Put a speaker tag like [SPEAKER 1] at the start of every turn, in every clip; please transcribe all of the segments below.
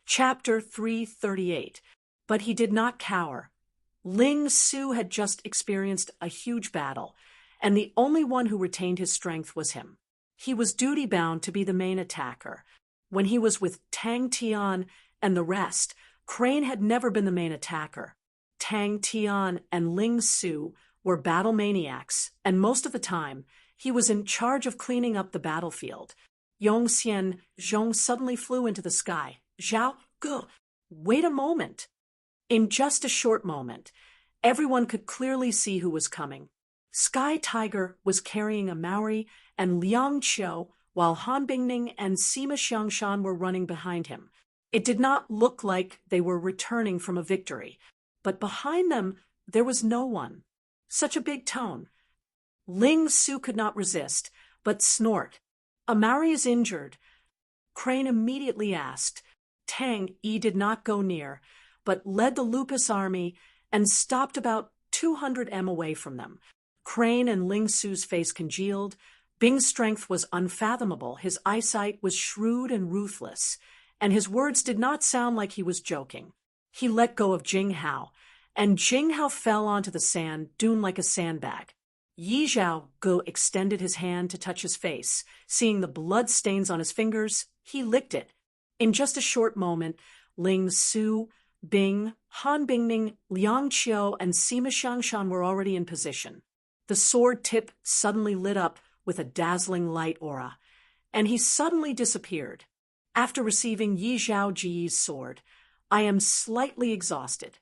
[SPEAKER 1] Chapter 338. But he did not cower. Ling Su had just experienced a huge battle, and the only one who retained his strength was him. He was duty-bound to be the main attacker. When he was with Tang Tian and the rest, Crane had never been the main attacker. Tang Tian and Ling Su were battle maniacs, and most of the time, he was in charge of cleaning up the battlefield. Yong Xian Zhong suddenly flew into the sky. Zhao Ge, wait a moment. In just a short moment, everyone could clearly see who was coming. Sky Tiger was carrying a Maori and Liang Qiu, while Han Bingning and Sima Xiangshan were running behind him. It did not look like they were returning from a victory, but behind them there was no one. Such a big tone. Ling Su could not resist, but snort. "A Maori is injured." Crane immediately asked. Tang Yi did not go near, but led the Lupus army and stopped about 200 m away from them. Crane and Ling Su's face congealed. Bing's strength was unfathomable, his eyesight was shrewd and ruthless, and his words did not sound like he was joking. He let go of Jing Hao, and Jing Hao fell onto the sand dune like a sandbag. Yi Zhao Gu extended his hand to touch his face. Seeing the blood stains on his fingers, he licked it. In just a short moment, Ling Su, Bing, Han Bingning, Liang Qiu, and Sima Xiangshan were already in position. The sword tip suddenly lit up with a dazzling light aura, and he suddenly disappeared. After receiving Yi Zhao Ji's sword, "I am slightly exhausted."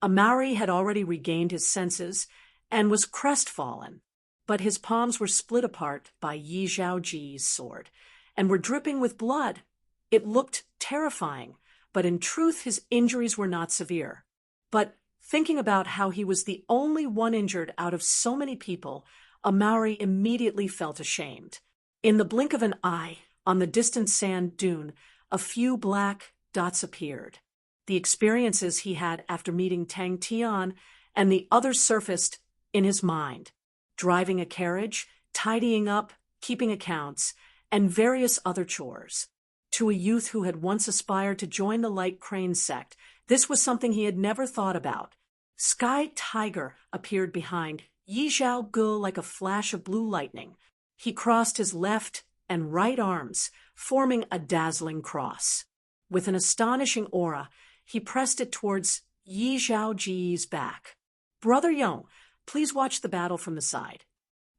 [SPEAKER 1] Amari had already regained his senses and was crestfallen, but his palms were split apart by Yi Zhao Ji's sword and were dripping with blood. It looked terrifying, but in truth his injuries were not severe. But thinking about how he was the only one injured out of so many people, Amari immediately felt ashamed. In the blink of an eye, on the distant sand dune, a few black dots appeared. The experiences he had after meeting Tang Tian and the others surfaced in his mind. Driving a carriage, tidying up, keeping accounts, and various other chores. To a youth who had once aspired to join the Light Crane sect, this was something he had never thought about. Sky Tiger appeared behind Yi Zhao Gu like a flash of blue lightning. He crossed his left and right arms, forming a dazzling cross. With an astonishing aura, he pressed it towards Yi Zhao Ji's back. "Brother Yong, please watch the battle from the side."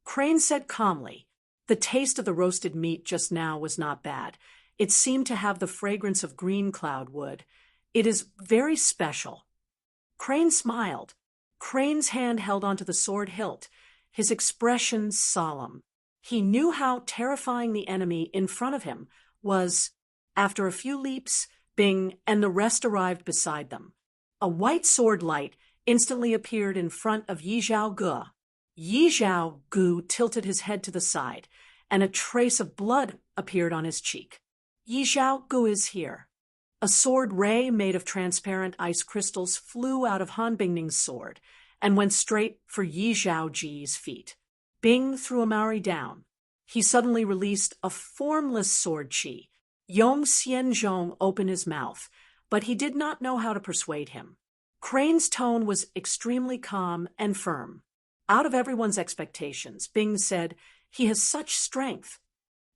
[SPEAKER 1] Crane said calmly. The taste of the roasted meat just now was not bad. It seemed to have the fragrance of green cloud wood. "It is very special." Crane smiled. Crane's hand held onto the sword hilt, his expression solemn. He knew how terrifying the enemy in front of him was. After a few leaps, Bing and the rest arrived beside them. A white sword light instantly appeared in front of Yi Zhao Gu. Yi Zhao Gu tilted his head to the side, and a trace of blood appeared on his cheek. "Yi Zhao Gu is here." A sword ray made of transparent ice crystals flew out of Han Bingning's sword and went straight for Yi Zhao Ji's feet. Bing threw Amari down. He suddenly released a formless sword chi. Yong Xianzhong opened his mouth, but he did not know how to persuade him. Crane's tone was extremely calm and firm. Out of everyone's expectations, Bing said, "He has such strength."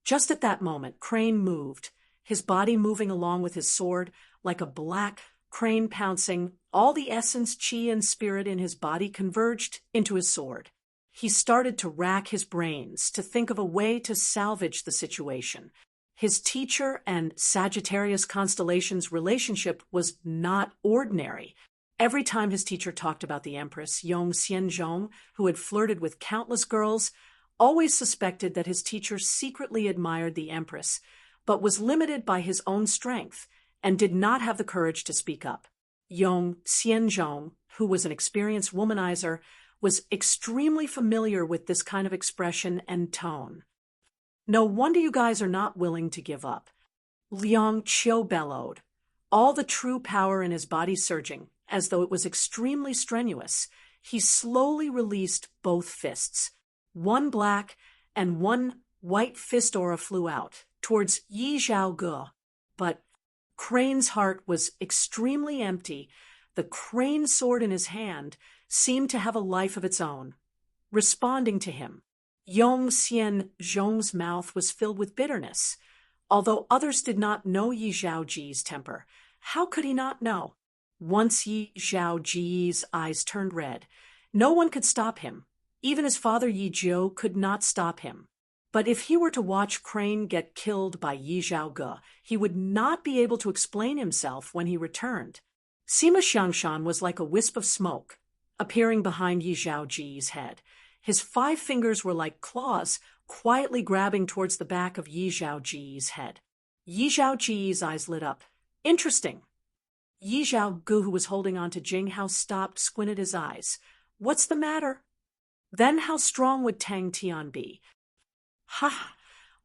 [SPEAKER 1] Just at that moment, Crane moved, his body moving along with his sword like a black crane pouncing. All the essence, chi, and spirit in his body converged into his sword. He started to rack his brains to think of a way to salvage the situation. His teacher and Sagittarius constellation's relationship was not ordinary. Every time his teacher talked about the Empress, Yong Xianzhong, who had flirted with countless girls, always suspected that his teacher secretly admired the Empress, but was limited by his own strength and did not have the courage to speak up. Yong Xianzhong, who was an experienced womanizer, was extremely familiar with this kind of expression and tone. "No wonder you guys are not willing to give up." Liang Qiu bellowed, all the true power in his body surging, as though it was extremely strenuous. He slowly released both fists. One black and one white fist aura flew out towards Yi Zhao Gu, but Crane's heart was extremely empty. The crane sword in his hand seemed to have a life of its own, responding to him. Yongxian Zhong's mouth was filled with bitterness. Although others did not know Yi Zhaoji's temper, how could he not know? Once Yi Zhaoji's eyes turned red. No one could stop him. Even his father Yi Zhou could not stop him. But if he were to watch Crane get killed by Yi Zhaoge, he would not be able to explain himself when he returned. Sima Xiangshan was like a wisp of smoke, appearing behind Yi Zhaoji's head. His 5 fingers were like claws, quietly grabbing towards the back of Yi Zhaoji's head. Yi Zhaoji's eyes lit up. Interesting. Yi Zhaoge, who was holding on to Jing Hao, stopped, squinted his eyes. What's the matter? Then how strong would Tang Tian be? Ha!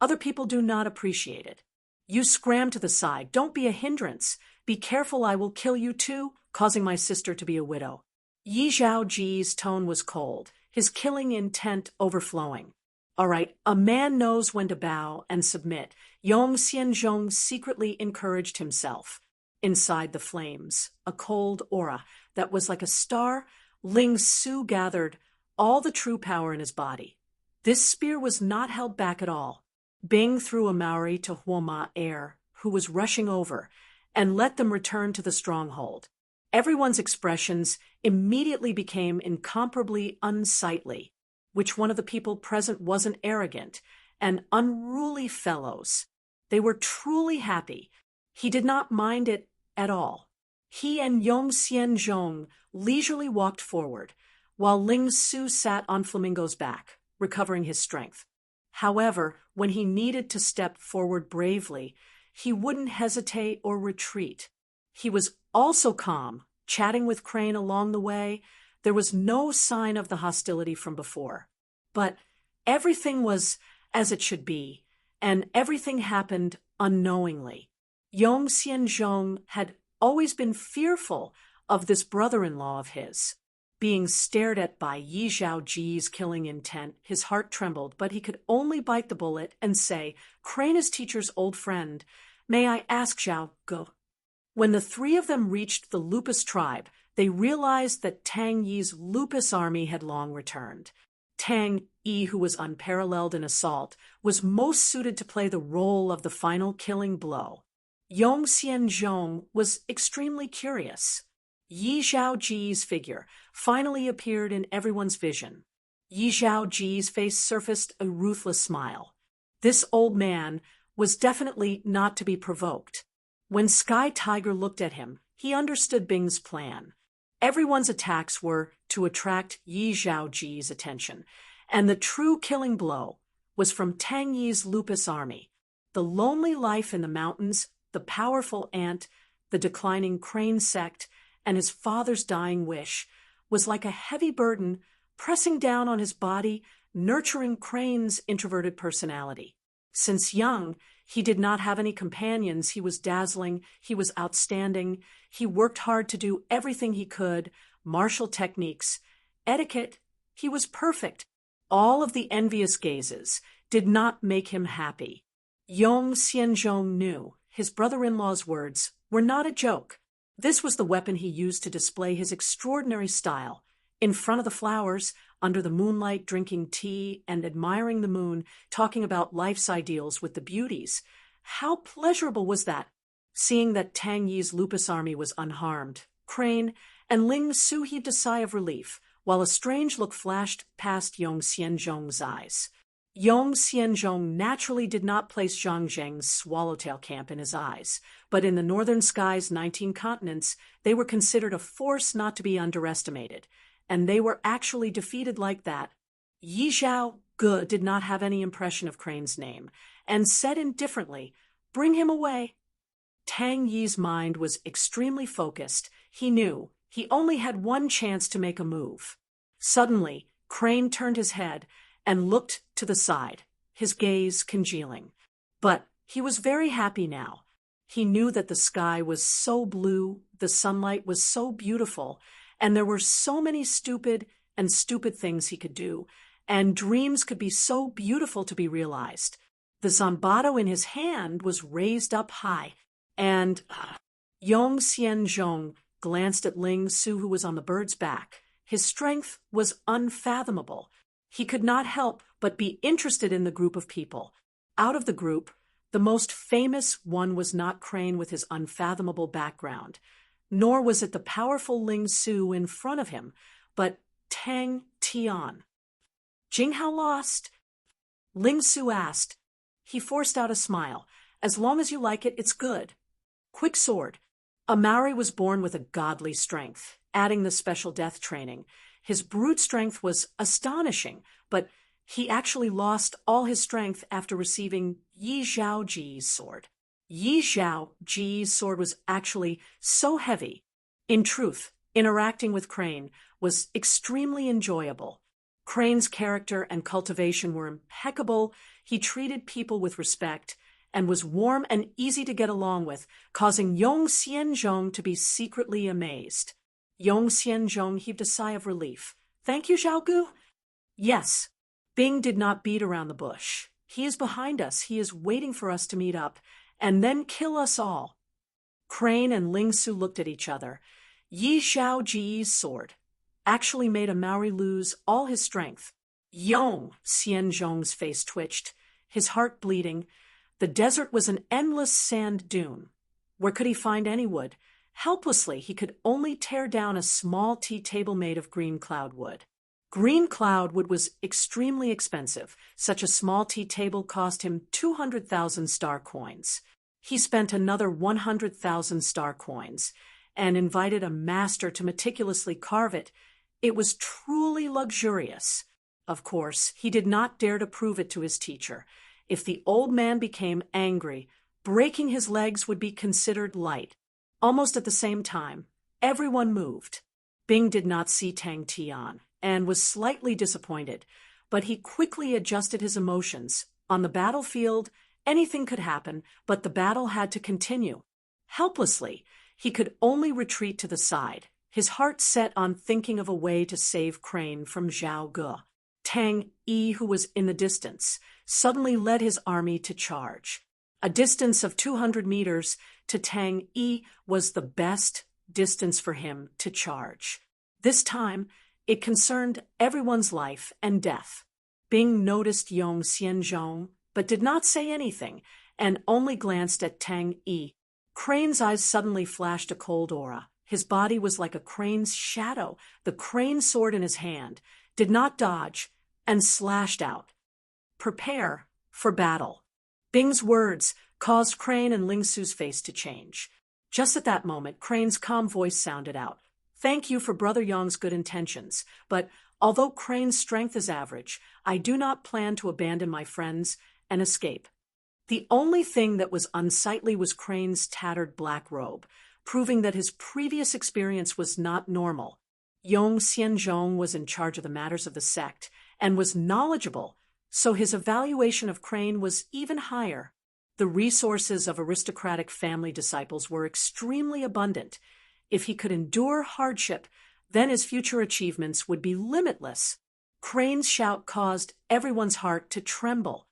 [SPEAKER 1] Other people do not appreciate it. You scram to the side. Don't be a hindrance. Be careful, I will kill you too, causing my sister to be a widow. Yi Zhaoji's tone was cold, his killing intent overflowing. All right, a man knows when to bow and submit. Yongxian Zhong secretly encouraged himself. Inside the flames, a cold aura that was like a star, Ling Su gathered all the true power in his body. This spear was not held back at all. Bing threw a Maori to Huoma heir, who was rushing over, and let them return to the stronghold. Everyone's expressions immediately became incomparably unsightly. Which one of the people present wasn't arrogant and unruly fellows? They were truly happy. He did not mind it at all. He and Yongxian Zhong leisurely walked forward, while Ling Su sat on Flamingo's back, recovering his strength. However, when he needed to step forward bravely, he wouldn't hesitate or retreat. He was also calm, chatting with Crane along the way. There was no sign of the hostility from before. But everything was as it should be, and everything happened unknowingly. Yongxian Zhong had always been fearful of this brother-in-law of his. Being stared at by Yi Zhaoji's killing intent, his heart trembled, but he could only bite the bullet and say, Crane is teacher's old friend. May I ask Zhaoge? When the 3 of them reached the Lupus tribe, they realized that Tang Yi's Lupus army had long returned. Tang Yi, who was unparalleled in assault, was most suited to play the role of the final killing blow. Yongxian Zhong was extremely curious. Yi Zhaoji's figure finally appeared in everyone's vision. Yi Zhaoji's face surfaced a ruthless smile. This old man was definitely not to be provoked. When Sky Tiger looked at him, he understood Bing's plan. Everyone's attacks were to attract Yi Zhaoji's attention, and the true killing blow was from Tang Yi's Lupus army. The lonely life in the mountains, the powerful ant, the declining Crane sect, and his father's dying wish was like a heavy burden pressing down on his body, nurturing Crane's introverted personality. Since young, he did not have any companions. He was dazzling. He was outstanding. He worked hard to do everything he could, martial techniques, etiquette. He was perfect. All of the envious gazes did not make him happy. Yongxian Zhong knew his brother-in-law's words were not a joke. This was the weapon he used to display his extraordinary style. In front of the flowers, under the moonlight, drinking tea and admiring the moon, talking about life's ideals with the beauties. How pleasurable was that, seeing that Tang Yi's Lupus army was unharmed. Crane and Ling Su heaved a sigh of relief, while a strange look flashed past Yongxian Zhong's eyes. Yongxian Zhong naturally did not place Zhang Zheng's swallowtail camp in his eyes, but in the northern sky's 19 continents, they were considered a force not to be underestimated, and they were actually defeated like that. Yi Zhaoge did not have any impression of Crane's name, and said indifferently, "Bring him away." Tang Yi's mind was extremely focused. He knew he only had one chance to make a move. Suddenly, Crane turned his head and looked to the side, his gaze congealing. But he was very happy now. He knew that the sky was so blue, the sunlight was so beautiful, and there were so many stupid things he could do, and dreams could be so beautiful to be realized. The zanbato in his hand was raised up high. And Yong Xianzhong glanced at Ling Su, who was on the bird's back. His strength was unfathomable. He could not help but be interested in the group of people. Out of the group, the most famous one was not Crane with his unfathomable background, nor was it the powerful Ling Su in front of him, but Tang Tian. Jinghao lost? Ling Su asked. He forced out a smile. As long as you like it, it's good. Quick sword. A Maori was born with a godly strength, adding the special death training. His brute strength was astonishing, but he actually lost all his strength after receiving Yi Zhao Ji's sword. Yi Zhao Ji's sword was actually so heavy. In truth, interacting with Crane was extremely enjoyable. Crane's character and cultivation were impeccable. He treated people with respect and was warm and easy to get along with, causing Yong Xianzhong to be secretly amazed. Yong Xianzhong heaved a sigh of relief. Thank you, Zhao Gu. Yes. Bing did not beat around the bush. He is behind us. He is waiting for us to meet up and then kill us all. Crane and Ling Su looked at each other. Yi Zhao Ji's sword actually made a Maori lose all his strength. Yong Xianzhong's face twitched, his heart bleeding. The desert was an endless sand dune. Where could he find any wood? Helplessly, he could only tear down a small tea table made of green cloud wood. Green cloud wood was extremely expensive. Such a small tea table cost him 200,000 star coins. He spent another 100,000 star coins and invited a master to meticulously carve it. It was truly luxurious. Of course, he did not dare to prove it to his teacher. If the old man became angry, breaking his legs would be considered light. Almost at the same time, everyone moved. Bing did not see Tang Tian and was slightly disappointed, but he quickly adjusted his emotions. On the battlefield, anything could happen, but the battle had to continue. Helplessly, he could only retreat to the side, his heart set on thinking of a way to save Crane from Zhao Ge. Tang Yi, who was in the distance, suddenly led his army to charge. A distance of 200 meters to Tang Yi was the best distance for him to charge. This time, it concerned everyone's life and death. Bing noticed Yong Xianzhong, but did not say anything, and only glanced at Tang Yi. Crane's eyes suddenly flashed a cold aura. His body was like a crane's shadow. The crane sword in his hand did not dodge and slashed out. Prepare for battle. Bing's words caused Crane and Ling Su's face to change. Just at that moment, Crane's calm voice sounded out. Thank you for Brother Yong's good intentions, but although Crane's strength is average, I do not plan to abandon my friends and escape. The only thing that was unsightly was Crane's tattered black robe, proving that his previous experience was not normal. Yong Xianzhong was in charge of the matters of the sect and was knowledgeable, so his evaluation of Crane was even higher. The resources of aristocratic family disciples were extremely abundant. If he could endure hardship, then his future achievements would be limitless. Crane's shout caused everyone's heart to tremble.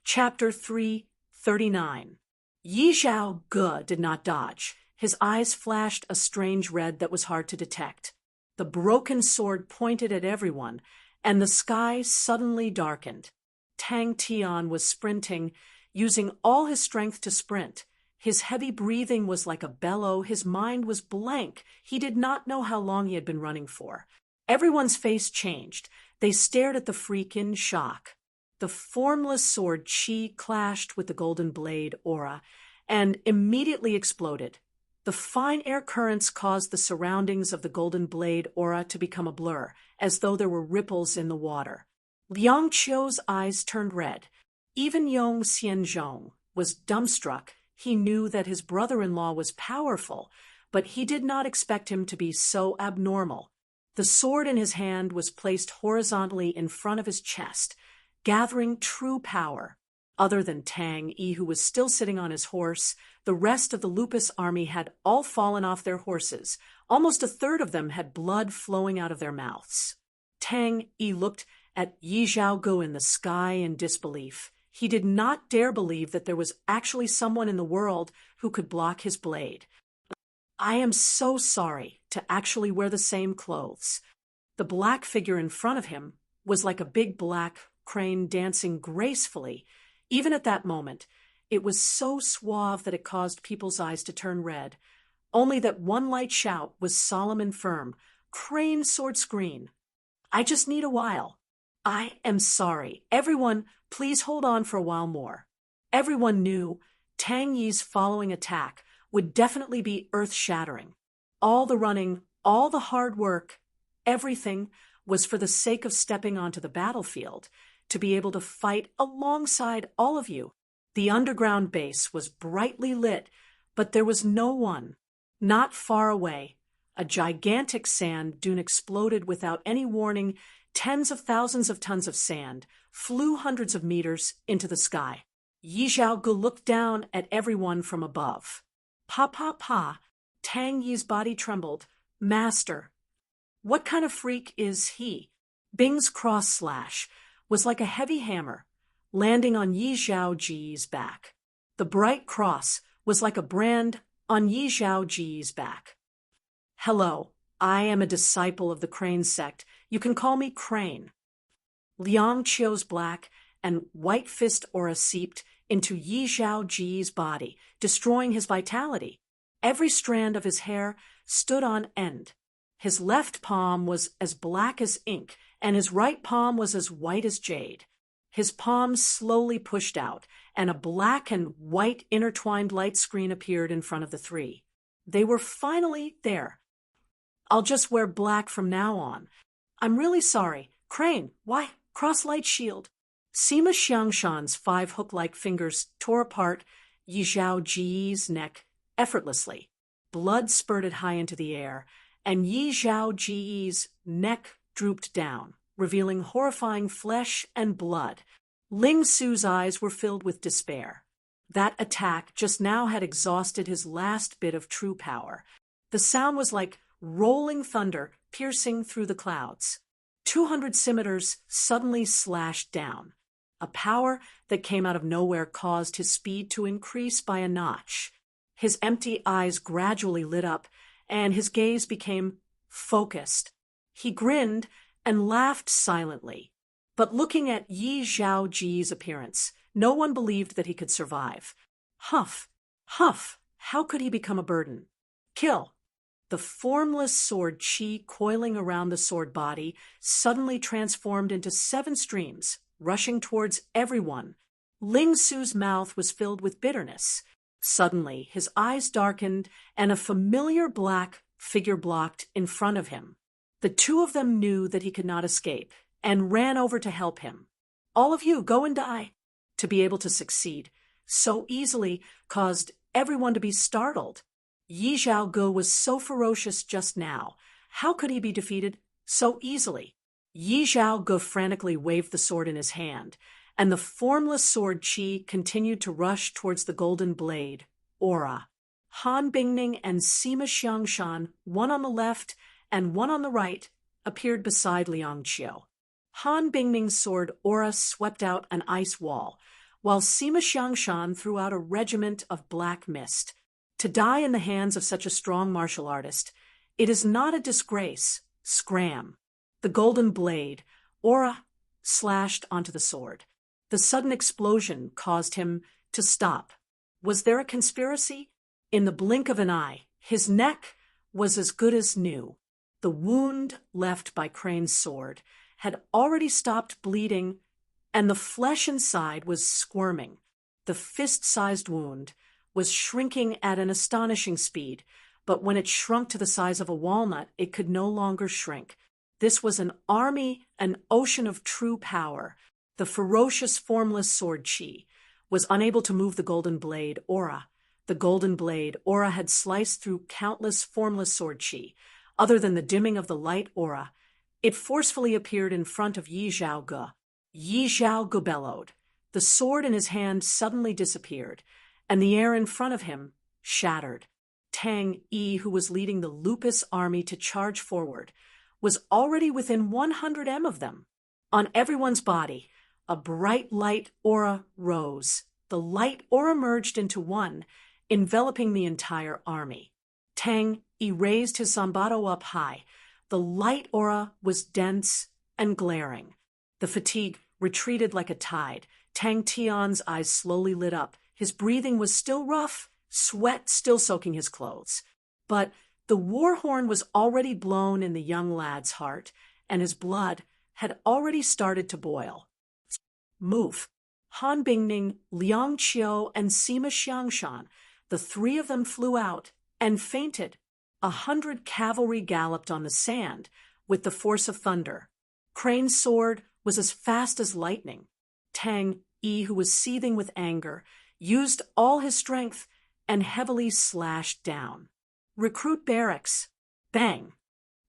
[SPEAKER 1] Chapter 339. Yi Zhao Ge did not dodge. His eyes flashed a strange red that was hard to detect. The broken sword pointed at everyone, and the sky suddenly darkened. Tang Tian was sprinting, using all his strength to sprint. His heavy breathing was like a bellow. His mind was blank. He did not know how long he had been running for. Everyone's face changed. They stared at the freak in shock. The formless sword Qi clashed with the golden blade aura and immediately exploded. The fine air currents caused the surroundings of the golden blade aura to become a blur, as though there were ripples in the water. Liang Qiu's eyes turned red. Even Yong Xianzhong was dumbstruck. He knew that his brother-in-law was powerful, but he did not expect him to be so abnormal. The sword in his hand was placed horizontally in front of his chest, gathering true power. Other than Tang Yi, who was still sitting on his horse, the rest of the Lupus army had all fallen off their horses. Almost a third of them had blood flowing out of their mouths. Tang Yi looked at Yi Zhao Ge in the sky in disbelief. He did not dare believe that there was actually someone in the world who could block his blade. I am so sorry to actually wear the same clothes. The black figure in front of him was like a big black crane dancing gracefully. Even at that moment, it was so suave that it caused people's eyes to turn red. Only that one light shout was solemn and firm. Crane sword screen. I just need a while. I am sorry. Everyone, please hold on for a while more. Everyone knew Tang Yi's following attack would definitely be earth-shattering. All the running, all the hard work, everything was for the sake of stepping onto the battlefield, to be able to fight alongside all of you. The underground base was brightly lit, but there was no one. Not far away, a gigantic sand dune exploded without any warning. Tens of thousands of tons of sand flew hundreds of meters into the sky. Yi Zhaoge looked down at everyone from above. Pa pa pa, Tang Yi's body trembled. Master. What kind of freak is he? Bing's cross slash was like a heavy hammer, landing on Yi Zhaoge's back. The bright cross was like a brand on Yi Zhaoge's back. Hello, I am a disciple of the Crane sect. You can call me Crane. Liang Qiu's black and white fist aura seeped into Yi Zhaoge's body, destroying his vitality. Every strand of his hair stood on end. His left palm was as black as ink, and his right palm was as white as jade. His palms slowly pushed out, and a black and white intertwined light screen appeared in front of the three. They were finally there. I'll just wear black from now on. I'm really sorry. Crane, why? Cross-light shield. Sima Xiangshan's 5 hook-like fingers tore apart Yi Zhaoge's neck effortlessly. Blood spurted high into the air, and Yi Zhaoge's neck drooped down, revealing horrifying flesh and blood. Ling Su's eyes were filled with despair. That attack just now had exhausted his last bit of true power. The sound was like rolling thunder piercing through the clouds. 200 scimitars suddenly slashed down. A power that came out of nowhere caused his speed to increase by a notch. His empty eyes gradually lit up, and his gaze became focused. He grinned and laughed silently. But looking at Yi Zhaoge's appearance, no one believed that he could survive. Huff, huff, how could he become a burden? Kill. The formless sword chi coiling around the sword body suddenly transformed into 7 streams, rushing towards everyone. Ling Su's mouth was filled with bitterness. Suddenly, his eyes darkened, and a familiar black figure blocked in front of him. The two of them knew that he could not escape, and ran over to help him. All of you, go and die. To be able to succeed so easily caused everyone to be startled. Yi Zhaoge was so ferocious just now. How could he be defeated so easily? Yi Zhaoge frantically waved the sword in his hand, and the formless sword chi continued to rush towards the golden blade, aura. Han Bingning and Sima Xiangshan, one on the left and one on the right, appeared beside Liang Qiu. Han Bingning's sword aura swept out an ice wall, while Sima Xiangshan threw out a regiment of black mist. To die in the hands of such a strong martial artist, it is not a disgrace. Scram. The golden blade, aura, slashed onto the sword. The sudden explosion caused him to stop. Was there a conspiracy? In the blink of an eye, his neck was as good as new. The wound left by Crane's sword had already stopped bleeding, and the flesh inside was squirming. The fist-sized wound was shrinking at an astonishing speed, but when it shrunk to the size of a walnut, it could no longer shrink. This was an army, an ocean of true power. The ferocious, formless sword chi was unable to move the golden blade, aura. The golden blade, aura, had sliced through countless formless sword chi. Other than the dimming of the light aura, it forcefully appeared in front of Yi Zhaoge. Yi Zhaoge bellowed. The sword in his hand suddenly disappeared, and the air in front of him shattered. Tang Yi, who was leading the Lupus army to charge forward, was already within 100 m of them. On everyone's body, a bright light aura rose. The light aura merged into one, enveloping the entire army. Tang Yi raised his zanbato up high. The light aura was dense and glaring. The fatigue retreated like a tide. Tang Tian's eyes slowly lit up. His breathing was still rough, sweat still soaking his clothes. But the war horn was already blown in the young lad's heart, and his blood had already started to boil. Move. Han Bingning, Liang Qiu, and Sima Xiangshan, the three of them flew out and fainted. 100 cavalry galloped on the sand with the force of thunder. Crane's sword was as fast as lightning. Tang Yi, who was seething with anger, used all his strength and heavily slashed down. Recruit barracks. Bang!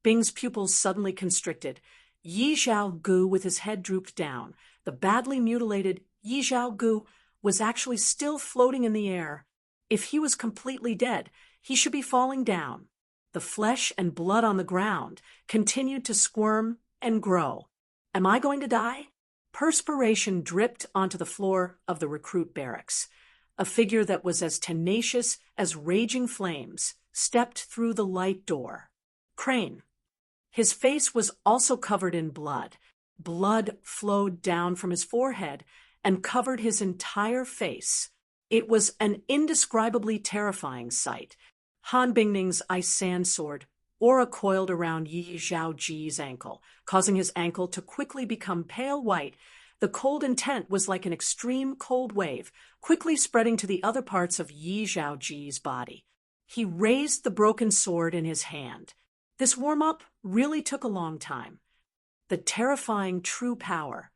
[SPEAKER 1] Bing's pupils suddenly constricted. Yi Zhaogu, with his head drooped down, the badly mutilated Yi Zhaogu, was actually still floating in the air. If he was completely dead, he should be falling down. The flesh and blood on the ground continued to squirm and grow. Am I going to die? Perspiration dripped onto the floor of the recruit barracks. A figure that was as tenacious as raging flames stepped through the light door. Crane. His face was also covered in blood. Blood flowed down from his forehead and covered his entire face. It was an indescribably terrifying sight. Han Bingning's ice sand sword aura coiled around Yi Zhaoji's ankle, causing his ankle to quickly become pale white. The cold intent was like an extreme cold wave, quickly spreading to the other parts of Yi Zhaoji's body. He raised the broken sword in his hand. This warm-up really took a long time. The terrifying true power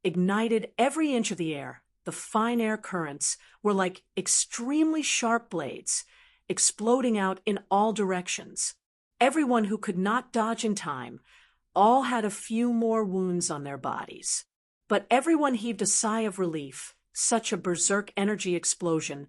[SPEAKER 1] ignited every inch of the air. The fine air currents were like extremely sharp blades, exploding out in all directions. Everyone who could not dodge in time all had a few more wounds on their bodies. But everyone heaved a sigh of relief. Such a berserk energy explosion,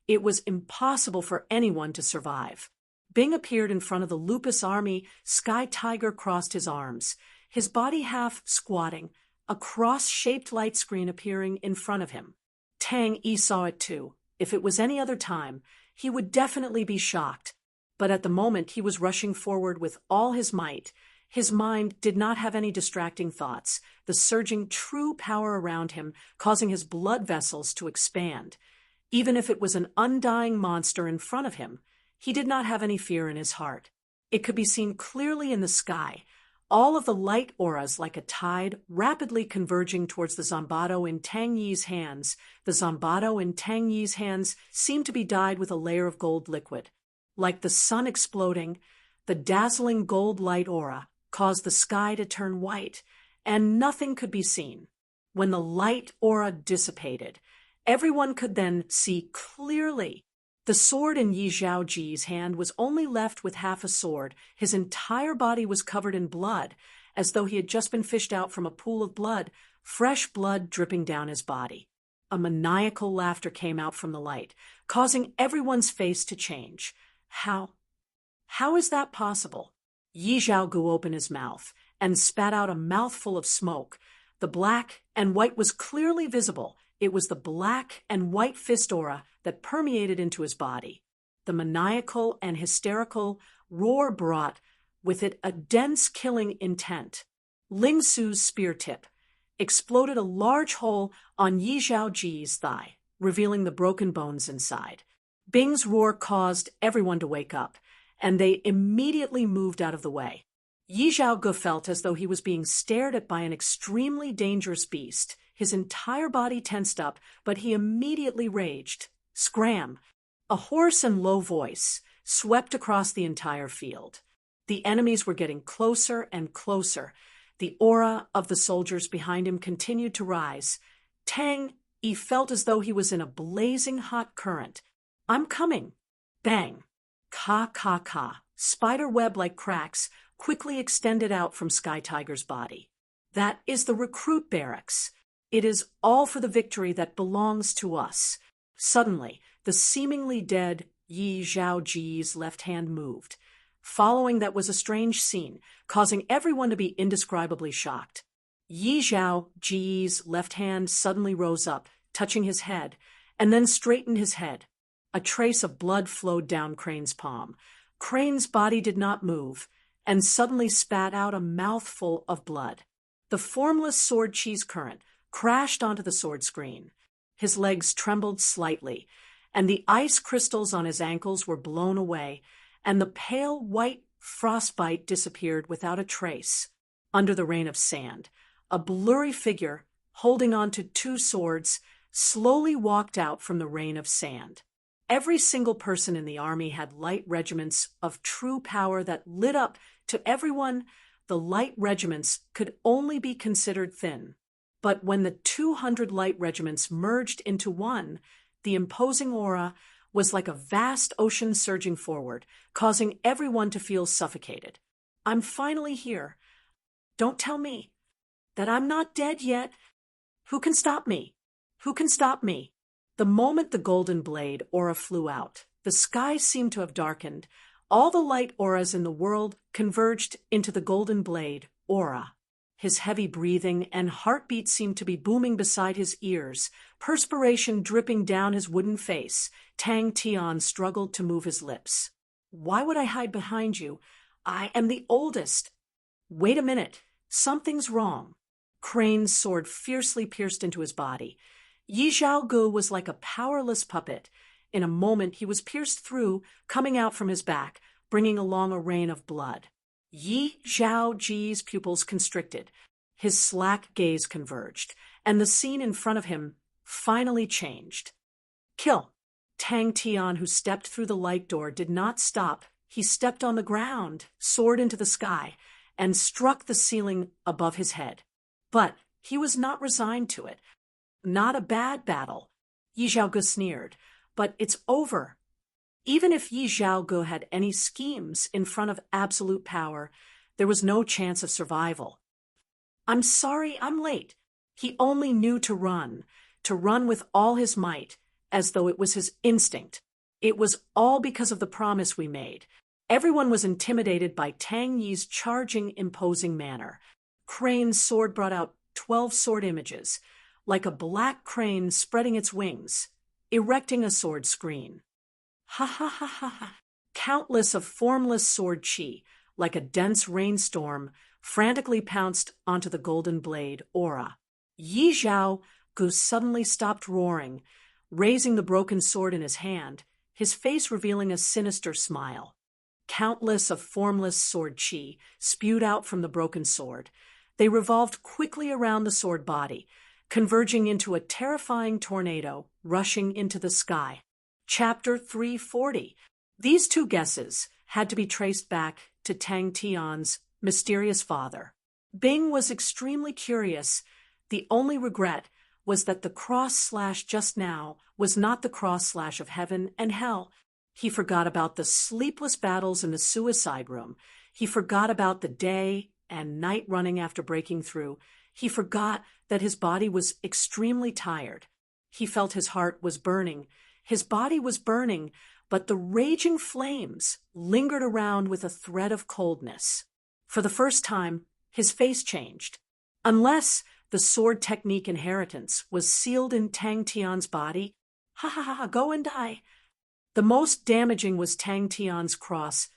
[SPEAKER 1] it was impossible for anyone to survive. Bing appeared in front of the Lupus army. Sky Tiger crossed his arms, his body half squatting, a cross-shaped light screen appearing in front of him. Tang Yi saw it too. If it was any other time, he would definitely be shocked. But at the moment he was rushing forward with all his might. His mind did not have any distracting thoughts, the surging true power around him causing his blood vessels to expand. Even if it was an undying monster in front of him, he did not have any fear in his heart. It could be seen clearly in the sky, all of the light auras like a tide rapidly converging towards the zanbato in Tang Yi's hands. The zanbato in Tang Yi's hands seemed to be dyed with a layer of gold liquid. Like the sun exploding, the dazzling gold light aura caused the sky to turn white, and nothing could be seen. When the light aura dissipated, everyone could then see clearly. The sword in Yi Zhaoji's hand was only left with half a sword. His entire body was covered in blood, as though he had just been fished out from a pool of blood, fresh blood dripping down his body. A maniacal laughter came out from the light, causing everyone's face to change. How is that possible? Yi Zhaogu opened his mouth and spat out a mouthful of smoke. The black and white was clearly visible. It was the black and white fist aura that permeated into his body. The maniacal and hysterical roar brought with it a dense killing intent. Ling Su's spear tip exploded a large hole on Yi Zhaoji's thigh, revealing the broken bones inside. Bing's roar caused everyone to wake up, and they immediately moved out of the way. Yi Zhaogu felt as though he was being stared at by an extremely dangerous beast. His entire body tensed up, but he immediately raged. Scram! A hoarse and low voice swept across the entire field. The enemies were getting closer and closer. The aura of the soldiers behind him continued to rise. Tang Yi felt as though he was in a blazing hot current. I'm coming. Bang! Ka ka ka. Spider web-like cracks quickly extended out from Sky Tiger's body. That is the recruit barracks. It is all for the victory that belongs to us. Suddenly, the seemingly dead Yi Zhaoji's left hand moved. Following that was a strange scene, causing everyone to be indescribably shocked. Yi Zhao Ji's left hand suddenly rose up, touching his head, and then straightened his head. A trace of blood flowed down Crane's palm. Crane's body did not move, and suddenly spat out a mouthful of blood. The formless sword cheese current crashed onto the sword screen. His legs trembled slightly, and the ice crystals on his ankles were blown away, and the pale white frostbite disappeared without a trace. Under the rain of sand, a blurry figure, holding on to two swords, slowly walked out from the rain of sand. Every single person in the army had light regiments of true power that lit up to everyone. The light regiments could only be considered thin. But when the 200 light regiments merged into one, the imposing aura was like a vast ocean surging forward, causing everyone to feel suffocated. I'm finally here. Don't tell me that I'm not dead yet. Who can stop me? Who can stop me? The moment the golden blade aura flew out, the sky seemed to have darkened. All the light auras in the world converged into the golden blade aura. His heavy breathing and heartbeat seemed to be booming beside his ears, perspiration dripping down his wooden face. Tang Tian struggled to move his lips. Why would I hide behind you? I am the oldest. Wait a minute. Something's wrong. Crane's sword fiercely pierced into his body. Yi Zhaogu was like a powerless puppet. In a moment he was pierced through, coming out from his back, bringing along a rain of blood. Yi Zhao Ji's pupils constricted. His slack gaze converged, and the scene in front of him finally changed. Kill! Tang Tian, who stepped through the light door, did not stop. He stepped on the ground, soared into the sky, and struck the ceiling above his head. But he was not resigned to it. Not a bad battle. Yi Zhaogu sneered. But it's over. Even if Yi Zhaogu had any schemes in front of absolute power, there was no chance of survival. I'm sorry I'm late. He only knew to run with all his might, as though it was his instinct. It was all because of the promise we made. Everyone was intimidated by Tang Yi's charging, imposing manner. Crane's sword brought out 12 sword images, like a black crane spreading its wings, erecting a sword screen. Ha ha ha ha ha. Countless of formless sword chi, like a dense rainstorm, frantically pounced onto the golden blade aura. Yi Zhaogu suddenly stopped roaring, raising the broken sword in his hand, his face revealing a sinister smile. Countless of formless sword chi spewed out from the broken sword. They revolved quickly around the sword body, converging into a terrifying tornado, rushing into the sky. Chapter 340. These two guesses had to be traced back to Tang Tian's mysterious father. Bing was extremely curious. The only regret was that the cross/ just now was not the cross/ of heaven and hell. He forgot about the sleepless battles in the suicide room. He forgot about the day and night running after breaking through. He forgot that his body was extremely tired. He felt his heart was burning. His body was burning, but the raging flames lingered around with a thread of coldness. For the first time, his face changed. Unless the sword technique inheritance was sealed in Tang Tian's body, ha ha ha, go and die. The most damaging was Tang Tian's cross/.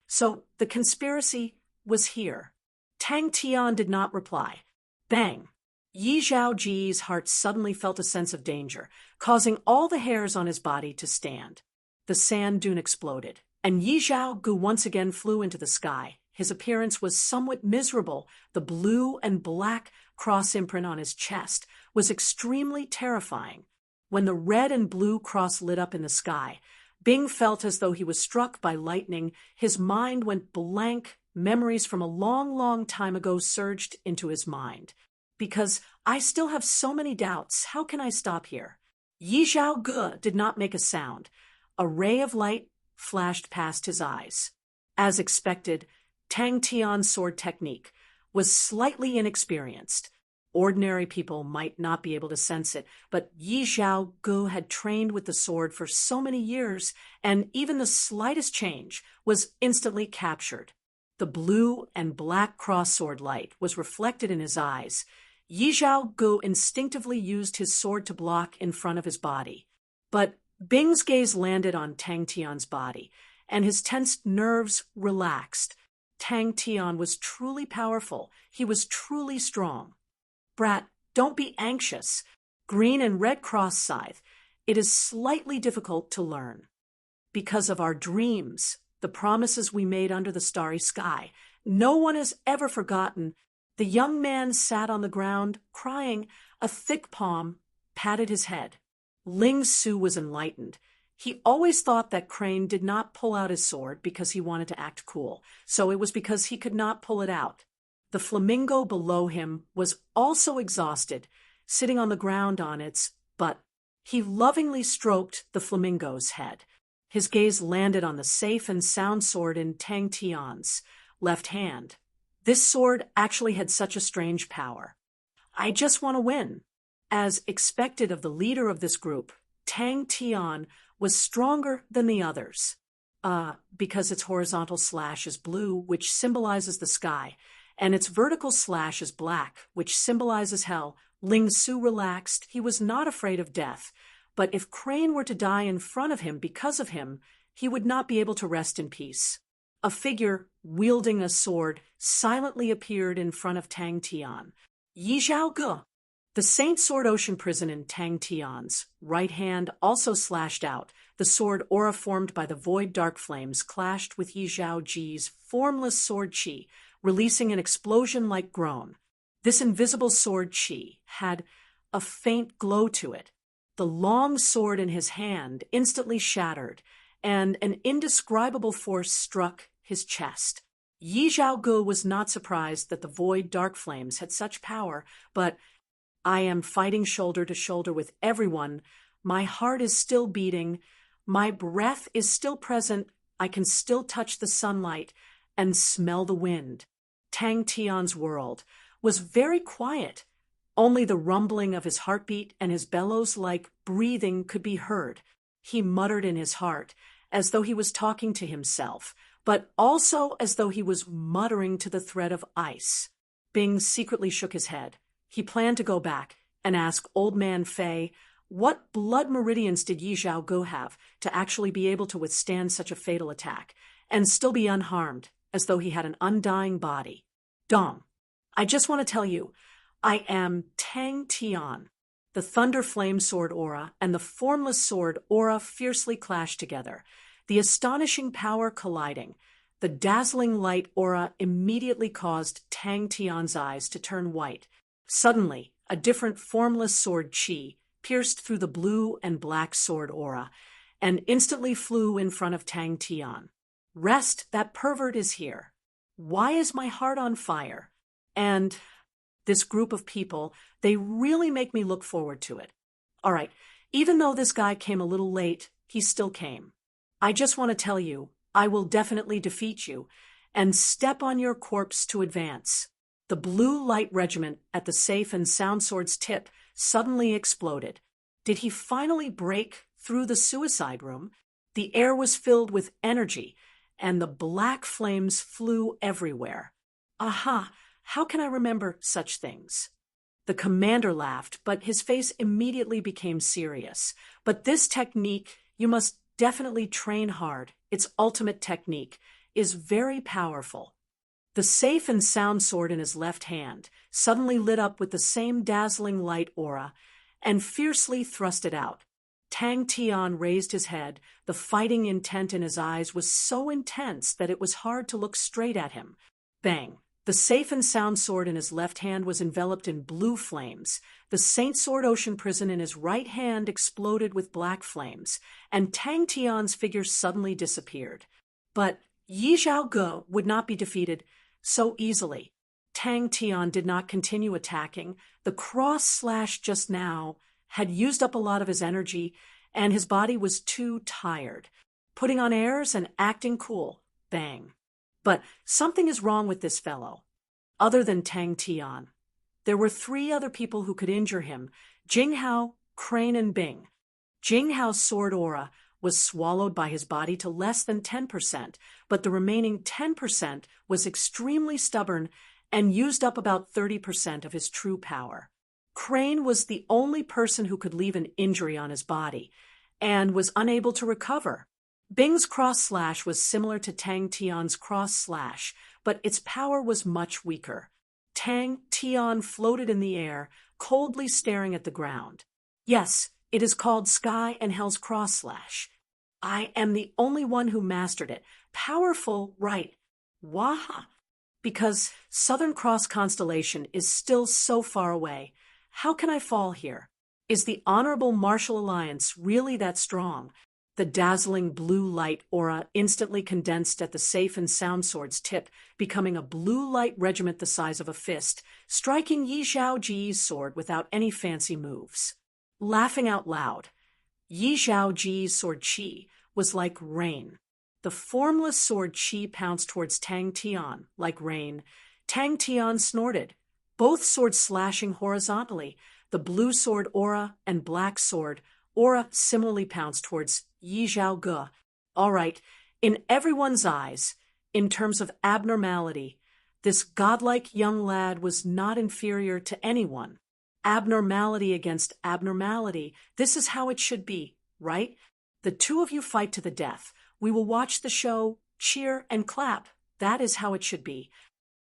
[SPEAKER 1] So the conspiracy was here. Tang Tian did not reply. Bang! Yi Zhao Ji's heart suddenly felt a sense of danger, causing all the hairs on his body to stand. The sand dune exploded, and Yi Zhaogu once again flew into the sky. His appearance was somewhat miserable. The blue and black cross imprint on his chest was extremely terrifying. When the red and blue cross lit up in the sky, Bing felt as though he was struck by lightning. His mind went blank. Memories from a long, long time ago surged into his mind. Because I still have so many doubts. How can I stop here? Yi Zhaogu did not make a sound. A ray of light flashed past his eyes. As expected, Tang Tian's sword technique was slightly inexperienced. Ordinary people might not be able to sense it, but Yi Zhaogu had trained with the sword for so many years, and even the slightest change was instantly captured. The blue and black cross-sword light was reflected in his eyes. Yi Zhao Gu instinctively used his sword to block in front of his body. But Bing's gaze landed on Tang Tian's body, and his tensed nerves relaxed. Tang Tian was truly powerful. He was truly strong. Brat, don't be anxious. Green and red cross scythe. It is slightly difficult to learn. Because of our dreams, the promises we made under the starry sky, no one has ever forgotten. The young man sat on the ground, crying. A thick palm patted his head. Ling Su was enlightened. He always thought that Crane did not pull out his sword because he wanted to act cool, so it was because he could not pull it out. The flamingo below him was also exhausted, sitting on the ground on its butt. He lovingly stroked the flamingo's head. His gaze landed on the safe and sound sword in Tang Tian's left hand. This sword actually had such a strange power. I just want to win. As expected of the leader of this group, Tang Tian was stronger than the others. Because its horizontal slash is blue, which symbolizes the sky, and its vertical slash is black, which symbolizes hell. Ling Su relaxed. He was not afraid of death, but if Crane were to die in front of him because of him, he would not be able to rest in peace. A figure wielding a sword silently appeared in front of Tang Tian. Yi Zhao Ge. The Saint Sword Ocean Prison in Tang Tian's right hand also slashed out. The sword aura formed by the void dark flames clashed with Yi Zhao Ji's formless sword chi, releasing an explosion-like groan. This invisible sword chi had a faint glow to it. The long sword in his hand instantly shattered, and an indescribable force struck his chest. Yi Zhao Ge was not surprised that the void dark flames had such power, but I am fighting shoulder to shoulder with everyone. My heart is still beating. My breath is still present. I can still touch the sunlight and smell the wind. Tang Tian's world was very quiet. Only the rumbling of his heartbeat and his bellows-like breathing could be heard. He muttered in his heart, as though he was talking to himself, but also as though he was muttering to the thread of ice. Bing secretly shook his head. He planned to go back and ask Old Man Fei what blood meridians did Yi Zhao Ge have to actually be able to withstand such a fatal attack and still be unharmed, as though he had an undying body. Dong, I just want to tell you, I am Tang Tian. The thunder flame sword aura and the formless sword aura fiercely clashed together, the astonishing power colliding. The dazzling light aura immediately caused Tang Tian's eyes to turn white. Suddenly, a different formless sword chi pierced through the blue and black sword aura and instantly flew in front of Tang Tian. Rest, that pervert is here. Why is my heart on fire? And this group of people, they really make me look forward to it. All right, even though this guy came a little late, he still came. I just want to tell you, I will definitely defeat you and step on your corpse to advance. The blue light regiment at the safe and sound sword's tip suddenly exploded. Did he finally break through the suicide room? The air was filled with energy, and the black flames flew everywhere. Aha! How can I remember such things? The commander laughed, but his face immediately became serious. But this technique, you must definitely train hard. Its ultimate technique is very powerful. The safe and sound sword in his left hand suddenly lit up with the same dazzling light aura and fiercely thrust it out. Tang Tian raised his head. The fighting intent in his eyes was so intense that it was hard to look straight at him. Bang! The safe and sound sword in his left hand was enveloped in blue flames. The Saint Sword Ocean Prison in his right hand exploded with black flames, and Tang Tian's figure suddenly disappeared. But Yi Zhao Ge would not be defeated so easily. Tang Tian did not continue attacking. The cross slash just now had used up a lot of his energy, and his body was too tired. Putting on airs and acting cool. Bang. But something is wrong with this fellow. Other than Tang Tian, there were 3 other people who could injure him: Jinghao, Crane, and Bing. Jinghao's sword aura was swallowed by his body to less than 10%, but the remaining 10% was extremely stubborn and used up about 30% of his true power. Crane was the only person who could leave an injury on his body and was unable to recover. Bing's cross slash was similar to Tang Tian's cross slash, but its power was much weaker. Tang Tian floated in the air, coldly staring at the ground. Yes, it is called Sky and Hell's cross slash. I am the only one who mastered it. Powerful, right? Waha! Because Southern Cross constellation is still so far away. How can I fall here? Is the Honorable Martial Alliance really that strong? The dazzling blue light aura instantly condensed at the safe and sound sword's tip, becoming a blue light regiment the size of a fist, striking Yi Zhao Ji's sword without any fancy moves. Laughing out loud, Yi Zhao Ji's sword Qi was like rain. The formless sword Qi pounced towards Tang Tian like rain. Tang Tian snorted, both swords slashing horizontally. The blue sword aura and black sword aura similarly pounced towards Yi Zhao Ge. All right, in everyone's eyes, in terms of abnormality, this godlike young lad was not inferior to anyone. Abnormality against abnormality, this is how it should be, right? The two of you fight to the death. We will watch the show, cheer, and clap. That is how it should be.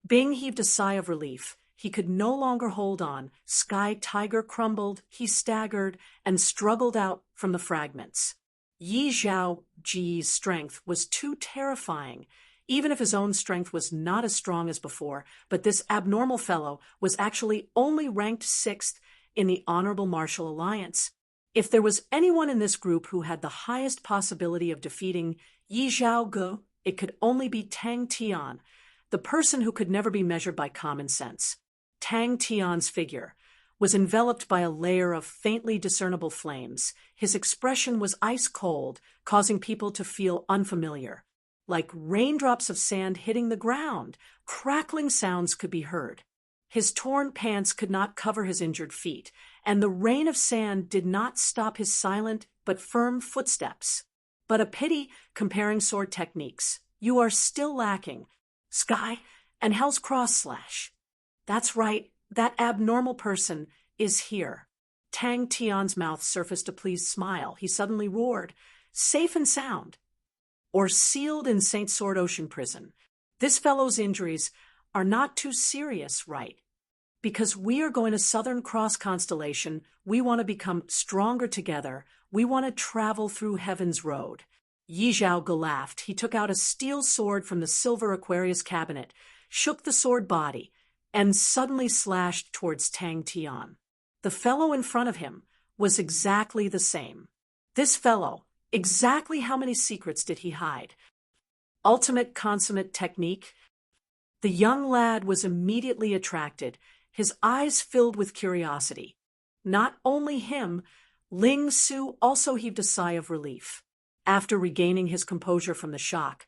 [SPEAKER 1] Bing heaved a sigh of relief. He could no longer hold on. Sky Tiger crumbled, he staggered, and struggled out from the fragments. Yi Zhao Ji's strength was too terrifying, even if his own strength was not as strong as before, but this abnormal fellow was actually only ranked 6th in the Honorable Martial Alliance. If there was anyone in this group who had the highest possibility of defeating Yi Zhao Ge, it could only be Tang Tian, the person who could never be measured by common sense. Tang Tian's figure was enveloped by a layer of faintly discernible flames. His expression was ice cold, causing people to feel unfamiliar. Like raindrops of sand hitting the ground, crackling sounds could be heard. His torn pants could not cover his injured feet, and the rain of sand did not stop his silent but firm footsteps. But a pity comparing sword techniques. You are still lacking. Sky and Hell's cross slash. That's right, that abnormal person is here. Tang Tian's mouth surfaced a pleased smile. He suddenly roared, safe and sound. Or sealed in St. Sword Ocean Prison. This fellow's injuries are not too serious, right? Because we are going to Southern Cross constellation, we want to become stronger together. We want to travel through Heaven's Road. Yi Zhao Ge laughed. He took out a steel sword from the silver Aquarius cabinet, shook the sword body, and suddenly slashed towards Tang Tian. The fellow in front of him was exactly the same. This fellow, exactly how many secrets did he hide? Ultimate consummate technique? The young lad was immediately attracted, his eyes filled with curiosity. Not only him, Ling Su also heaved a sigh of relief. After regaining his composure from the shock,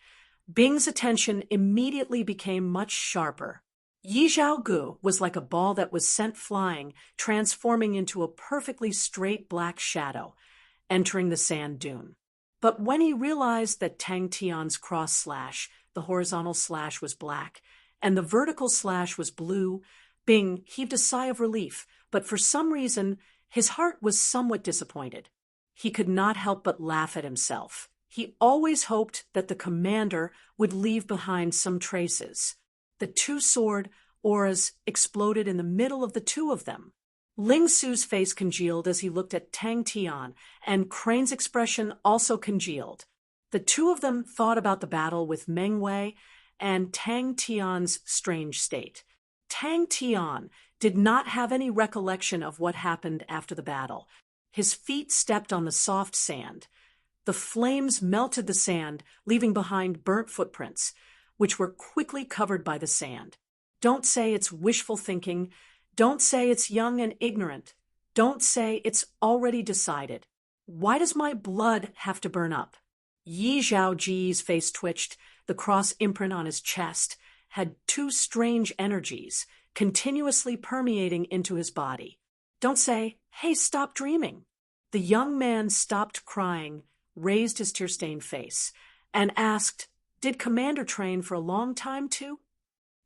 [SPEAKER 1] Bing's attention immediately became much sharper. Yi Zhao Ge was like a ball that was sent flying, transforming into a perfectly straight black shadow, entering the sand dune. But when he realized that Tang Tian's cross slash, the horizontal slash, was black, and the vertical slash was blue, Bing heaved a sigh of relief, but for some reason, his heart was somewhat disappointed. He could not help but laugh at himself. He always hoped that the commander would leave behind some traces. The two sword auras exploded in the middle of the two of them. Ling Su's face congealed as he looked at Tang Tian, and Crane's expression also congealed. The two of them thought about the battle with Meng Wei and Tang Tian's strange state. Tang Tian did not have any recollection of what happened after the battle. His feet stepped on the soft sand. The flames melted the sand, leaving behind burnt footprints, which were quickly covered by the sand. Don't say it's wishful thinking. Don't say it's young and ignorant. Don't say it's already decided. Why does my blood have to burn up? Yi Zhao Ji's face twitched. The cross imprint on his chest had two strange energies, continuously permeating into his body. Don't say, hey, stop dreaming. The young man stopped crying, raised his tear-stained face, and asked, "Did Commander train for a long time too?"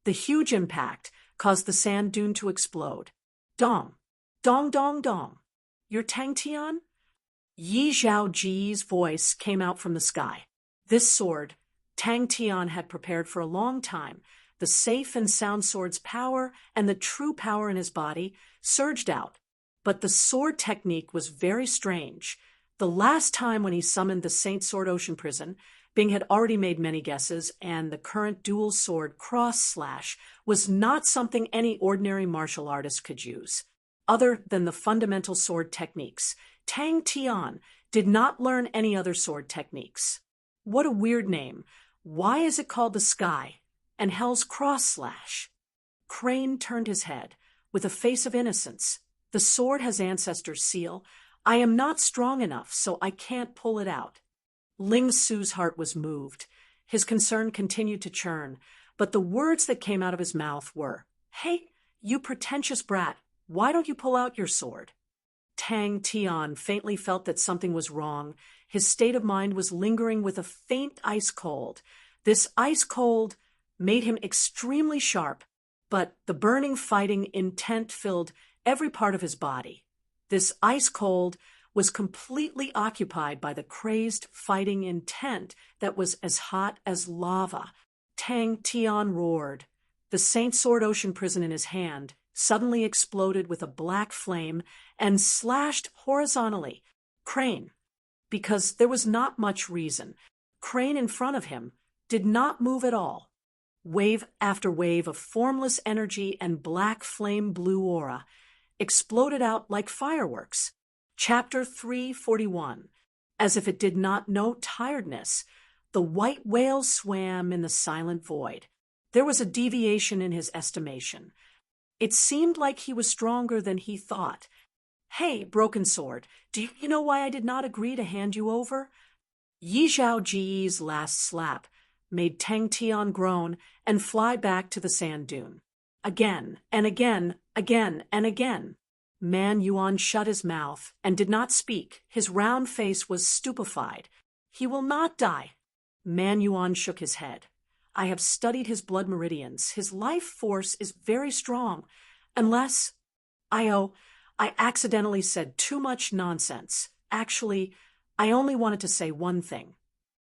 [SPEAKER 1] The huge impact caused the sand dune to explode. Dong! Dong dong dong! "You're Tang Tian?" Yi Zhao Ji's voice came out from the sky. This sword, Tang Tian had prepared for a long time. The safe and sound sword's power and the true power in his body surged out. But the sword technique was very strange. The last time when he summoned the Saint Sword Ocean Prison, Bing had already made many guesses, and the current dual sword cross slash was not something any ordinary martial artist could use. Other than the fundamental sword techniques, Tang Tian did not learn any other sword techniques. What a weird name. Why is it called the Sky and Hell's Cross Slash? Crane turned his head with a face of innocence. "The sword has ancestors' seal. I am not strong enough, so I can't pull it out." Ling Su's heart was moved. His concern continued to churn, but the words that came out of his mouth were, "Hey, you pretentious brat, why don't you pull out your sword?" Tang Tian faintly felt that something was wrong. His state of mind was lingering with a faint ice cold. This ice cold made him extremely sharp, but the burning fighting intent filled every part of his body. This ice cold was completely occupied by the crazed fighting intent that was as hot as lava. Tang Tian roared. The Saint Sword Ocean Prison in his hand suddenly exploded with a black flame and slashed horizontally. Crane, because there was not much reason. Crane in front of him did not move at all. Wave after wave of formless energy and black flame blue aura exploded out like fireworks. Chapter 341. As if it did not know tiredness, the white whale swam in the silent void. There was a deviation in his estimation. It seemed like he was stronger than he thought. "Hey, Broken Sword, do you know why I did not agree to hand you over?" Yi Zhao Ji's last slap made Tang Tian groan and fly back to the sand dune. Again and again, again and again. Man Yuan shut his mouth and did not speak. His round face was stupefied. "He will not die." Man Yuan shook his head. "I have studied his blood meridians. His life force is very strong. Unless... I accidentally said too much nonsense. Actually, I only wanted to say one thing."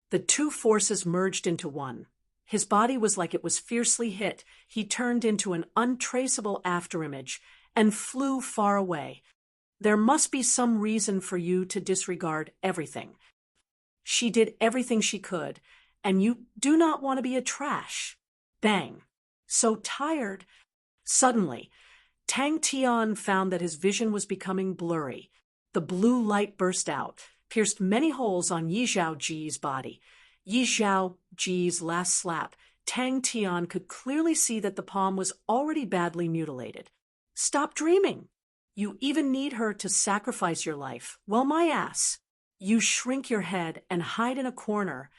[SPEAKER 1] The two forces merged into one. His body was like it was fiercely hit. He turned into an untraceable afterimage and flew far away. "There must be some reason for you to disregard everything. She did everything she could, and you do not want to be a trash." Bang! So tired. Suddenly, Tang Tian found that his vision was becoming blurry. The blue light burst out, pierced many holes on Yi Zhao Ji's body. Yi Zhao Ji's last slap, Tang Tian could clearly see that the palm was already badly mutilated. "Stop dreaming. You even need her to sacrifice your life. Well, my ass. You shrink your head and hide in a corner.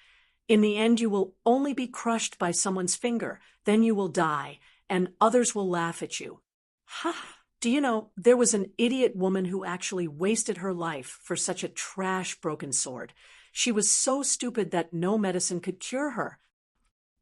[SPEAKER 1] In the end, you will only be crushed by someone's finger. Then you will die, and others will laugh at you." Ha! Do you know, there was an idiot woman who actually wasted her life for such a trash Broken Sword. She was so stupid that no medicine could cure her.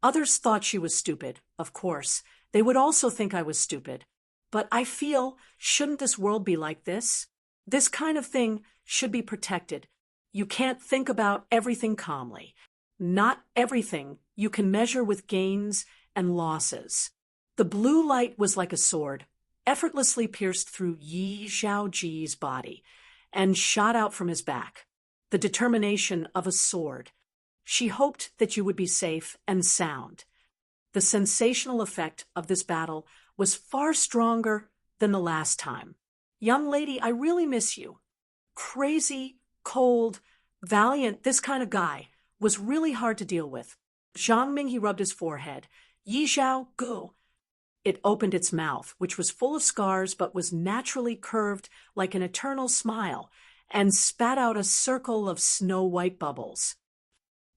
[SPEAKER 1] Others thought she was stupid, of course. They would also think I was stupid. But I feel, shouldn't this world be like this? This kind of thing should be protected. You can't think about everything calmly. Not everything you can measure with gains and losses. The blue light was like a sword, effortlessly pierced through Yi Zhao Ji's body and shot out from his back. The determination of a sword. She hoped that you would be safe and sound. The sensational effect of this battle was far stronger than the last time. "Young lady, I really miss you." Crazy, cold, valiant, this kind of guy was really hard to deal with. Zhang Ming, he rubbed his forehead. "Yi Zhao, go." It opened its mouth, which was full of scars but was naturally curved like an eternal smile, and spat out a circle of snow-white bubbles.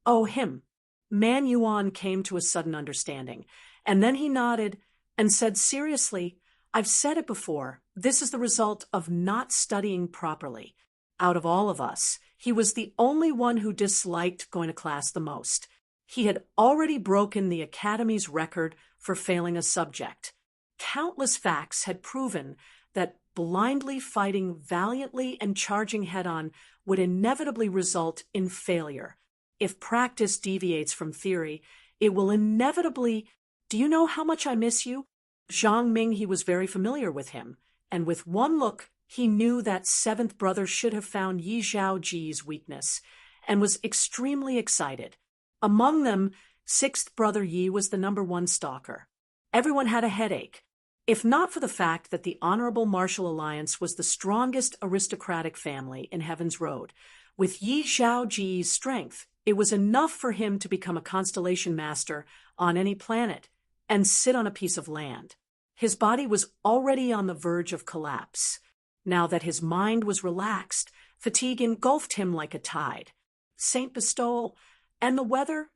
[SPEAKER 1] "Oh, him." Man Yuan came to a sudden understanding, and then he nodded and said seriously, "I've said it before, this is the result of not studying properly. Out of all of us, He was the only one who disliked going to class the most. He had already broken the Academy's record for failing a subject. Countless facts had proven that blindly fighting valiantly and charging head-on would inevitably result in failure. If practice deviates from theory, it will inevitably— "Do you know how much I miss you?" Zhang Ming, he was very familiar with him, and with one look, he knew that seventh brother should have found Yi Zhaoji's weakness, and was extremely excited. Among them, sixth brother Yi was the #1 stalker. Everyone had a headache. If not for the fact that the Honorable Martial Alliance was the strongest aristocratic family in Heaven's Road, with Yi Zhaoji's strength, it was enough for him to become a constellation master on any planet and sit on a piece of land. His body was already on the verge of collapse. Now that his mind was relaxed, fatigue engulfed him like a tide. Saint Bestowal, and the weather?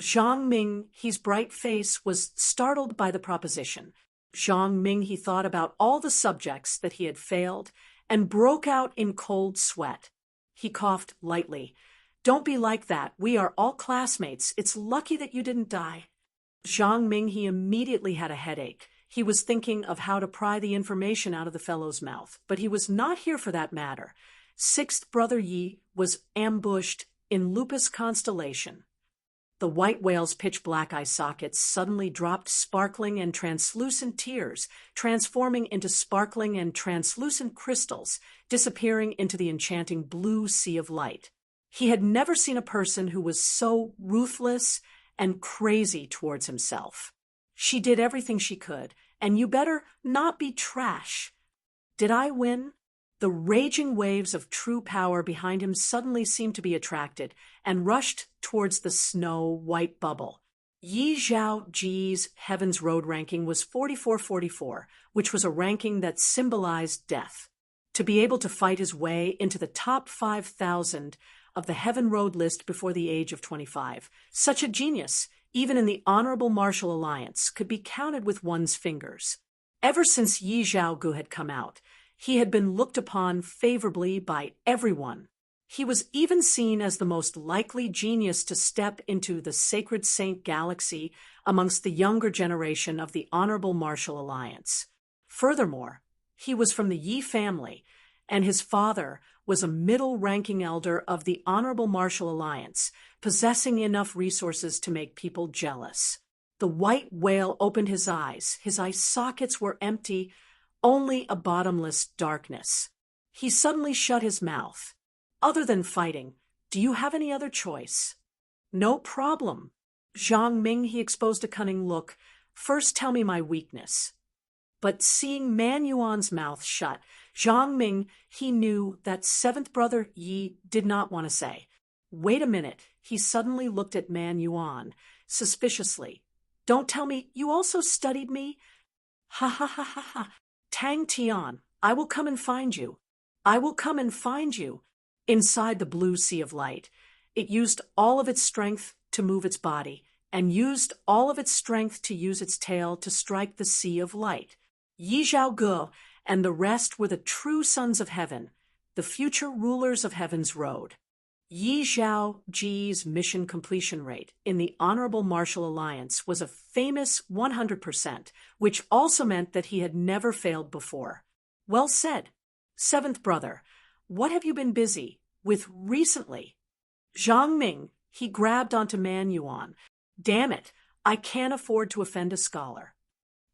[SPEAKER 1] Zhang Ming, his bright face, was startled by the proposition. Zhang Ming, he thought about all the subjects that he had failed and broke out in cold sweat. He coughed lightly. "Don't be like that. We are all classmates. It's lucky that you didn't die." Zhang Ming, he immediately had a headache. He was thinking of how to pry the information out of the fellow's mouth, but he was not here for that matter. Sixth brother Yi was ambushed in Lupus constellation. The white whale's pitch-black eye sockets suddenly dropped sparkling and translucent tears, transforming into sparkling and translucent crystals, disappearing into the enchanting blue sea of light. He had never seen a person who was so ruthless and crazy towards himself. "She did everything she could, and you better not be trash." Did I win? The raging waves of true power behind him suddenly seemed to be attracted and rushed towards the snow-white bubble. Yi Zhaoji's Heaven's Road ranking was 4444, which was a ranking that symbolized death. To be able to fight his way into the top 5,000 of the Heaven Road list before the age of 25, such a genius, even in the Honorable Martial Alliance, could be counted with one's fingers. Ever since Yi Zhaogu had come out, he had been looked upon favorably by everyone. He was even seen as the most likely genius to step into the Sacred Saint Galaxy amongst the younger generation of the Honorable Martial Alliance. Furthermore, he was from the Yi family, and his father was a middle-ranking elder of the Honorable Martial Alliance, possessing enough resources to make people jealous. The white whale opened his eyes. His eye sockets were empty, only a bottomless darkness. He suddenly shut his mouth. "Other than fighting, do you have any other choice?" "No problem." Zhang Ming, he exposed a cunning look. "First tell me my weakness." But seeing Man Yuan's mouth shut, Zhang Ming, he knew that seventh brother Yi did not want to say. "Wait a minute." He suddenly looked at Man Yuan, suspiciously. "Don't tell me you also studied me?" "Ha ha ha ha ha. Tang Tian, I will come and find you. I will come and find you." Inside the blue sea of light, it used all of its strength to move its body, and used all of its strength to use its tail to strike the sea of light. Yi Zhaoge and the rest were the true sons of heaven, the future rulers of Heaven's Road. Yi Zhaoji's mission completion rate in the Honorable Martial Alliance was a famous 100%, which also meant that he had never failed before. "Well said. Seventh brother, what have you been busy with recently?" Zhang Ming, he grabbed onto Man Yuan. "Damn it, I can't afford to offend a scholar."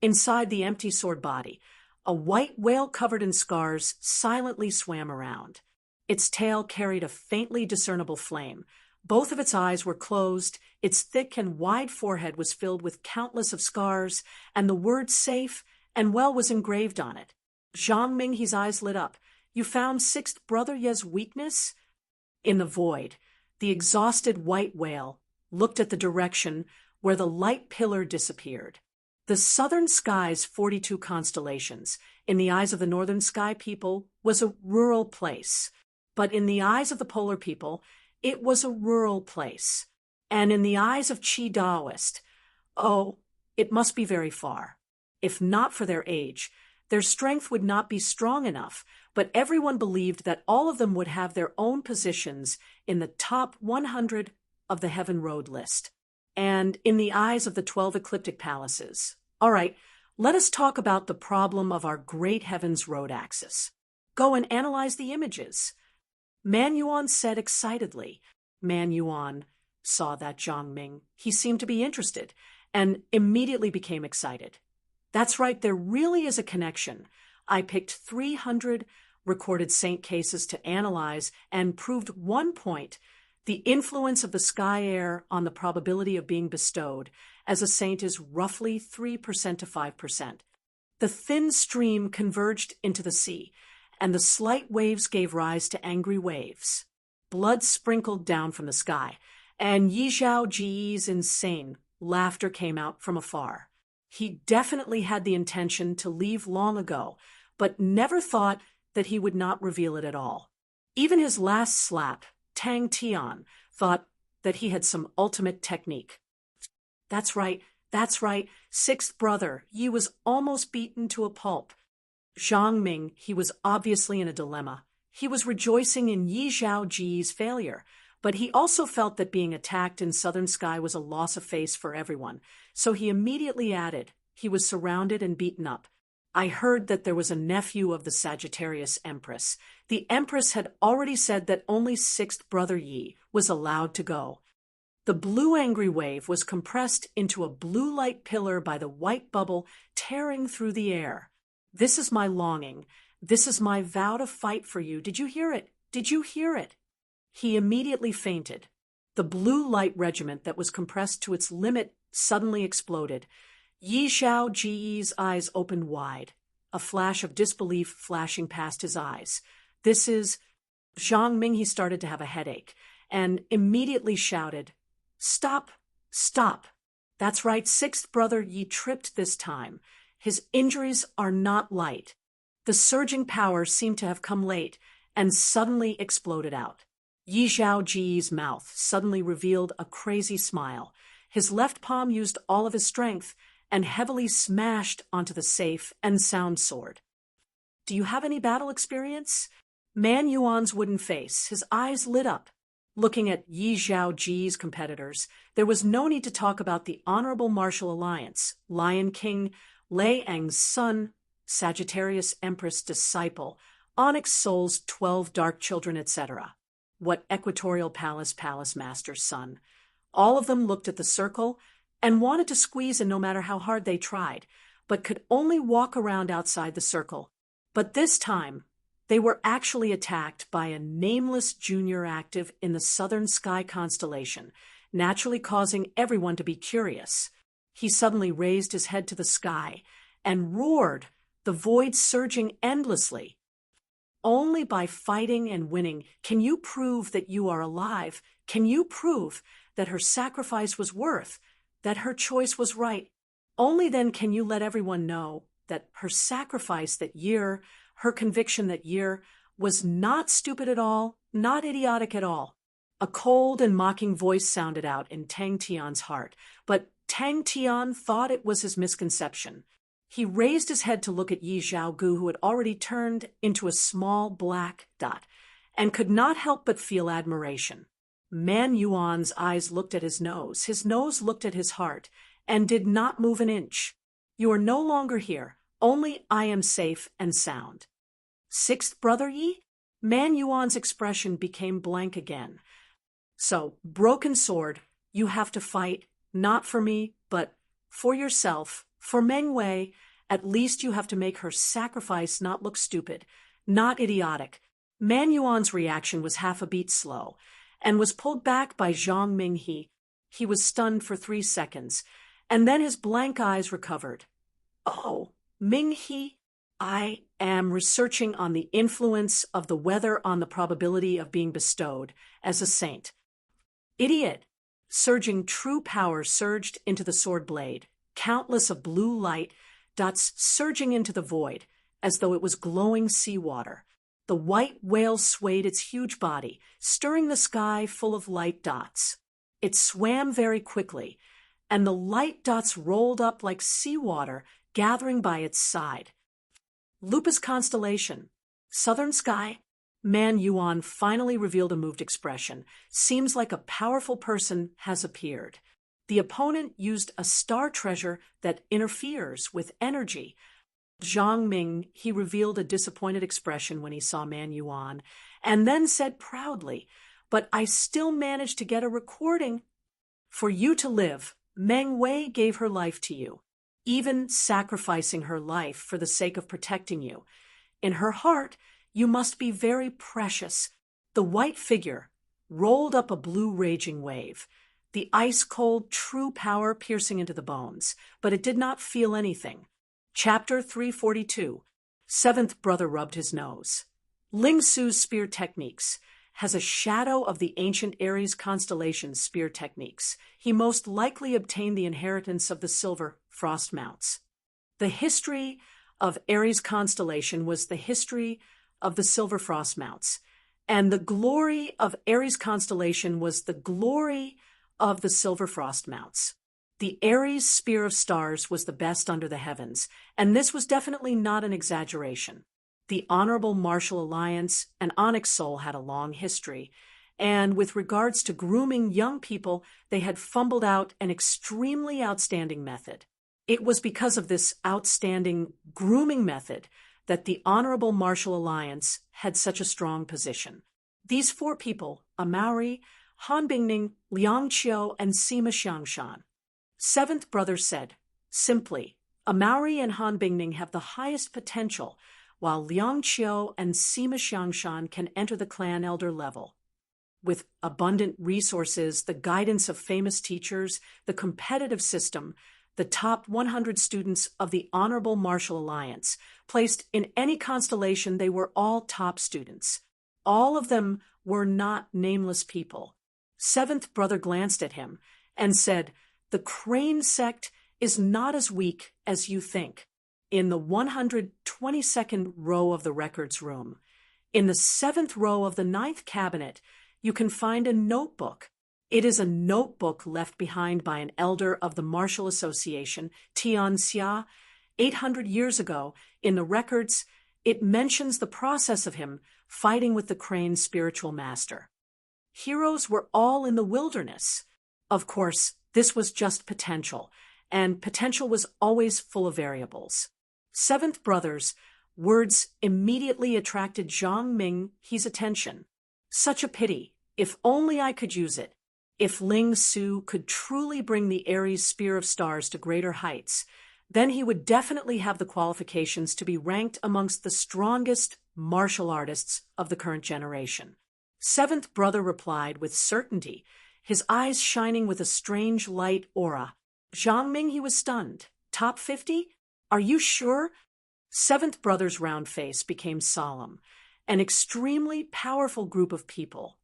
[SPEAKER 1] Inside the empty sword body, a white whale covered in scars silently swam around. Its tail carried a faintly discernible flame. Both of its eyes were closed, its thick and wide forehead was filled with countless of scars, and the word safe and well was engraved on it. Zhang Ming, his eyes lit up. "You found sixth brother Ye's weakness?" In the void, the exhausted white whale looked at the direction where the light pillar disappeared. The southern sky's 42 constellations, in the eyes of the northern sky people, was a rural place. But in the eyes of the polar people, it was a rural place. And in the eyes of Qi Daoist, oh, it must be very far. If not for their age, Their strength would not be strong enough, but everyone believed that all of them would have their own positions in the top 100 of the Heaven Road list, and in the eyes of the 12 ecliptic palaces. All right, let us talk about the problem of our great Heaven's Road axis. Go and analyze the images. Man Yuan said excitedly. Man Yuan saw that Zhang Ming. He seemed to be interested, and immediately became excited. That's right, there really is a connection. I picked 300 recorded saint cases to analyze and proved one point: the influence of the sky air on the probability of being bestowed as a saint is roughly 3% to 5%. The thin stream converged into the sea, and the slight waves gave rise to angry waves. Blood sprinkled down from the sky, and Yi Zhao Ji's insane laughter came out from afar. He definitely had the intention to leave long ago, but never thought that he would not reveal it at all. Even his last slap, Tang Tian, thought that he had some ultimate technique. That's right, sixth brother, Yi was almost beaten to a pulp. Zhang Ming, he was obviously in a dilemma. He was rejoicing in Yi Zhao Ji's failure, but he also felt that being attacked in Southern Sky was a loss of face for everyone, so he immediately added, he was surrounded and beaten up. I heard that there was a nephew of the Sagittarius Empress. The Empress had already said that only sixth brother Yi was allowed to go. The blue angry wave was compressed into a blue light pillar by the white bubble tearing through the air. This is my longing. This is my vow to fight for you. Did you hear it? Did you hear it? He immediately fainted. The blue light regiment that was compressed to its limit suddenly exploded. Yi Zhao Ji's eyes opened wide, a flash of disbelief flashing past his eyes. This is... Zhang Ming, he started to have a headache, and immediately shouted, Stop! Stop! That's right, sixth brother Yi tripped this time. His injuries are not light. The surging power seemed to have come late, and suddenly exploded out. Yi Zhao Ji's mouth suddenly revealed a crazy smile. His left palm used all of his strength and heavily smashed onto the safe and sound sword. Do you have any battle experience? Man Yuan's wooden face, his eyes lit up. Looking at Yi Zhao Ji's competitors, there was no need to talk about the Honorable Martial Alliance, Lion King, Lei Eng's son, Sagittarius Empress disciple, Onyx Soul's 12 dark children, etc. What Equatorial Palace master's son. All of them looked at the circle and wanted to squeeze in no matter how hard they tried, but could only walk around outside the circle. But this time, they were actually attacked by a nameless junior active in the Southern Sky constellation, naturally causing everyone to be curious. He suddenly raised his head to the sky and roared, the void surging endlessly. Only by fighting and winning can you prove that you are alive. Can you prove that her sacrifice was worth, that her choice was right? Only then can you let everyone know that her sacrifice that year, her conviction that year, was not stupid at all, not idiotic at all. A cold and mocking voice sounded out in Tang Tian's heart, but Tang Tian thought it was his misconception. He raised his head to look at Yi Zhaogu, who had already turned into a small black dot, and could not help but feel admiration. Man Yuan's eyes looked at his nose looked at his heart, and did not move an inch. You are no longer here, only I am safe and sound. Sixth brother Yi? Man Yuan's expression became blank again. So, broken sword, you have to fight, not for me, but for yourself. For Meng Wei, at least you have to make her sacrifice not look stupid, not idiotic. Man Yuan's reaction was half a beat slow, and was pulled back by Zhang Ming. He was stunned for 3 seconds, and then his blank eyes recovered. Oh, Ming He, I am researching on the influence of the weather on the probability of being bestowed as a saint. Idiot! Surging true power surged into the sword blade. Countless of blue light dots surging into the void, as though it was glowing seawater. The white whale swayed its huge body, stirring the sky full of light dots. It swam very quickly, and the light dots rolled up like seawater, gathering by its side. Lupus constellation. Southern sky. Man Yuan finally revealed a moved expression. Seems like a powerful person has appeared. The opponent used a star treasure that interferes with energy. Zhang Ming, he revealed a disappointed expression when he saw Man Yuan, and then said proudly, "But I still managed to get a recording." For you to live, Meng Wei gave her life to you, even sacrificing her life for the sake of protecting you. In her heart, you must be very precious. The white figure rolled up a blue raging wave, the ice-cold true power piercing into the bones, but it did not feel anything. Chapter 342. Seventh brother rubbed his nose. Ling Su's spear techniques has a shadow of the ancient Aries constellation spear techniques. He most likely obtained the inheritance of the silver frost mounts. The history of Aries constellation was the history of the silver frost mounts, and the glory of Aries constellation was the glory of the silver frost mounts. The Aries spear of stars was the best under the heavens, and this was definitely not an exaggeration. The Honorable Martial Alliance and Onyx Soul had a long history, and with regards to grooming young people, they had fumbled out an extremely outstanding method. It was because of this outstanding grooming method that the Honorable Martial Alliance had such a strong position. These four people, Amauri, Han Bingning, Liang Qiu, and Sima Xiangshan. Seventh brother said, simply, Amauri and Han Bingning have the highest potential, while Liang Qiu and Sima Xiangshan can enter the clan elder level. With abundant resources, the guidance of famous teachers, the competitive system, the top 100 students of the Honorable Martial Alliance, placed in any constellation, they were all top students. All of them were not nameless people. Seventh brother glanced at him and said, "The Crane sect is not as weak as you think." In the 122nd row of the records room, in the 7th row of the 9th cabinet, you can find a notebook. It is a notebook left behind by an elder of the Martial Association, Tian Xia, 800 years ago. In the records, it mentions the process of him fighting with the Crane's spiritual master. Heroes were all in the wilderness. Of course, this was just potential, and potential was always full of variables. Seventh brother's words immediately attracted Zhang Ming's attention. Such a pity. If only I could use it. If Ling Su could truly bring the Aries Spear of Stars to greater heights, then he would definitely have the qualifications to be ranked amongst the strongest martial artists of the current generation. Seventh brother replied with certainty, his eyes shining with a strange light aura. Zhang Ming, he was stunned. Top 50? Are you sure? Seventh brother's round face became solemn. An extremely powerful group of people.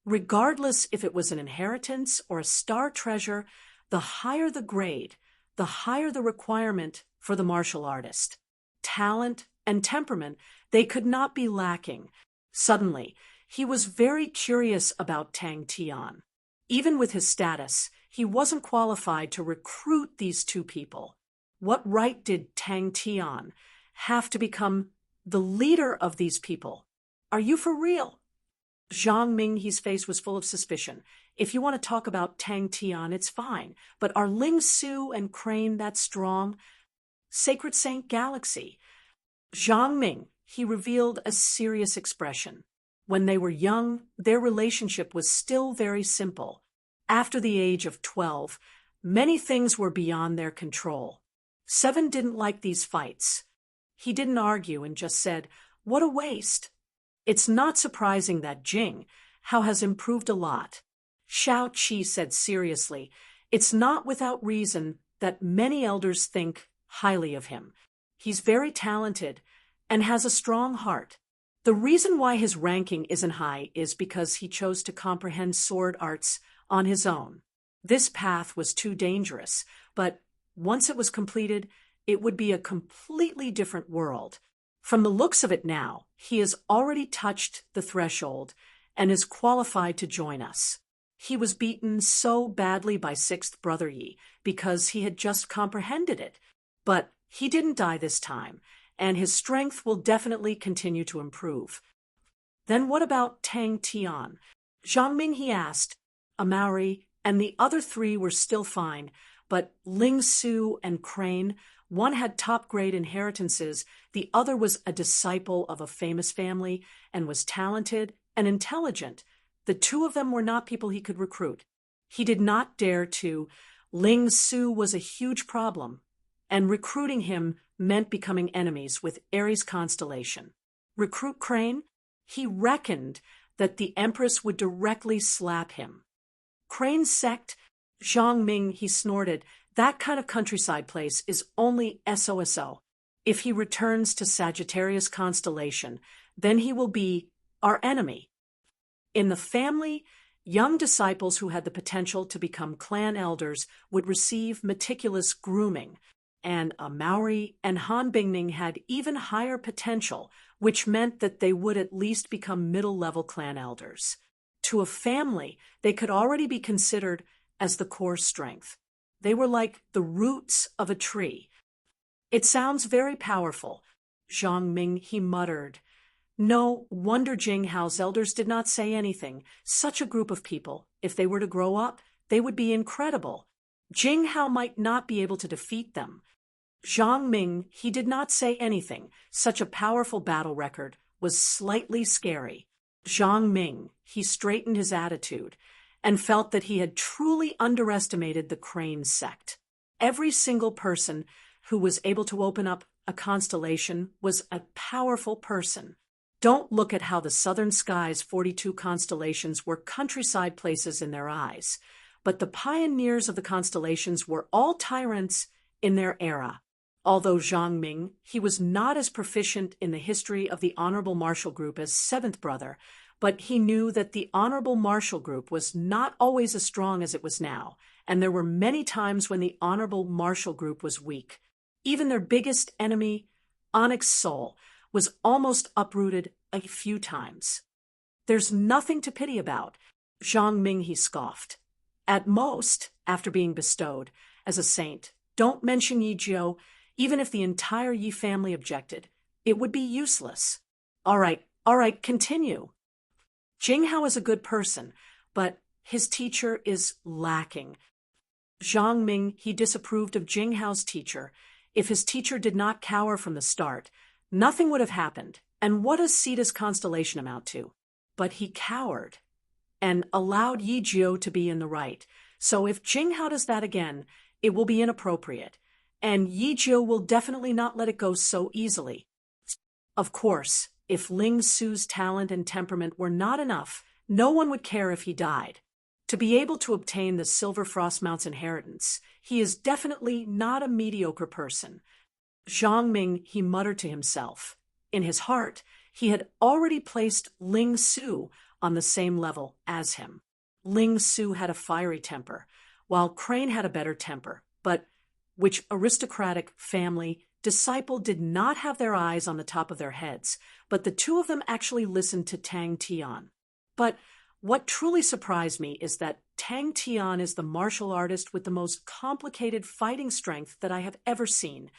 [SPEAKER 1] Regardless if it was an inheritance or a star treasure, the higher the grade, the higher the requirement for the martial artist. Talent and temperament, they could not be lacking. Suddenly, he was very curious about Tang Tian. Even with his status, he wasn't qualified to recruit these two people. What right did Tang Tian have to become the leader of these people? Are you for real? Zhang Ming's face was full of suspicion. If you want to talk about Tang Tian, it's fine. But are Ling Su and Crane that strong? Sacred Saint Galaxy. Zhang Ming, he revealed a serious expression. When they were young, their relationship was still very simple. After the age of 12, many things were beyond their control. Seven didn't like these fights. He didn't argue and just said, "What a waste." It's not surprising that Jing Hao has improved a lot. Xiao Qi said seriously, "It's not without reason that many elders think highly of him. He's very talented and has a strong heart. The reason why his ranking isn't high is because he chose to comprehend sword arts on his own. This path was too dangerous, but once it was completed, it would be a completely different world. From the looks of it now, he has already touched the threshold and is qualified to join us. He was beaten so badly by sixth brother Yi because he had just comprehended it. But he didn't die this time, and his strength will definitely continue to improve. Then what about Tang Tian? Zhang Ming, he asked. A Maori, and the other three were still fine, but Ling Su and Crane, one had top-grade inheritances, the other was a disciple of a famous family and was talented and intelligent. The two of them were not people he could recruit. He did not dare to. Ling Su was a huge problem, and recruiting him meant becoming enemies with Aries constellation. Recruit Crane? He reckoned that the Empress would directly slap him. Crane's sect? Zhang Ming, he snorted. That kind of countryside place is only SOSO. If he returns to Sagittarius constellation, then he will be our enemy. In the family, young disciples who had the potential to become clan elders would receive meticulous grooming, and a Maori and Han Bingning had even higher potential, which meant that they would at least become middle-level clan elders. To a family, they could already be considered as the core strength. They were like the roots of a tree. It sounds very powerful. Zhang Ming, he muttered. No wonder Jinghao's elders did not say anything. Such a group of people, if they were to grow up, they would be incredible. Jinghao might not be able to defeat them. Zhang Ming, he did not say anything. Such a powerful battle record was slightly scary. Zhang Ming, he straightened his attitude and felt that he had truly underestimated the Crane sect. Every single person who was able to open up a constellation was a powerful person. Don't look at how the southern sky's 42 constellations were countryside places in their eyes, but the pioneers of the constellations were all tyrants in their era. Although Zhang Ming, he was not as proficient in the history of the Honorable Marshal Group as Seventh Brother, but he knew that the Honorable Marshal Group was not always as strong as it was now, and there were many times when the Honorable Marshal Group was weak. Even their biggest enemy, Onyx Soul, was almost uprooted a few times. There's nothing to pity about. Zhang Ming, he scoffed. At most, after being bestowed as a saint, don't mention Yi Jiu, even if the entire Yi family objected. It would be useless. All right, continue. Jinghao is a good person, but his teacher is lacking. Zhang Ming, he disapproved of Jinghao's teacher. If his teacher did not cower from the start, nothing would have happened. And what does Sita's constellation amount to? But he cowered and allowed Yi Jiu to be in the right. So if Jinghao does that again, it will be inappropriate. And Yi Jiu will definitely not let it go so easily. Of course, if Ling Su's talent and temperament were not enough, no one would care if he died. To be able to obtain the Silver Frostmount's inheritance, he is definitely not a mediocre person. Zhang Ming, he muttered to himself. In his heart, he had already placed Ling Su on the same level as him. Ling Su had a fiery temper, while Crane had a better temper, but which aristocratic family disciple did not have their eyes on the top of their heads, but the two of them actually listened to Tang Tian. But what truly surprised me is that Tang Tian is the martial artist with the most complicated fighting strength that I have ever seen.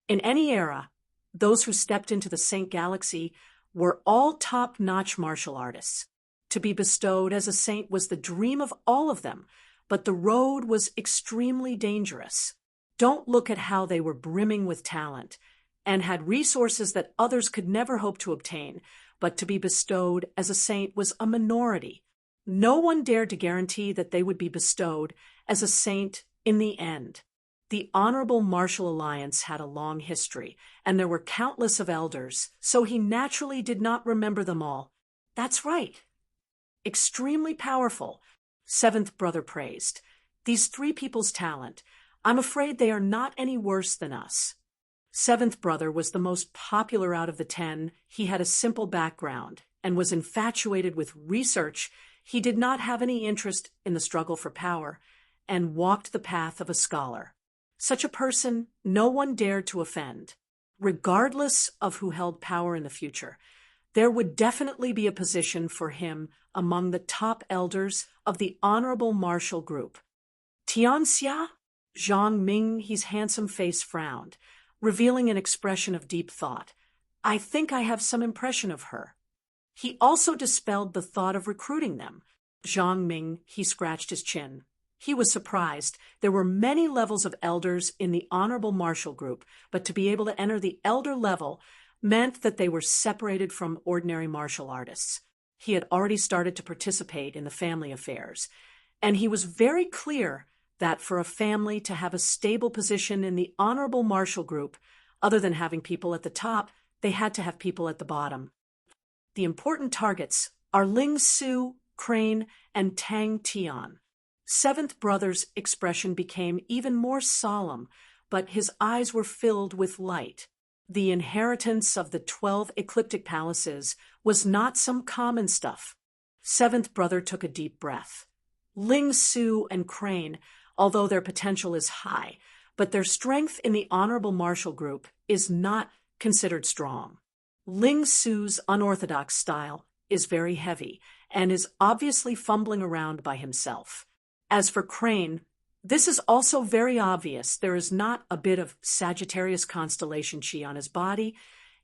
[SPEAKER 1] In any era, those who stepped into the Saint Galaxy were all top-notch martial artists. To be bestowed as a saint was the dream of all of them, but the road was extremely dangerous. Don't look at how they were brimming with talent and had resources that others could never hope to obtain, but to be bestowed as a saint was a minority. No one dared to guarantee that they would be bestowed as a saint in the end. The Honorable Martial Alliance had a long history, and there were countless of elders, so he naturally did not remember them all. That's right. Extremely powerful, Seventh Brother praised. These three people's talent, I'm afraid they are not any worse than us. Seventh Brother was the most popular out of the 10. He had a simple background and was infatuated with research. He did not have any interest in the struggle for power and walked the path of a scholar. Such a person no one dared to offend. Regardless of who held power in the future, there would definitely be a position for him among the top elders of the Honorable Martial Group. Tianxia? Zhang Ming, his handsome face frowned. revealing an expression of deep thought. I think I have some impression of her. He also dispelled the thought of recruiting them. Zhang Ming, he scratched his chin. He was surprised. There were many levels of elders in the Honorable Marshal Group, but to be able to enter the elder level meant that they were separated from ordinary martial artists. He had already started to participate in the family affairs, and he was very clear that for a family to have a stable position in the Honorable Marshal Group, other than having people at the top, they had to have people at the bottom. The important targets are Ling Su, Crane, and Tang Tian. Seventh brother's expression became even more solemn, but his eyes were filled with light. The inheritance of the 12 ecliptic palaces was not some common stuff. Seventh brother took a deep breath. Ling Su and Crane, although their potential is high, but their strength in the Honorable Marshal Group is not considered strong. Ling Su's unorthodox style is very heavy and is obviously fumbling around by himself. As for Crane, this is also very obvious. There is not a bit of Sagittarius constellation chi on his body.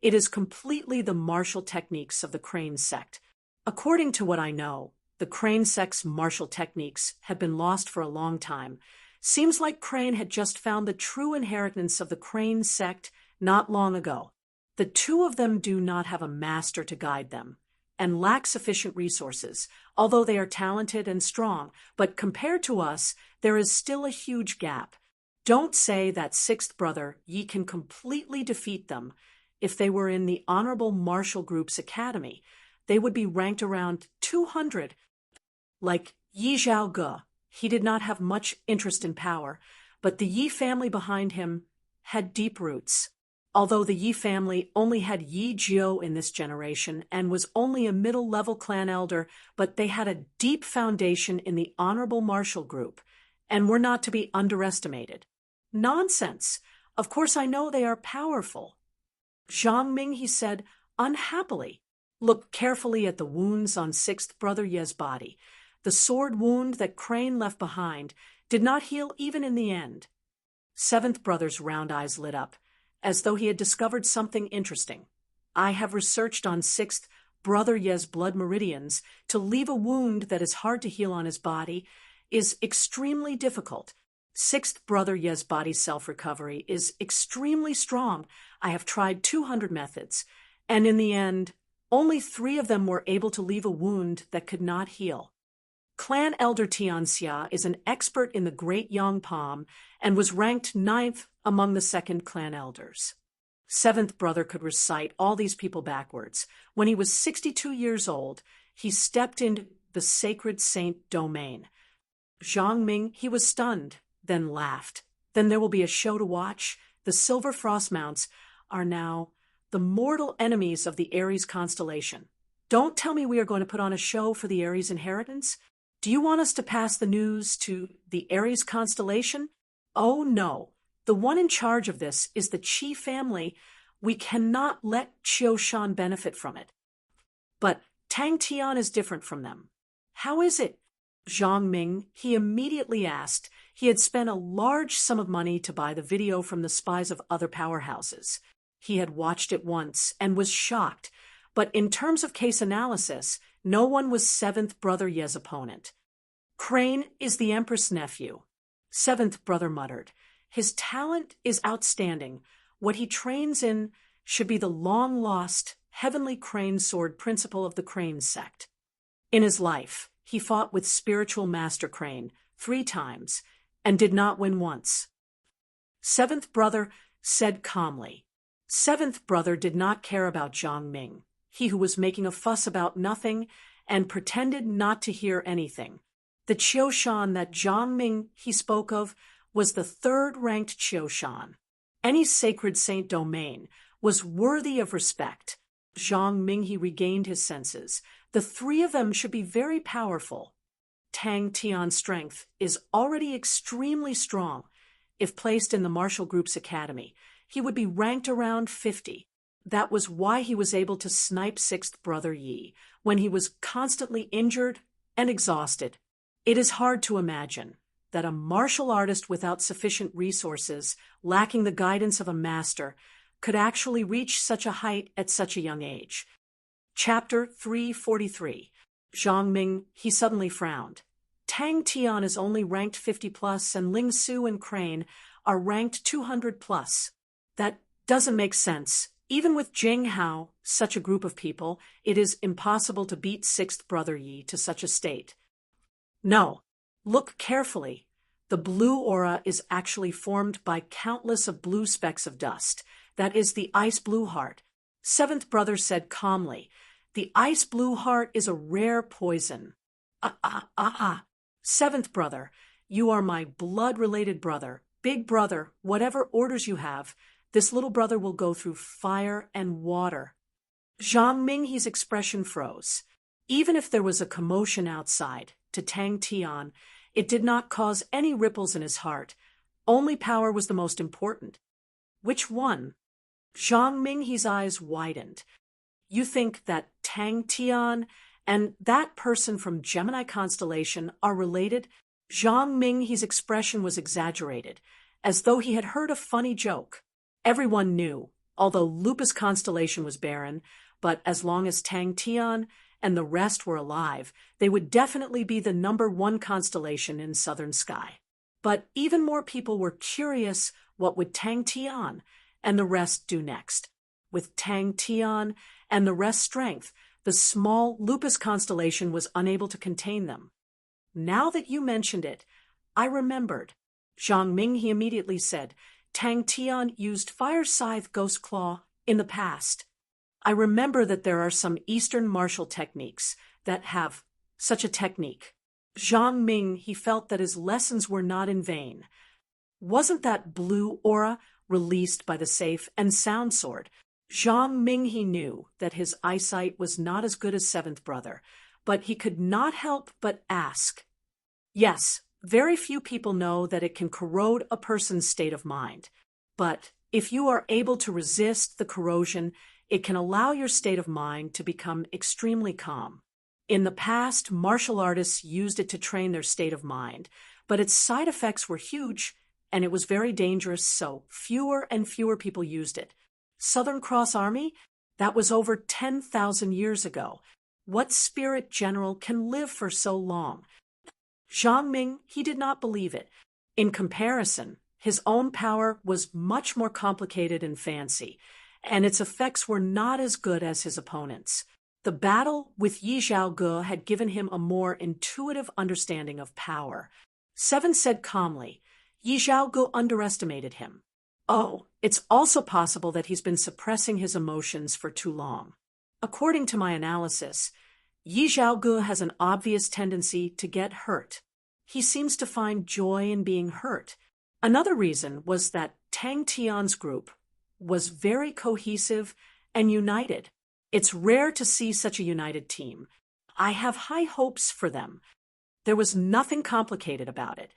[SPEAKER 1] It is completely the martial techniques of the Crane sect. According to what I know, the Crane sect's martial techniques have been lost for a long time. Seems like Crane had just found the true inheritance of the Crane sect not long ago. The two of them do not have a master to guide them, and lack sufficient resources, although they are talented and strong, but compared to us, there is still a huge gap. Don't say that sixth brother Yi can completely defeat them. If they were in the Honorable Marshal Group's academy, they would be ranked around 200. Like Yi Zhaoge, he did not have much interest in power, but the Yi family behind him had deep roots. Although the Yi family only had Yi Jiu in this generation and was only a middle-level clan elder, but they had a deep foundation in the Honorable Marshal Group, and were not to be underestimated. Nonsense! Of course I know they are powerful. Zhang Ming, he said, unhappily. Look carefully at the wounds on sixth brother Ye's body. The sword wound that Crane left behind did not heal even in the end. Seventh brother's round eyes lit up, as though he had discovered something interesting. I have researched on sixth brother Ye's blood meridians. To leave a wound that is hard to heal on his body is extremely difficult. Sixth brother Ye's body self-recovery is extremely strong. I have tried 200 methods, and in the end, only 3 of them were able to leave a wound that could not heal. Clan Elder Tianxia is an expert in the Great Yang Palm and was ranked 9th among the second clan elders. Seventh brother could recite all these people backwards. When he was 62 years old, he stepped into the sacred saint domain. Zhang Ming, he was stunned, then laughed. Then there will be a show to watch. The silver frost mounts are now the mortal enemies of the Aries constellation. Don't tell me we are going to put on a show for the Aries inheritance. Do you want us to pass the news to the Aries constellation? Oh no. The one in charge of this is the Qi family. We cannot let Qiushan benefit from it. But Tang Tian is different from them. How is it? Zhang Ming, he immediately asked. He had spent a large sum of money to buy the video from the spies of other powerhouses. He had watched it once and was shocked. But in terms of case analysis, no one was seventh brother Ye's opponent. Crane is the Empress' nephew. Seventh brother muttered. His talent is outstanding. What he trains in should be the long-lost heavenly crane sword principle of the Crane sect. In his life, he fought with spiritual master Crane 3 times and did not win once. Seventh brother said calmly. Seventh brother did not care about Zhang Ming, he who was making a fuss about nothing and pretended not to hear anything. The Qiushan that Zhang Ming he spoke of was the 3rd-ranked Qiushan. Any sacred saint domain was worthy of respect. Zhang Ming he regained his senses. The 3 of them should be very powerful. Tang Tian's strength is already extremely strong. If placed in the Marshal Group's academy, he would be ranked around 50. That was why he was able to snipe 6th brother Yi, when he was constantly injured and exhausted. It is hard to imagine. that a martial artist without sufficient resources, lacking the guidance of a master, could actually reach such a height at such a young age. Chapter 343. Zhang Ming, he suddenly frowned. Tang Tian is only ranked 50 plus and Ling Su and Crane are ranked 200 plus. That doesn't make sense. Even with Jing Hao, such a group of people, it is impossible to beat sixth brother Yi to such a state. No. Look carefully. The blue aura is actually formed by countless of blue specks of dust. That is the ice blue heart. Seventh brother said calmly, the ice blue heart is a rare poison. Seventh brother, you are my blood-related brother, big brother, whatever orders you have. This little brother will go through fire and water. Zhang Minghe's expression froze. Even if there was a commotion outside, to Tang Tian, it did not cause any ripples in his heart. Only power was the most important. Which one? Zhang Minghe's eyes widened. You think that Tang Tian and that person from Gemini constellation are related? Zhang Minghe's expression was exaggerated, as though he had heard a funny joke. Everyone knew, although Lupus constellation was barren, but as long as Tang Tian and the rest were alive, they would definitely be the #1 constellation in southern sky. But even more people were curious what would Tang Tian and the rest do next. With Tang Tian and the rest's strength, the small Lupus constellation was unable to contain them. Now that you mentioned it, I remembered. Zhang Minghe immediately said, Tang Tian used Fire Scythe Ghost Claw in the past. I remember that there are some Eastern martial techniques that have such a technique. Zhang Ming, he felt that his lessons were not in vain. Wasn't that blue aura released by the safe and sound sword? Zhang Ming, he knew that his eyesight was not as good as seventh brother, but he could not help but ask. Yes, very few people know that it can corrode a person's state of mind. But if you are able to resist the corrosion, it can allow your state of mind to become extremely calm. In the past, martial artists used it to train their state of mind, but its side effects were huge, and it was very dangerous, so fewer and fewer people used it. Southern Cross Army? That was over 10,000 years ago. What spirit general can live for so long? Zhang Ming, he did not believe it. In comparison, his own power was much more complicated and fancy, and its effects were not as good as his opponent's. The battle with Yi Zhaoge had given him a more intuitive understanding of power. Seven said calmly, Yi Zhaoge underestimated him. Oh, it's also possible that he's been suppressing his emotions for too long. According to my analysis, Yi Zhaoge has an obvious tendency to get hurt. He seems to find joy in being hurt. Another reason was that Tang Tian's group was very cohesive and united. It's rare to see such a united team. I have high hopes for them. There was nothing complicated about it,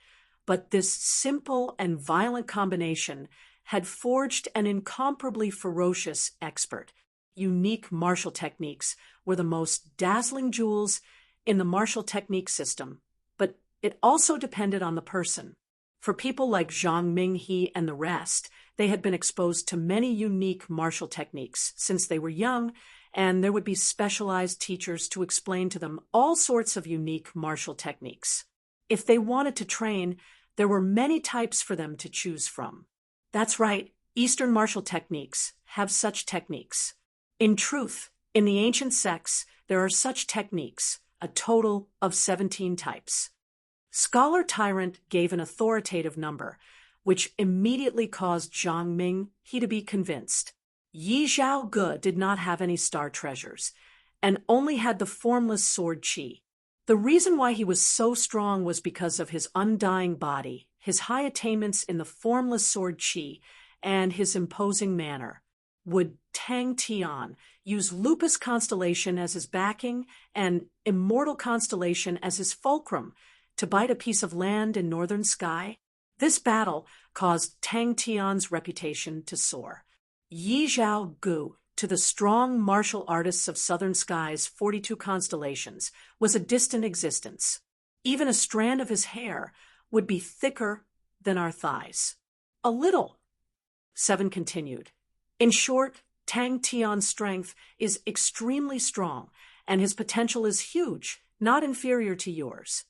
[SPEAKER 1] but this simple and violent combination had forged an incomparably ferocious expert. Unique martial techniques were the most dazzling jewels in the martial technique system, but it also depended on the person. For people like Zhang Minghe and the rest, they had been exposed to many unique martial techniques since they were young, and there would be specialized teachers to explain to them all sorts of unique martial techniques. If they wanted to train, there were many types for them to choose from. That's right, Eastern martial techniques have such techniques. In truth, in the ancient sects, there are such techniques, a total of 17 types. Scholar Tyrant gave an authoritative number, which immediately caused Zhang Ming to be convinced. Yi Zhaoge did not have any star treasures, and only had the formless sword qi. The reason why he was so strong was because of his undying body, his high attainments in the formless sword qi, and his imposing manner. Would Tang Tian use Lupus constellation as his backing and Immortal constellation as his fulcrum to bite a piece of land in northern sky? This battle caused Tang Tian's reputation to soar. Yi Zhaoge, to the strong martial artists of southern skies' 42 constellations, was a distant existence. Even a strand of his hair would be thicker than our thighs. A little, Seven continued. In short, Tang Tian's strength is extremely strong, and his potential is huge, not inferior to yours.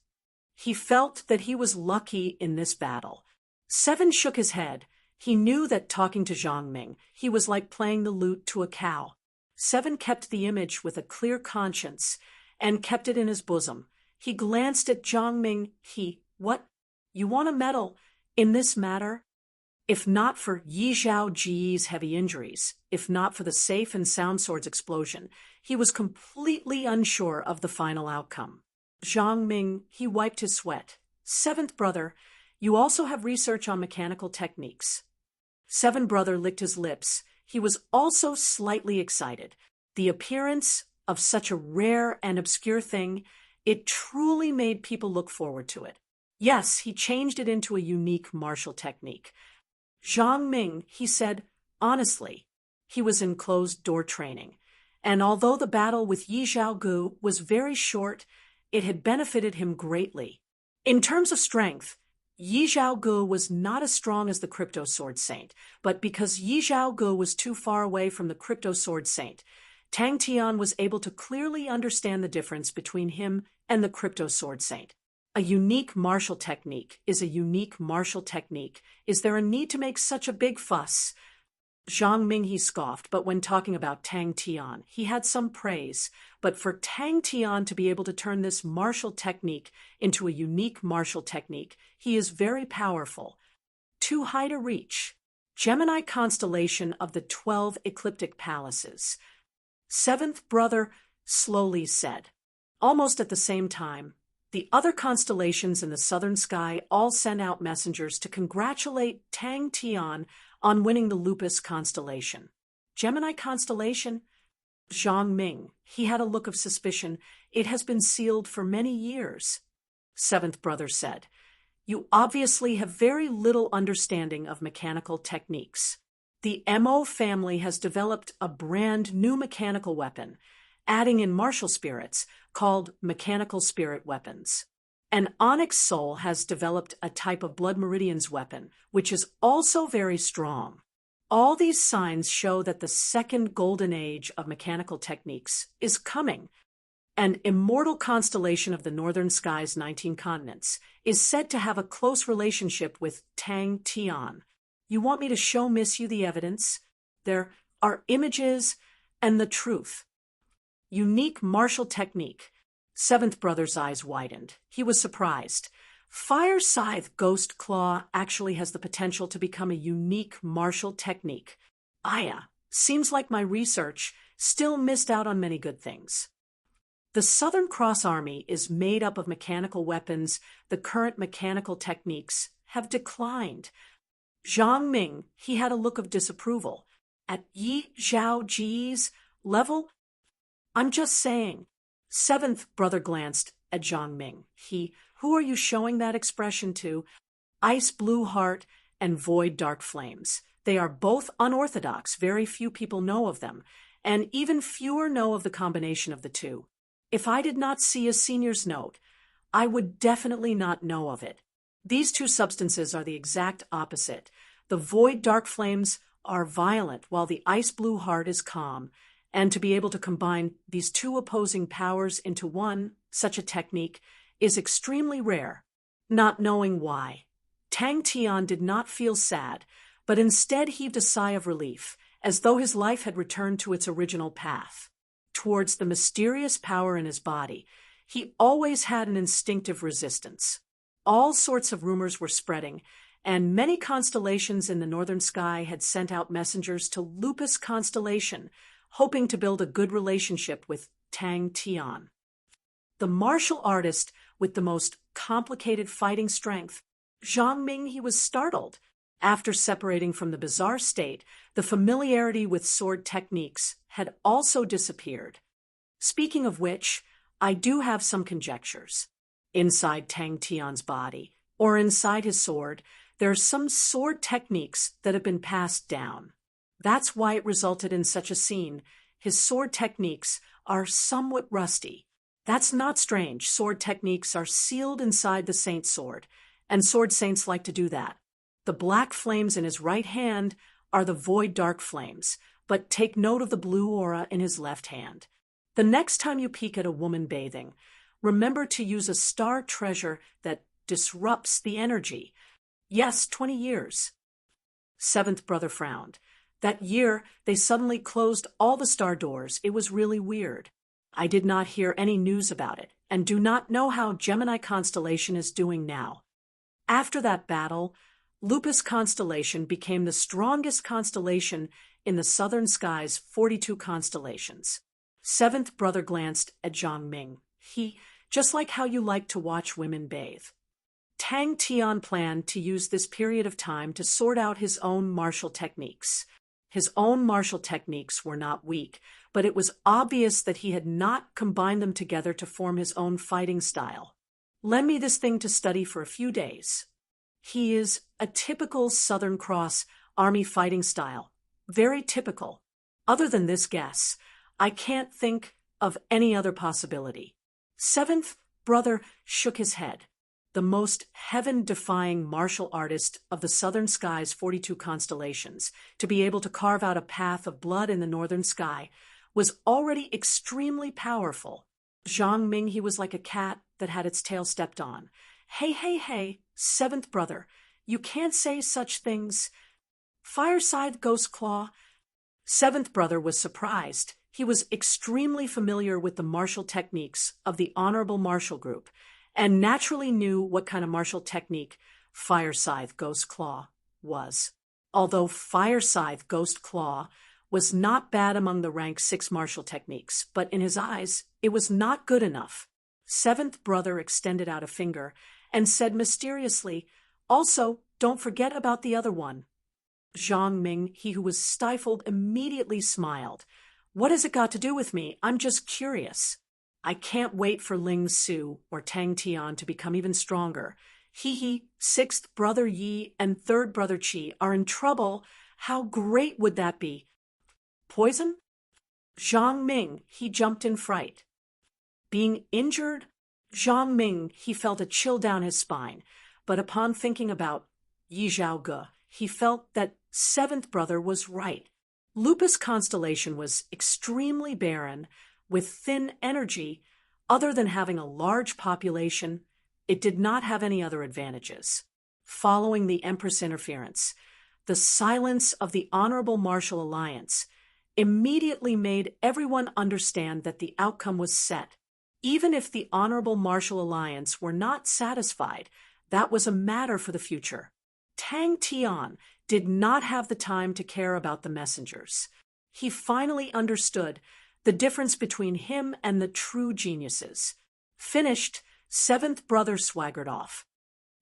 [SPEAKER 1] He felt that he was lucky in this battle. Seven shook his head. He knew that talking to Zhang Ming, he was like playing the lute to a cow. Seven kept the image with a clear conscience and kept it in his bosom. He glanced at Zhang Ming. What? You want a medal in this matter? If not for Yi Zhao Ji's heavy injuries, if not for the safe and sound sword's explosion, he was completely unsure of the final outcome. Zhang Ming, he wiped his sweat. Seventh brother, you also have research on mechanical techniques. Seven brother licked his lips. He was also slightly excited. The appearance of such a rare and obscure thing, it truly made people look forward to it. Yes, he changed it into a unique martial technique. Zhang Ming, he said, honestly, he was in closed-door training, and although the battle with Yi Zhaogu was very short, it had benefited him greatly. In terms of strength, Yi Zhaogu was not as strong as the Crypto Sword Saint, but because Yi Zhaogu was too far away from the Crypto Sword Saint, Tang Tian was able to clearly understand the difference between him and the Crypto Sword Saint. A unique martial technique is a unique martial technique. Is there a need to make such a big fuss? Zhang Ming, he scoffed, but when talking about Tang Tian, he had some praise. But for Tang Tian to be able to turn this martial technique into a unique martial technique, he is very powerful. Too high to reach. Gemini constellation of the 12 ecliptic palaces. Seventh brother slowly said. Almost at the same time, the other constellations in the southern sky all sent out messengers to congratulate Tang Tian on winning the Lupus constellation. Gemini constellation? Zhang Ming, he had a look of suspicion. It has been sealed for many years. Seventh brother said, you obviously have very little understanding of mechanical techniques. The Mo family has developed a brand new mechanical weapon, adding in martial spirits, called mechanical spirit weapons. An Onyx Soul has developed a type of Blood Meridian's weapon, which is also very strong. All these signs show that the second golden age of mechanical techniques is coming. An immortal constellation of the northern sky's 19 continents is said to have a close relationship with Tang Tian. You want me to show Miss you the evidence? There are images and the truth. Unique martial technique. Seventh brother's eyes widened. He was surprised. Fire Scythe Ghost Claw actually has the potential to become a unique martial technique. Aya, seems like my research still missed out on many good things. The Southern Cross Army is made up of mechanical weapons. The current mechanical techniques have declined. Zhang Ming, he had a look of disapproval. At Yi Zhao Ji's level? I'm just saying. Seventh brother glanced at Zhang Ming. Who are you showing that expression to? Ice Blue Heart and Void Dark Flames. They are both unorthodox. Very few people know of them, and even fewer know of the combination of the two. If I did not see a senior's note, I would definitely not know of it. These two substances are the exact opposite. The Void Dark Flames are violent, while the Ice Blue Heart is calm. And to be able to combine these two opposing powers into one, such a technique, is extremely rare. Not knowing why, Tang Tian did not feel sad, but instead heaved a sigh of relief, as though his life had returned to its original path. Towards the mysterious power in his body, he always had an instinctive resistance. All sorts of rumors were spreading, and many constellations in the northern sky had sent out messengers to Lupus constellation, hoping to build a good relationship with Tang Tian. The martial artist with the most complicated fighting strength, Zhang Ming, he was startled. After separating from the bizarre state, the familiarity with sword techniques had also disappeared. Speaking of which, I do have some conjectures. Inside Tang Tian's body, or inside his sword, there are some sword techniques that have been passed down. That's why it resulted in such a scene. His sword techniques are somewhat rusty. That's not strange. Sword techniques are sealed inside the Saint sword, and sword saints like to do that. The black flames in his right hand are the void dark flames, but take note of the blue aura in his left hand. The next time you peek at a woman bathing, remember to use a star treasure that disrupts the energy. Yes, 20 years. Seventh brother frowned. That year, they suddenly closed all the star doors. It was really weird. I did not hear any news about it, and do not know how Gemini constellation is doing now. After that battle, Lupus constellation became the strongest constellation in the southern sky's 42 constellations. Seventh brother glanced at Zhang Ming. Just like how you like to watch women bathe. Tang Tian planned to use this period of time to sort out his own martial techniques. His own martial techniques were not weak, but it was obvious that he had not combined them together to form his own fighting style. Lend me this thing to study for a few days. He is a typical Southern Cross Army fighting style. Very typical. Other than this guess, I can't think of any other possibility. Seventh brother shook his head. The most heaven-defying martial artist of the southern sky's 42 constellations, to be able to carve out a path of blood in the northern sky, was already extremely powerful. Zhang Ming, he was like a cat that had its tail stepped on. Hey, seventh brother, you can't say such things. Fireside Ghost Claw. Seventh brother was surprised. He was extremely familiar with the martial techniques of the Honorable Martial Group, and naturally knew what kind of martial technique Fireside Ghost Claw was. Although Fireside Ghost Claw was not bad among the rank 6 martial techniques, but in his eyes, it was not good enough. Seventh brother extended out a finger and said mysteriously, "Also, don't forget about the other one." Zhang Ming, he who was stifled, immediately smiled. "What has it got to do with me? I'm just curious. I can't wait for Ling Su or Tang Tian to become even stronger. Sixth brother Yi and third brother Qi are in trouble. How great would that be? Poison?" Zhang Ming, he jumped in fright. Being injured? Zhang Ming, he felt a chill down his spine, but upon thinking about Yi Zhaoge, he felt that seventh brother was right. Lupus constellation was extremely barren, with thin energy. Other than having a large population, it did not have any other advantages. Following the Empress interference, the silence of the Honorable Martial Alliance immediately made everyone understand that the outcome was set. Even if the Honorable Martial Alliance were not satisfied, that was a matter for the future. Tang Tian did not have the time to care about the messengers. He finally understood the difference between him and the true geniuses. Finished, seventh brother swaggered off.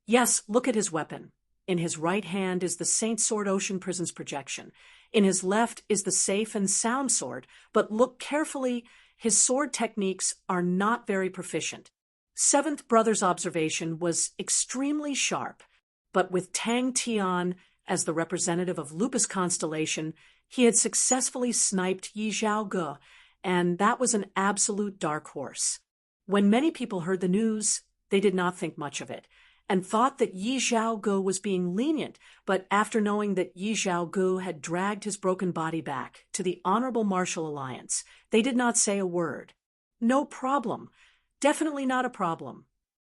[SPEAKER 1] Yes, look at his weapon. In his right hand is the Saint Sword Ocean Prison's projection. In his left is the safe and sound sword, but look carefully, his sword techniques are not very proficient. Seventh brother's observation was extremely sharp, but with Tang Tian as the representative of Lupus constellation, he had successfully sniped Yi Zhaoge, and that was an absolute dark horse. When many people heard the news, they did not think much of it, and thought that Yi Zhaoge was being lenient, but after knowing that Yi Zhaoge had dragged his broken body back to the Honorable Martial Alliance, they did not say a word. No problem. Definitely not a problem.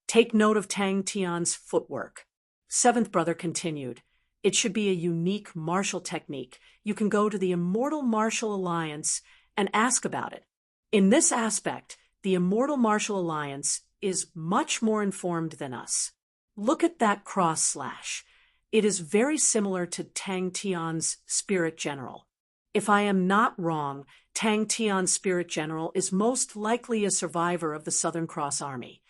[SPEAKER 1] Take note of Tang Tian's footwork. Seventh brother continued. It should be a unique martial technique. You can go to the Immortal Martial Alliance and ask about it. In this aspect, the Immortal Martial Alliance is much more informed than us. Look at that cross slash. It is very similar to Tang Tian's Spirit General. If I am not wrong, Tang Tian's Spirit General is most likely a survivor of the Southern Cross Army.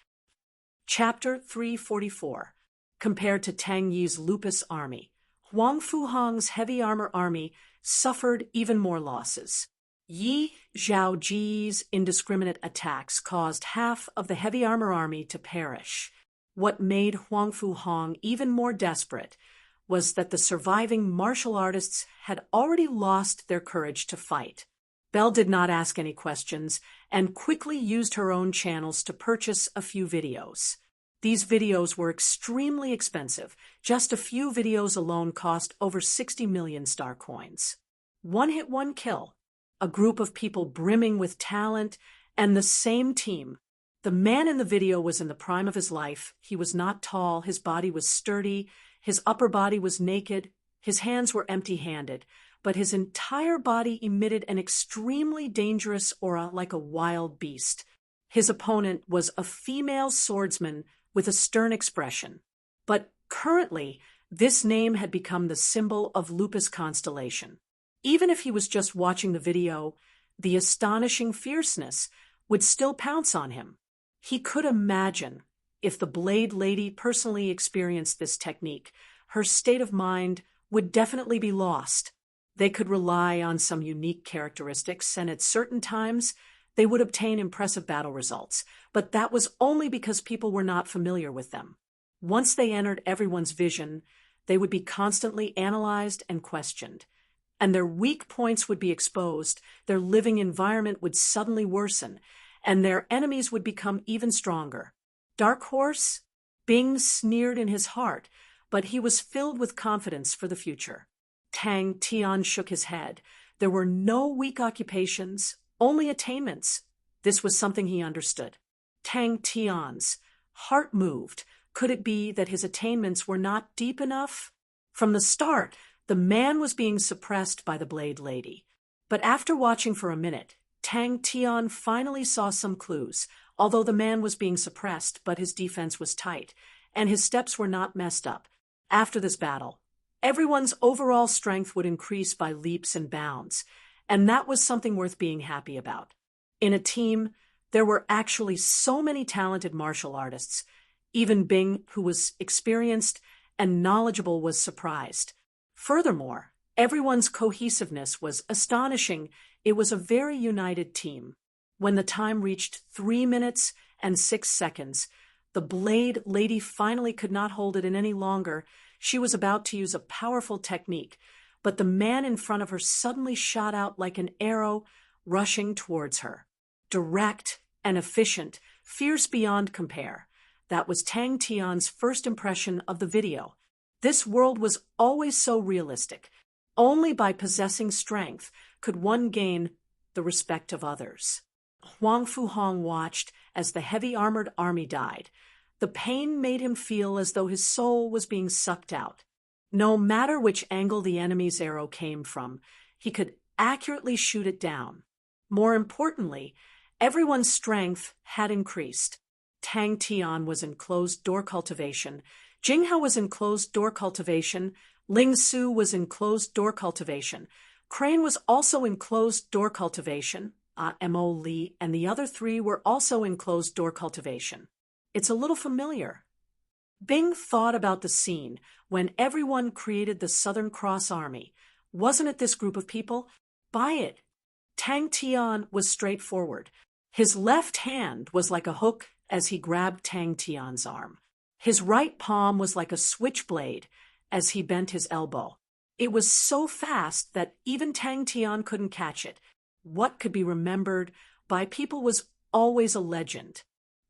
[SPEAKER 1] Chapter 344. Compared to Tang Yi's Lupus Army, Huang Fuhong's heavy armor army suffered even more losses. Yi Zhaoji's indiscriminate attacks caused half of the heavy armor army to perish. What made Huang Fuhong even more desperate was that the surviving martial artists had already lost their courage to fight. Belle did not ask any questions and quickly used her own channels to purchase a few videos. These videos were extremely expensive. Just a few videos alone cost over 60 million star coins. One hit, one kill. A group of people brimming with talent and the same team. The man in the video was in the prime of his life. He was not tall, his body was sturdy, his upper body was naked, his hands were empty-handed, but his entire body emitted an extremely dangerous aura like a wild beast. His opponent was a female swordsman with a stern expression. But currently, this name had become the symbol of Lupus constellation. Even if he was just watching the video, the astonishing fierceness would still pounce on him. He could imagine if the Blade Lady personally experienced this technique, her state of mind would definitely be lost. They could rely on some unique characteristics, and at certain times, they would obtain impressive battle results, but that was only because people were not familiar with them. Once they entered everyone's vision, they would be constantly analyzed and questioned, and their weak points would be exposed, their living environment would suddenly worsen, and their enemies would become even stronger. Dark Horse? Bing sneered in his heart, but he was filled with confidence for the future. Tang Tian shook his head. There were no weak occupations, only attainments. This was something he understood. Tang Tian's heart moved. Could it be that his attainments were not deep enough? From the start, the man was being suppressed by the Blade Lady. But after watching for a minute, Tang Tian finally saw some clues. Although the man was being suppressed, but his defense was tight, and his steps were not messed up. After this battle, everyone's overall strength would increase by leaps and bounds, and that was something worth being happy about. In a team, there were actually so many talented martial artists. Even Bing, who was experienced and knowledgeable, was surprised. Furthermore, everyone's cohesiveness was astonishing. It was a very united team. When the time reached 3 minutes and 6 seconds, the Blade Lady finally could not hold it in any longer. She was about to use a powerful technique, but the man in front of her suddenly shot out like an arrow, rushing towards her. Direct and efficient, fierce beyond compare. That was Tang Tian's first impression of the video. This world was always so realistic. Only by possessing strength could one gain the respect of others. Huang Fuhong watched as the heavy armored army died. The pain made him feel as though his soul was being sucked out. No matter which angle the enemy's arrow came from, he could accurately shoot it down. More importantly, everyone's strength had increased. Tang Tian was in closed-door cultivation. Jinghao was in closed-door cultivation. Ling Su was in closed-door cultivation. Crane was also in closed-door cultivation. Mo Li and the other 3 were also in closed-door cultivation. It's a little familiar. Bing thought about the scene when everyone created the Southern Cross Army. Wasn't it this group of people? Buy it. Tang Tian was straightforward. His left hand was like a hook as he grabbed Tang Tian's arm. His right palm was like a switchblade as he bent his elbow. It was so fast that even Tang Tian couldn't catch it. What could be remembered by people was always a legend.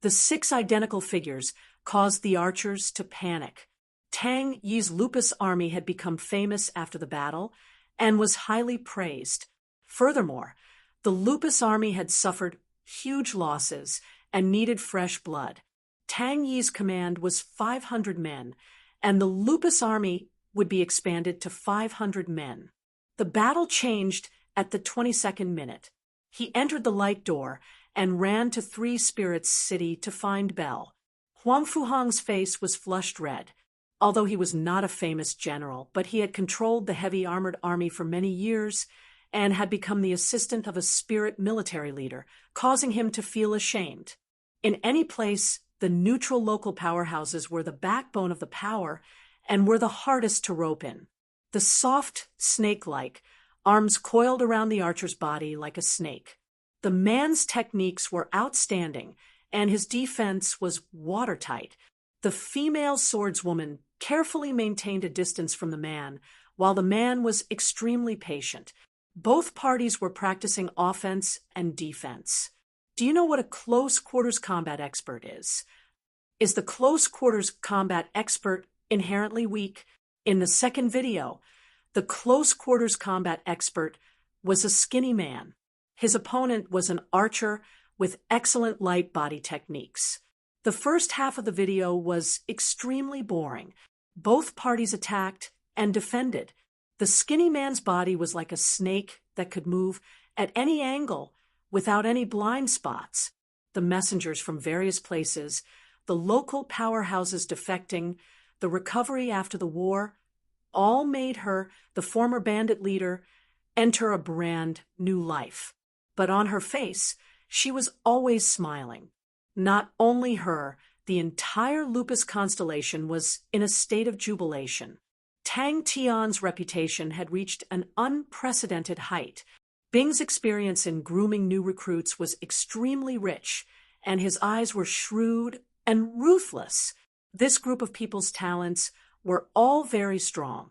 [SPEAKER 1] The 6 identical figures caused the archers to panic. Tang Yi's Lupus army had become famous after the battle and was highly praised. Furthermore, the Lupus army had suffered huge losses and needed fresh blood. Tang Yi's command was 500 men, and the Lupus army would be expanded to 500 men. The battle changed at the 22nd minute. He entered the light door and ran to 3 Spirits City to find Belle. Huang Fuhong's face was flushed red. Although he was not a famous general, but he had controlled the heavy armored army for many years and had become the assistant of a spirit military leader, causing him to feel ashamed. In any place, the neutral local powerhouses were the backbone of the power and were the hardest to rope in. The soft, snake-like, arms coiled around the archer's body like a snake. The man's techniques were outstanding, and his defense was watertight. The female swordswoman carefully maintained a distance from the man, while the man was extremely patient. Both parties were practicing offense and defense. Do you know what a close-quarters combat expert is? Is the close quarters combat expert inherently weak? In the second video, the close quarters combat expert was a skinny man. His opponent was an archer with excellent light body techniques. The first half of the video was extremely boring. Both parties attacked and defended. The skinny man's body was like a snake that could move at any angle without any blind spots. The messengers from various places, the local powerhouses defecting, the recovery after the war, all made her, the former bandit leader, enter a brand new life. But on her face, she was always smiling. Not only her, the entire Lupus constellation was in a state of jubilation. Tang Tian's reputation had reached an unprecedented height. Bing's experience in grooming new recruits was extremely rich, and his eyes were shrewd and ruthless. This group of people's talents were all very strong.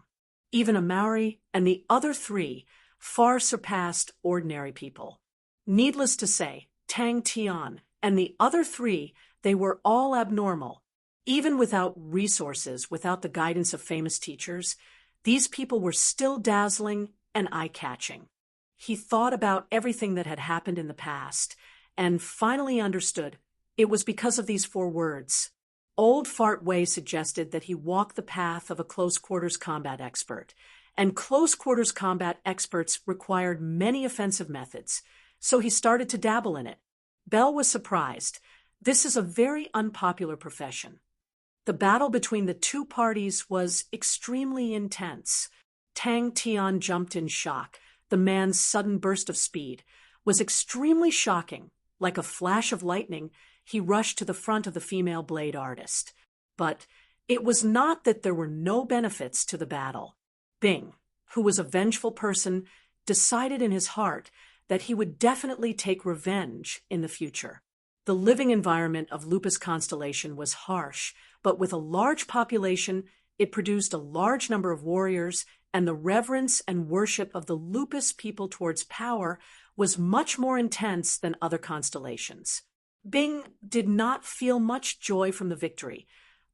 [SPEAKER 1] Even Amaury and the other three far surpassed ordinary people. Needless to say, Tang Tian and the other three, they were all abnormal. Even without resources, without the guidance of famous teachers, these people were still dazzling and eye-catching. He thought about everything that had happened in the past and finally understood it was because of these 4 words. Old Fart Wei suggested that he walk the path of a close-quarters combat expert, and close-quarters combat experts required many offensive methods, so he started to dabble in it. Bell was surprised. This is a very unpopular profession. The battle between the two parties was extremely intense. Tang Tian jumped in shock. The man's sudden burst of speed was extremely shocking. Like a flash of lightning, he rushed to the front of the female blade artist. But it was not that there were no benefits to the battle. Bing, who was a vengeful person, decided in his heart that he would definitely take revenge in the future. The living environment of Lupus Constellation was harsh, but with a large population, it produced a large number of warriors, and the reverence and worship of the Lupus people towards power was much more intense than other constellations. Bing did not feel much joy from the victory.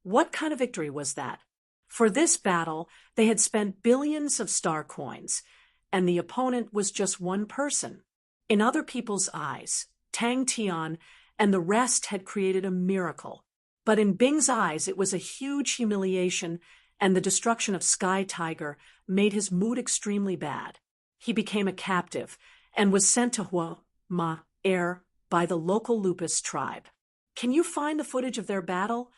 [SPEAKER 1] What kind of victory was that? For this battle, they had spent billions of star coins, and the opponent was just one person. In other people's eyes, Tang Tian and the rest had created a miracle. But in Bing's eyes, it was a huge humiliation, and the destruction of Sky Tiger made his mood extremely bad. He became a captive and was sent to Hua Ma Air by the local Lupus tribe. Can you find the footage of their battle?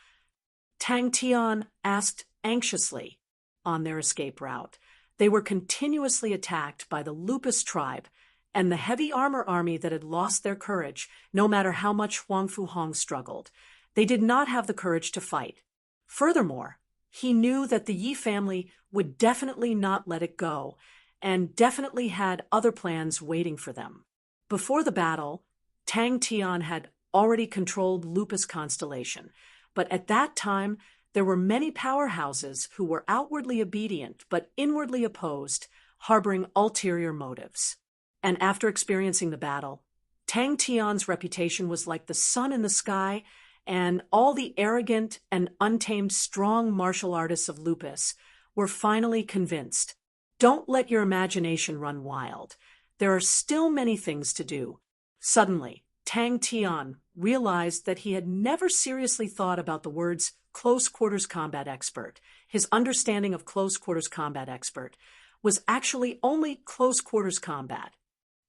[SPEAKER 1] Tang Tian asked anxiously. On their escape route, they were continuously attacked by the Lupus tribe and the heavy armor army that had lost their courage, no matter how much Huang Fuhong struggled. They did not have the courage to fight. Furthermore, he knew that the Yi family would definitely not let it go, and definitely had other plans waiting for them. Before the battle, Tang Tian had already controlled Lupus Constellation, but at that time there were many powerhouses who were outwardly obedient but inwardly opposed, harboring ulterior motives. And after experiencing the battle, Tang Tian's reputation was like the sun in the sky, and all the arrogant and untamed strong martial artists of Lupus were finally convinced. Don't let your imagination run wild. There are still many things to do. Suddenly, Tang Tian realized that he had never seriously thought about the words close quarters combat expert. His understanding of close quarters combat expert was actually only close quarters combat.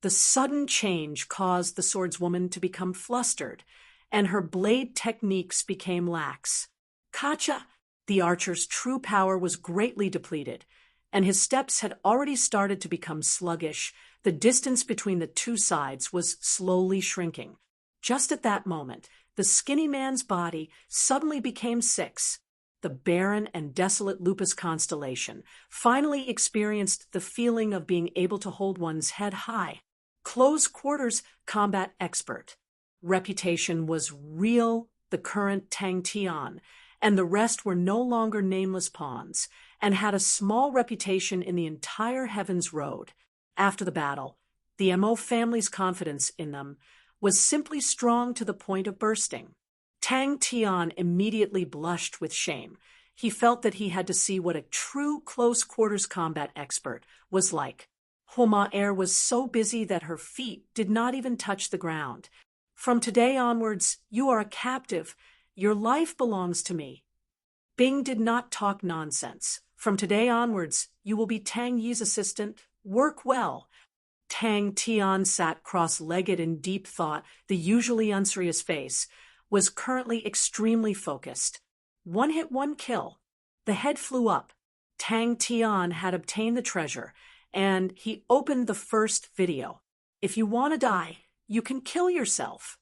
[SPEAKER 1] The sudden change caused the swordswoman to become flustered, and her blade techniques became lax. Kacha, the archer's true power was greatly depleted, and his steps had already started to become sluggish. The distance between the two sides was slowly shrinking. Just at that moment, the skinny man's body suddenly became 6. The barren and desolate Lupus constellation finally experienced the feeling of being able to hold one's head high. Close quarters combat expert. Reputation was real, the current Tang Tian, and the rest were no longer nameless pawns, and had a small reputation in the entire Heaven's Road. After the battle, the Mo family's confidence in them was simply strong to the point of bursting. Tang Tian immediately blushed with shame. He felt that he had to see what a true close-quarters combat expert was like. Homa Er was so busy that her feet did not even touch the ground. From today onwards, you are a captive. Your life belongs to me. Bing did not talk nonsense. From today onwards, you will be Tang Yi's assistant. Work well. Tang Tian sat cross-legged in deep thought. The usually unserious face was currently extremely focused. One hit, one kill. The head flew up. Tang Tian had obtained the treasure, and he opened the first video. If you want to die, you can kill yourself,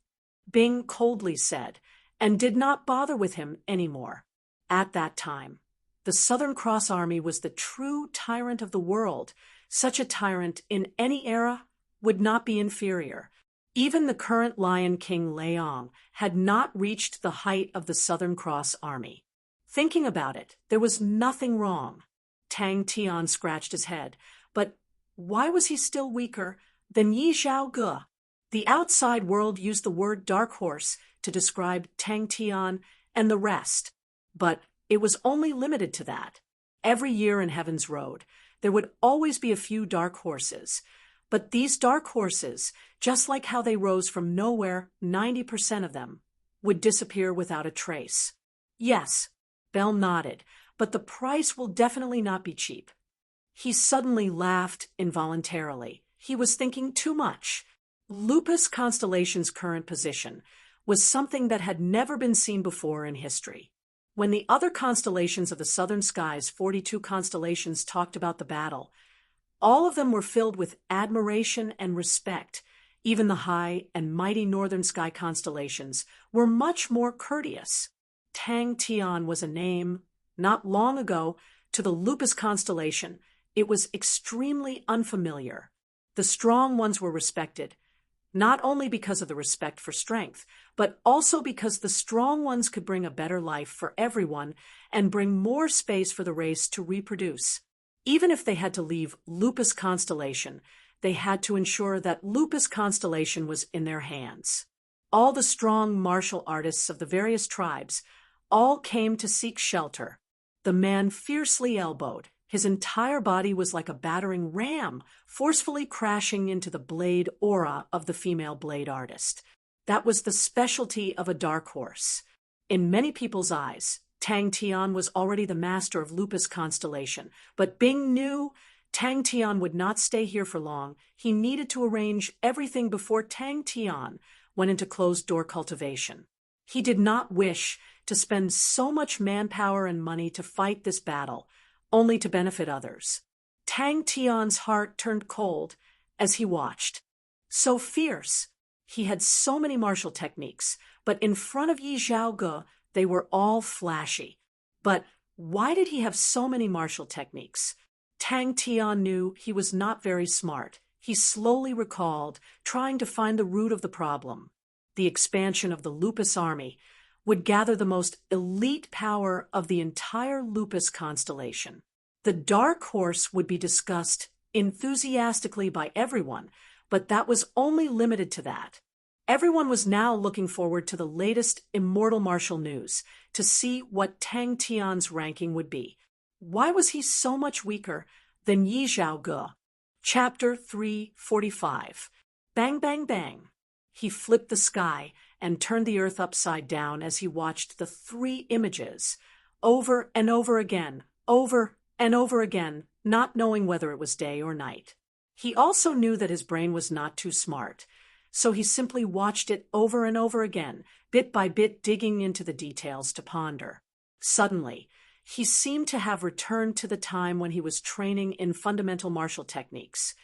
[SPEAKER 1] Bing coldly said, and did not bother with him anymore. At that time, the Southern Cross Army was the true tyrant of the world. Such a tyrant in any era would not be inferior. Even the current Lion King Leong had not reached the height of the Southern Cross Army. Thinking about it, there was nothing wrong. Tang Tian scratched his head. But why was he still weaker than Yi Zhaoge? The outside world used the word dark horse to describe Tang Tian and the rest, but it was only limited to that. Every year in Heaven's Road, there would always be a few dark horses. But these dark horses, just like how they rose from nowhere, 90% of them, would disappear without a trace. Yes, Bell nodded, but the price will definitely not be cheap. He suddenly laughed involuntarily. He was thinking too much. Lupus Constellation's current position was something that had never been seen before in history. When the other constellations of the southern skies, 42 constellations, talked about the battle, all of them were filled with admiration and respect. Even the high and mighty northern sky constellations were much more courteous. Tang Tian was a name. Not long ago, to the Lupus constellation, it was extremely unfamiliar. The strong ones were respected, not only because of the respect for strength, but also because the strong ones could bring a better life for everyone and bring more space for the race to reproduce. Even if they had to leave Lupus Constellation, they had to ensure that Lupus Constellation was in their hands. All the strong martial artists of the various tribes all came to seek shelter. The man fiercely elbowed. His entire body was like a battering ram, forcefully crashing into the blade aura of the female blade artist. That was the specialty of a dark horse. In many people's eyes, Tang Tian was already the master of Lupus Constellation, but Bing knew Tang Tian would not stay here for long. He needed to arrange everything before Tang Tian went into closed-door cultivation. He did not wish to spend so much manpower and money to fight this battle, only to benefit others. Tang Tian's heart turned cold as he watched. So fierce. He had so many martial techniques, but in front of Yi Zhaoge, they were all flashy. But why did he have so many martial techniques? Tang Tian knew he was not very smart. He slowly recalled, trying to find the root of the problem. The expansion of the Lupus army would gather the most elite power of the entire Lupus constellation. The dark horse would be discussed enthusiastically by everyone, but that was only limited to that. Everyone was now looking forward to the latest immortal martial news, to see what Tang Tian's ranking would be. Why was he so much weaker than Yi Zhaoge? Chapter 345. Bang, bang, bang. He flipped the sky and turned the earth upside down as he watched the 3 images, over and over again, not knowing whether it was day or night. He also knew that his brain was not too smart, so he simply watched it over and over again, bit by bit digging into the details to ponder. Suddenly, he seemed to have returned to the time when he was training in fundamental martial techniques,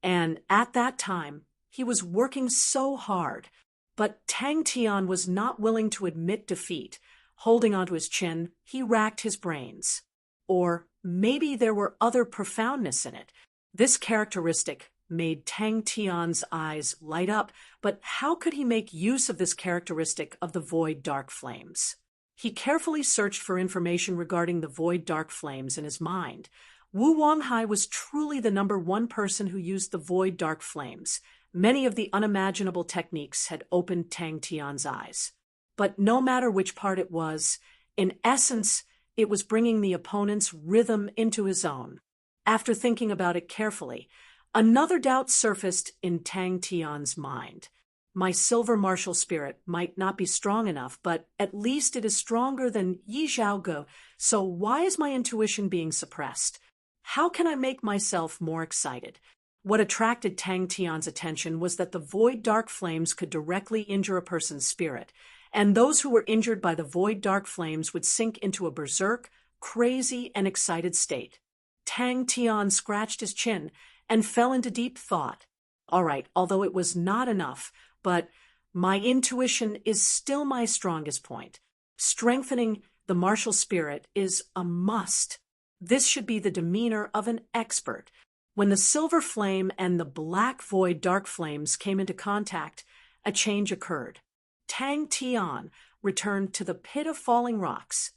[SPEAKER 1] and at that time, he was working so hard. But Tang Tian was not willing to admit defeat. Holding onto his chin, he racked his brains. Or maybe there were other profoundness in it. This characteristic made Tang Tian's eyes light up, but how could he make use of this characteristic of the void dark flames? He carefully searched for information regarding the void dark flames in his mind. Wu Wanghai was truly the #1 person who used the void dark flames. Many of the unimaginable techniques had opened Tang Tian's eyes. But no matter which part it was, in essence, it was bringing the opponent's rhythm into his own. After thinking about it carefully, another doubt surfaced in Tang Tian's mind. My silver martial spirit might not be strong enough, but at least it is stronger than Yi Zhaoge, so why is my intuition being suppressed? How can I make myself more excited? What attracted Tang Tian's attention was that the void dark flames could directly injure a person's spirit, and those who were injured by the void dark flames would sink into a berserk, crazy, and excited state. Tang Tian scratched his chin and fell into deep thought. All right, although it was not enough, but my intuition is still my strongest point. Strengthening the martial spirit is a must. This should be the demeanor of an expert. When the silver flame and the black void dark flames came into contact, a change occurred. Tang Tian returned to the pit of falling rocks.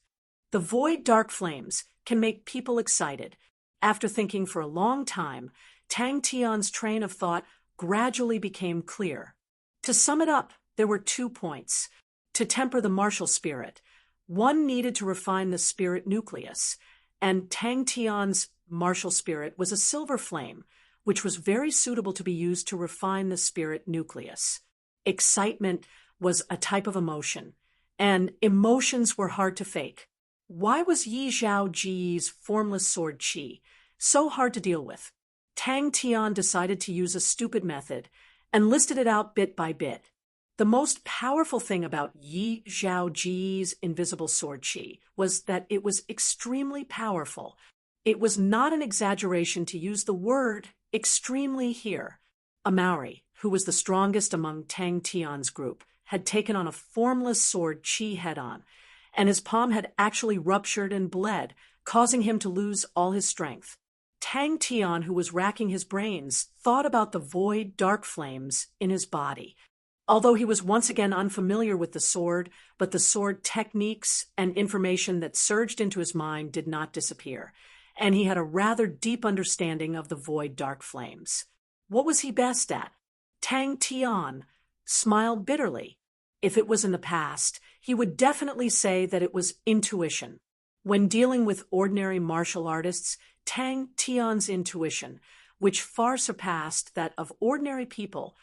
[SPEAKER 1] The void dark flames can make people excited. After thinking for a long time, Tang Tian's train of thought gradually became clear. To sum it up, there were 2 points. To temper the martial spirit, one needed to refine the spirit nucleus, and Tang Tian's martial spirit was a silver flame, which was very suitable to be used to refine the spirit nucleus. Excitement was a type of emotion, and emotions were hard to fake. Why was Yi Zhaoji's formless sword qi so hard to deal with? Tang Tian decided to use a stupid method and listed it out bit by bit. The most powerful thing about Yi Zhaoji's invisible sword qi was that it was extremely powerful. It was not an exaggeration to use the word extremely here. A Maori, who was the strongest among Tang Tian's group, had taken on a formless sword qi head-on, and his palm had actually ruptured and bled, causing him to lose all his strength. Tang Tian, who was racking his brains, thought about the void dark flames in his body. Although he was once again unfamiliar with the sword, but the sword techniques and information that surged into his mind did not disappear, and he had a rather deep understanding of the void dark flames. What was he best at? Tang Tian smiled bitterly. If it was in the past, he would definitely say that it was intuition. When dealing with ordinary martial artists, Tang Tian's intuition, which far surpassed that of ordinary people,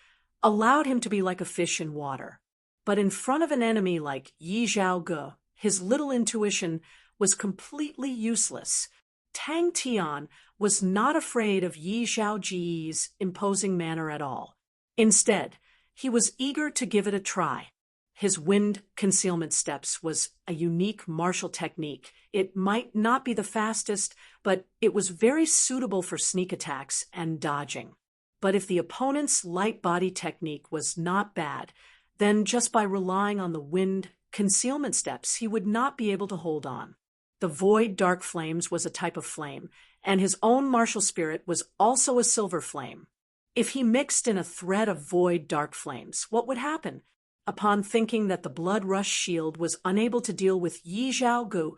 [SPEAKER 1] allowed him to be like a fish in water. But in front of an enemy like Yi Zhaoge, his little intuition was completely useless. Tang Tian was not afraid of Yi Zhaoji's imposing manner at all. Instead, he was eager to give it a try. His wind concealment steps was a unique martial technique. It might not be the fastest, but it was very suitable for sneak attacks and dodging. But if the opponent's light body technique was not bad, then just by relying on the wind concealment steps, he would not be able to hold on. The void dark flames was a type of flame, and his own martial spirit was also a silver flame. If he mixed in a thread of void dark flames, what would happen? Upon thinking that the blood rush shield was unable to deal with Yi Zhaoge,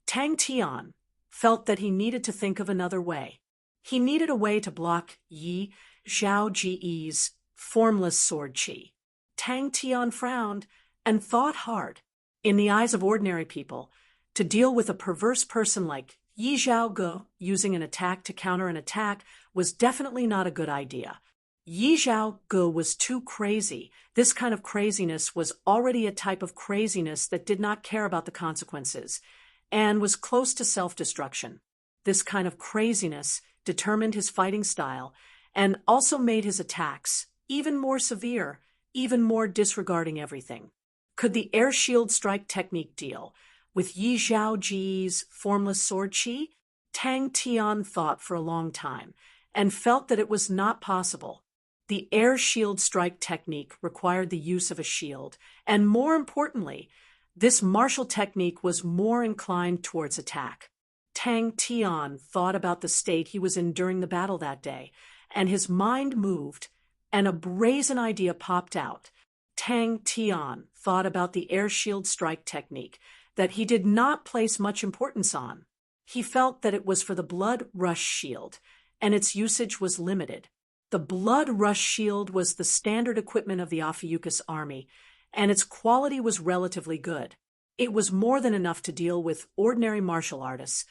[SPEAKER 1] Tang Tian felt that he needed to think of another way. He needed a way to block Yi Zhaoji's formless sword qi. Tang Tian frowned and thought hard. In the eyes of ordinary people, to deal with a perverse person like Yi Zhaoge using an attack to counter an attack was definitely not a good idea. Yi Zhaoge was too crazy. This kind of craziness was already a type of craziness that did not care about the consequences and was close to self-destruction. This kind of craziness determined his fighting style and also made his attacks even more severe, even more disregarding everything. Could the air shield strike technique deal with Yi Zhaoji's formless sword qi? Tang Tian thought for a long time and felt that it was not possible. The air shield strike technique required the use of a shield, and more importantly, this martial technique was more inclined towards attack. Tang Tian thought about the state he was in during the battle that day, and his mind moved, and a brazen idea popped out. Tang Tian thought about the air shield strike technique that he did not place much importance on. He felt that it was for the blood rush shield, and its usage was limited. The blood rush shield was the standard equipment of the Ophiuchus army, and its quality was relatively good. It was more than enough to deal with ordinary martial artists,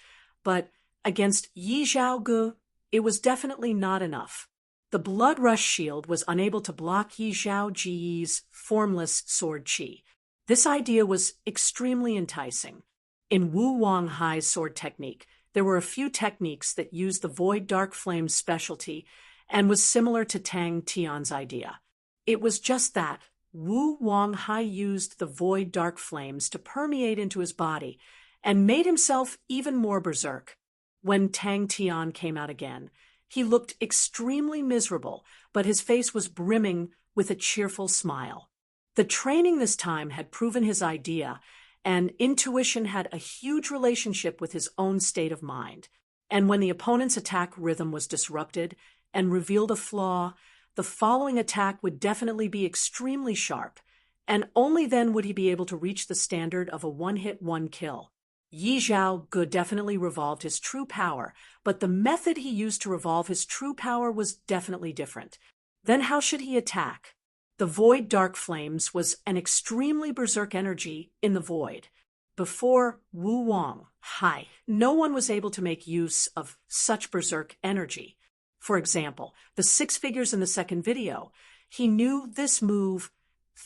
[SPEAKER 1] but against Yi Zhaoge, it was definitely not enough. The Blood Rush shield was unable to block Yi Zhaoge's formless sword chi. This idea was extremely enticing. In Wu Wang Hai's sword technique, there were a few techniques that used the Void Dark Flame's specialty and was similar to Tang Tian's idea. It was just that Wu Wang Hai used the Void Dark Flames to permeate into his body and made himself even more berserk. When Tang Tian came out again, he looked extremely miserable, but his face was brimming with a cheerful smile. The training this time had proven his idea, and intuition had a huge relationship with his own state of mind. And when the opponent's attack rhythm was disrupted and revealed a flaw, the following attack would definitely be extremely sharp, and only then would he be able to reach the standard of a one-hit, one-kill. Yi Zhaoge definitely revolved his true power, but the method he used to revolve his true power was definitely different. Then how should he attack? The Void Dark Flames was an extremely berserk energy in the void. Before Wu Wang Hai, no one was able to make use of such berserk energy. For example, the six figures in the second video, he knew this move,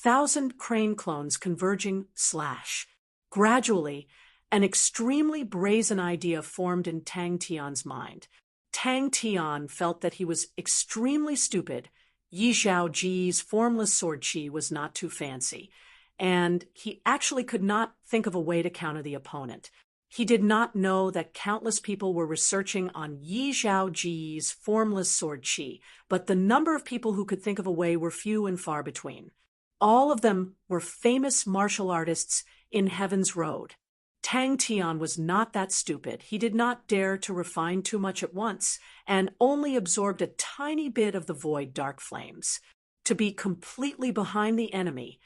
[SPEAKER 1] 1,000 crane clones converging / Gradually, an extremely brazen idea formed in Tang Tian's mind. Tang Tian felt that he was extremely stupid. Yi Zhaoge's formless sword chi was not too fancy, and he actually could not think of a way to counter the opponent. He did not know that countless people were researching on Yi Zhaoge's formless sword chi, but the number of people who could think of a way were few and far between. All of them were famous martial artists in Heaven's Road. Tang Tian was not that stupid. He did not dare to refine too much at once, and only absorbed a tiny bit of the Void Dark Flames. To be completely behind the enemy,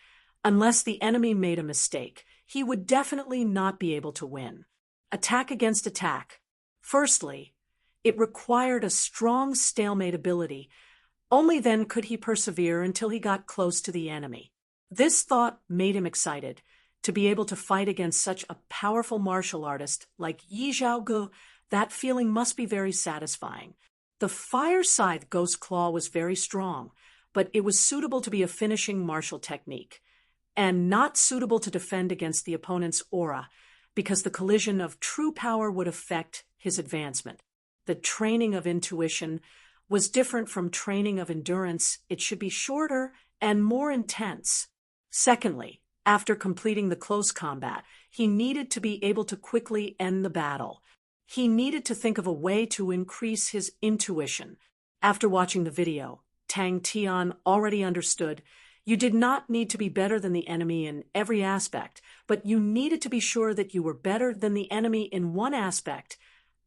[SPEAKER 1] unless the enemy made a mistake, he would definitely not be able to win. Attack against attack. Firstly, it required a strong stalemate ability. Only then could he persevere until he got close to the enemy. This thought made him excited. To be able to fight against such a powerful martial artist like Yi Zhaoge, that feeling must be very satisfying. The Fire Scythe Ghost Claw was very strong, but it was suitable to be a finishing martial technique, and not suitable to defend against the opponent's aura, because the collision of true power would affect his advancement. The training of intuition was different from training of endurance. It should be shorter and more intense. Secondly, after completing the close combat, he needed to be able to quickly end the battle. He needed to think of a way to increase his intuition. After watching the video, Tang Tian already understood you did not need to be better than the enemy in every aspect, but you needed to be sure that you were better than the enemy in one aspect.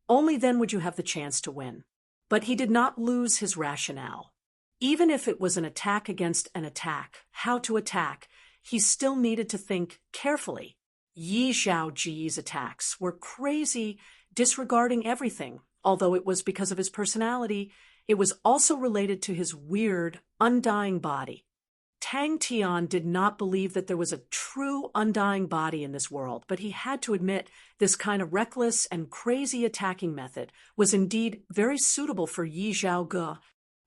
[SPEAKER 1] Only then would you have the chance to win. But he did not lose his rationale. Even if it was an attack against an attack, how to attack, he still needed to think carefully. Yi Zhaoge's attacks were crazy, disregarding everything. Although it was because of his personality, it was also related to his weird, undying body. Tang Tian did not believe that there was a true undying body in this world, but he had to admit this kind of reckless and crazy attacking method was indeed very suitable for Yi Zhaoge,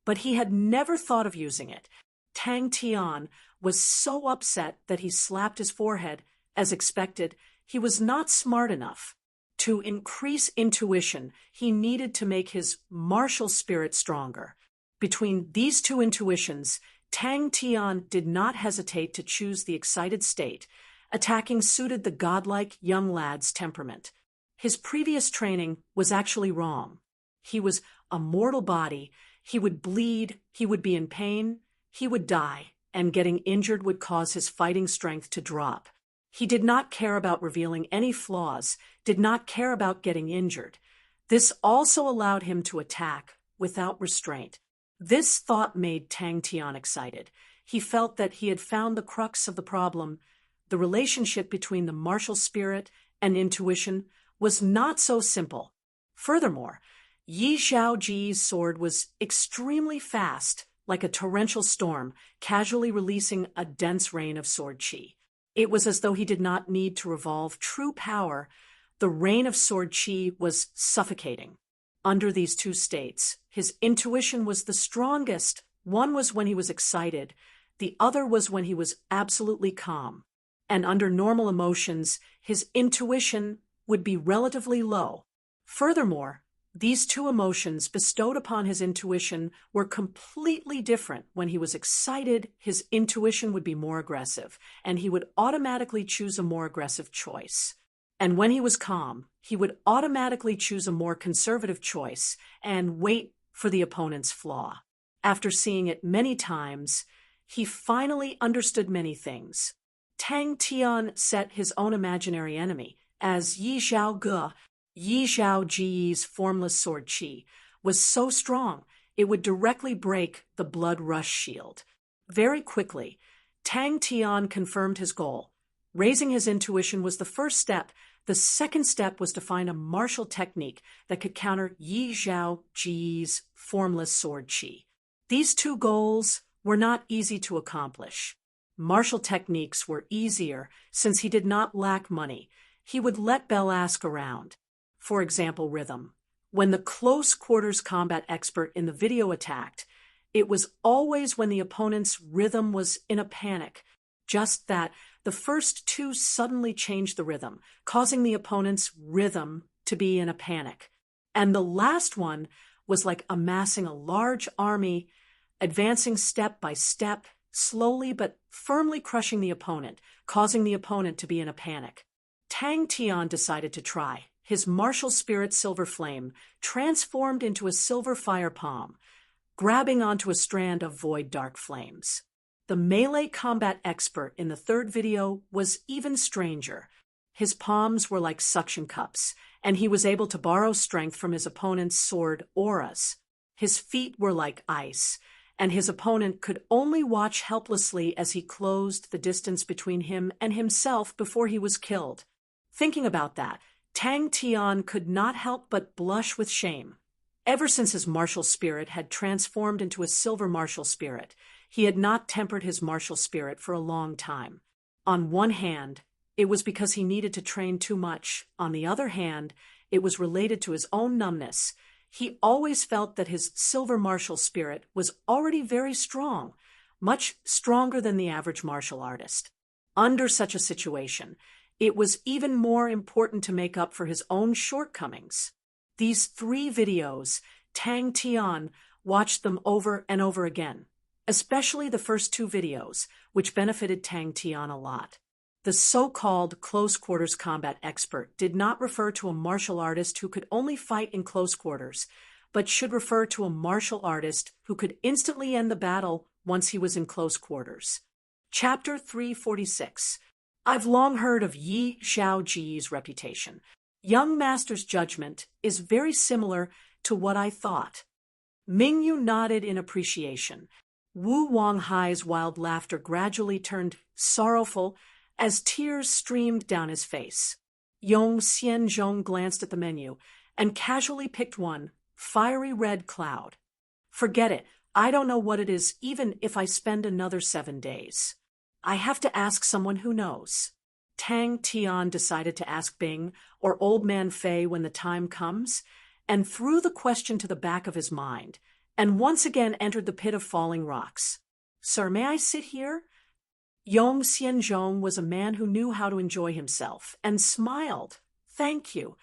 [SPEAKER 1] but he had never thought of using it. Tang Tian was so upset that he slapped his forehead. As expected, he was not smart enough. To increase intuition, he needed to make his martial spirit stronger. Between these two intuitions, Tang Tian did not hesitate to choose the excited state. Attacking suited the godlike young lad's temperament. His previous training was actually wrong. He was a mortal body. He would bleed, he would be in pain, he would die, and getting injured would cause his fighting strength to drop. He did not care about revealing any flaws, did not care about getting injured. This also allowed him to attack without restraint. This thought made Tang Tian excited. He felt that he had found the crux of the problem. The relationship between the martial spirit and intuition was not so simple. Furthermore, Yi Zhaoge's sword was extremely fast, like a torrential storm, casually releasing a dense rain of sword chi. It was as though he did not need to revolve true power. The rain of sword chi was suffocating. Under these two states, his intuition was the strongest. One was when he was excited, the other was when he was absolutely calm. And under normal emotions, his intuition would be relatively low. Furthermore, these two emotions bestowed upon his intuition were completely different. When he was excited, his intuition would be more aggressive, and he would automatically choose a more aggressive choice. And when he was calm, he would automatically choose a more conservative choice and wait for the opponent's flaw. After seeing it many times, he finally understood many things. Tang Tian set his own imaginary enemy as Yi Zhao Ge. Yi Zhao Ji's formless sword chi was so strong it would directly break the blood rush shield. Very quickly, Tang Tian confirmed his goal. Raising his intuition was the first step. The second step was to find a martial technique that could counter Yi Zhao Ji's formless sword chi. These two goals were not easy to accomplish. Martial techniques were easier since he did not lack money. He would let Belle ask around. For example, rhythm. When the close quarters combat expert in the video attacked, it was always when the opponent's rhythm was in a panic. Just that, the first two suddenly changed the rhythm, causing the opponent's rhythm to be in a panic. And the last one was like amassing a large army, advancing step by step, slowly but firmly crushing the opponent, causing the opponent to be in a panic. Tang Tian decided to try. His martial spirit Silver Flame transformed into a silver fire palm, grabbing onto a strand of void dark flames. The melee combat expert in the third video was even stranger. His palms were like suction cups, and he was able to borrow strength from his opponent's sword auras. His feet were like ice, and his opponent could only watch helplessly as he closed the distance between him and himself before he was killed. Thinking about that, Tang Tian could not help but blush with shame. Ever since his martial spirit had transformed into a silver martial spirit, he had not tempered his martial spirit for a long time. On one hand, it was because he needed to train too much. On the other hand, it was related to his own numbness. He always felt that his silver martial spirit was already very strong, much stronger than the average martial artist. Under such a situation, it was even more important to make up for his own shortcomings. These 3 videos, Tang Tian watched them over and over again, especially the first 2 videos, which benefited Tang Tian a lot. The so-called close quarters combat expert did not refer to a martial artist who could only fight in close quarters, but should refer to a martial artist who could instantly end the battle once he was in close quarters. Chapter 346. I've long heard of Yi Zhao Ji's reputation. Young master's judgment is very similar to what I thought. Mingyu nodded in appreciation. Wu Wanghai's wild laughter gradually turned sorrowful as tears streamed down his face. Yong Xianzhong glanced at the menu and casually picked one, fiery red cloud. Forget it. I don't know what it is even if I spend another 7 days. I have to ask someone who knows. Tang Tian decided to ask Bing or Old Man Fei when the time comes, and threw the question to the back of his mind, and once again entered the pit of falling rocks. Sir, may I sit here? Yong Xianzhong was a man who knew how to enjoy himself, and smiled. Thank you.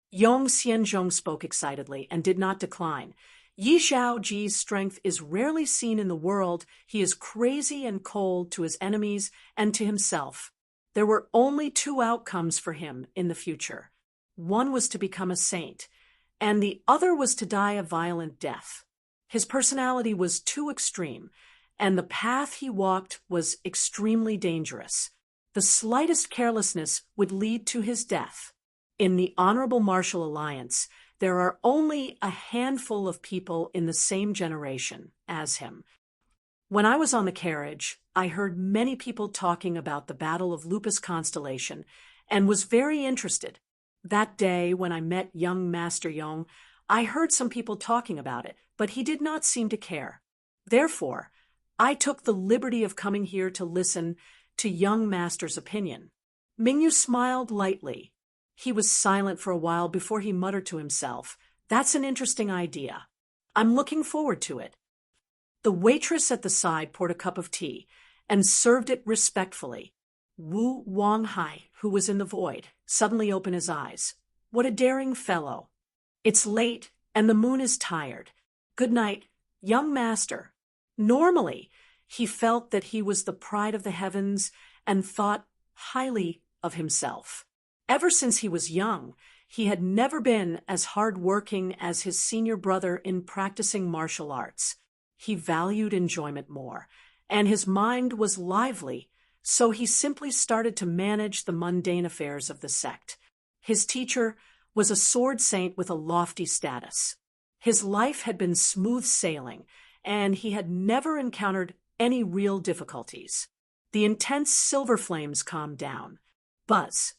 [SPEAKER 1] Yong Xianzhong spoke excitedly and did not decline. Yi Zhao Ji's strength is rarely seen in the world. He is crazy and cold to his enemies and to himself. There were only 2 outcomes for him in the future. One was to become a saint, and the other was to die a violent death. His personality was too extreme, and the path he walked was extremely dangerous. The slightest carelessness would lead to his death. In the Honorable Martial Alliance, there are only a handful of people in the same generation as him. When I was on the carriage, I heard many people talking about the Battle of Lupus Constellation and was very interested. That day, when I met young Master Yong, I heard some people talking about it, but he did not seem to care. Therefore, I took the liberty of coming here to listen to young master's opinion." Mingyu smiled lightly. He was silent for a while before he muttered to himself, "That's an interesting idea. I'm looking forward to it." The waitress at the side poured a cup of tea and served it respectfully. Wu Wanghai, who was in the void, suddenly opened his eyes. "What a daring fellow. It's late, and the moon is tired. Good night, young master." Normally, he felt that he was the pride of the heavens and thought highly of himself. Ever since he was young, he had never been as hard-working as his senior brother in practicing martial arts. He valued enjoyment more, and his mind was lively, so he simply started to manage the mundane affairs of the sect. His teacher was a sword saint with a lofty status. His life had been smooth sailing, and he had never encountered any real difficulties. The intense silver flames calmed down. "Buzz.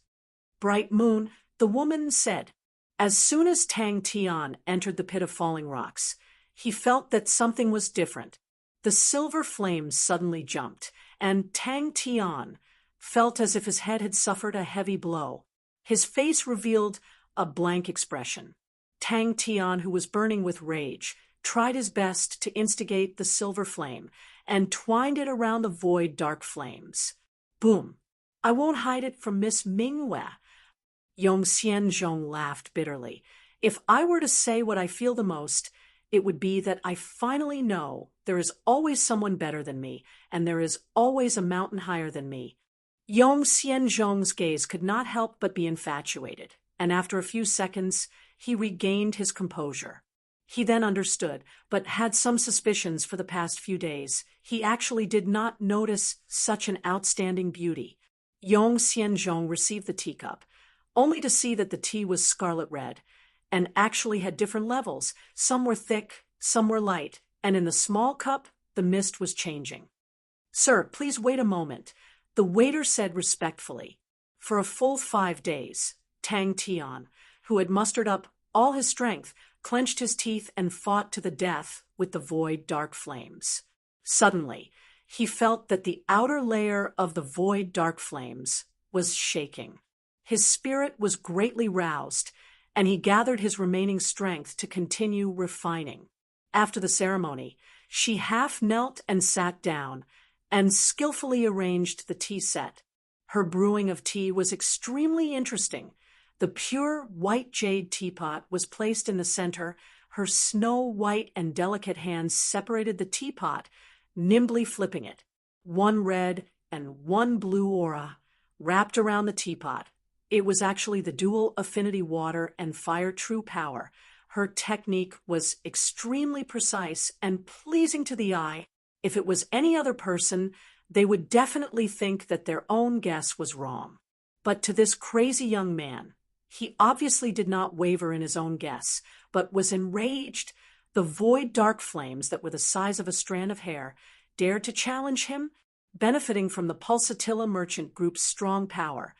[SPEAKER 1] Bright moon," the woman said. As soon as Tang Tian entered the pit of falling rocks, he felt that something was different. The silver flames suddenly jumped, and Tang Tian felt as if his head had suffered a heavy blow. His face revealed a blank expression. Tang Tian, who was burning with rage, tried his best to instigate the silver flame and twined it around the void dark flames. Boom! "I won't hide it from Miss Mingyue." Yong Xianzhong laughed bitterly. "If I were to say what I feel the most, it would be that I finally know there is always someone better than me, and there is always a mountain higher than me." Yong Xianzhong's gaze could not help but be infatuated, and after a few seconds, he regained his composure. He then understood, but had some suspicions for the past few days. He actually did not notice such an outstanding beauty. Yong Xianzhong received the teacup, only to see that the tea was scarlet red, and actually had different levels. Some were thick, some were light, and in the small cup, the mist was changing. "Sir, please wait a moment," the waiter said respectfully. For a full 5 days, Tang Tian, who had mustered up all his strength, clenched his teeth and fought to the death with the void dark flames. Suddenly, he felt that the outer layer of the void dark flames was shaking. His spirit was greatly roused, and he gathered his remaining strength to continue refining. After the ceremony, she half knelt and sat down, and skillfully arranged the tea set. Her brewing of tea was extremely interesting. The pure white jade teapot was placed in the center. Her snow-white and delicate hands separated the teapot, nimbly flipping it. One red and one blue aura wrapped around the teapot. It was actually the dual affinity water and fire true power. Her technique was extremely precise and pleasing to the eye. If it was any other person, they would definitely think that their own guess was wrong. But to this crazy young man, he obviously did not waver in his own guess, but was enraged. The void dark flames that were the size of a strand of hair dared to challenge him, benefiting from the Pulsatilla Merchant Group's strong power.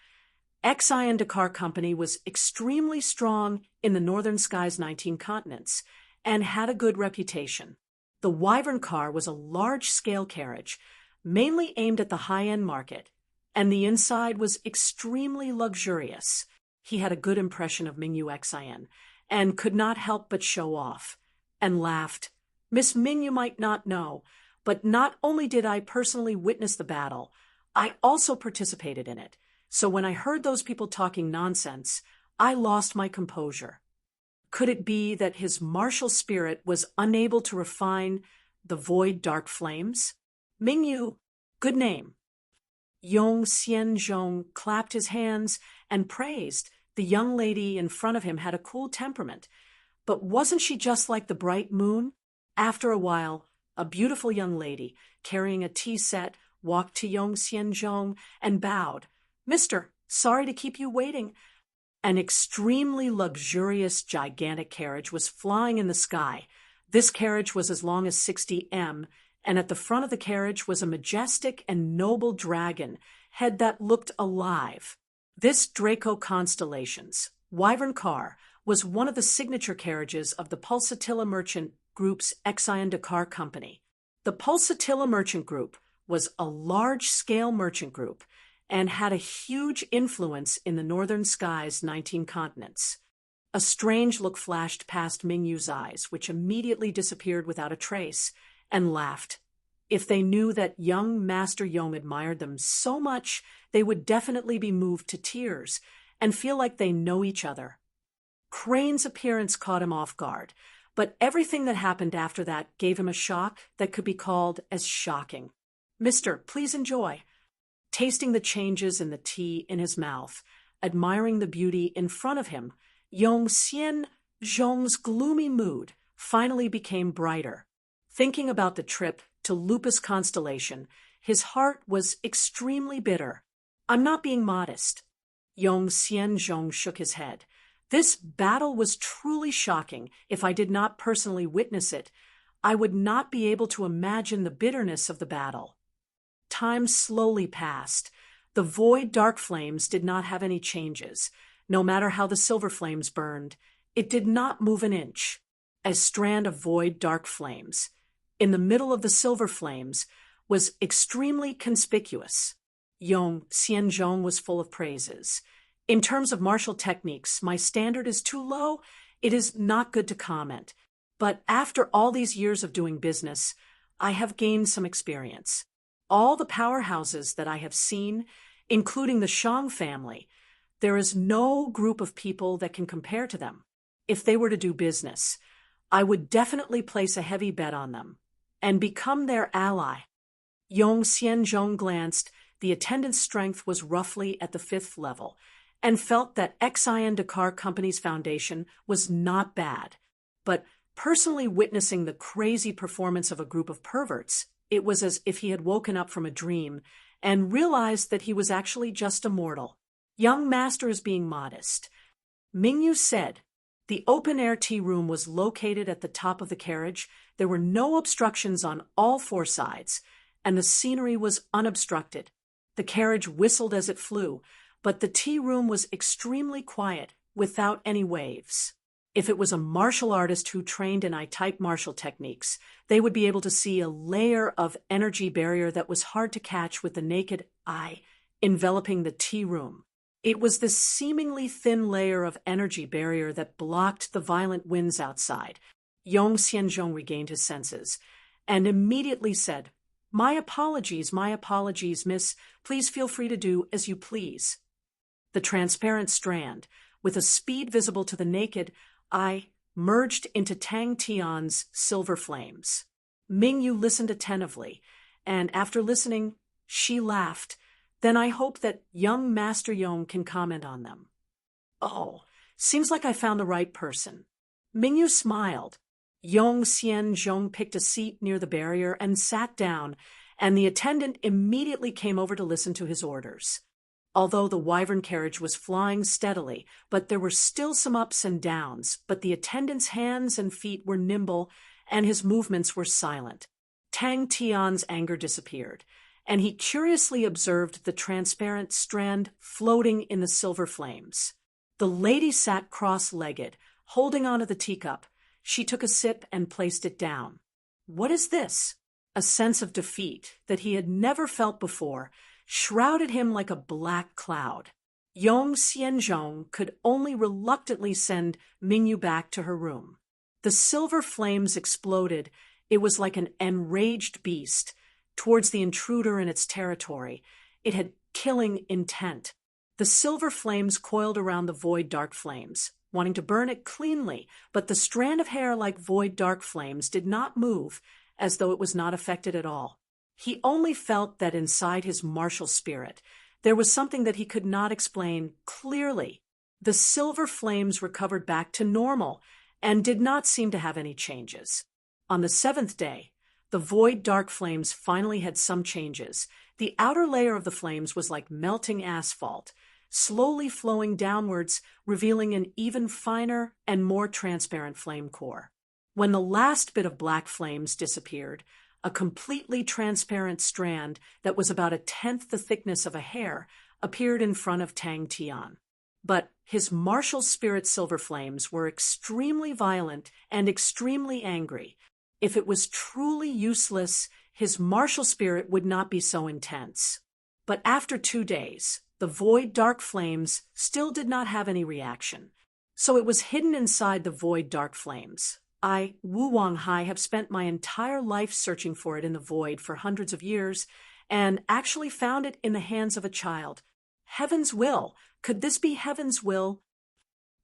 [SPEAKER 1] Xian Dakar Company was extremely strong in the Northern Sky's 19 continents and had a good reputation. The Wyvern car was a large-scale carriage, mainly aimed at the high-end market, and the inside was extremely luxurious. He had a good impression of Mingyu Xian and could not help but show off, and laughed. "Miss Mingyu might not know, but not only did I personally witness the battle, I also participated in it. So when I heard those people talking nonsense, I lost my composure." Could it be that his martial spirit was unable to refine the void dark flames? "Mingyu, good name." Yong Xianzhong clapped his hands and praised. The young lady in front of him had a cool temperament. But wasn't she just like the bright moon? After a while, a beautiful young lady, carrying a tea set, walked to Yong Xianzhong and bowed. "Mister, sorry to keep you waiting." An extremely luxurious, gigantic carriage was flying in the sky. This carriage was as long as 60 m, and at the front of the carriage was a majestic and noble dragon, head that looked alive. This Draco Constellation's Wyvern car was one of the signature carriages of the Pulsatilla Merchant Group's Xian Dakar Company. The Pulsatilla Merchant Group was a large-scale merchant group and had a huge influence in the northern sky's 19 continents. A strange look flashed past Mingyu's eyes, which immediately disappeared without a trace, and laughed. If they knew that young Master Yong admired them so much, they would definitely be moved to tears and feel like they know each other. Crane's appearance caught him off guard, but everything that happened after that gave him a shock that could be called as shocking. "Mister, please enjoy." Tasting the changes in the tea in his mouth, admiring the beauty in front of him, Yong Xian Zhong's gloomy mood finally became brighter. Thinking about the trip to Lupus Constellation, his heart was extremely bitter. "I'm not being modest." Yong Xian Zhong shook his head. "This battle was truly shocking. If I did not personally witness it, I would not be able to imagine the bitterness of the battle." Time slowly passed. The void dark flames did not have any changes. No matter how the silver flames burned, it did not move an inch. A strand of void dark flames, in the middle of the silver flames, was extremely conspicuous. Yong Xianzhong was full of praises. "In terms of martial techniques, my standard is too low. It is not good to comment. But after all these years of doing business, I have gained some experience. All the powerhouses that I have seen, including the Shang family, there is no group of people that can compare to them. If they were to do business, I would definitely place a heavy bet on them and become their ally." Yong Xianzhong glanced. The attendant's strength was roughly at the 5th level, and felt that Xian Dakar Company's foundation was not bad. But personally witnessing the crazy performance of a group of perverts, it was as if he had woken up from a dream and realized that he was actually just a mortal. "Young master is being modest," Mingyu said. The open-air tea room was located at the top of the carriage. There were no obstructions on all 4 sides, and the scenery was unobstructed. The carriage whistled as it flew, but the tea room was extremely quiet, without any waves. If it was a martial artist who trained in I-type martial techniques, they would be able to see a layer of energy barrier that was hard to catch with the naked eye enveloping the tea room. It was this seemingly thin layer of energy barrier that blocked the violent winds outside. Yong Xianzhong regained his senses and immediately said, my apologies, miss. Please feel free to do as you please." The transparent strand, with a speed visible to the naked eye, merged into Tang Tian's silver flames. Mingyu listened attentively, and after listening, she laughed. "Then I hope that young Master Yong can comment on them." "Oh, seems like I found the right person." Mingyu smiled. Yong Xianzhong picked a seat near the barrier and sat down, and the attendant immediately came over to listen to his orders. Although the wyvern carriage was flying steadily, but there were still some ups and downs, but the attendant's hands and feet were nimble, and his movements were silent. Tang Tian's anger disappeared, and he curiously observed the transparent strand floating in the silver flames. The lady sat cross-legged, holding onto the teacup. She took a sip and placed it down. "What is this?" A sense of defeat that he had never felt before shrouded him like a black cloud. Yong Xianzhong could only reluctantly send Mingyu back to her room. The silver flames exploded. It was like an enraged beast towards the intruder in its territory. It had killing intent. The silver flames coiled around the void dark flames, wanting to burn it cleanly, but the strand of hair like void dark flames did not move, as though it was not affected at all. He only felt that inside his martial spirit, there was something that he could not explain clearly. The silver flames recovered back to normal and did not seem to have any changes. On the 7th day, the void dark flames finally had some changes. The outer layer of the flames was like melting asphalt, slowly flowing downwards, revealing an even finer and more transparent flame core. When the last bit of black flames disappeared, a completely transparent strand that was about 1/10 the thickness of a hair appeared in front of Tang Tian. But his martial spirit silver flames were extremely violent and extremely angry. If it was truly useless, his martial spirit would not be so intense. But after 2 days, the void dark flames still did not have any reaction. So it was hidden inside the void dark flames. I, Wu Wanghai, have spent my entire life searching for it in the void for hundreds of years, and actually found it in the hands of a child. Heaven's will! Could this be heaven's will?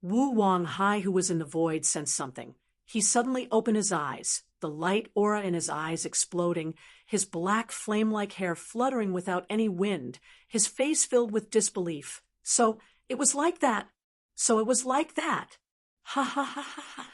[SPEAKER 1] Wu Wanghai, who was in the void, sensed something. He suddenly opened his eyes, the light aura in his eyes exploding, his black flame-like hair fluttering without any wind, his face filled with disbelief. So it was like that. So it was like that. Ha ha ha ha ha.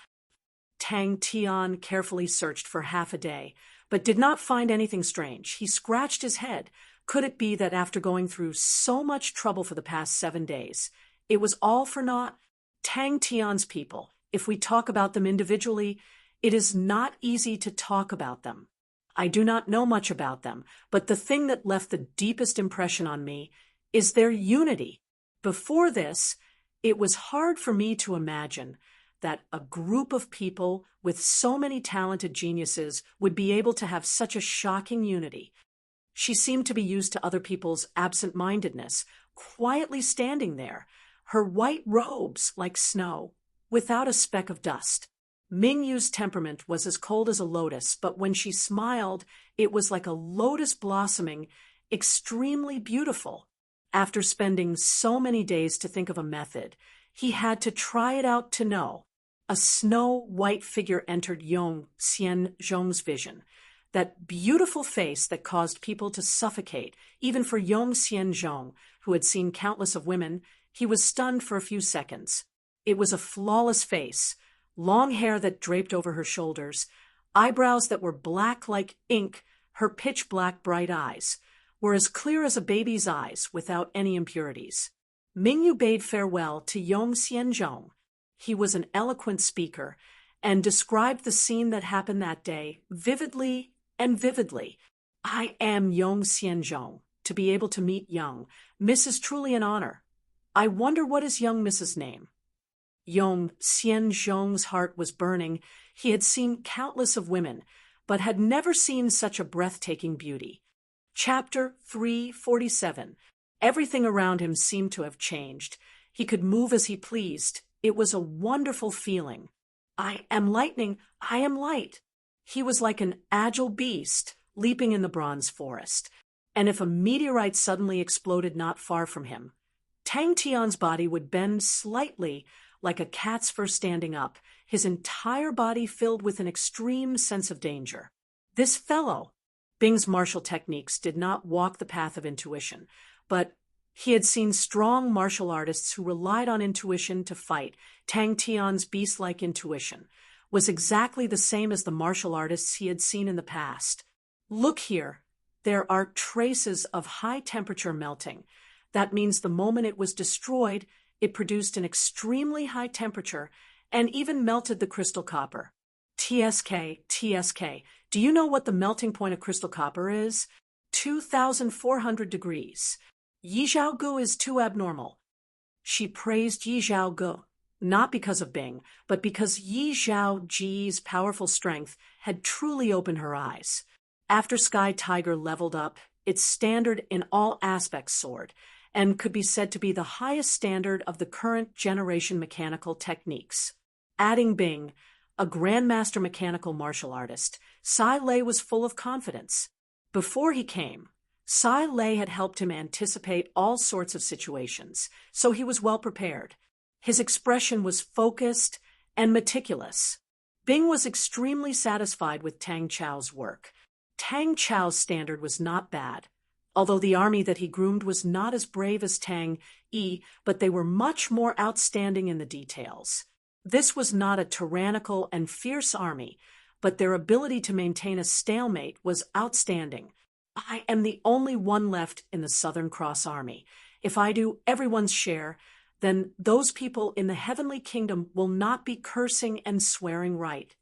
[SPEAKER 1] Tang Tian carefully searched for half a day, but did not find anything strange. He scratched his head. Could it be that after going through so much trouble for the past 7 days, it was all for naught? Tang Tian's people, if we talk about them individually, it is not easy to talk about them. I do not know much about them, but the thing that left the deepest impression on me is their unity. Before this, it was hard for me to imagine that a group of people with so many talented geniuses would be able to have such a shocking unity. She seemed to be used to other people's absent-mindedness, quietly standing there, her white robes like snow, without a speck of dust. Mingyu's temperament was as cold as a lotus, but when she smiled, it was like a lotus blossoming, extremely beautiful. After spending so many days to think of a method, he had to try it out to know. A snow-white figure entered Yong Xianzhong's vision. That beautiful face that caused people to suffocate, even for Yong Xianzhong, who had seen countless of women. He was stunned for a few seconds. It was a flawless face, long hair that draped over her shoulders, eyebrows that were black like ink, her pitch-black bright eyes were as clear as a baby's eyes without any impurities. Mingyu bade farewell to Yong Xianzhong. He was an eloquent speaker and described the scene that happened that day vividly and vividly. I am Yong Xianzhong. To be able to meet young Miss is truly an honor. I wonder what is young Miss's name. Yong Xianzhong's heart was burning. He had seen countless of women, but had never seen such a breathtaking beauty. Chapter 347. Everything around him seemed to have changed. He could move as he pleased. It was a wonderful feeling. I am lightning, I am light. He was like an agile beast leaping in the bronze forest. And if a meteorite suddenly exploded not far from him, Tang Tian's body would bend slightly like a cat's first standing up, his entire body filled with an extreme sense of danger. This fellow, Bing's martial techniques did not walk the path of intuition, but he had seen strong martial artists who relied on intuition to fight. Tang Tian's beast-like intuition was exactly the same as the martial artists he had seen in the past. Look here. There are traces of high-temperature melting. That means the moment it was destroyed, it produced an extremely high temperature and even melted the crystal copper. TSK, do you know what the melting point of crystal copper is? 2,400 degrees. Yi Zhaogu is too abnormal. She praised Yi Zhaogu, not because of Bing, but because Yi Zhaoji's powerful strength had truly opened her eyes. After Sky Tiger leveled up, its standard in all aspects soared, and could be said to be the highest standard of the current generation mechanical techniques. Adding Bing, a grandmaster mechanical martial artist, Sai Lei was full of confidence. Before he came, Sai Lei had helped him anticipate all sorts of situations, so he was well prepared. His expression was focused and meticulous. Bing was extremely satisfied with Tang Chao's work. Tang Chao's standard was not bad, although the army that he groomed was not as brave as Tang Yi, but they were much more outstanding in the details. This was not a tyrannical and fierce army, but their ability to maintain a stalemate was outstanding. I am the only one left in the Southern Cross Army. If I do everyone's share, then those people in the Heavenly Kingdom will not be cursing and swearing right.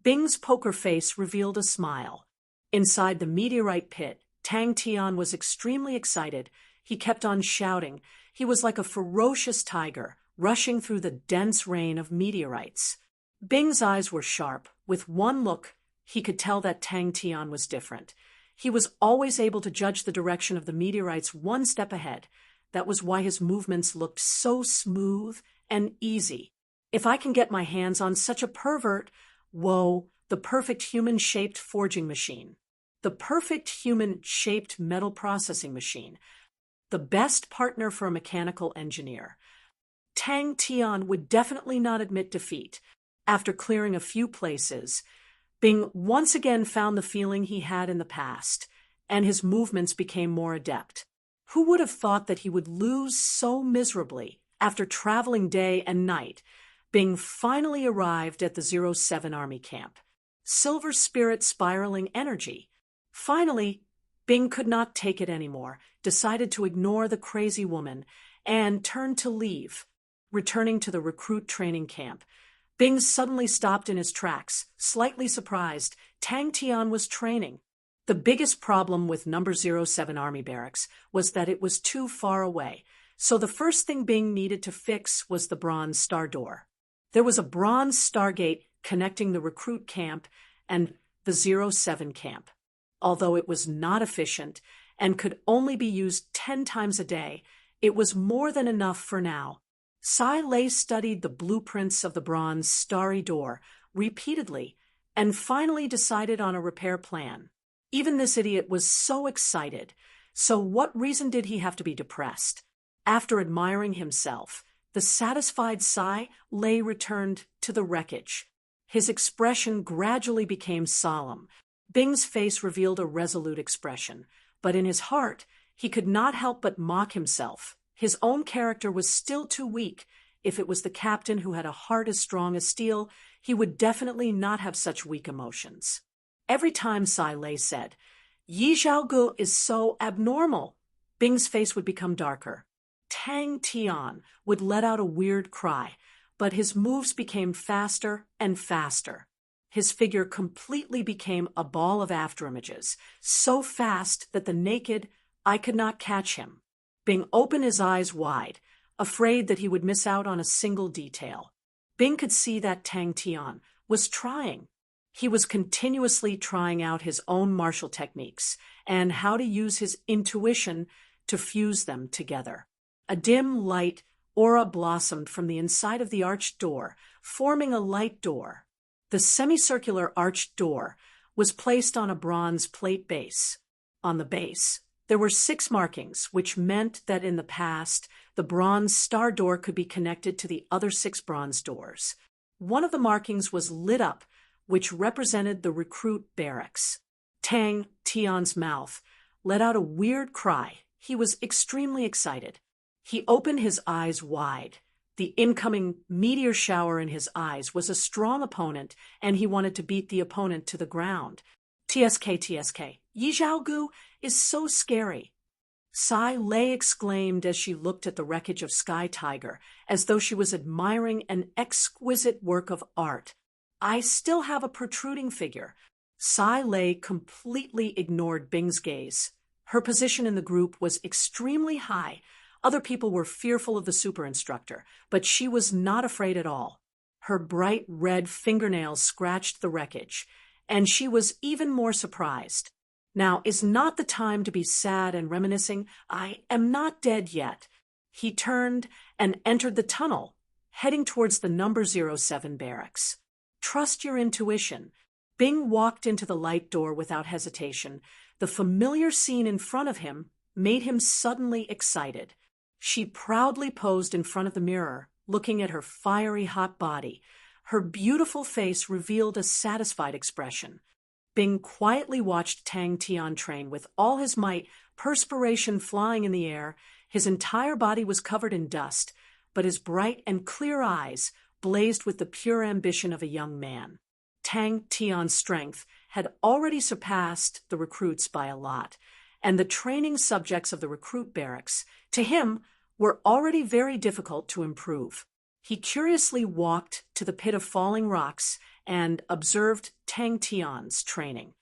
[SPEAKER 1] Bing's poker face revealed a smile. Inside the meteorite pit, Tang Tian was extremely excited. He kept on shouting. He was like a ferocious tiger, rushing through the dense rain of meteorites. Bing's eyes were sharp. With one look, he could tell that Tang Tian was different. He was always able to judge the direction of the meteorites one step ahead. That was why his movements looked so smooth and easy. If I can get my hands on such a pervert, whoa, the perfect human-shaped forging machine. The perfect human-shaped metal processing machine. The best partner for a mechanical engineer. Tang Tian would definitely not admit defeat. After clearing a few places, Bing once again found the feeling he had in the past, and his movements became more adept. Who would have thought that he would lose so miserably after traveling day and night? Bing finally arrived at the 07 Army camp. Silver Spirit spiraling energy. Finally, Bing could not take it anymore, decided to ignore the crazy woman, and turned to leave. Returning to the recruit training camp, Bing suddenly stopped in his tracks, slightly surprised. Tang Tian was training. The biggest problem with number 07 Army Barracks was that it was too far away, so the first thing Bing needed to fix was the bronze star door. There was a bronze stargate connecting the recruit camp and the 07 camp. Although it was not efficient and could only be used 10 times a day, it was more than enough for now. Sai Lei studied the blueprints of the bronze starry door repeatedly and finally decided on a repair plan. Even this idiot was so excited. So what reason did he have to be depressed? After admiring himself, the satisfied Sai Lei returned to the wreckage. His expression gradually became solemn. Bing's face revealed a resolute expression, but in his heart, he could not help but mock himself. His own character was still too weak. If it was the captain who had a heart as strong as steel, he would definitely not have such weak emotions. Every time Sai Lei said, "Yi Zhaogu is so abnormal," Bing's face would become darker. Tang Tian would let out a weird cry, but his moves became faster and faster. His figure completely became a ball of afterimages, so fast that the naked eye could not catch him. Bing opened his eyes wide, afraid that he would miss out on a single detail. Bing could see that Tang Tian was trying. He was continuously trying out his own martial techniques and how to use his intuition to fuse them together. A dim light aura blossomed from the inside of the arched door, forming a light door. The semicircular arched door was placed on a bronze plate base. On the base, there were 6 markings, which meant that in the past, the bronze star door could be connected to the other 6 bronze doors. One of the markings was lit up, which represented the recruit barracks. Tang Tian's mouth let out a weird cry. He was extremely excited. He opened his eyes wide. The incoming meteor shower in his eyes was a strong opponent, and he wanted to beat the opponent to the ground. TSK, Yi Zhaogu is so scary. Sai Lei exclaimed as she looked at the wreckage of Sky Tiger, as though she was admiring an exquisite work of art. I still have a protruding figure. Sai Lei completely ignored Bing's gaze. Her position in the group was extremely high. Other people were fearful of the super instructor, but she was not afraid at all. Her bright red fingernails scratched the wreckage, and she was even more surprised. Now is not the time to be sad and reminiscing. I am not dead yet. He turned and entered the tunnel, heading towards the number 07 barracks. Trust your intuition. Bing walked into the light door without hesitation. The familiar scene in front of him made him suddenly excited. She proudly posed in front of the mirror, looking at her fiery hot body. Her beautiful face revealed a satisfied expression. Bing quietly watched Tang Tian train with all his might, perspiration flying in the air. His entire body was covered in dust, but his bright and clear eyes blazed with the pure ambition of a young man. Tang Tian's strength had already surpassed the recruits by a lot, and the training subjects of the recruit barracks, to him, were already very difficult to improve. He curiously walked to the pit of falling rocks and observed Tang Tian's training.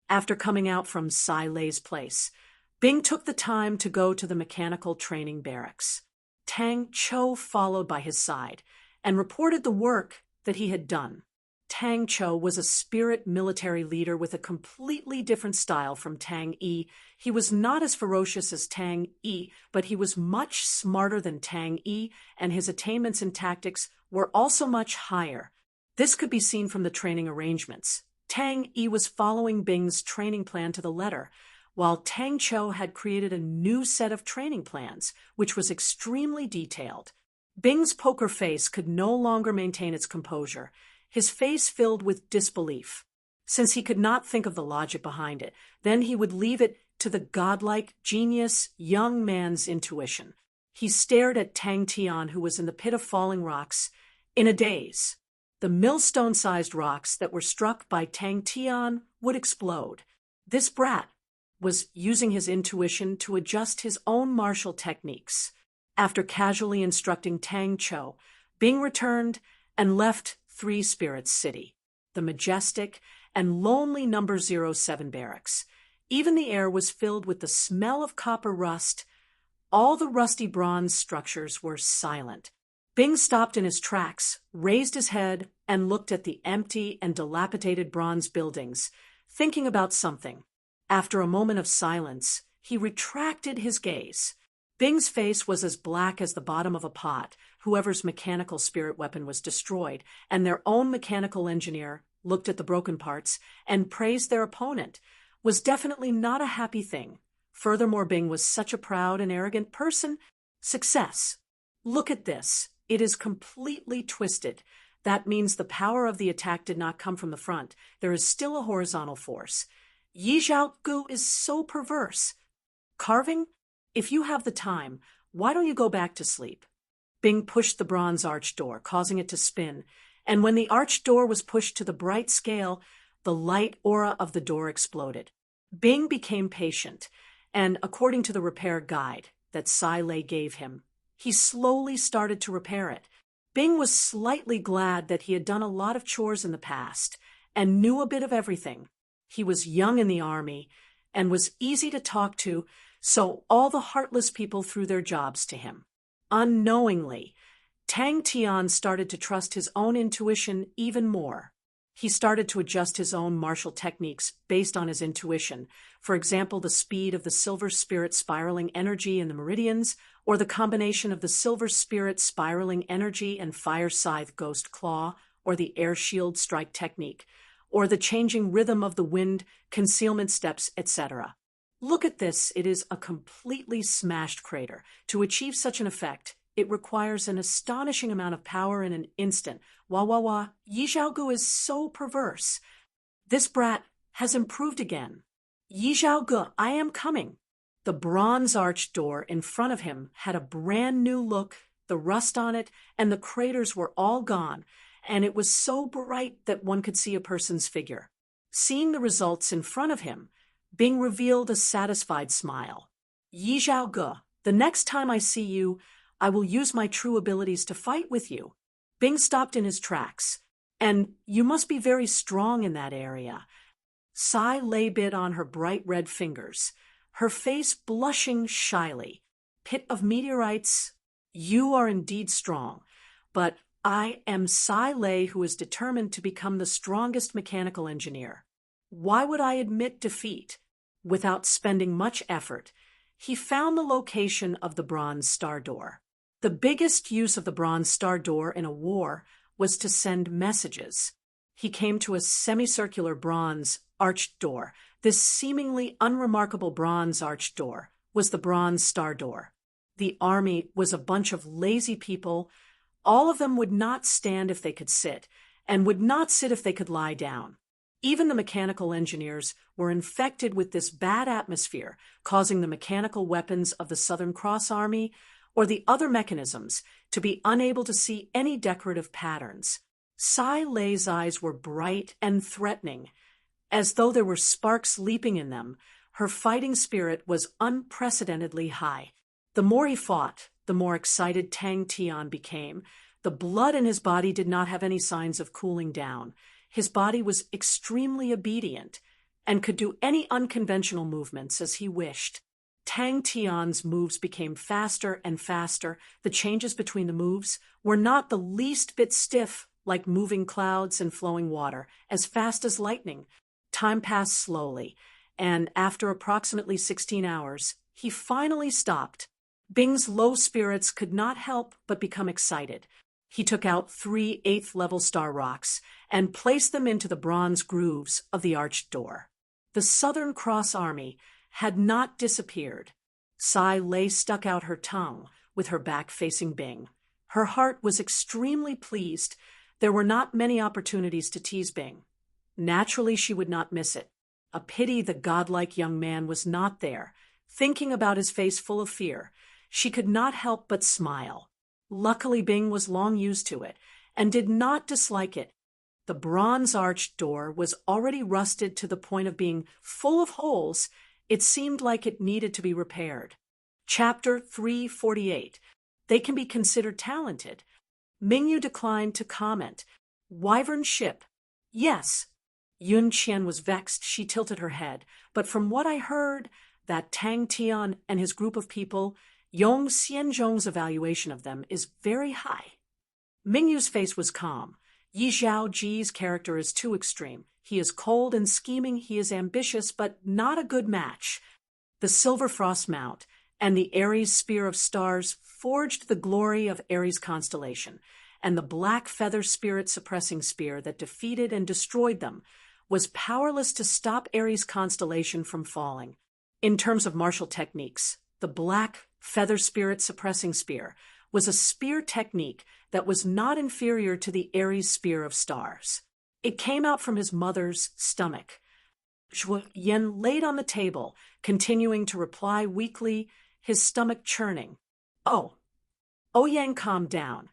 [SPEAKER 1] After coming out from Sai Lei's place, Bing took the time to go to the mechanical training barracks. Tang Cho followed by his side and reported the work that he had done. Tang Chou was a spirit military leader with a completely different style from Tang Yi. He was not as ferocious as Tang Yi, but he was much smarter than Tang Yi, and his attainments in tactics were also much higher. This could be seen from the training arrangements. Tang Yi was following Bing's training plan to the letter, while Tang Chou had created a new set of training plans, which was extremely detailed. Bing's poker face could no longer maintain its composure, his face filled with disbelief. Since he could not think of the logic behind it, then he would leave it to the godlike, genius, young man's intuition. He stared at Tang Tian, who was in the pit of falling rocks, in a daze. The millstone-sized rocks that were struck by Tang Tian would explode. This brat was using his intuition to adjust his own martial techniques. After casually instructing Tang Chou, Bing returned and left Three Spirits City, the majestic and lonely number 07 barracks. Even the air was filled with the smell of copper rust. All the rusty bronze structures were silent. Bing stopped in his tracks, raised his head, and looked at the empty and dilapidated bronze buildings, thinking about something. After a moment of silence, he retracted his gaze. Bing's face was as black as the bottom of a pot. Whoever's mechanical spirit weapon was destroyed, and their own mechanical engineer looked at the broken parts and praised their opponent, was definitely not a happy thing. Furthermore, Bing was such a proud and arrogant person. Success. Look at this. It is completely twisted. That means the power of the attack did not come from the front. There is still a horizontal force. Yi Zhaogu is so perverse. Carving? If you have the time, why don't you go back to sleep? Bing pushed the bronze arch door, causing it to spin, and when the arch door was pushed to the bright scale, the light aura of the door exploded. Bing became patient, and according to the repair guide that Sai Lei gave him, he slowly started to repair it. Bing was slightly glad that he had done a lot of chores in the past and knew a bit of everything. He was young in the army and was easy to talk to, so all the heartless people threw their jobs to him. Unknowingly, Tang Tian started to trust his own intuition even more. He started to adjust his own martial techniques based on his intuition. For example, the speed of the silver spirit spiraling energy in the meridians, or the combination of the silver spirit spiraling energy and fire scythe ghost claw, or the air shield strike technique, or the changing rhythm of the wind, concealment steps, etc. Look at this, it is a completely smashed crater. To achieve such an effect, it requires an astonishing amount of power in an instant. Yi Zhaogu is so perverse. This brat has improved again. Yi Zhaogu, I am coming. The bronze arched door in front of him had a brand new look, the rust on it, and the craters were all gone, and it was so bright that one could see a person's figure. Seeing the results in front of him, Bing revealed a satisfied smile. Yi Zhaogu, the next time I see you, I will use my true abilities to fight with you. Bing stopped in his tracks. And you must be very strong in that area. Sai Lei bit on her bright red fingers, her face blushing shyly. Pit of meteorites, you are indeed strong, but I am Sai Lei, who is determined to become the strongest mechanical engineer. Why would I admit defeat? Without spending much effort, he found the location of the Bronze Star Door. The biggest use of the Bronze Star Door in a war was to send messages. He came to a semicircular bronze arched door. This seemingly unremarkable bronze arched door was the Bronze Star Door. The army was a bunch of lazy people. All of them would not stand if they could sit, and would not sit if they could lie down. Even the mechanical engineers were infected with this bad atmosphere, causing the mechanical weapons of the Southern Cross Army or the other mechanisms to be unable to see any decorative patterns. Sai Lei's eyes were bright and threatening, as though there were sparks leaping in them. Her fighting spirit was unprecedentedly high. The more he fought, the more excited Tang Tian became. The blood in his body did not have any signs of cooling down. His body was extremely obedient and could do any unconventional movements as he wished. Tang Tian's moves became faster and faster. The changes between the moves were not the least bit stiff like moving clouds and flowing water, as fast as lightning. Time passed slowly, and after approximately 16 hours, he finally stopped. Bing's low spirits could not help but become excited. He took out 3 eighth-level star rocks and placed them into the bronze grooves of the arched door. The Southern Cross Army had not disappeared. Sai lay stuck out her tongue, with her back facing Bing. Her heart was extremely pleased. There were not many opportunities to tease Bing. Naturally, she would not miss it. A pity the godlike young man was not there. Thinking about his face full of fear, she could not help but smile. Luckily, Bing was long used to it, and did not dislike it. The bronze-arched door was already rusted to the point of being full of holes. It seemed like it needed to be repaired. Chapter 348. They can be considered talented. Mingyu declined to comment. Wyvern ship. Yes. Yun Qian was vexed. She tilted her head. But from what I heard, that Tang Tian and his group of people, Yong Xianzhong's evaluation of them is very high. Mingyu's face was calm. Yi Zhao Ji's character is too extreme. He is cold and scheming, he is ambitious, but not a good match. The Silver Frost Mount and the Aries Spear of Stars forged the glory of Aries constellation, and the Black Feather Spirit Suppressing Spear that defeated and destroyed them was powerless to stop Aries constellation from falling. In terms of martial techniques, the Black Feather Spirit Suppressing Spear was a spear technique that was not inferior to the Aries Spear of Stars. It came out from his mother's stomach. Zhuo Yan laid on the table, continuing to reply weakly, his stomach churning. Oh. Yang calmed down.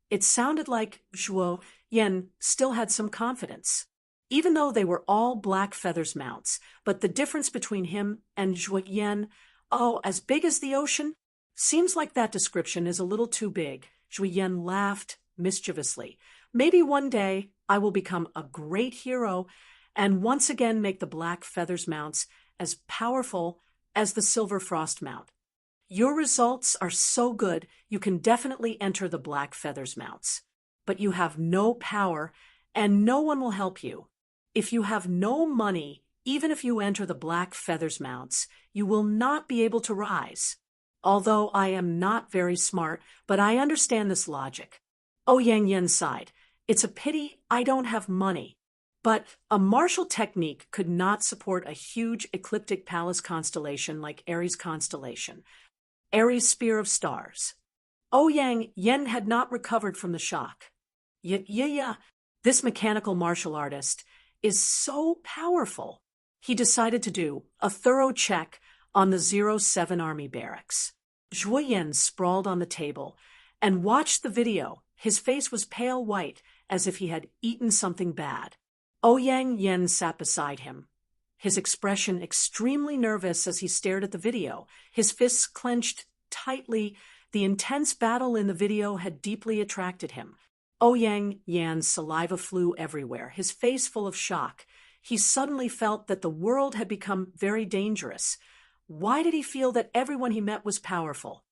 [SPEAKER 1] It sounded like Zhuo Yan still had some confidence. Even though they were all Black Feathers mounts, but the difference between him and Zhuo Yan, as big as the ocean? Seems like that description is a little too big. Zhuo Yan laughed mischievously. Maybe one day I will become a great hero and once again make the Black Feathers mounts as powerful as the Silver Frost mount. Your results are so good, you can definitely enter the Black Feathers mounts. But you have no power, and no one will help you. If you have no money, even if you enter the Black Feathers mounts, you will not be able to rise. Although I am not very smart, but I understand this logic. Yang Yan sighed. It's a pity I don't have money. But a martial technique could not support a huge ecliptic palace constellation like Aries constellation. Aries Spear of Stars. Yang Yan had not recovered from the shock. Yeah, this mechanical martial artist is so powerful. He decided to do a thorough check on the 07 Army barracks. Zhuo Yan sprawled on the table and watched the video. His face was pale white, as if he had eaten something bad. Yang Yan sat beside him, his expression extremely nervous as he stared at the video, his fists clenched tightly. The intense battle in the video had deeply attracted him. Yang Yan's saliva flew everywhere, his face full of shock. He suddenly felt that the world had become very dangerous. Why did he feel that everyone he met was powerful?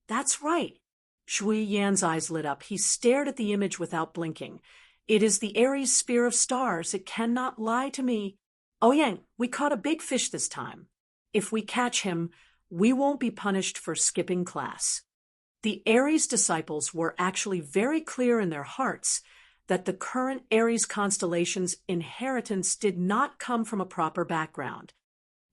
[SPEAKER 1] That's right. Zhuo Yan's eyes lit up. He stared at the image without blinking. It is the Aries Spear of Stars. It cannot lie to me. Yang, we caught a big fish this time. If we catch him, we won't be punished for skipping class. The Aries disciples were actually very clear in their hearts that the current Aries constellation's inheritance did not come from a proper background.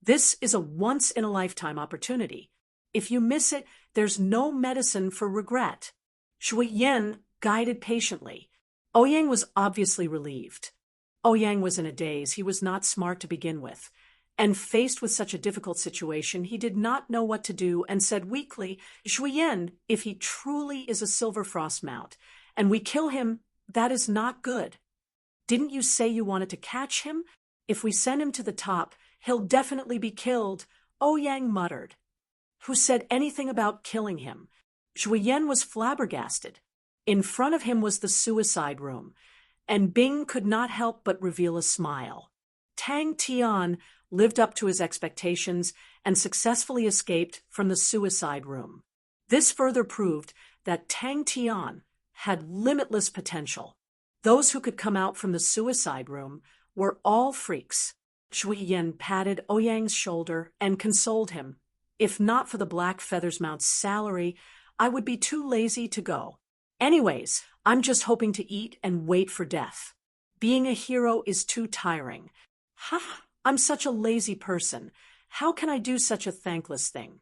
[SPEAKER 1] This is a once-in-a-lifetime opportunity. If you miss it, there's no medicine for regret. Zhuo Yan guided patiently. Yang was obviously relieved. Yang was in a daze. He was not smart to begin with. And faced with such a difficult situation, he did not know what to do and said weakly, Zhuo Yan, if he truly is a Silver Frost mount, and we kill him, that is not good. Didn't you say you wanted to catch him? If we send him to the top, he'll definitely be killed, Yang muttered. Who said anything about killing him? Zhuo Yan was flabbergasted. In front of him was the suicide room, and Bing could not help but reveal a smile. Tang Tian lived up to his expectations and successfully escaped from the suicide room. This further proved that Tang Tian had limitless potential. Those who could come out from the suicide room were all freaks. Shui Yin patted Ouyang's shoulder and consoled him. If not for the Black Feathers Mount's salary, I would be too lazy to go. Anyways, I'm just hoping to eat and wait for death. Being a hero is too tiring. Ha! I'm such a lazy person. How can I do such a thankless thing?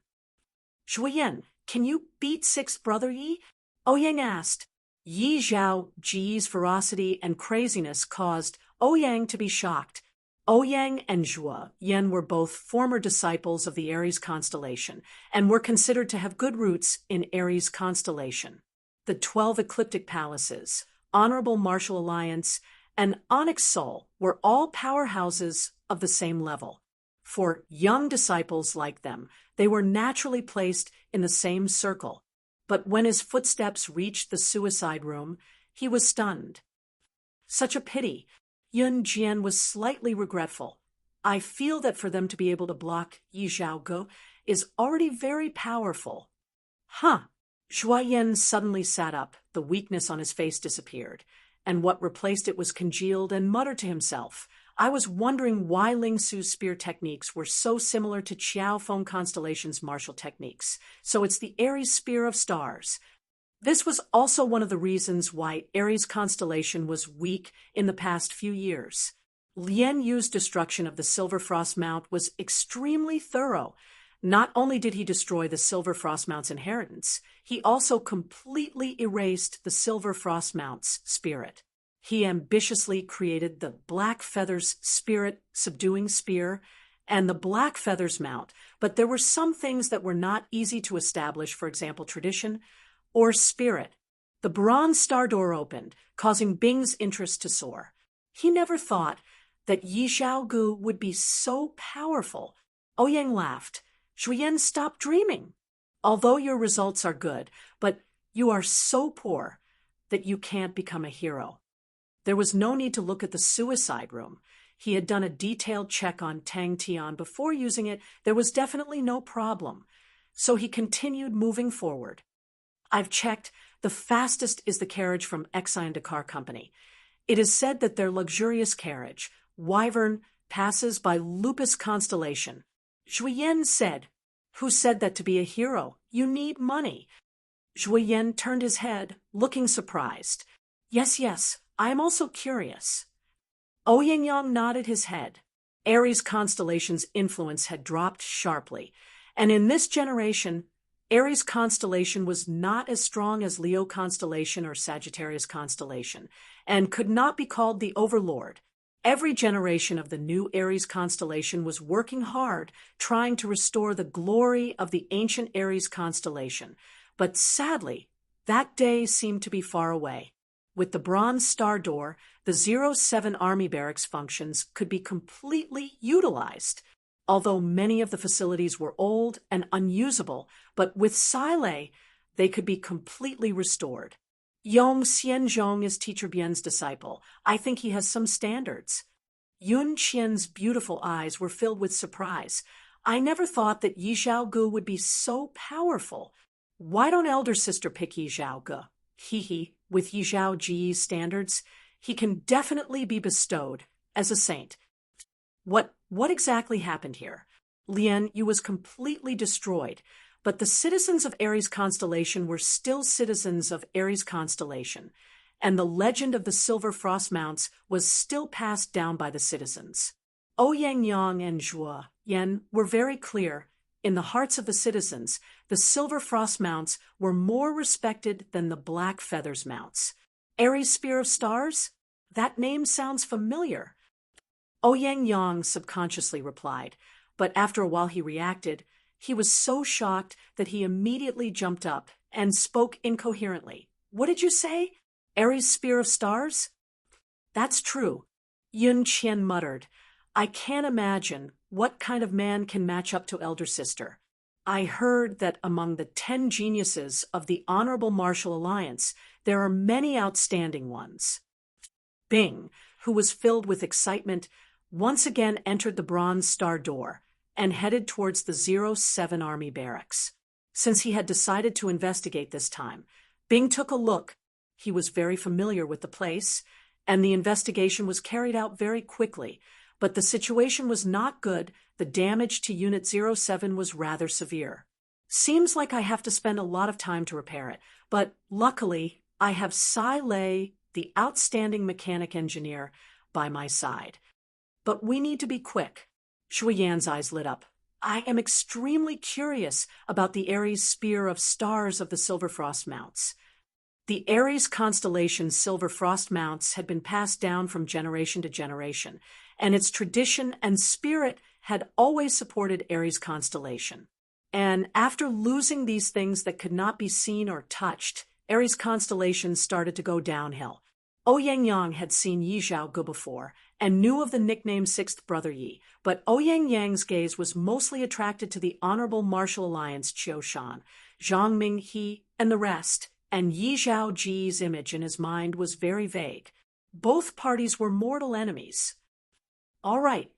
[SPEAKER 1] Shuiyan, can you beat sixth brother Yi? Ouyang asked. Yi Zhao Ji's ferocity and craziness caused Ouyang to be shocked. Ouyang and Zhua Yan were both former disciples of the Aries constellation and were considered to have good roots in Aries constellation. The 12 ecliptic palaces, Honorable Martial Alliance, and Onyx Soul were all powerhouses of the same level. For young disciples like them, they were naturally placed in the same circle. But when his footsteps reached the suicide room, he was stunned. Such a pity. Yun Jian was slightly regretful. I feel that for them to be able to block Yi Zhaoge is already very powerful. Huh. Zhua Yan suddenly sat up, the weakness on his face disappeared, and what replaced it was congealed and muttered to himself. I was wondering why Ling Su's spear techniques were so similar to Qiao Feng Constellation's martial techniques. So it's the Aries Spear of Stars. This was also one of the reasons why Aries constellation was weak in the past few years. Lien Yu's destruction of the Silver Frost Mount was extremely thorough. Not only did he destroy the Silver Frost Mount's inheritance, he also completely erased the Silver Frost Mount's spirit. He ambitiously created the Black Feathers Spirit Subduing Spear and the Black Feathers Mount, but there were some things that were not easy to establish, for example, tradition or spirit. The bronze star door opened, causing Bing's interest to soar. He never thought that Yi Zhaoge would be so powerful. Ouyang laughed. Shuiyan, stop dreaming. Although your results are good, but you are so poor that you can't become a hero. There was no need to look at the suicide room. He had done a detailed check on Tang Tian before using it. There was definitely no problem. So he continued moving forward. I've checked. The fastest is the carriage from Exine Dakar Company. It is said that their luxurious carriage, Wyvern, passes by Lupus Constellation. Zhuiyan said, Who said that to be a hero, you need money? Zhuiyan turned his head, looking surprised. Yes, I am also curious. Ouyang Yang nodded his head. Aries constellation's influence had dropped sharply, and in this generation, Aries constellation was not as strong as Leo constellation or Sagittarius constellation, and could not be called the overlord. Every generation of the new Aries constellation was working hard, trying to restore the glory of the ancient Aries constellation. But sadly, that day seemed to be far away. With the Bronze Star Door, the 07 Army Barracks functions could be completely utilized. Although many of the facilities were old and unusable, but with Silei, they could be completely restored. Yong Xianzhong is Teacher Bian's disciple. I think he has some standards. Yun Qian's beautiful eyes were filled with surprise. I never thought that Yi Zhaoge would be so powerful. Why don't elder sister pick Yi Zhaoge? With Yi Zhao Ji's standards, he can definitely be bestowed as a saint. What exactly happened here? Lien Yu was completely destroyed, but the citizens of Aries constellation were still citizens of Aries constellation, and the legend of the Silver Frost Mounts was still passed down by the citizens. Ouyang Yang and Zhua Yan were very clear. In the hearts of the citizens, the Silver Frost Mounts were more respected than the Black Feathers Mounts. Aries Spear of Stars? That name sounds familiar. Ouyang Yang subconsciously replied, but after a while he reacted. He was so shocked that he immediately jumped up and spoke incoherently. What did you say? Aries Spear of Stars? That's true. Yun Qian muttered. I can't imagine what kind of man can match up to elder sister. I heard that among the 10 geniuses of the Honorable Martial Alliance, there are many outstanding ones. Bing, who was filled with excitement, once again entered the Bronze Star Door and headed towards the 07 Army Barracks. Since he had decided to investigate this time, Bing took a look. He was very familiar with the place, and the investigation was carried out very quickly. But the situation was not good. The damage to Unit 07 was rather severe. Seems like I have to spend a lot of time to repair it, but luckily I have Sai Lei, the outstanding mechanic engineer, by my side. But we need to be quick. Shui Yan's eyes lit up. I am extremely curious about the Aries spear of stars of the Silver Frost Mounts. The Aries constellation Silver Frost Mounts had been passed down from generation to generation, and its tradition and spirit had always supported Aries constellation. And after losing these things that could not be seen or touched, Aries constellation started to go downhill. Ouyang had seen Yi Zhaoge before and knew of the nickname Sixth Brother Yi, but Ouyang's gaze was mostly attracted to the Honorable Martial Alliance Qiu Shan, Zhang Minghe, and the rest, and Yi Zhaoji's image in his mind was very vague. Both parties were mortal enemies. All right,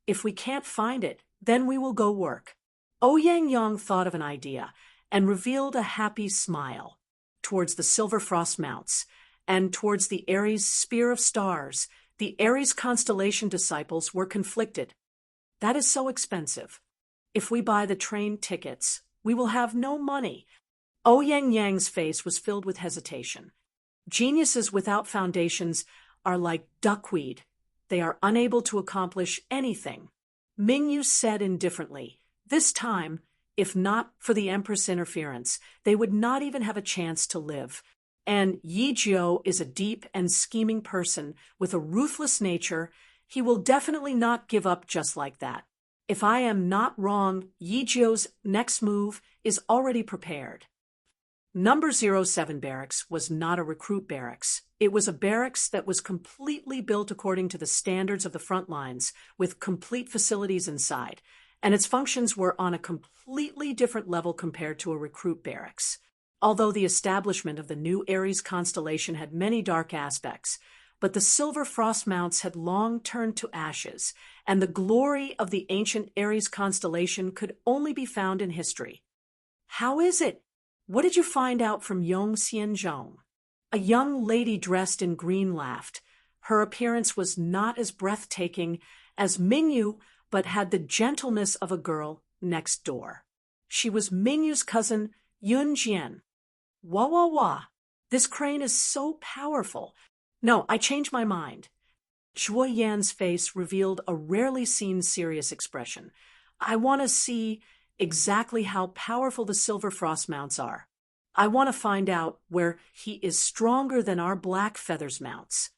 [SPEAKER 1] if we can't find it, then we will go work. Ouyang thought of an idea and revealed a happy smile towards the Silver Frost Mounts and towards the Aries Spear of Stars. The Aries constellation disciples were conflicted. That is so expensive. If we buy the train tickets, we will have no money. Ouyang's face was filled with hesitation. Geniuses without foundations are like duckweed. They are unable to accomplish anything. Mingyu said indifferently, this time, if not for the Empress' interference, they would not even have a chance to live. And Yi Jiu is a deep and scheming person with a ruthless nature. He will definitely not give up just like that. If I am not wrong, Yi Jiu's next move is already prepared. Number 07 barracks was not a recruit barracks. It was a barracks that was completely built according to the standards of the front lines, with complete facilities inside, and its functions were on a completely different level compared to a recruit barracks. Although the establishment of the new Aries constellation had many dark aspects, but the Silver Frost Mounts had long turned to ashes, and the glory of the ancient Aries constellation could only be found in history. How is it? What did you find out from Yong Xianzhong? A young lady dressed in green laughed. Her appearance was not as breathtaking as Mingyu, but had the gentleness of a girl next door. She was Mingyu's cousin, Yun Jian. Wah wah wah. This crane is so powerful. No, I changed my mind. Shuo Yan's face revealed a rarely seen serious expression. I want to see exactly how powerful the Silver Frost Mounts are. I want to find out where he is stronger than our Black Feathers Mounts.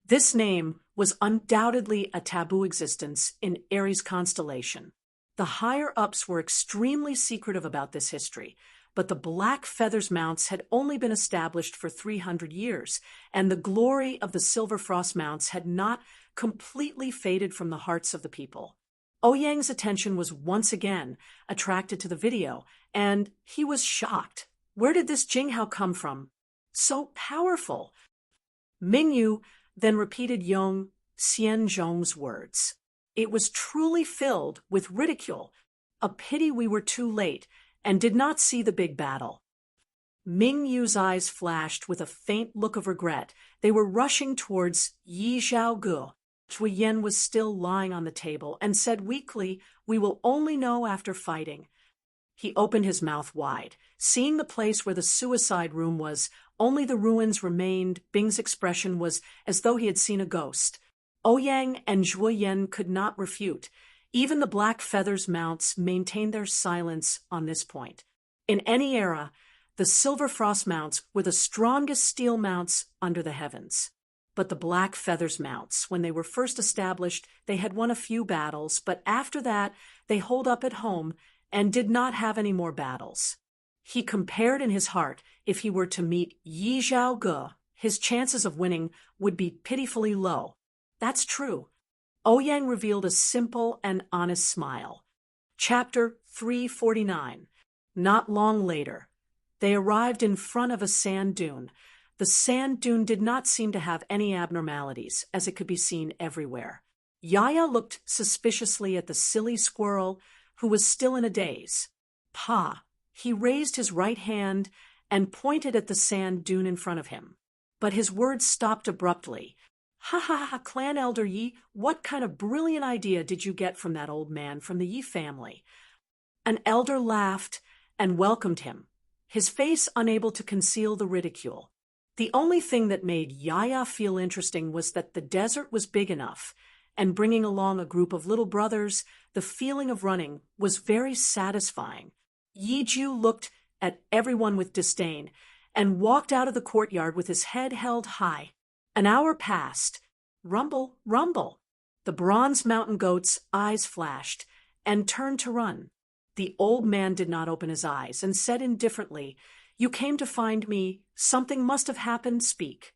[SPEAKER 1] This name was undoubtedly a taboo existence in Aries constellation. The higher-ups were extremely secretive about this history, but the Black Feathers Mounts had only been established for 300 years, and the glory of the Silver Frost Mounts had not completely faded from the hearts of the people. Ouyang's attention was once again attracted to the video, and he was shocked. Where did this Jinghao come from? So powerful. Mingyu then repeated Yong Xianzhong's words. It was truly filled with ridicule. A pity we were too late and did not see the big battle. Mingyu's eyes flashed with a faint look of regret. They were rushing towards Yi Zhaoge. Shui Yan was still lying on the table and said weakly, "We will only know after fighting." He opened his mouth wide. Seeing the place where the suicide room was, only the ruins remained. Bing's expression was as though he had seen a ghost. Ouyang and Zhuo Yan could not refute. Even the Black Feathers Mounts maintained their silence on this point. In any era, the Silver Frost Mounts were the strongest steel mounts under the heavens. But the Black Feathers Mounts, when they were first established, they had won a few battles, but after that, they holed up at home and did not have any more battles. He compared in his heart, if he were to meet Yi Zhaoge, his chances of winning would be pitifully low. That's true. Ouyang revealed a simple and honest smile. Chapter 349. Not long later, they arrived in front of a sand dune. The sand dune did not seem to have any abnormalities, as it could be seen everywhere. Yaya looked suspiciously at the silly squirrel, who was still in a daze. Pa, he raised his right hand and pointed at the sand dune in front of him. but his words stopped abruptly. Ha ha ha, Clan Elder Yi, what kind of brilliant idea did you get from that old man from the Yi family? An elder laughed and welcomed him, his face unable to conceal the ridicule. The only thing that made Yaya feel interesting was that the desert was big enough, and bringing along a group of little brothers, the feeling of running was very satisfying. Yiju looked at everyone with disdain and walked out of the courtyard with his head held high. An hour passed. Rumble, rumble. The bronze mountain goat's eyes flashed and turned to run. The old man did not open his eyes and said indifferently, "You came to find me. Something must have happened. Speak."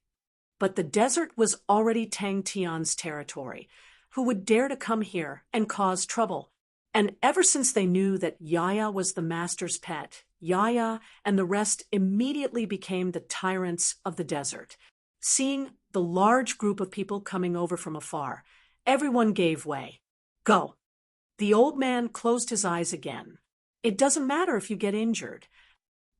[SPEAKER 1] But the desert was already Tang Tian's territory. Who would dare to come here and cause trouble? And ever since they knew that Yaya was the master's pet, Yaya and the rest immediately became the tyrants of the desert. Seeing the large group of people coming over from afar, everyone gave way. Go. The old man closed his eyes again. It doesn't matter if you get injured.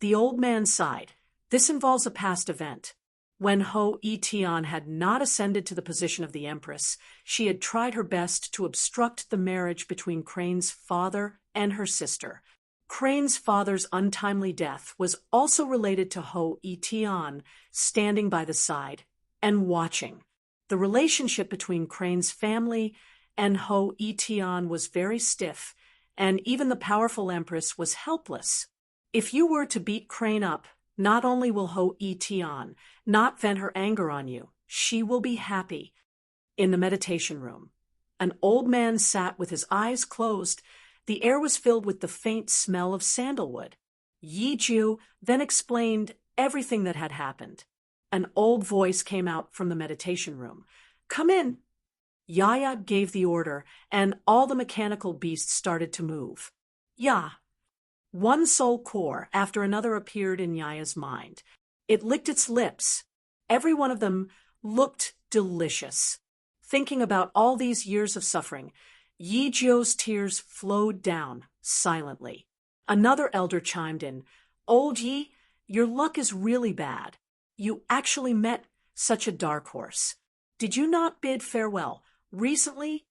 [SPEAKER 1] The old man sighed. This involves a past event. When Ho Etian had not ascended to the position of the empress, she had tried her best to obstruct the marriage between Crane's father and her sister. Crane's father's untimely death was also related to Ho Etian standing by the side and watching. The relationship between Crane's family and Ho Etian was very stiff, and even the powerful empress was helpless. If you were to beat Crane up, not only will Ho Etian not vent her anger on you, she will be happy. In the meditation room, an old man sat with his eyes closed. The air was filled with the faint smell of sandalwood. Yi Ju then explained everything that had happened. An old voice came out from the meditation room. "Come in." Yaya gave the order, and all the mechanical beasts started to move. Ya. One soul core after another appeared in Yaya's mind. It licked its lips. Every one of them looked delicious. Thinking about all these years of suffering, Yi Jiu's tears flowed down silently. Another elder chimed in. "Old Yi, your luck is really bad. You actually met such a dark horse. Did you not bid farewell recently?"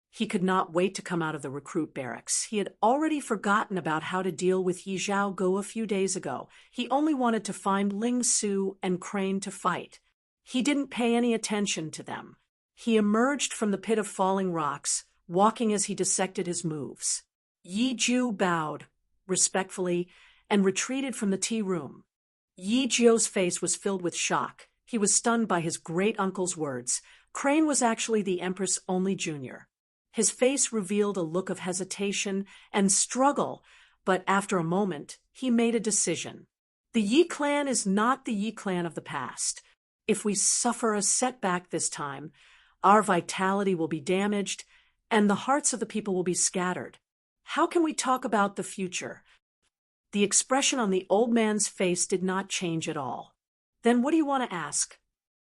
[SPEAKER 1] He could not wait to come out of the recruit barracks. He had already forgotten about how to deal with Yi Zhao Go a few days ago. He only wanted to find Ling Su and Crane to fight. He didn't pay any attention to them. He emerged from the pit of falling rocks, walking as he dissected his moves. Yi Ju bowed respectfully and retreated from the tea room. Yi Jiu's face was filled with shock. He was stunned by his great-uncle's words. Crane was actually the Empress' only junior. His face revealed a look of hesitation and struggle, but after a moment, he made a decision. The Yi clan is not the Yi clan of the past. If we suffer a setback this time, our vitality will be damaged, and the hearts of the people will be scattered. How can we talk about the future? The expression on the old man's face did not change at all. Then what do you want to ask?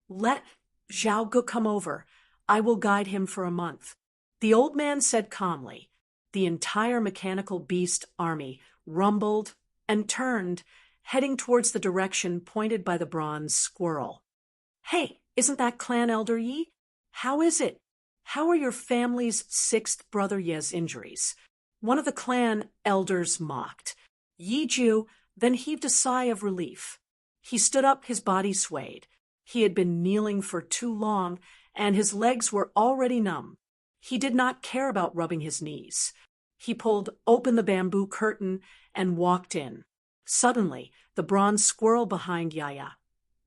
[SPEAKER 1] Let Zhao Gu come over. I will guide him for a month. The old man said calmly. The entire mechanical beast army rumbled and turned, heading towards the direction pointed by the bronze squirrel. Hey, isn't that Clan Elder Yi? How is it? How are your family's sixth brother Ye's injuries? One of the clan elders mocked. Yi Ju then heaved a sigh of relief. He stood up, his body swayed. He had been kneeling for too long, and his legs were already numb. He did not care about rubbing his knees. He pulled open the bamboo curtain and walked in. Suddenly, the bronze squirrel behind Yaya,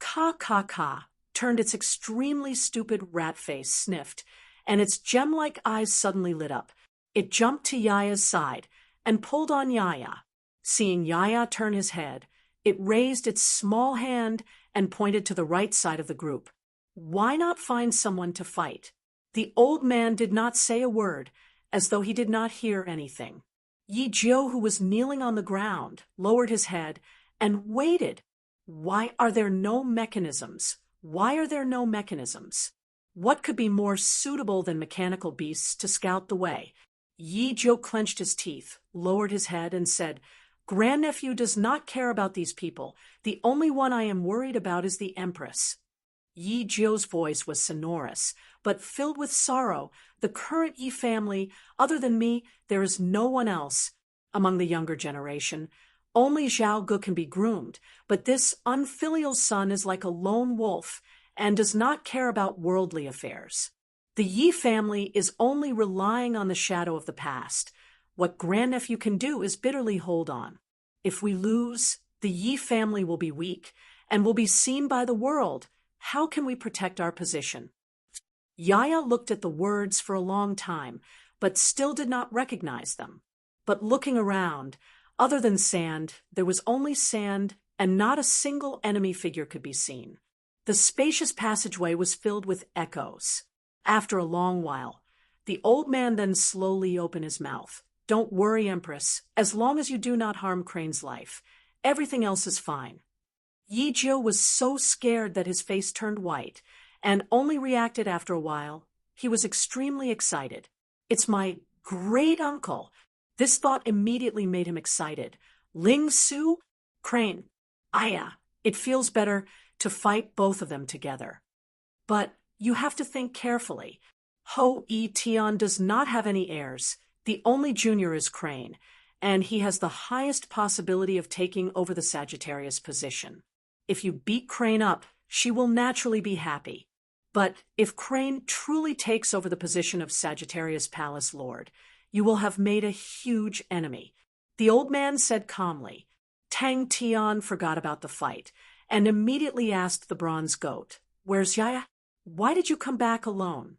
[SPEAKER 1] ka, turned its extremely stupid rat face, sniffed, and its gem-like eyes suddenly lit up. It jumped to Yaya's side and pulled on Yaya. Seeing Yaya turn his head, it raised its small hand and pointed to the right side of the group. Why not find someone to fight? The old man did not say a word, as though he did not hear anything. Yi Jiu, who was kneeling on the ground, lowered his head and waited. Why are there no mechanisms? Why are there no mechanisms? What could be more suitable than mechanical beasts to scout the way? Yi Jiu clenched his teeth, lowered his head, and said, "Grandnephew does not care about these people. The only one I am worried about is the Empress." Yi Jiu's voice was sonorous, but filled with sorrow. The current Yi family, other than me, there is no one else among the younger generation. Only Zhao Gu can be groomed, but this unfilial son is like a lone wolf and does not care about worldly affairs. The Yi family is only relying on the shadow of the past. What grandnephew can do is bitterly hold on. If we lose, the Yi family will be weak and will be seen by the world. How can we protect our position? Yaya looked at the words for a long time, but still did not recognize them. But looking around, other than sand, there was only sand, and not a single enemy figure could be seen. The spacious passageway was filled with echoes. After a long while, the old man then slowly opened his mouth. "Don't worry, Empress. As long as you do not harm Crane's life, everything else is fine." Yi Jiu was so scared that his face turned white, and only reacted after a while. He was extremely excited. "It's my great-uncle." This thought immediately made him excited. Ling Su? Crane. Aya. It feels better to fight both of them together. But you have to think carefully. Ho Yi Tian does not have any heirs. The only junior is Crane, and he has the highest possibility of taking over the Sagittarius position. If you beat Crane up, she will naturally be happy. But if Crane truly takes over the position of Sagittarius Palace Lord, you will have made a huge enemy. The old man said calmly. Tang Tian forgot about the fight and immediately asked the bronze goat, "Where's Yaya? Why did you come back alone?"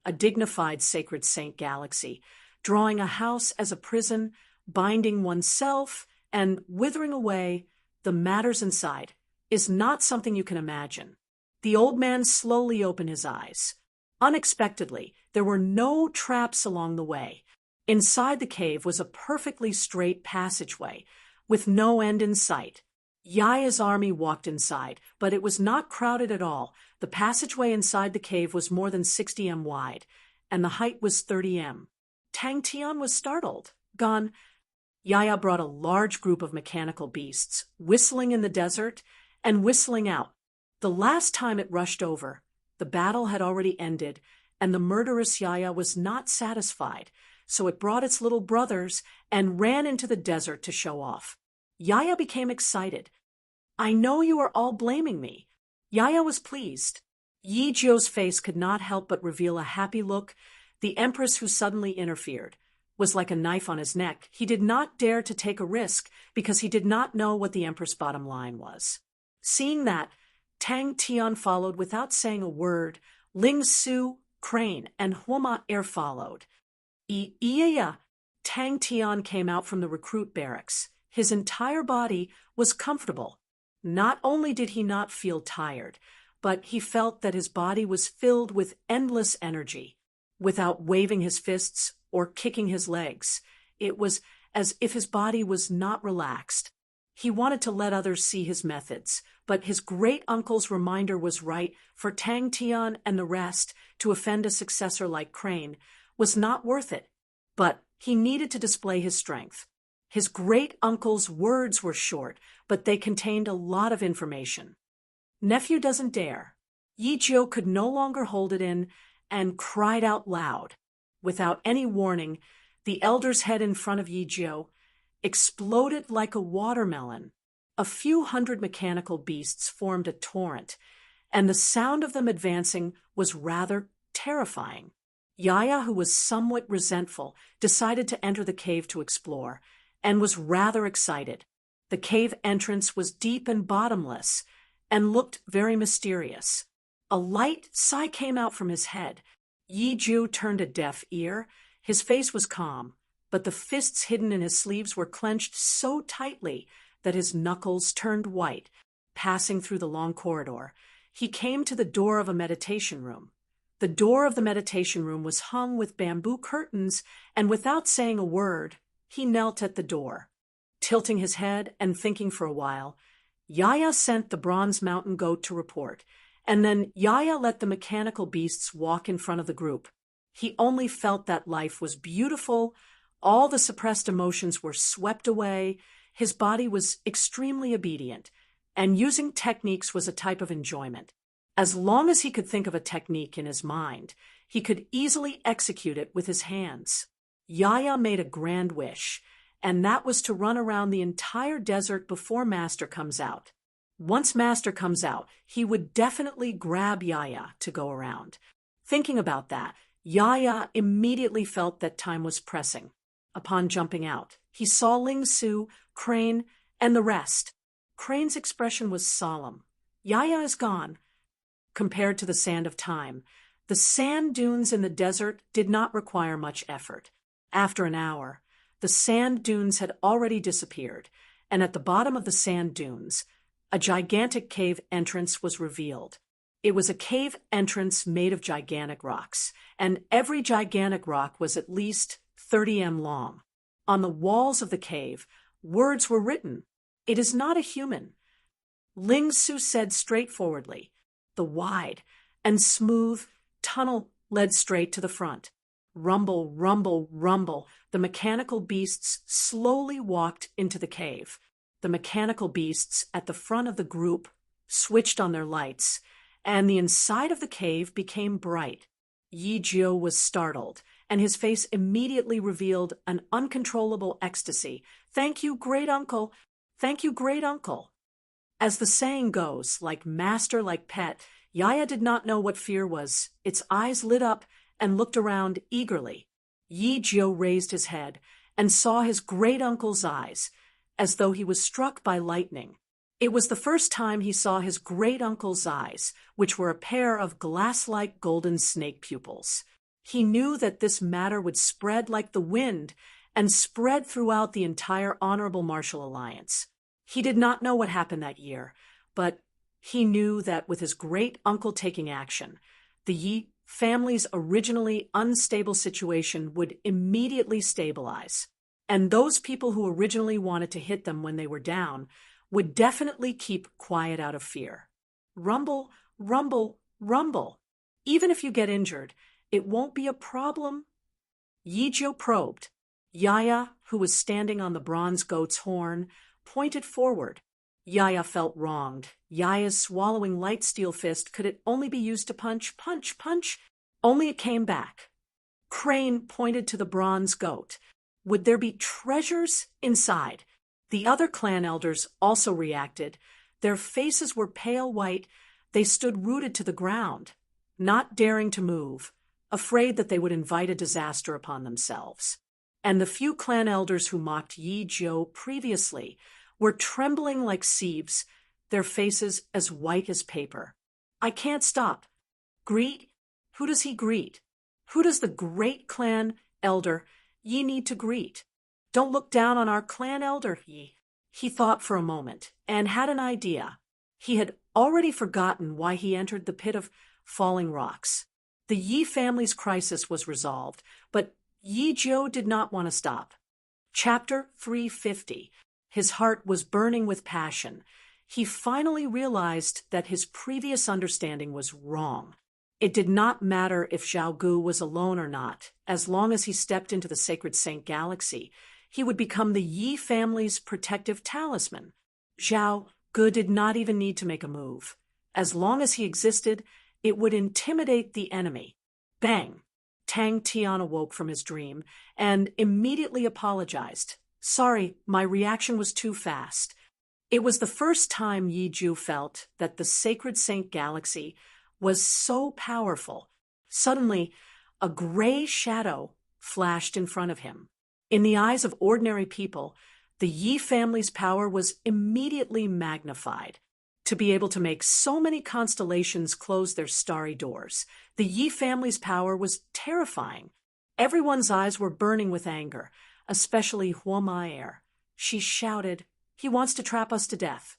[SPEAKER 1] A dignified sacred saint galaxy, drawing a house as a prison, binding oneself and withering away the matters inside, is not something you can imagine. The old man slowly opened his eyes. Unexpectedly, there were no traps along the way. Inside the cave was a perfectly straight passageway, with no end in sight. Yaya's army walked inside, but it was not crowded at all. The passageway inside the cave was more than 60 m wide, and the height was 30 m. Tang Tian was startled. Gone. Yaya brought a large group of mechanical beasts, whistling in the desert and whistling out. The last time it rushed over, the battle had already ended, and the murderous Yaya was not satisfied, so it brought its little brothers and ran into the desert to show off. Yaya became excited. "I know you are all blaming me." Yaya was pleased. Yi Jiu's face could not help but reveal a happy look. The empress, who suddenly interfered, was like a knife on his neck. He did not dare to take a risk because he did not know what the empress' bottom line was. Seeing that, Tang Tian followed without saying a word. Ling Su, Crane, and Huma Er followed. Iya. Tang Tian came out from the recruit barracks. His entire body was comfortable. Not only did he not feel tired, but he felt that his body was filled with endless energy. Without waving his fists or kicking his legs, it was as if his body was not relaxed. He wanted to let others see his methods, but his great-uncle's reminder was right. For Tang Tian and the rest to offend a successor like Crane was not worth it. But he needed to display his strength. His great-uncle's words were short, but they contained a lot of information. "Nephew doesn't dare." Yi Jiu could no longer hold it in and cried out loud. Without any warning, the elder's head in front of Yi Jiu exploded like a watermelon. A few hundred mechanical beasts formed a torrent, and the sound of them advancing was rather terrifying. Yaya, who was somewhat resentful, decided to enter the cave to explore, and was rather excited. The cave entrance was deep and bottomless, and looked very mysterious. A light sigh came out from his head. Yi Jiu turned a deaf ear. His face was calm, but the fists hidden in his sleeves were clenched so tightly that his knuckles turned white. Passing through the long corridor, he came to the door of a meditation room. The door of the meditation room was hung with bamboo curtains, and without saying a word, he knelt at the door. Tilting his head and thinking for a while, Yaya sent the bronze mountain goat to report, and then Yaya let the mechanical beasts walk in front of the group. He only felt that life was beautiful. All the suppressed emotions were swept away. His body was extremely obedient, and using techniques was a type of enjoyment. As long as he could think of a technique in his mind, he could easily execute it with his hands. Yaya made a grand wish, and that was to run around the entire desert before Master comes out. Once Master comes out, he would definitely grab Yaya to go around. Thinking about that, Yaya immediately felt that time was pressing. Upon jumping out, he saw Ling Su, Crane, and the rest. Crane's expression was solemn. Yaya is gone. Compared to the sand of time, the sand dunes in the desert did not require much effort. After an hour, the sand dunes had already disappeared, and at the bottom of the sand dunes, a gigantic cave entrance was revealed. It was a cave entrance made of gigantic rocks, and every gigantic rock was at least 30 m long. On the walls of the cave, words were written. "It is not a human." Ling Su said straightforwardly. The wide and smooth tunnel led straight to the front. Rumble, rumble, rumble, the mechanical beasts slowly walked into the cave. The mechanical beasts at the front of the group switched on their lights, and the inside of the cave became bright. Yi Jiu was startled, and his face immediately revealed an uncontrollable ecstasy. "Thank you, great uncle! Thank you, great uncle!" As the saying goes, like master, like pet, Yaya did not know what fear was. Its eyes lit up and looked around eagerly. Yi Jiu raised his head and saw his great uncle's eyes, as though he was struck by lightning. It was the first time he saw his great uncle's eyes, which were a pair of glass-like golden snake pupils. He knew that this matter would spread like the wind and spread throughout the entire Honorable Martial Alliance. He did not know what happened that year, but he knew that with his great uncle taking action, the Yi family's originally unstable situation would immediately stabilize, and those people who originally wanted to hit them when they were down would definitely keep quiet out of fear. Rumble, rumble, rumble. Even if you get injured, it won't be a problem. Yi Jiu probed. Yaya, who was standing on the bronze goat's horn, pointed forward. Yaya felt wronged. Yaya's swallowing light steel fist, could it only be used to punch, punch, punch? Only it came back. Crane pointed to the bronze goat. Would there be treasures inside? The other clan elders also reacted. Their faces were pale white. They stood rooted to the ground, not daring to move, afraid that they would invite a disaster upon themselves. And the few clan elders who mocked Yi Jiu previously were trembling like sieves, their faces as white as paper. "I can't stop." "Greet? Who does he greet? Who does the great clan elder Yi need to greet? Don't look down on our clan elder, Yi." He thought for a moment and had an idea. He had already forgotten why he entered the pit of falling rocks. The Yi family's crisis was resolved, but Yi Jiu did not want to stop. Chapter 350. His heart was burning with passion. He finally realized that his previous understanding was wrong. It did not matter if Zhao Gu was alone or not. As long as he stepped into the Sacred Saint Galaxy, he would become the Yi family's protective talisman. Zhao Gu did not even need to make a move. As long as he existed, it would intimidate the enemy. Bang! Tang Tian awoke from his dream and immediately apologized. "Sorry, my reaction was too fast." It was the first time Yi Jiu felt that the Sacred Saint Galaxy was so powerful. Suddenly, a gray shadow flashed in front of him. In the eyes of ordinary people, the Yi family's power was immediately magnified. To be able to make so many constellations close their starry doors, the Yi family's power was terrifying. Everyone's eyes were burning with anger, especially Huo Maier. She shouted, "He wants to trap us to death."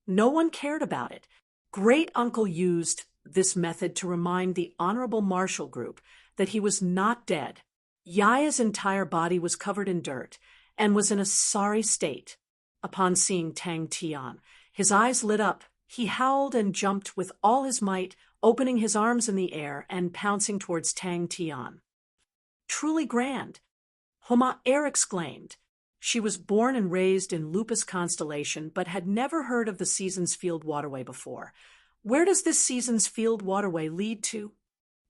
[SPEAKER 1] No one cared about it. Great Uncle used this method to remind the Honorable Martial Group that he was not dead. Yaya's entire body was covered in dirt and was in a sorry state. Upon seeing Tang Tian, his eyes lit up. He howled and jumped with all his might, opening his arms in the air and pouncing towards Tang Tian. "Truly grand," Homa Air exclaimed. She was born and raised in Lupus Constellation, but had never heard of the Seasons Field waterway before. Where does this Seasons Field waterway lead to?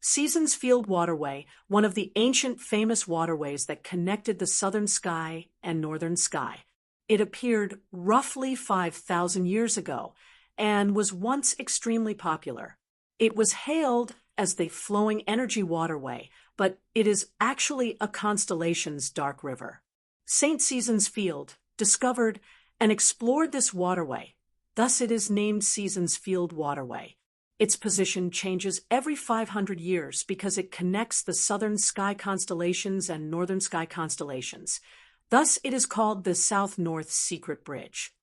[SPEAKER 1] Seasons Field Waterway, one of the ancient famous waterways that connected the southern sky and northern sky. It appeared roughly 5,000 years ago and was once extremely popular. It was hailed as the flowing energy waterway, but it is actually a constellation's dark river. St. Seasons Field discovered and explored this waterway. Thus it is named Seasons Field Waterway. Its position changes every 500 years because it connects the southern sky constellations and northern sky constellations. Thus it is called the South-North Secret Bridge.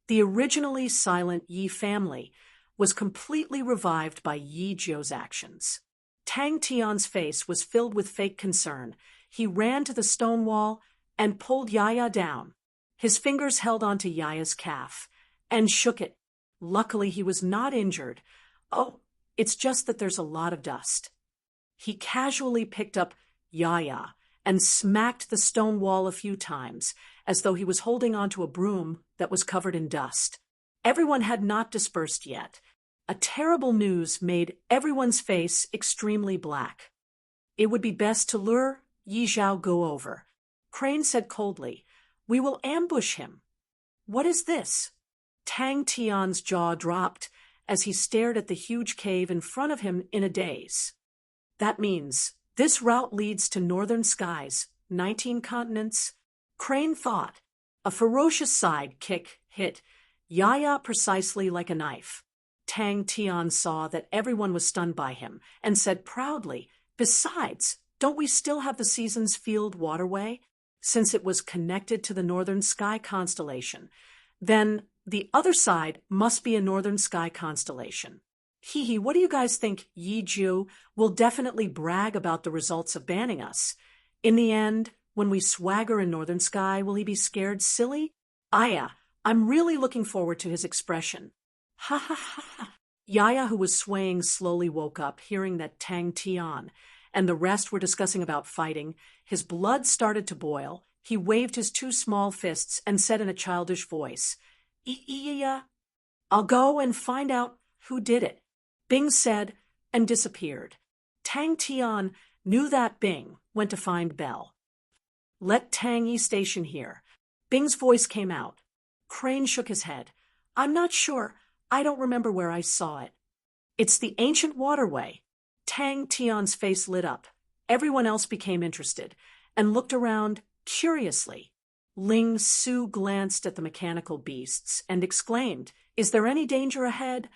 [SPEAKER 1] The originally silent Yi family was completely revived by Yi Jiu's actions. Tang Tian's face was filled with fake concern. He ran to the stone wall and pulled Yaya down. His fingers held onto Yaya's calf and shook it. Luckily, he was not injured. Oh, it's just that there's a lot of dust. He casually picked up Yaya and smacked the stone wall a few times, as though he was holding onto a broom that was covered in dust. Everyone had not dispersed yet. A terrible news made everyone's face extremely black. It would be best to lure Yi Zhao Go over. Crane said coldly, "We will ambush him." "What is this?" Tang Tian's jaw dropped as he stared at the huge cave in front of him in a daze. "That means this route leads to northern skies, 19 continents." Crane thought. A ferocious side kick hit Yaya precisely like a knife. Tang Tian saw that everyone was stunned by him and said proudly, "Besides, don't we still have the Seasons Field waterway? Since it was connected to the northern sky constellation, then the other side must be a northern sky constellation." Hee, what do you guys think? Yi Jiu will definitely brag about the results of banning us. In the end, when we swagger in northern sky, will he be scared silly? I'm really looking forward to his expression. Ha ha ha ha. Yaya, who was swaying, slowly woke up, hearing that Tang Tian and the rest were discussing about fighting. His blood started to boil. He waved his two small fists and said in a childish voice, "I'll go and find out who did it." Bing said and disappeared. Tang Tian knew that Bing went to find Belle. "Let Tang Yi station here." Bing's voice came out. Crane shook his head. "I'm not sure. I don't remember where I saw it." "It's the ancient waterway." Tang Tian's face lit up. Everyone else became interested and looked around curiously. Ling Su glanced at the mechanical beasts and exclaimed, "Is there any danger ahead?"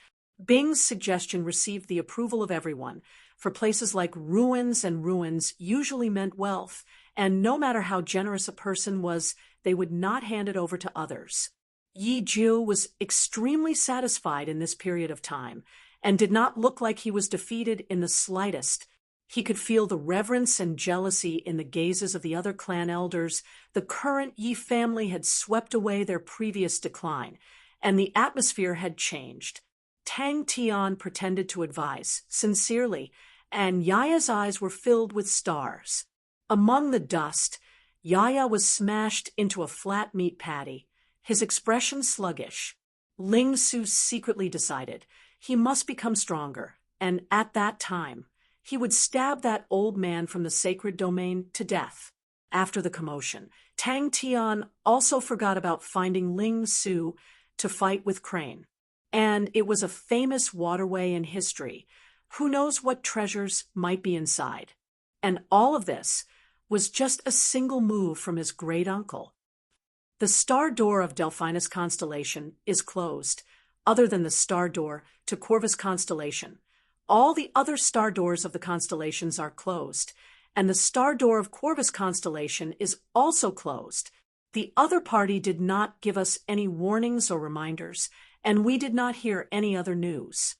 [SPEAKER 1] Bing's suggestion received the approval of everyone, for places like ruins and ruins usually meant wealth, and no matter how generous a person was, they would not hand it over to others. Yi Jiu was extremely satisfied in this period of time, and did not look like he was defeated in the slightest. He could feel the reverence and jealousy in the gazes of the other clan elders. The current Yi family had swept away their previous decline, and the atmosphere had changed. Tang Tian pretended to advise, sincerely, and Yaya's eyes were filled with stars. Among the dust, Yaya was smashed into a flat meat patty, his expression sluggish. Ling Su secretly decided he must become stronger, and at that time, he would stab that old man from the sacred domain to death. After the commotion, Tang Tian also forgot about finding Ling Su to fight with Crane. And it was a famous waterway in history. Who knows what treasures might be inside? And all of this was just a single move from his great uncle. The star door of Delphinus constellation is closed, other than the star door to Corvus constellation. All the other star doors of the constellations are closed, and the star door of Corvus constellation is also closed. The other party did not give us any warnings or reminders, and we did not hear any other news.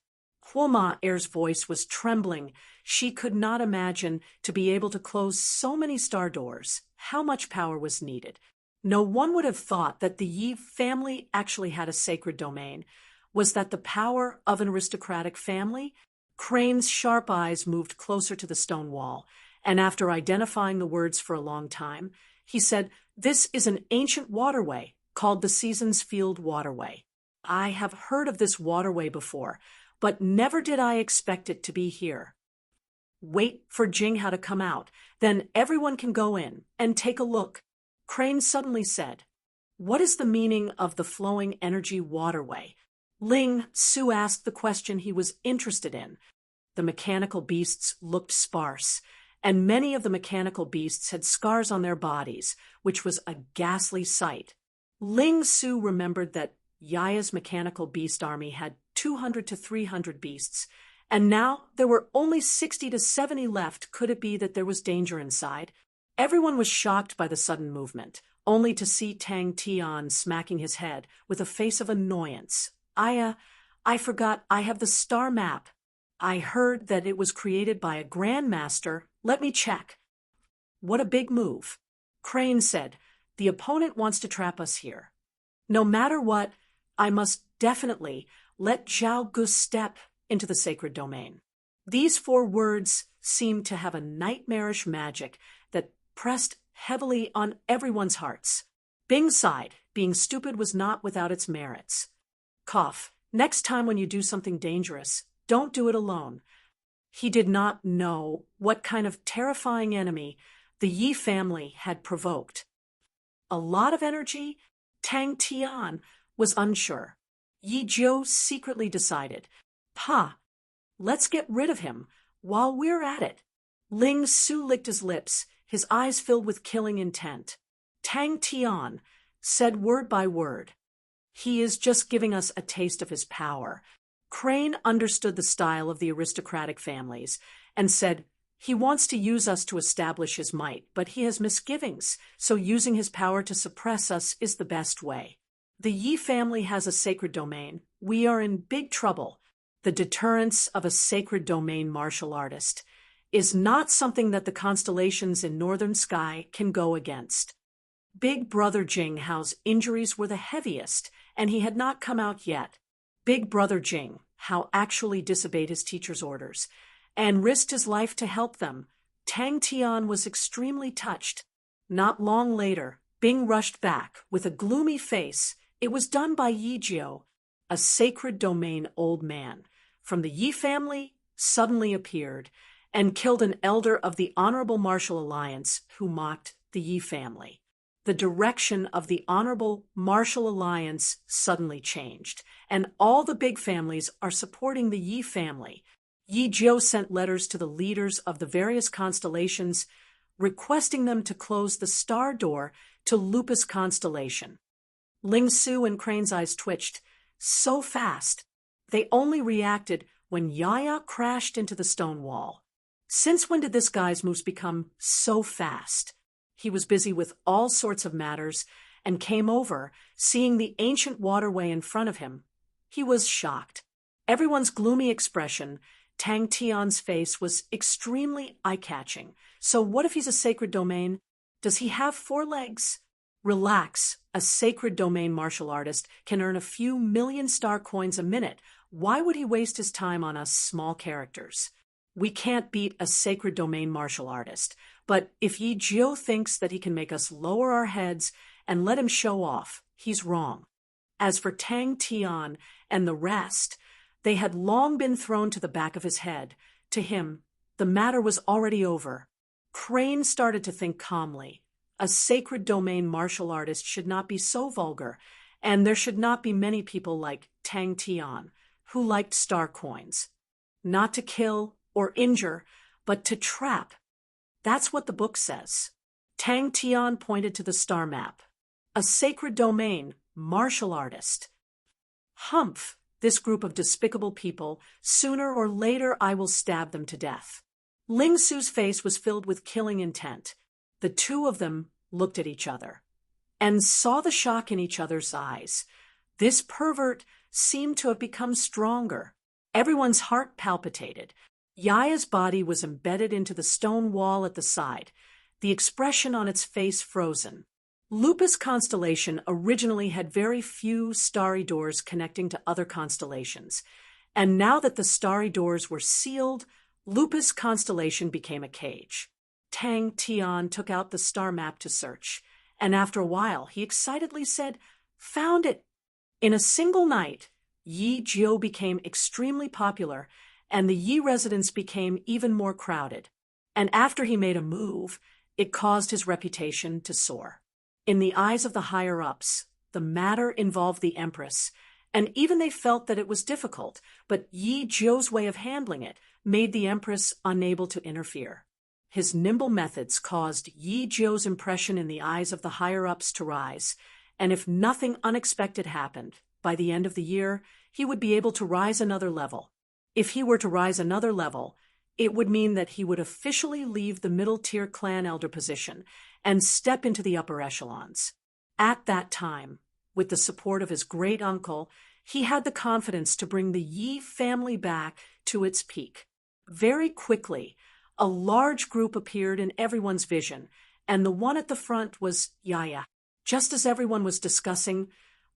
[SPEAKER 1] Huoma Air's voice was trembling. She could not imagine to be able to close so many star doors. How much power was needed? No one would have thought that the Yi family actually had a sacred domain. Was that the power of an aristocratic family? Crane's sharp eyes moved closer to the stone wall, and after identifying the words for a long time, he said, "This is an ancient waterway called the Seasons Field Waterway. I have heard of this waterway before. but never did I expect it to be here. Wait for Jinghao to come out, then everyone can go in and take a look. Crane suddenly said, "What is the meaning of the flowing energy waterway?" Ling Su asked the question he was interested in. The mechanical beasts looked sparse, and many of the mechanical beasts had scars on their bodies, which was a ghastly sight. Ling Su remembered that Yaya's mechanical beast army had 200 to 300 beasts, and now there were only 60 to 70 left. Could it be that there was danger inside? Everyone was shocked by the sudden movement, only to see Tang Tian smacking his head with a face of annoyance. I forgot I have the star map. I heard that it was created by a grandmaster. Let me check." "What a big move." Crane said, "The opponent wants to trap us here. No matter what, I must definitely let Zhao Gu step into the sacred domain." These 4 words seemed to have a nightmarish magic that pressed heavily on everyone's hearts. Bing sighed. Being stupid was not without its merits. Cough. Next time when you do something dangerous, don't do it alone. He did not know what kind of terrifying enemy the Yi family had provoked. A lot of energy? Tang Tian was unsure. Yi Jiu secretly decided, let's get rid of him while we're at it." Ling Su licked his lips, his eyes filled with killing intent. Tang Tian said word by word, "He is just giving us a taste of his power." Crane understood the style of the aristocratic families and said, "He wants to use us to establish his might, but he has misgivings, so using his power to suppress us is the best way. The Yi family has a sacred domain. We are in big trouble. The deterrence of a sacred domain martial artist is not something that the constellations in northern sky can go against." Big Brother Jinghao's injuries were the heaviest, and he had not come out yet. Big Brother Jinghao actually disobeyed his teacher's orders and risked his life to help them. Tang Tian was extremely touched. Not long later, Bing rushed back with a gloomy face. It was done by Yi Jiu, a sacred domain old man from the Yi family, suddenly appeared and killed an elder of the Honorable Martial Alliance who mocked the Yi family. The direction of the Honorable Martial Alliance suddenly changed, and all the big families are supporting the Yi family. Yi Jiu sent letters to the leaders of the various constellations, requesting them to close the star door to Lupus constellation. Ling Su and Crane's eyes twitched so fast. They only reacted when Yaya crashed into the stone wall. Since when did this guy's moves become so fast? He was busy with all sorts of matters and came over, seeing the ancient waterway in front of him. He was shocked. Everyone's gloomy expression, Tang Tian's face, was extremely eye-catching. So what if he's a sacred domain? Does he have 4 legs? Relax. A sacred domain martial artist can earn a few million star coins a minute. Why would he waste his time on us small characters? We can't beat a sacred domain martial artist. But if Yi Jiu thinks that he can make us lower our heads and let him show off, he's wrong. As for Tang Tian and the rest, they had long been thrown to the back of his head. To him, the matter was already over. Crane started to think calmly. A sacred domain martial artist should not be so vulgar, and there should not be many people like Tang Tian, who liked star coins. Not to kill or injure, but to trap. That's what the book says. Tang Tian pointed to the star map. A sacred domain, martial artist. Humph, this group of despicable people. Sooner or later I will stab them to death. Ling Su's face was filled with killing intent. The 2 of them looked at each other and saw the shock in each other's eyes. This pervert seemed to have become stronger. Everyone's heart palpitated. Yaya's body was embedded into the stone wall at the side, the expression on its face frozen. Lupus constellation originally had very few starry doors connecting to other constellations, and now that the starry doors were sealed, Lupus constellation became a cage. Tang Tian took out the star map to search, and after a while he excitedly said, "Found it!" In a single night, Yi Jiu became extremely popular, and the Yi residence became even more crowded. And after he made a move, it caused his reputation to soar. In the eyes of the higher-ups, the matter involved the empress, and even they felt that it was difficult, but Yi Jiu's way of handling it made the empress unable to interfere. His nimble methods caused Yi Jiu's impression in the eyes of the higher-ups to rise, and if nothing unexpected happened, by the end of the year, he would be able to rise another level. If he were to rise another level, it would mean that he would officially leave the middle-tier clan elder position and step into the upper echelons. At that time, with the support of his great-uncle, he had the confidence to bring the Yi family back to its peak. Very quickly, a large group appeared in everyone's vision, and the one at the front was Yaya. Just as everyone was discussing,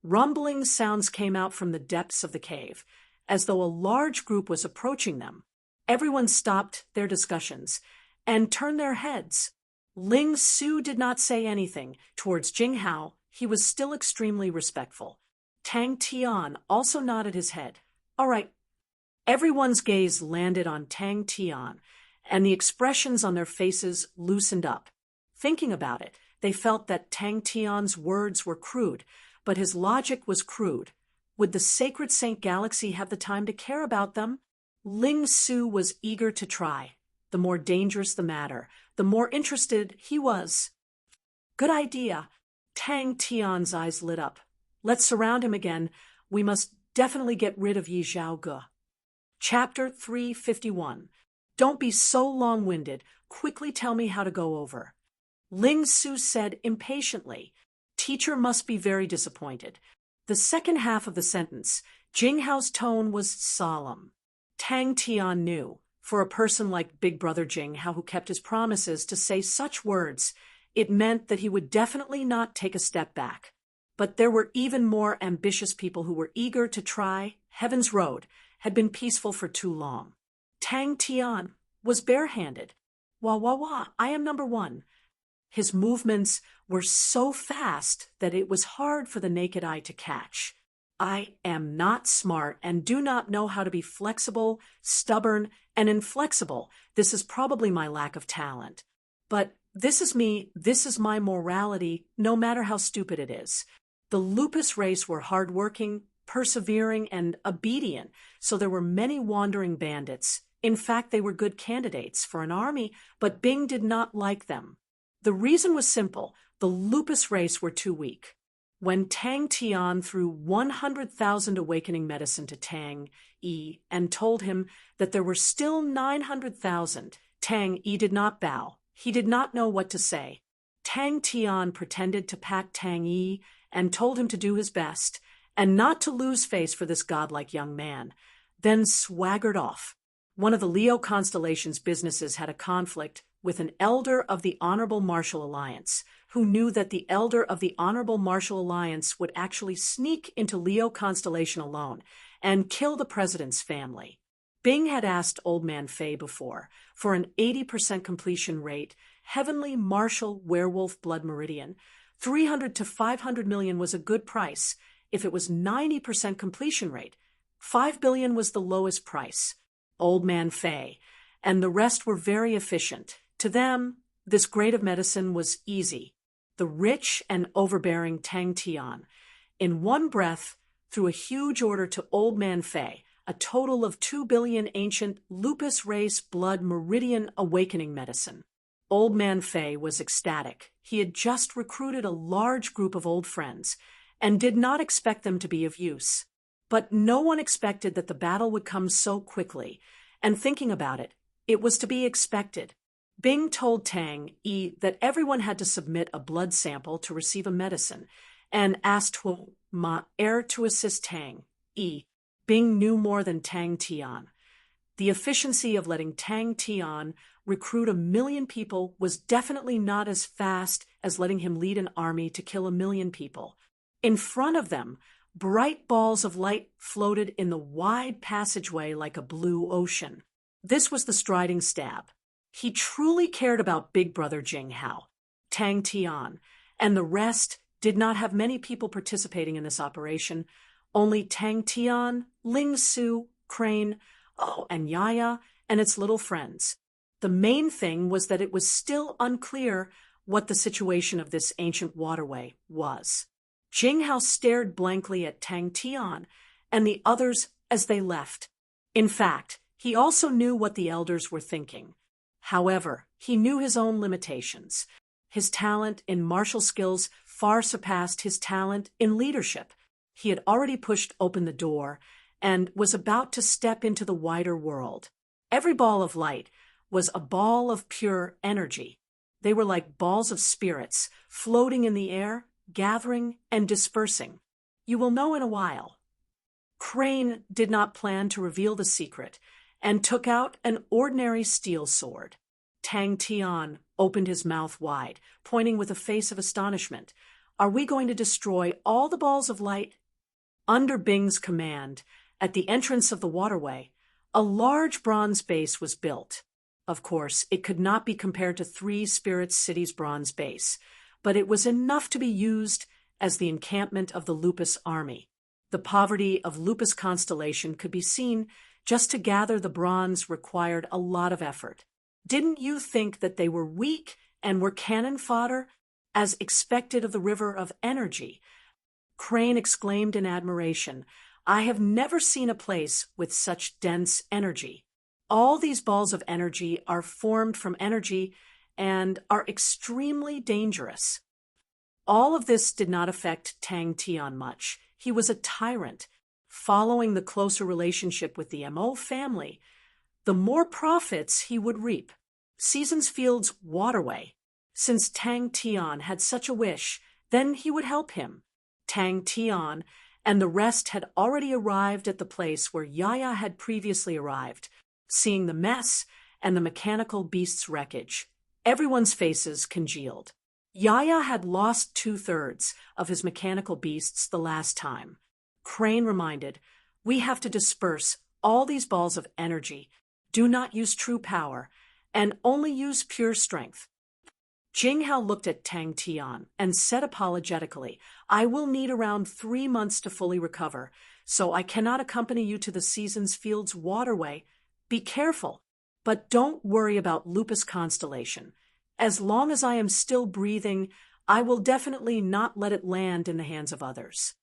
[SPEAKER 1] rumbling sounds came out from the depths of the cave, as though a large group was approaching them. Everyone stopped their discussions and turned their heads. Ling Su did not say anything. Towards Jing Hao, he was still extremely respectful. Tang Tian also nodded his head. All right. Everyone's gaze landed on Tang Tian, and the expressions on their faces loosened up. Thinking about it, they felt that Tang Tian's words were crude, but his logic was crude. Would the sacred Saint Galaxy have the time to care about them? Ling Su was eager to try. The more dangerous the matter, the more interested he was. Good idea. Tang Tian's eyes lit up. Let's surround him again. We must definitely get rid of Yi Zhaoge. Chapter 351. Don't be so long-winded. Quickly tell me how to go over. Ling Su said impatiently. Teacher must be very disappointed. The second half of the sentence, Jing Hao's tone was solemn. Tang Tian knew, for a person like Big Brother Jing Hao who kept his promises to say such words, it meant that he would definitely not take a step back. But there were even more ambitious people who were eager to try. Heaven's road had been peaceful for too long. Tang Tian was barehanded. Wah, wah, wah, I am number one. His movements were so fast that it was hard for the naked eye to catch. I am not smart and do not know how to be flexible, stubborn, and inflexible. This is probably my lack of talent. But this is me, this is my morality, no matter how stupid it is. The Lupus race were hardworking, persevering, and obedient, so there were many wandering bandits. In fact, they were good candidates for an army, but Bing did not like them. The reason was simple. The Lupus race were too weak. When Tang Tian threw 100,000 awakening medicine to Tang Yi and told him that there were still 900,000, Tang Yi did not bow. He did not know what to say. Tang Tian pretended to pat Tang Yi and told him to do his best and not to lose face for this godlike young man, then swaggered off. One of the Leo constellation's businesses had a conflict with an elder of the Honorable Martial Alliance, who knew that the elder of the Honorable Martial Alliance would actually sneak into Leo constellation alone and kill the president's family. Bing had asked Old Man Fei before for an 80% completion rate, Heavenly Martial Werewolf Blood Meridian. 300 to 500 million was a good price. If it was 90% completion rate, 5 billion was the lowest price. Old Man Fei, and the rest were very efficient. To them, this grade of medicine was easy. The rich and overbearing Tang Tian, in one breath, threw a huge order to Old Man Fei, a total of 2 billion ancient lupus race blood meridian awakening medicine. Old Man Fei was ecstatic. He had just recruited a large group of old friends and did not expect them to be of use. But no one expected that the battle would come so quickly, and thinking about it, it was to be expected. Bing told Tang Yi that everyone had to submit a blood sample to receive a medicine, and asked Ma Er to assist Tang Yi. Bing knew more than Tang Tian. The efficiency of letting Tang Tian recruit 1 million people was definitely not as fast as letting him lead an army to kill 1 million people. In front of them, bright balls of light floated in the wide passageway like a blue ocean. This was the striding stab. He truly cared about Big Brother Jing Hao. Tang Tian and the rest did not have many people participating in this operation. Only Tang Tian, Ling Su, Crane, and Yaya and its little friends. The main thing was that it was still unclear what the situation of this ancient waterway was. Jinghao stared blankly at Tang Tian and the others as they left. In fact, he also knew what the elders were thinking. However, he knew his own limitations. His talent in martial skills far surpassed his talent in leadership. He had already pushed open the door and was about to step into the wider world. Every ball of light was a ball of pure energy. They were like balls of spirits, floating in the air, gathering and dispersing. You will know in a while. Crane did not plan to reveal the secret and took out an ordinary steel sword. Tang Tian opened his mouth wide, pointing with a face of astonishment. Are we going to destroy all the balls of light? Under Bing's command, at the entrance of the waterway, a large bronze base was built. Of course, it could not be compared to Three Spirits City's bronze base, but it was enough to be used as the encampment of the Lupus army. The poverty of Lupus Constellation could be seen. Just to gather the bronze required a lot of effort. Didn't you think that they were weak and were cannon fodder, as expected of the river of energy? Crane exclaimed in admiration. I have never seen a place with such dense energy. All these balls of energy are formed from energy and are extremely dangerous. All of this did not affect Tang Tian much. He was a tyrant. Following the closer relationship with the Mo family, the more profits he would reap. Seasons Field's waterway. Since Tang Tian had such a wish, then he would help him. Tang Tian and the rest had already arrived at the place where Yaya had previously arrived, seeing the mess and the mechanical beast's wreckage. Everyone's faces congealed. Yaya had lost 2/3 of his mechanical beasts the last time. Crane reminded, we have to disperse all these balls of energy. Do not use true power, and only use pure strength. Jinghao looked at Tang Tian and said apologetically, I will need around 3 months to fully recover, so I cannot accompany you to the Seasons Field's waterway. Be careful, but don't worry about Lupus Constellation. As long as I am still breathing, I will definitely not let it land in the hands of others.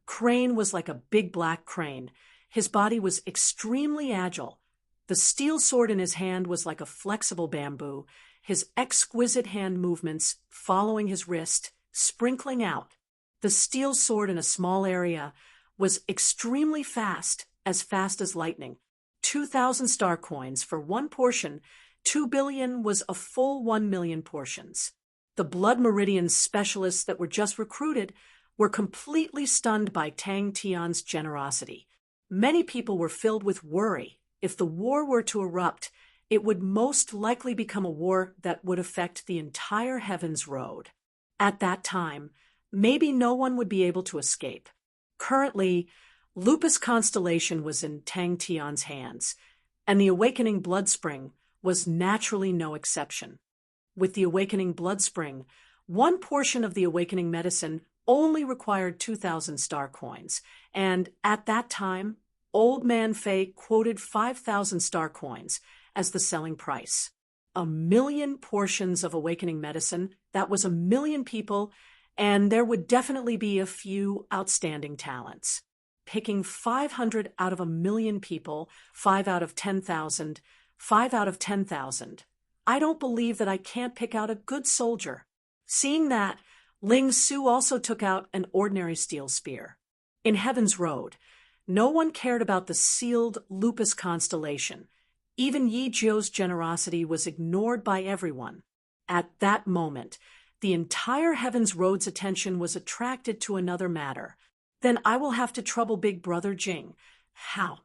[SPEAKER 1] Crane was like a big black crane. His body was extremely agile. The steel sword in his hand was like a flexible bamboo, his exquisite hand movements following his wrist, sprinkling out. The steel sword in a small area was extremely fast as lightning. 2,000 star coins for one portion. 2 billion was a full 1 million portions. The Blood Meridian specialists that were just recruited were completely stunned by Tang Tian's generosity. Many people were filled with worry. If the war were to erupt, it would most likely become a war that would affect the entire Heaven's Road. At that time, maybe no one would be able to escape. Currently, Lupus Constellation was in Tang Tian's hands, and the Awakening Blood Spring was naturally no exception. With the Awakening Blood Spring, one portion of the Awakening Medicine only required 2,000 star coins, and at that time, Old Man Fei quoted 5,000 star coins as the selling price. 1 million portions of Awakening Medicine, that was 1 million people, and there would definitely be a few outstanding talents. Picking 500 out of 1 million people, 5 out of 10,000, 5 out of 10,000. I don't believe that I can't pick out a good soldier. Seeing that, Ling Su also took out an ordinary steel spear. In Heaven's Road, no one cared about the sealed Lupus Constellation. Even Yi Jiu's generosity was ignored by everyone. At that moment, the entire Heaven's Road's attention was attracted to another matter. Then I will have to trouble Big Brother Jing. How?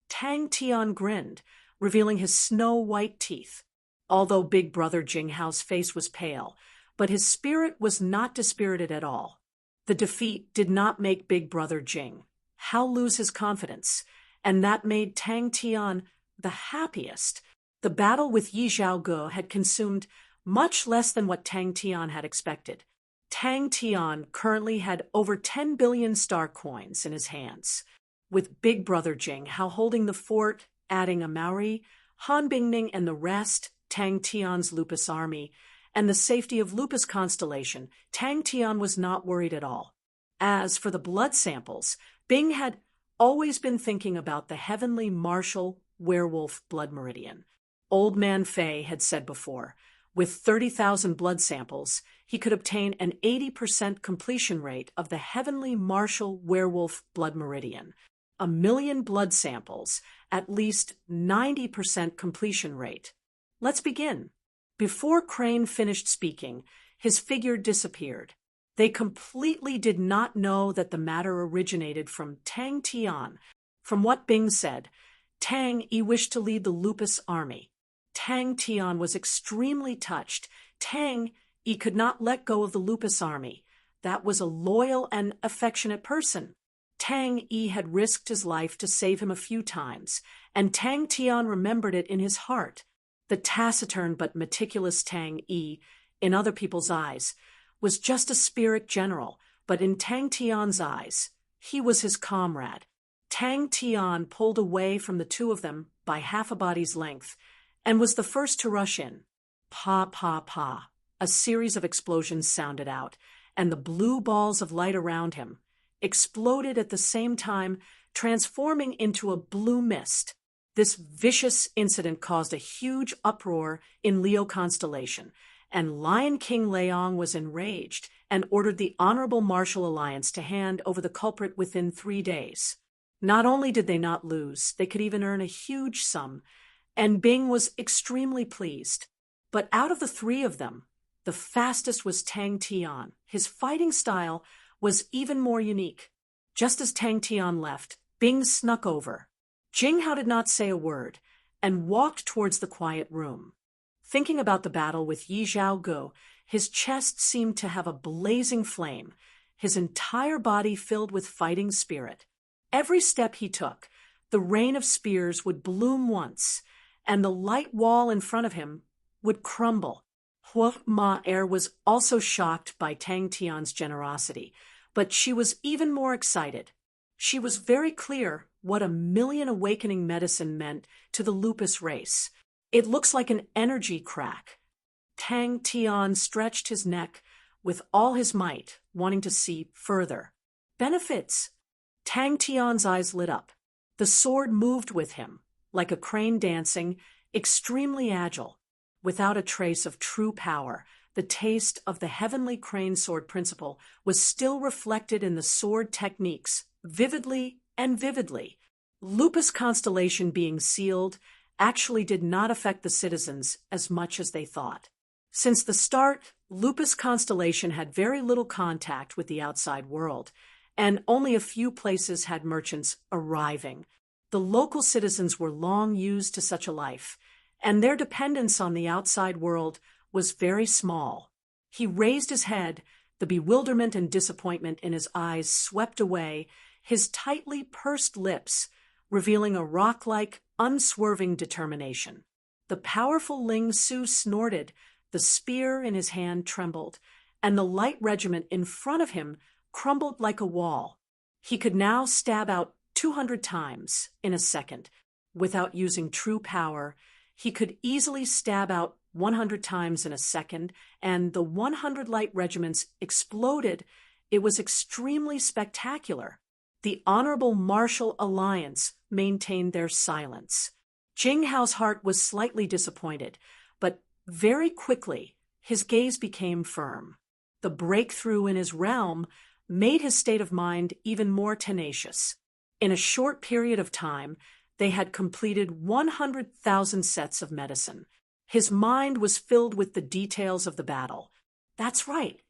[SPEAKER 1] Tang Tian grinned, revealing his snow-white teeth. Although Big Brother Jinghao's face was pale, but his spirit was not dispirited at all. The defeat did not make Big Brother Jing Hao lose his confidence, and that made Tang Tian the happiest. The battle with Yi Zhaoge had consumed much less than what Tang Tian had expected. Tang Tian currently had over 10 billion star coins in his hands, with Big Brother Jing Hao holding the fort, adding a Maori, Han Bingning and the rest, Tang Tian's Lupus army, and the safety of Lupus constellation. Tang Tian was not worried at all. As for the blood samples, Bing had always been thinking about the heavenly martial werewolf blood meridian. Old Man Fei had said before, with 30,000 blood samples, he could obtain an 80% completion rate of the heavenly martial werewolf blood meridian. 1,000,000 blood samples, at least 90% completion rate. Let's begin. Before Crane finished speaking, his figure disappeared. They completely did not know that the matter originated from Tang Tian. From what Bing said, Tang Yi wished to lead the Lupus army. Tang Tian was extremely touched. Tang Yi could not let go of the Lupus army. That was a loyal and affectionate person. Tang Yi had risked his life to save him a few times, and Tang Tian remembered it in his heart. The taciturn but meticulous Tang Yi, in other people's eyes, was just a spirit general, but in Tang Tian's eyes, he was his comrade. Tang Tian pulled away from the two of them by half a body's length, and was the first to rush in. Pa, pa, pa. A series of explosions sounded out, and the blue balls of light around him exploded at the same time, transforming into a blue mist. This vicious incident caused a huge uproar in Leo constellation, and Lion King Leong was enraged and ordered the Honorable Martial Alliance to hand over the culprit within 3 days. Not only did they not lose, they could even earn a huge sum, and Bing was extremely pleased. But out of the three of them, the fastest was Tang Tian. His fighting style was even more unique. Just as Tang Tian left, Bing snuck over. Jing Hao did not say a word and walked towards the quiet room. Thinking about the battle with Yi Zhao Gu, his chest seemed to have a blazing flame, his entire body filled with fighting spirit. Every step he took, the rain of spears would bloom once, and the light wall in front of him would crumble. Hua Ma Er was also shocked by Tang Tian's generosity, but she was even more excited. She was very clear what 1,000,000 awakening medicine meant to the Lupus race. It looks like an energy crack. Tang Tian stretched his neck with all his might, wanting to see further. Benefits. Tang Tian's eyes lit up. The sword moved with him, like a crane dancing, extremely agile. Without a trace of true power, the taste of the heavenly crane sword principle was still reflected in the sword techniques, vividly and vividly. Lupus constellation being sealed actually did not affect the citizens as much as they thought. Since the start, Lupus constellation had very little contact with the outside world, and only a few places had merchants arriving. The local citizens were long used to such a life, and their dependence on the outside world was very small. He raised his head, the bewilderment and disappointment in his eyes swept away, his tightly pursed lips revealing a rock-like, unswerving determination. The powerful Ling Su snorted, the spear in his hand trembled, and the light regiment in front of him crumbled like a wall. He could now stab out 200 times in a second. Without using true power, he could easily stab out 100 times in a second, and the 100 light regiments exploded. It was extremely spectacular. The Honorable Martial Alliance maintained their silence. Jing Hao's heart was slightly disappointed, but very quickly his gaze became firm. The breakthrough in his realm made his state of mind even more tenacious. In a short period of time, they had completed 100,000 sets of medicine. His mind was filled with the details of the battle. That's right.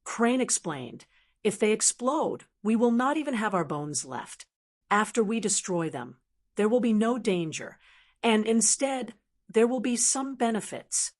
[SPEAKER 1] Crane explained, if they explode, we will not even have our bones left. After we destroy them, there will be no danger, and instead, there will be some benefits.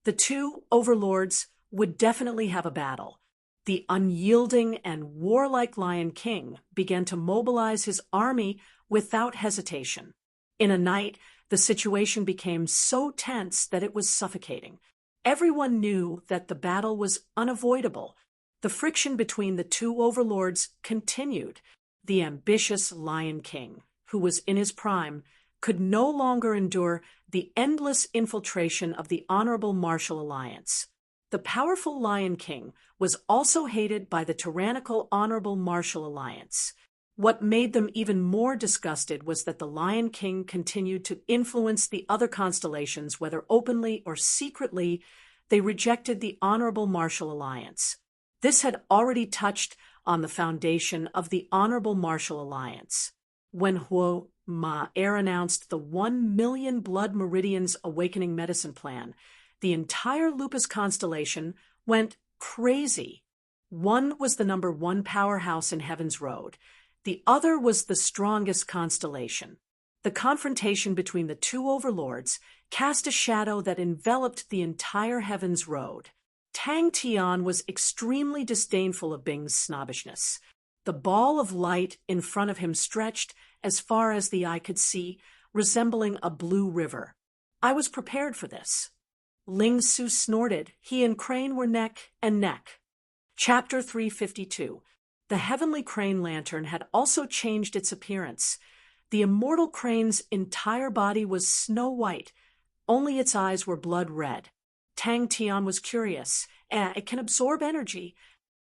[SPEAKER 1] The two overlords would definitely have a battle. The unyielding and warlike Lion King began to mobilize his army without hesitation. In a night, the situation became so tense that it was suffocating. Everyone knew that the battle was unavoidable. The friction between the two overlords continued. The ambitious Lion King, who was in his prime, could no longer endure the endless infiltration of the honorable Martial Alliance. The powerful Lion King was also hated by the tyrannical Honorable Martial Alliance. What made them even more disgusted was that the Lion King continued to influence the other constellations, whether openly or secretly. They rejected the Honorable Martial Alliance. This had already touched on the foundation of the Honorable Martial Alliance. When Huo Ma-Er announced the 1 million blood meridians awakening medicine plan, the entire Lupus constellation went crazy. One was the number 1 powerhouse in Heaven's Road. The other was the strongest constellation. The confrontation between the two overlords cast a shadow that enveloped the entire Heaven's Road. Tang Tian was extremely disdainful of Bing's snobbishness. The ball of light in front of him stretched as far as the eye could see, resembling a blue river. I was prepared for this. Ling Su snorted. He and Crane were neck and neck. Chapter 352. The heavenly crane lantern had also changed its appearance. The immortal crane's entire body was snow white. Only its eyes were blood red. Tang Tian was curious. It can absorb energy.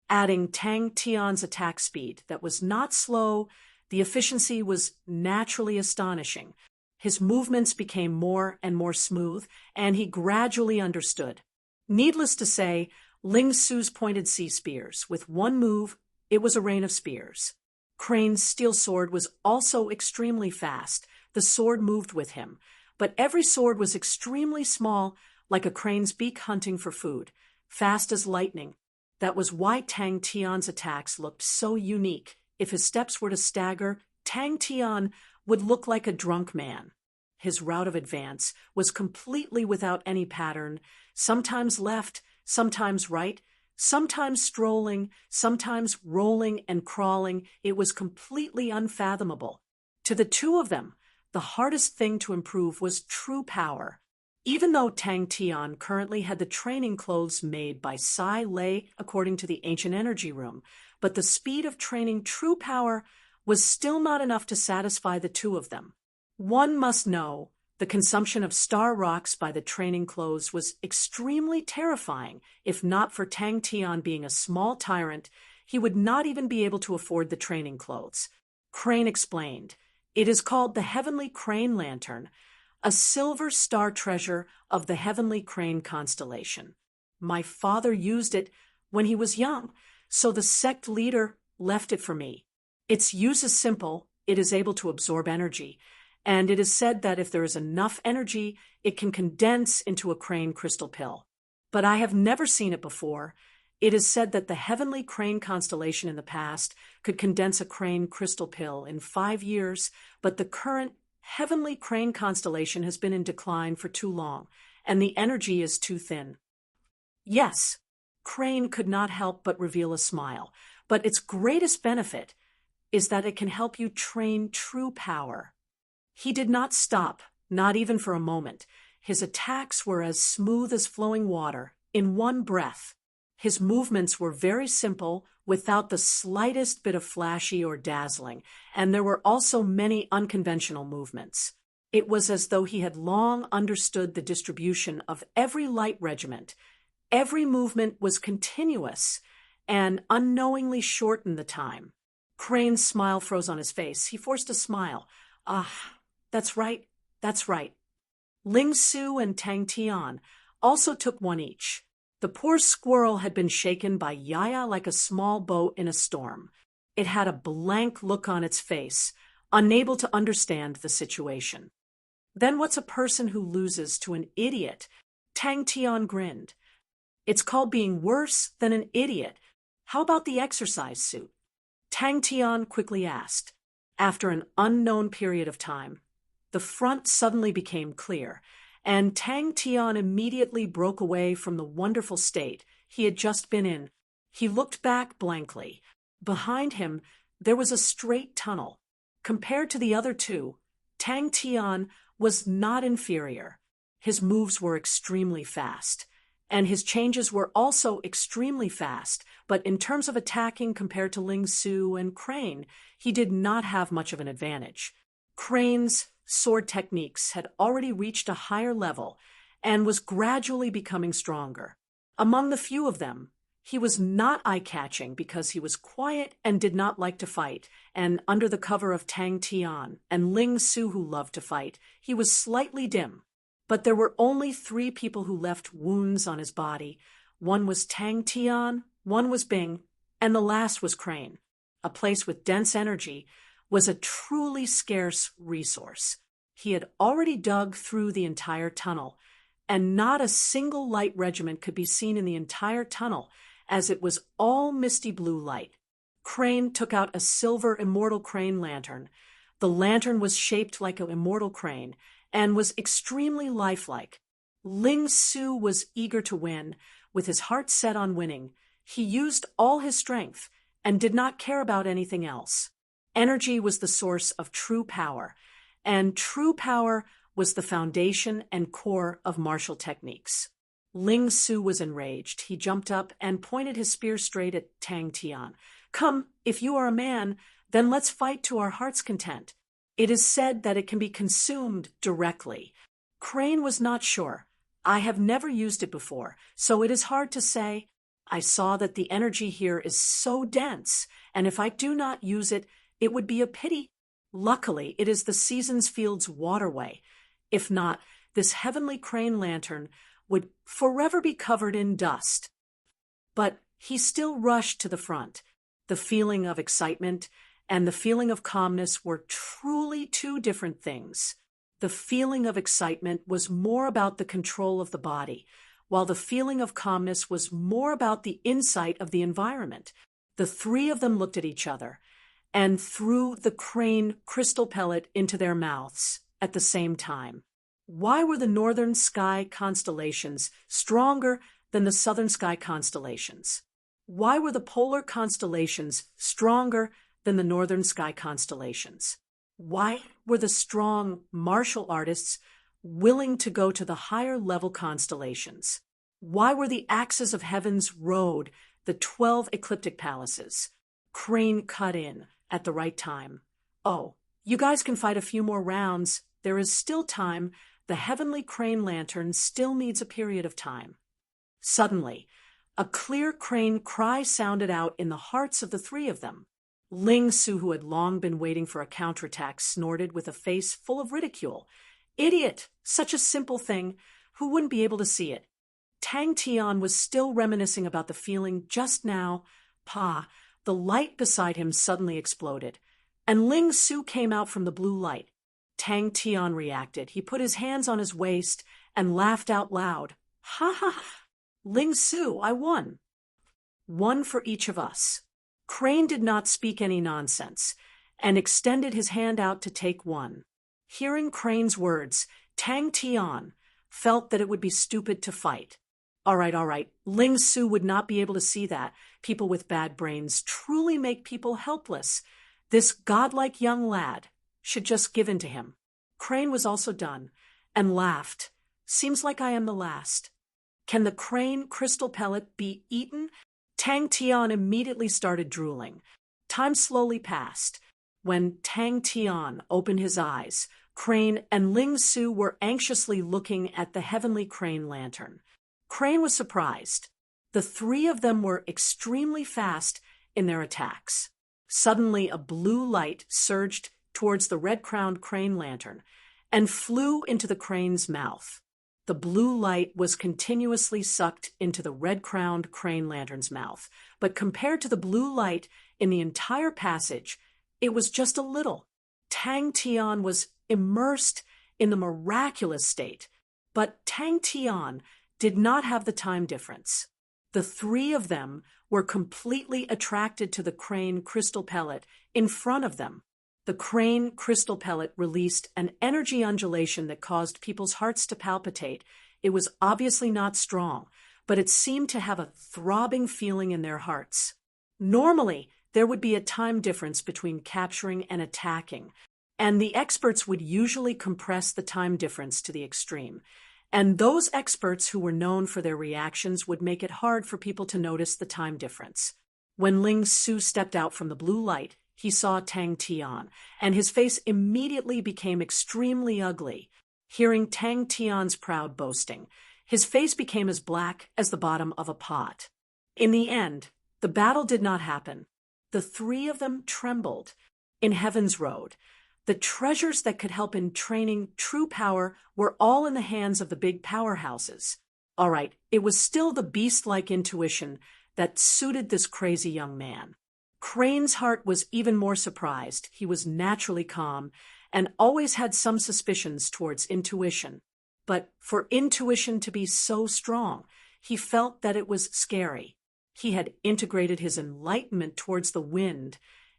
[SPEAKER 1] Adding Tang Tian's attack speed that was not slow, the efficiency was naturally astonishing. His movements became more and more smooth, and he gradually understood. Needless to say, Ling Su's pointed sea spears. With one move, it was a rain of spears. Crane's steel sword was also extremely fast. The sword moved with him, but every sword was extremely small, like a crane's beak hunting for food, fast as lightning. That was why Tang Tian's attacks looked so unique. If his steps were to stagger, Tang Tian would look like a drunk man. His route of advance was completely without any pattern, sometimes left, sometimes right, sometimes strolling, sometimes rolling and crawling. It was completely unfathomable. To the two of them, the hardest thing to improve was true power. Even though Tang Tian currently had the training clothes made by Sai Lei according to the ancient energy room, but the speed of training true power was still not enough to satisfy the two of them. One must know the consumption of star rocks by the training clothes was extremely terrifying. If not for Tang Tian being a small tyrant, he would not even be able to afford the training clothes. Crane explained, "It is called the Heavenly Crane Lantern, a silver star treasure of the Heavenly Crane constellation. My father used it when he was young, so the sect leader left it for me. Its use is simple. It is able to absorb energy, and it is said that if there is enough energy, it can condense into a crane crystal pill. But I have never seen it before. It is said that the Heavenly Crane constellation in the past could condense a crane crystal pill in 5 years, but the current Heavenly Crane constellation has been in decline for too long, and the energy is too thin." Yes, Crane could not help but reveal a smile, but its greatest benefit is that it can help you train true power. He did not stop, not even for a moment. His attacks were as smooth as flowing water, in one breath. His movements were very simple, without the slightest bit of flashy or dazzling, and there were also many unconventional movements. It was as though he had long understood the distribution of every light regiment. Every movement was continuous and unknowingly shortened the time. Crane's smile froze on his face. He forced a smile. That's right, that's right. Ling Su and Tang Tian also took one each. The poor squirrel had been shaken by Yaya like a small boat in a storm. It had a blank look on its face, unable to understand the situation. "Then what's a person who loses to an idiot?" Tang Tian grinned. "It's called being worse than an idiot. How about the exercise suit?" Tang Tian quickly asked. After an unknown period of time, the front suddenly became clear, and Tang Tian immediately broke away from the wonderful state he had just been in. He looked back blankly. Behind him, there was a straight tunnel. Compared to the other two, Tang Tian was not inferior. His moves were extremely fast. and his changes were also extremely fast, but in terms of attacking compared to Ling Su and Crane, he did not have much of an advantage. Crane's sword techniques had already reached a higher level and was gradually becoming stronger. Among the few of them, he was not eye-catching because he was quiet and did not like to fight, and under the cover of Tang Tian and Ling Su who loved to fight, he was slightly dim. But there were only 3 people who left wounds on his body. One was Tang Tian, one was Bing, and the last was Crane. A place with dense energy was a truly scarce resource. He had already dug through the entire tunnel, and not a single light regiment could be seen in the entire tunnel, as it was all misty blue light. Crane took out a silver immortal crane lantern. The lantern was shaped like an immortal crane and was extremely lifelike. Ling Su was eager to win. With his heart set on winning, he used all his strength and did not care about anything else. Energy was the source of true power, and true power was the foundation and core of martial techniques. Ling Su was enraged. He jumped up and pointed his spear straight at Tang Tian. "Come, if you are a man, then let's fight to our heart's content. It is said that it can be consumed directly." Crane was not sure. "I have never used it before, so it is hard to say. I saw that the energy here is so dense, and if I do not use it, it would be a pity. Luckily, it is the Seasons Field's waterway. If not, this heavenly crane lantern would forever be covered in dust." But he still rushed to the front. The feeling of excitement and the feeling of calmness were truly 2 different things. The feeling of excitement was more about the control of the body, while the feeling of calmness was more about the insight of the environment. The 3 of them looked at each other and threw the crane crystal pellet into their mouths at the same time. Why were the northern sky constellations stronger than the southern sky constellations? Why were the polar constellations stronger than the northern sky constellations? Why were the strong martial artists willing to go to the higher level constellations? Why were the axes of heaven's road the 12 ecliptic palaces? Crane cut in at the right time. "Oh, you guys can fight a few more rounds. There is still time. The heavenly crane lantern still needs a period of time." Suddenly, a clear crane cry sounded out in the hearts of the 3 of them. Ling Su, who had long been waiting for a counterattack, snorted with a face full of ridicule. "Idiot! Such a simple thing. Who wouldn't be able to see it?" Tang Tian was still reminiscing about the feeling just now. The light beside him suddenly exploded, and Ling Su came out from the blue light. Tang Tian reacted. He put his hands on his waist and laughed out loud. "Ha ha! Ling Su, I won." "One for each of us." Crane did not speak any nonsense and extended his hand out to take one. Hearing Crane's words, Tang Tian felt that it would be stupid to fight. All right. Ling Su would not be able to see that. People with bad brains truly make people helpless. This godlike young lad should just give in to him. Crane was also done and laughed. "Seems like I am the last. Can the crane crystal pellet be eaten?" Tang Tian immediately started drooling. Time slowly passed. When Tang Tian opened his eyes, Crane and Ling Su were anxiously looking at the heavenly crane lantern. Crane was surprised. The 3 of them were extremely fast in their attacks. Suddenly, a blue light surged towards the red-crowned crane lantern and flew into the crane's mouth. The blue light was continuously sucked into the red-crowned crane lantern's mouth, but compared to the blue light in the entire passage, it was just a little. Tang Tian was immersed in the miraculous state, but Tang Tian did not have the time difference. The 3 of them were completely attracted to the crane crystal pellet in front of them. The crane crystal pellet released an energy undulation that caused people's hearts to palpitate. It was obviously not strong, but it seemed to have a throbbing feeling in their hearts. Normally, there would be a time difference between capturing and attacking, and the experts would usually compress the time difference to the extreme. And those experts who were known for their reactions would make it hard for people to notice the time difference. When Ling Su stepped out from the blue light, he saw Tang Tian, and his face immediately became extremely ugly. Hearing Tang Tian's proud boasting, his face became as black as the bottom of a pot. In the end, the battle did not happen. The three of them trembled. In Heaven's Road, the treasures that could help in training true power were all in the hands of the big powerhouses. All right, it was still the beast-like intuition that suited this crazy young man. Crane's heart was even more surprised. He was naturally calm and always had some suspicions towards intuition. But for intuition to be so strong, he felt that it was scary. He had integrated his enlightenment towards the wind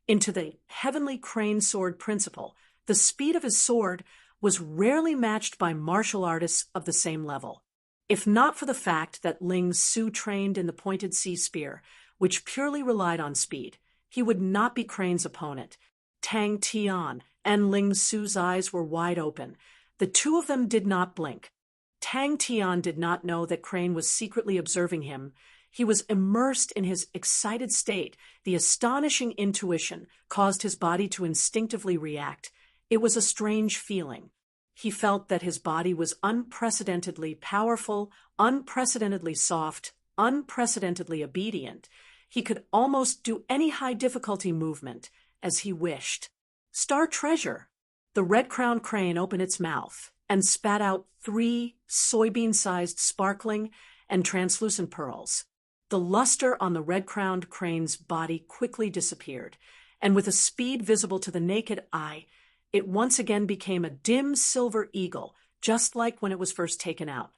[SPEAKER 1] into the heavenly crane sword principle. The speed of his sword was rarely matched by martial artists of the same level. If not for the fact that Ling Su trained in the pointed sea spear, which purely relied on speed, he would not be Crane's opponent. Tang Tian and Ling Su's eyes were wide open. The two of them did not blink. Tang Tian did not know that Crane was secretly observing him. He was immersed in his excited state. The astonishing intuition caused his body to instinctively react. It was a strange feeling. He felt that his body was unprecedentedly powerful, unprecedentedly soft, unprecedentedly obedient. He could almost do any high-difficulty movement as he wished. Star Treasure! The red-crowned crane opened its mouth and spat out 3 soybean-sized sparkling and translucent pearls. The luster on the red-crowned crane's body quickly disappeared, and with a speed visible to the naked eye, it once again became a dim silver eagle, just like when it was first taken out.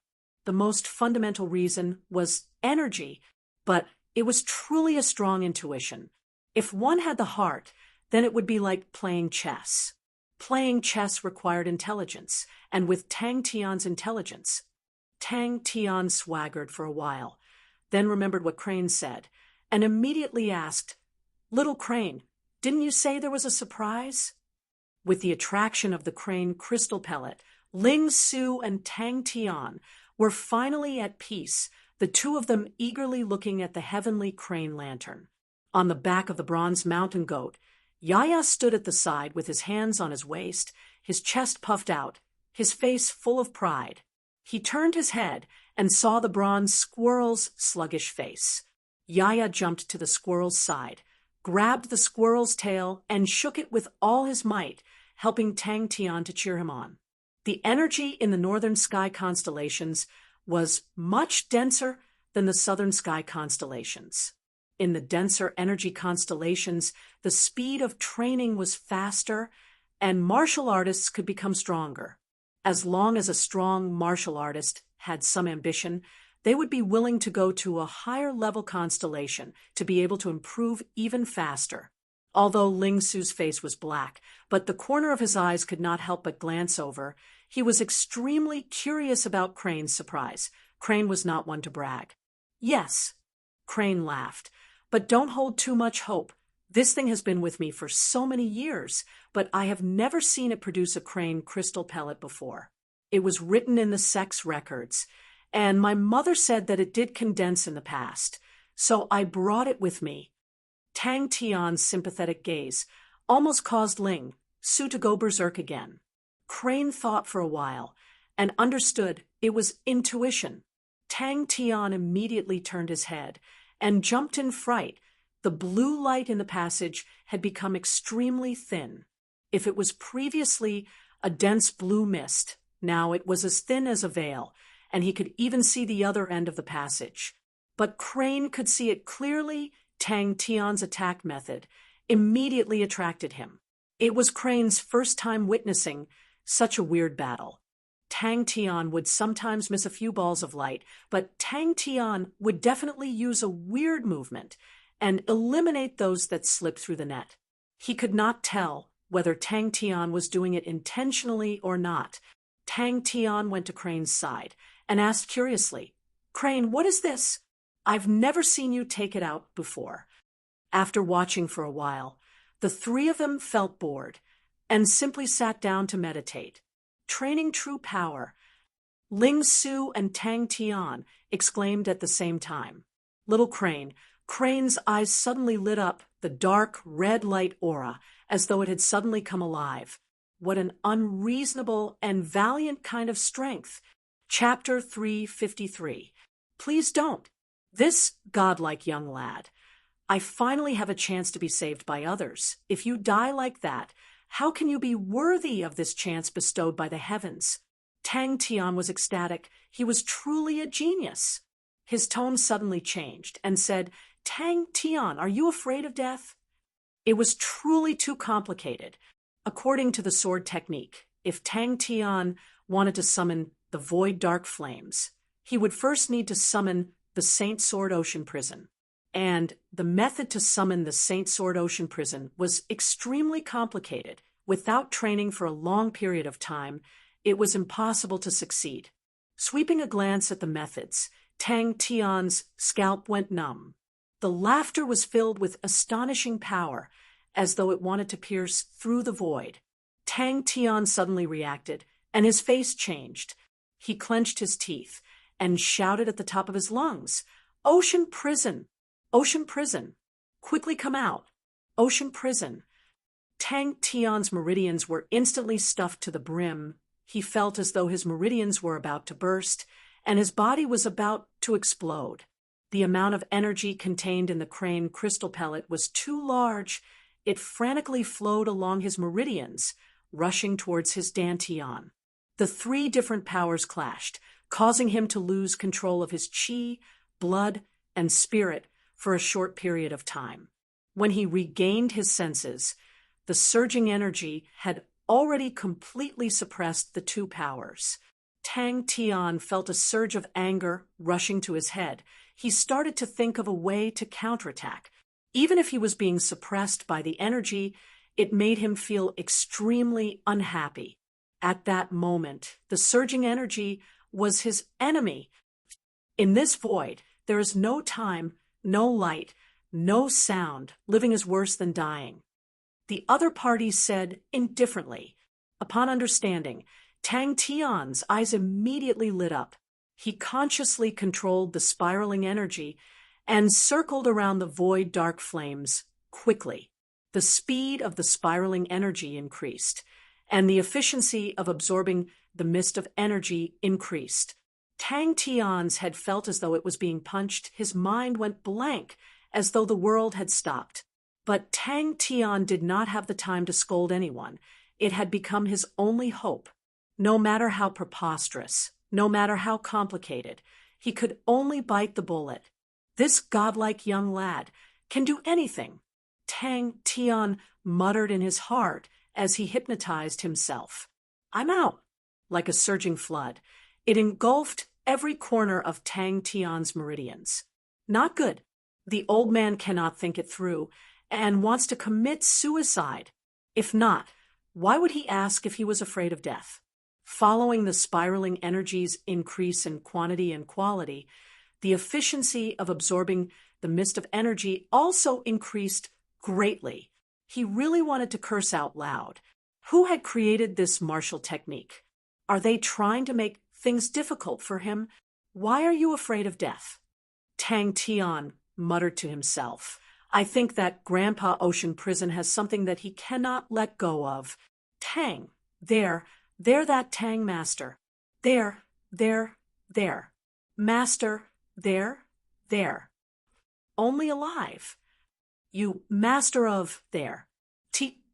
[SPEAKER 1] The most fundamental reason was energy, but it was truly a strong intuition. If one had the heart, then it would be like playing chess. Playing chess required intelligence, and with Tang Tian's intelligence, Tang Tian swaggered for a while, then remembered what Crane said, and immediately asked, "Little Crane, didn't you say there was a surprise?" With the attraction of the crane crystal pellet, Ling Su and Tang Tian were finally at peace, the two of them eagerly looking at the heavenly crane lantern. On the back of the bronze mountain goat, Yaya stood at the side with his hands on his waist, his chest puffed out, his face full of pride. He turned his head and saw the bronze squirrel's sluggish face. Yaya jumped to the squirrel's side, grabbed the squirrel's tail, and shook it with all his might, helping Tang Tian to cheer him on. The energy in the northern sky constellations was much denser than the southern sky constellations. In the denser energy constellations, the speed of training was faster, and martial artists could become stronger. As long as a strong martial artist had some ambition, they would be willing to go to a higher level constellation to be able to improve even faster. Although Ling Su's face was black, but the corner of his eyes could not help but glance over, he was extremely curious about Crane's surprise. Crane was not one to brag. "Yes," Crane laughed, "but don't hold too much hope. This thing has been with me for so many years, but I have never seen it produce a crane crystal pellet before. It was written in the sex records, and my mother said that it did condense in the past, so I brought it with me." Tang Tian's sympathetic gaze almost caused Ling Su to go berserk again. Crane thought for a while and understood it was intuition. Tang Tian immediately turned his head and jumped in fright. The blue light in the passage had become extremely thin. If it was previously a dense blue mist, now it was as thin as a veil, and he could even see the other end of the passage. But Crane could see it clearly. Tang Tian's attack method immediately attracted him. It was Crane's first time witnessing such a weird battle. Tang Tian would sometimes miss a few balls of light, but Tang Tian would definitely use a weird movement and eliminate those that slipped through the net. He could not tell whether Tang Tian was doing it intentionally or not. Tang Tian went to Crane's side and asked curiously, "Crane, what is this? I've never seen you take it out before." After watching for a while, the three of them felt bored and simply sat down to meditate. Training true power Ling Su and Tang Tian exclaimed at the same time. Little Crane's eyes suddenly lit up, the dark red light aura, as though it had suddenly come alive. What an unreasonable and valiant kind of strength. Chapter 353. Please don't. This godlike young lad. I finally have a chance to be saved by others. If you die like that, how can you be worthy of this chance bestowed by the heavens? Tang Tian was ecstatic. He was truly a genius. His tone suddenly changed and said, Tang Tian, are you afraid of death? It was truly too complicated. According to the sword technique, if Tang Tian wanted to summon the void dark flames, he would first need to summon the Saint Sword Ocean Prison. And the method to summon the Saint Sword Ocean Prison was extremely complicated. Without training for a long period of time, it was impossible to succeed. Sweeping a glance at the methods, Tang Tian's scalp went numb. The laughter was filled with astonishing power, as though it wanted to pierce through the void. Tang Tian suddenly reacted, and his face changed. He clenched his teeth and shouted at the top of his lungs, Ocean Prison! Ocean Prison! Quickly come out! Ocean Prison! Tang Tian's meridians were instantly stuffed to the brim. He felt as though his meridians were about to burst, and his body was about to explode. The amount of energy contained in the crane crystal pellet was too large. It frantically flowed along his meridians, rushing towards his dantian. The three different powers clashed, causing him to lose control of his qi, blood, and spirit for a short period of time. When he regained his senses, the surging energy had already completely suppressed the two powers. Tang Tian felt a surge of anger rushing to his head. He started to think of a way to counterattack. Even if he was being suppressed by the energy, it made him feel extremely unhappy. At that moment, the surging energy was his enemy. In this void, there is no time, no light, no sound. Living is worse than dying. The other parties said indifferently. Upon understanding, Tang Tian's eyes immediately lit up. He consciously controlled the spiraling energy and circled around the void dark flames quickly. The speed of the spiraling energy increased, and the efficiency of absorbing the mist of energy increased. Tang Tian's head felt as though it was being punched. His mind went blank, as though the world had stopped. But Tang Tian did not have the time to scold anyone. It had become his only hope. No matter how preposterous, no matter how complicated, he could only bite the bullet. This godlike young lad can do anything, Tang Tian muttered in his heart as he hypnotized himself. I'm out. Like a surging flood, it engulfed every corner of Tang Tian's meridians. Not good. The old man cannot think it through and wants to commit suicide. If not, why would he ask if he was afraid of death? Following the spiraling energy's increase in quantity and quality, the efficiency of absorbing the mist of energy also increased greatly. He really wanted to curse out loud. Who had created this martial technique? Are they trying to make things difficult for him? Why are you afraid of death? Tang Tian muttered to himself. I think that Grandpa Ocean Prison has something that he cannot let go of. Tang, there, that Tang master. There. Master, there. Only alive. You master of there.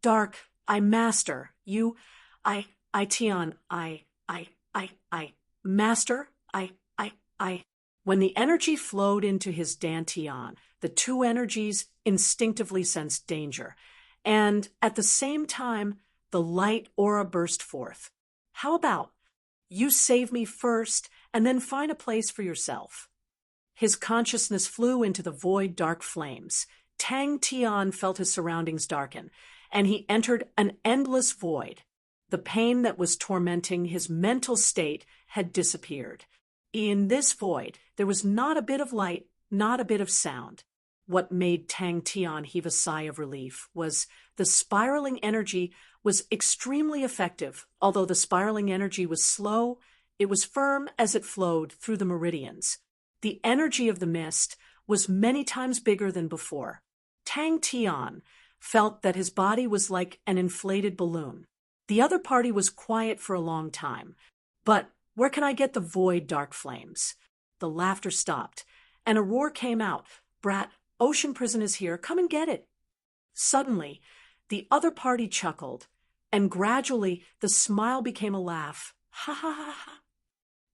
[SPEAKER 1] Dark, I master. You, I, Tian, I, master, I. When the energy flowed into his dantian, the two energies instinctively sensed danger, and at the same time, the light aura burst forth. How about you save me first and then find a place for yourself? His consciousness flew into the void dark flames. Tang Tian felt his surroundings darken, and he entered an endless void. The pain that was tormenting his mental state had disappeared. In this void, there was not a bit of light, not a bit of sound. What made Tang Tian heave a sigh of relief was the spiraling energy was extremely effective. Although the spiraling energy was slow, It was firm as it flowed through the meridians. The energy of the mist was many times bigger than before. Tang Tian felt that his body was like an inflated balloon. The other party was quiet for a long time. But where can I get the void dark flames? The laughter stopped, and a roar came out. Brat, ocean prison is here. Come and get it. Suddenly, the other party chuckled, and gradually the smile became a laugh. Ha ha ha ha.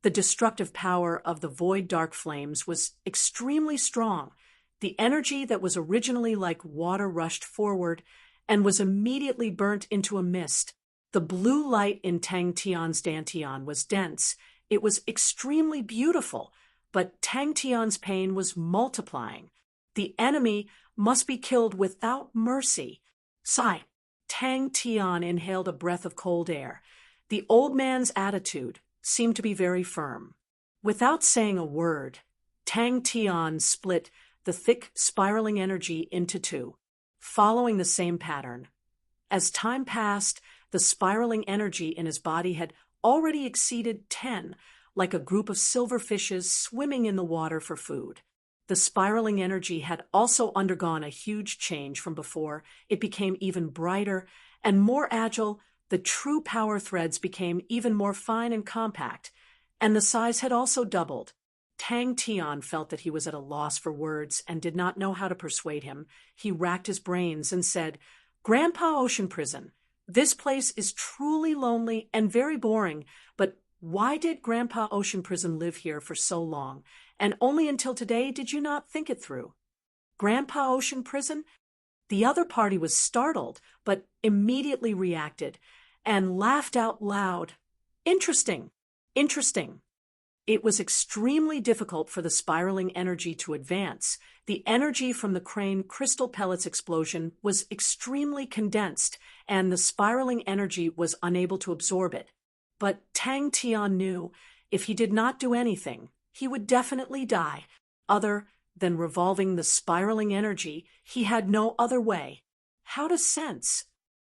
[SPEAKER 1] The destructive power of the void dark flames was extremely strong. The energy that was originally like water rushed forward and was immediately burnt into a mist. The blue light in Tang Tian's dantian was dense. It was extremely beautiful, but Tang Tian's pain was multiplying. The enemy must be killed without mercy. Sigh. Tang Tian inhaled a breath of cold air. The old man's attitude seemed to be very firm. Without saying a word, Tang Tian split the thick, spiraling energy into two, following the same pattern. As time passed, the spiraling energy in his body had already exceeded 10, like a group of silver fishes swimming in the water for food. The spiraling energy had also undergone a huge change from before. It became even brighter and more agile. The true power threads became even more fine and compact, and the size had also doubled. Tang Tian felt that he was at a loss for words and did not know how to persuade him. He racked his brains and said, "Grandpa Ocean Prison, this place is truly lonely and very boring, but why did Grandpa Ocean Prison live here for so long? And only until today did you not think it through?" Grandpa Ocean Prison? The other party was startled, but immediately reacted and laughed out loud. Interesting, interesting. It was extremely difficult for the spiraling energy to advance. The energy from the crane crystal pellets explosion was extremely condensed, and the spiraling energy was unable to absorb it. But Tang Tian knew if he did not do anything, he would definitely die. Other than revolving the spiraling energy, he had no other way. How to sense?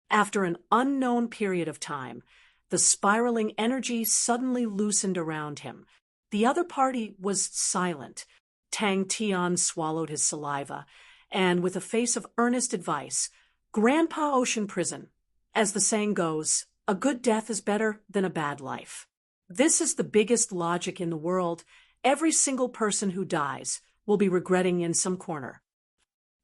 [SPEAKER 1] After an unknown period of time, the spiraling energy suddenly loosened around him. The other party was silent. Tang Tian swallowed his saliva, and with a face of earnest advice, "Grandpa Ocean Prison, as the saying goes, a good death is better than a bad life. This is the biggest logic in the world. Every single person who dies will be regretting in some corner."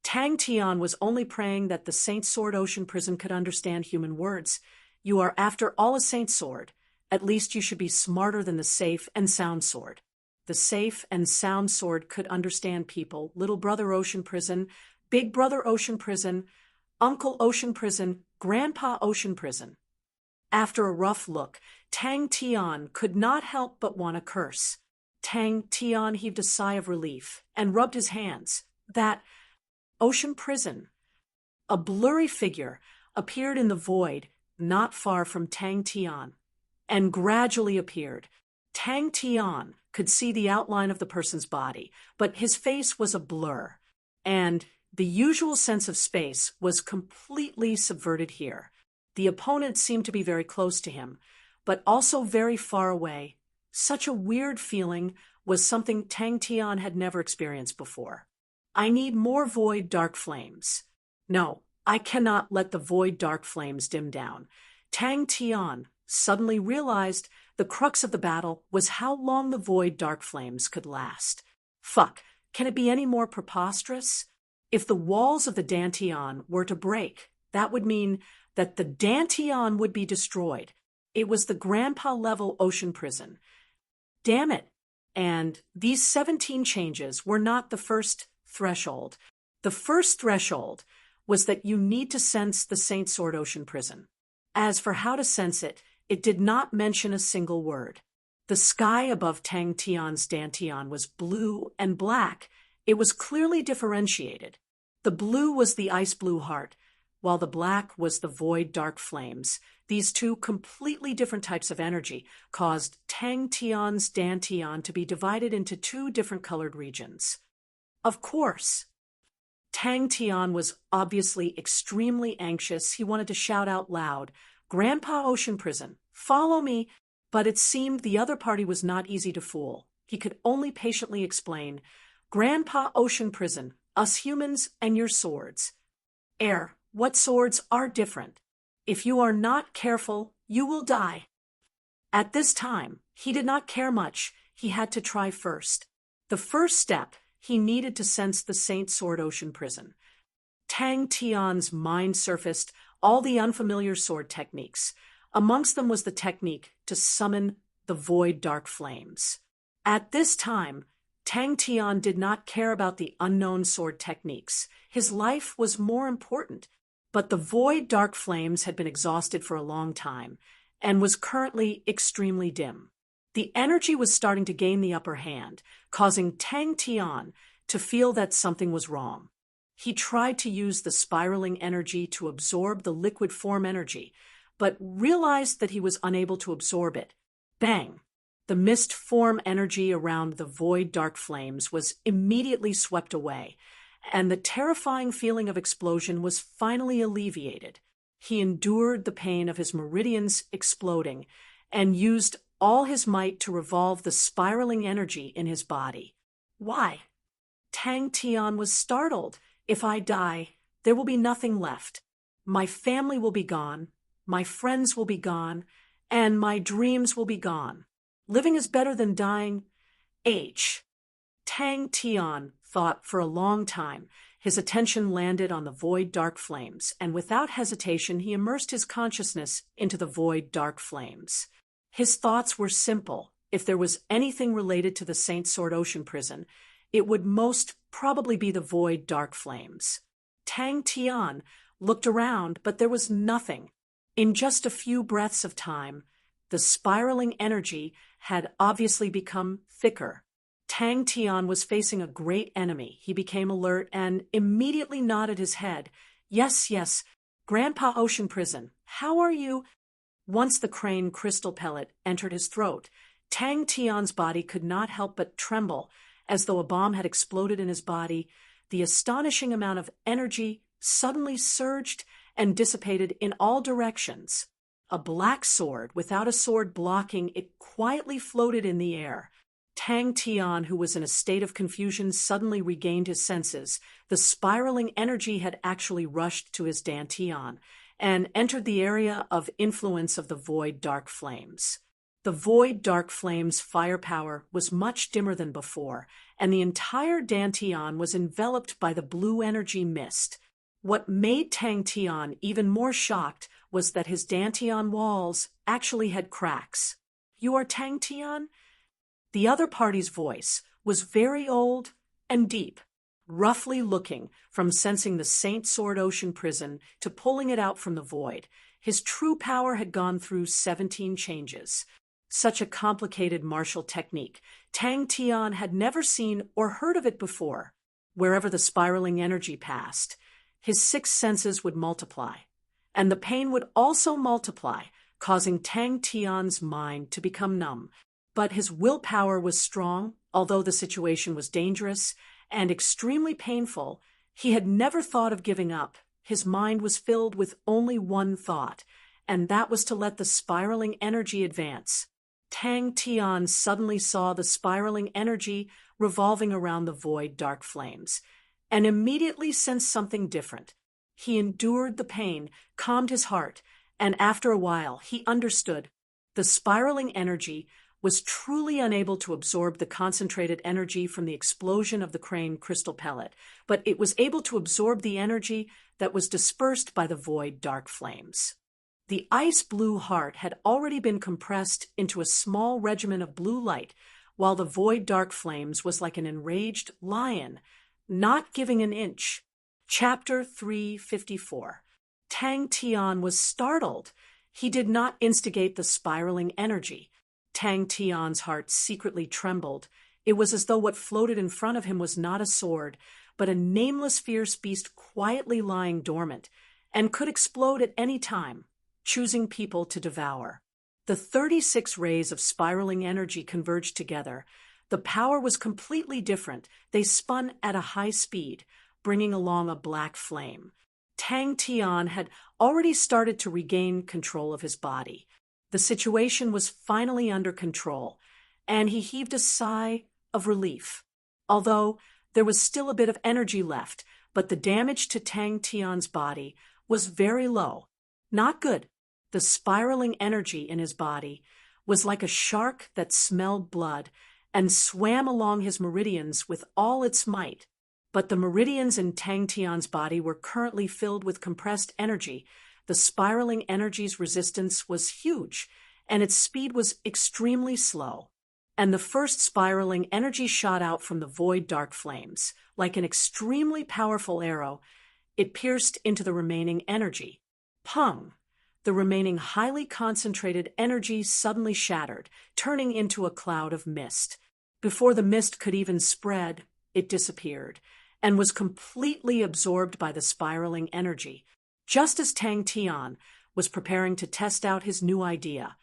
[SPEAKER 1] Tang Tian was only praying that the Saint Sword Ocean Prison could understand human words. You are after all a Saint Sword. At least you should be smarter than the Safe and Sound Sword. The Safe and Sound Sword could understand people. Little Brother Ocean Prison, Big Brother Ocean Prison, Uncle Ocean Prison, Grandpa Ocean Prison. After a rough look, Tang Tian could not help but want to curse. Tang Tian heaved a sigh of relief and rubbed his hands. That Ocean Prison. A blurry figure appeared in the void not far from Tang Tian, and gradually appeared. Tang Tian could see the outline of the person's body, but his face was a blur, and the usual sense of space was completely subverted here. The opponent seemed to be very close to him, but also very far away. Such a weird feeling was something Tang Tian had never experienced before. I need more void dark flames. No, I cannot let the void dark flames dim down. Tang Tian suddenly realized the crux of the battle was how long the void dark flames could last. Fuck, can it be any more preposterous? If the walls of the dantian were to break, that would mean that the dantian would be destroyed. It was the grandpa-level ocean prison. Damn it. And these 17 changes were not the first threshold. The first threshold was that you need to sense the Saint Sword Ocean Prison. As for how to sense it, it did not mention a single word. The sky above Tang Tian's dantian was blue and black. It was clearly differentiated. The blue was the ice blue heart, while the black was the void dark flames. These two completely different types of energy caused Tang Tian's dantian to be divided into two different colored regions. Of course, Tang Tian was obviously extremely anxious. He wanted to shout out loud, "Grandpa Ocean Prison, follow me!" But it seemed the other party was not easy to fool. He could only patiently explain, "Grandpa Ocean Prison, us humans and your swords. What swords are different. If you are not careful, you will die." At this time, he did not care much. He had to try first. The first step, he needed to sense the Saint Sword Ocean Prison. Tang Tian's mind surfaced all the unfamiliar sword techniques. Amongst them was the technique to summon the void dark flames. At this time, Tang Tian did not care about the unknown sword techniques. His life was more important. But the void dark flames had been exhausted for a long time and was currently extremely dim. The energy was starting to gain the upper hand, causing Tang Tian to feel that something was wrong. He tried to use the spiraling energy to absorb the liquid form energy, but realized that he was unable to absorb it. Bang! The mist form energy around the void dark flames was immediately swept away, and the terrifying feeling of explosion was finally alleviated. He endured the pain of his meridians exploding and used all his might to revolve the spiraling energy in his body. Why? Tang Tian was startled. If I die, there will be nothing left. My family will be gone, my friends will be gone, and my dreams will be gone. Living is better than dying. Tang Tian thought for a long time. His attention landed on the void dark flames, and without hesitation he immersed his consciousness into the void dark flames. His thoughts were simple. If there was anything related to the Saint Sword Ocean Prison, it would most probably be the void dark flames. Tang Tian looked around, but there was nothing. In just a few breaths of time, the spiraling energy had obviously become thicker. Tang Tian was facing a great enemy. He became alert and immediately nodded his head. Yes, Grandpa Ocean Prison, how are you? Once the crane crystal pellet entered his throat, Tang Tian's body could not help but tremble, as though a bomb had exploded in his body. The astonishing amount of energy suddenly surged and dissipated in all directions. A black sword, without a sword blocking, it quietly floated in the air. Tang Tian, who was in a state of confusion, suddenly regained his senses. The spiraling energy had actually rushed to his dantian and entered the area of influence of the void dark flames. The void dark flames' firepower was much dimmer than before, and the entire dantian was enveloped by the blue energy mist. What made Tang Tian even more shocked was that his dantian walls actually had cracks. "You are Tang Tian?" The other party's voice was very old and deep, roughly looking from sensing the Saint Sword Ocean Prison to pulling it out from the void. His true power had gone through 17 changes. Such a complicated martial technique. Tang Tian had never seen or heard of it before. Wherever the spiraling energy passed, his 6 senses would multiply, and the pain would also multiply, causing Tang Tian's mind to become numb. But his willpower was strong. Although the situation was dangerous and extremely painful, he had never thought of giving up. His mind was filled with only one thought, and that was to let the spiraling energy advance. Tang Tian suddenly saw the spiraling energy revolving around the void dark flames, and immediately sensed something different. He endured the pain, calmed his heart, and after a while he understood. The spiraling energy was truly unable to absorb the concentrated energy from the explosion of the crane crystal pellet, but it was able to absorb the energy that was dispersed by the void dark flames. The ice blue heart had already been compressed into a small regiment of blue light, while the void dark flames was like an enraged lion, not giving an inch. Chapter 354. Tang Tian was startled. He did not instigate the spiraling energy. Tang Tian's heart secretly trembled. It was as though what floated in front of him was not a sword, but a nameless fierce beast quietly lying dormant, and could explode at any time, choosing people to devour. The 36 rays of spiraling energy converged together. The power was completely different. They spun at a high speed, bringing along a black flame. Tang Tian had already started to regain control of his body. The situation was finally under control, and he heaved a sigh of relief. Although there was still a bit of energy left, but the damage to Tang Tian's body was very low. Not good. The spiraling energy in his body was like a shark that smelled blood and swam along his meridians with all its might. But the meridians in Tang Tian's body were currently filled with compressed energy. The spiraling energy's resistance was huge, and its speed was extremely slow. And the first spiraling energy shot out from the void dark flames. Like an extremely powerful arrow, it pierced into the remaining energy. Pung! The remaining highly concentrated energy suddenly shattered, turning into a cloud of mist. Before the mist could even spread, it disappeared, and was completely absorbed by the spiraling energy. Just as Tang Tian was preparing to test out his new idea,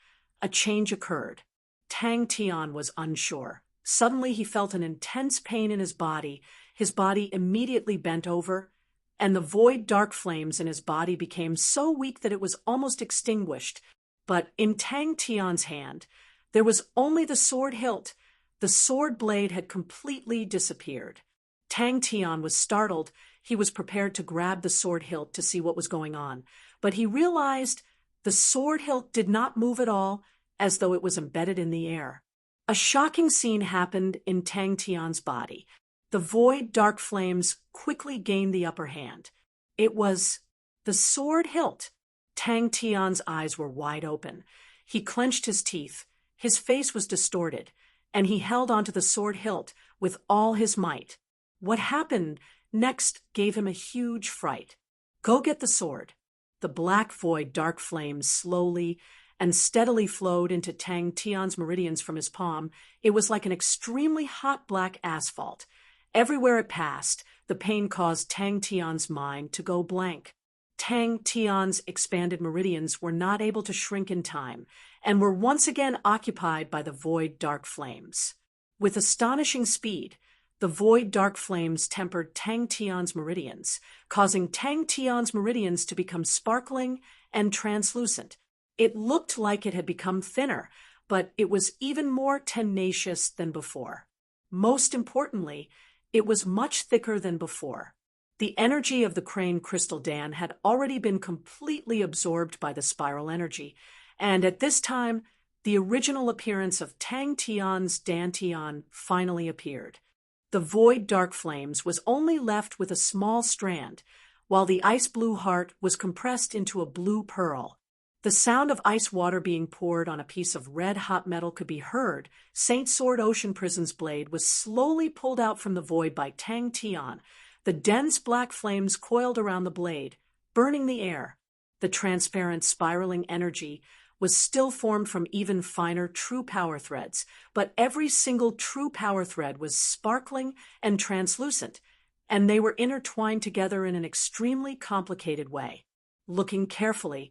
[SPEAKER 1] a change occurred. Tang Tian was unsure. Suddenly he felt an intense pain in his body. His body immediately bent over, and the void dark flames in his body became so weak that it was almost extinguished. But in Tang Tian's hand, there was only the sword hilt. The sword blade had completely disappeared. Tang Tian was startled. He was prepared to grab the sword hilt to see what was going on, but he realized the sword hilt did not move at all, as though it was embedded in the air. A shocking scene happened in Tang Tian's body. The void dark flames quickly gained the upper hand. It was the sword hilt. Tang Tian's eyes were wide open. He clenched his teeth. His face was distorted, and he held onto the sword hilt with all his might. What happened next gave him a huge fright. Go get the sword. The black void dark flames slowly and steadily flowed into Tang Tian's meridians from his palm. It was like an extremely hot black asphalt. Everywhere it passed, the pain caused Tang Tian's mind to go blank. Tang Tian's expanded meridians were not able to shrink in time, and were once again occupied by the void dark flames. With astonishing speed, the void dark flames tempered Tang Tian's meridians, causing Tang Tian's meridians to become sparkling and translucent. It looked like it had become thinner, but it was even more tenacious than before. Most importantly, it was much thicker than before. The energy of the crane crystal Dan had already been completely absorbed by the spiral energy, and at this time, the original appearance of Tang Tian's Dantian finally appeared. The void dark flames was only left with a small strand, while the ice blue heart was compressed into a blue pearl. The sound of ice water being poured on a piece of red-hot metal could be heard. Saint Sword Ocean Prison's blade was slowly pulled out from the void by Tang Tian. The dense black flames coiled around the blade, burning the air. The transparent spiraling energy was still formed from even finer true power threads, but every single true power thread was sparkling and translucent, and they were intertwined together in an extremely complicated way. Looking carefully,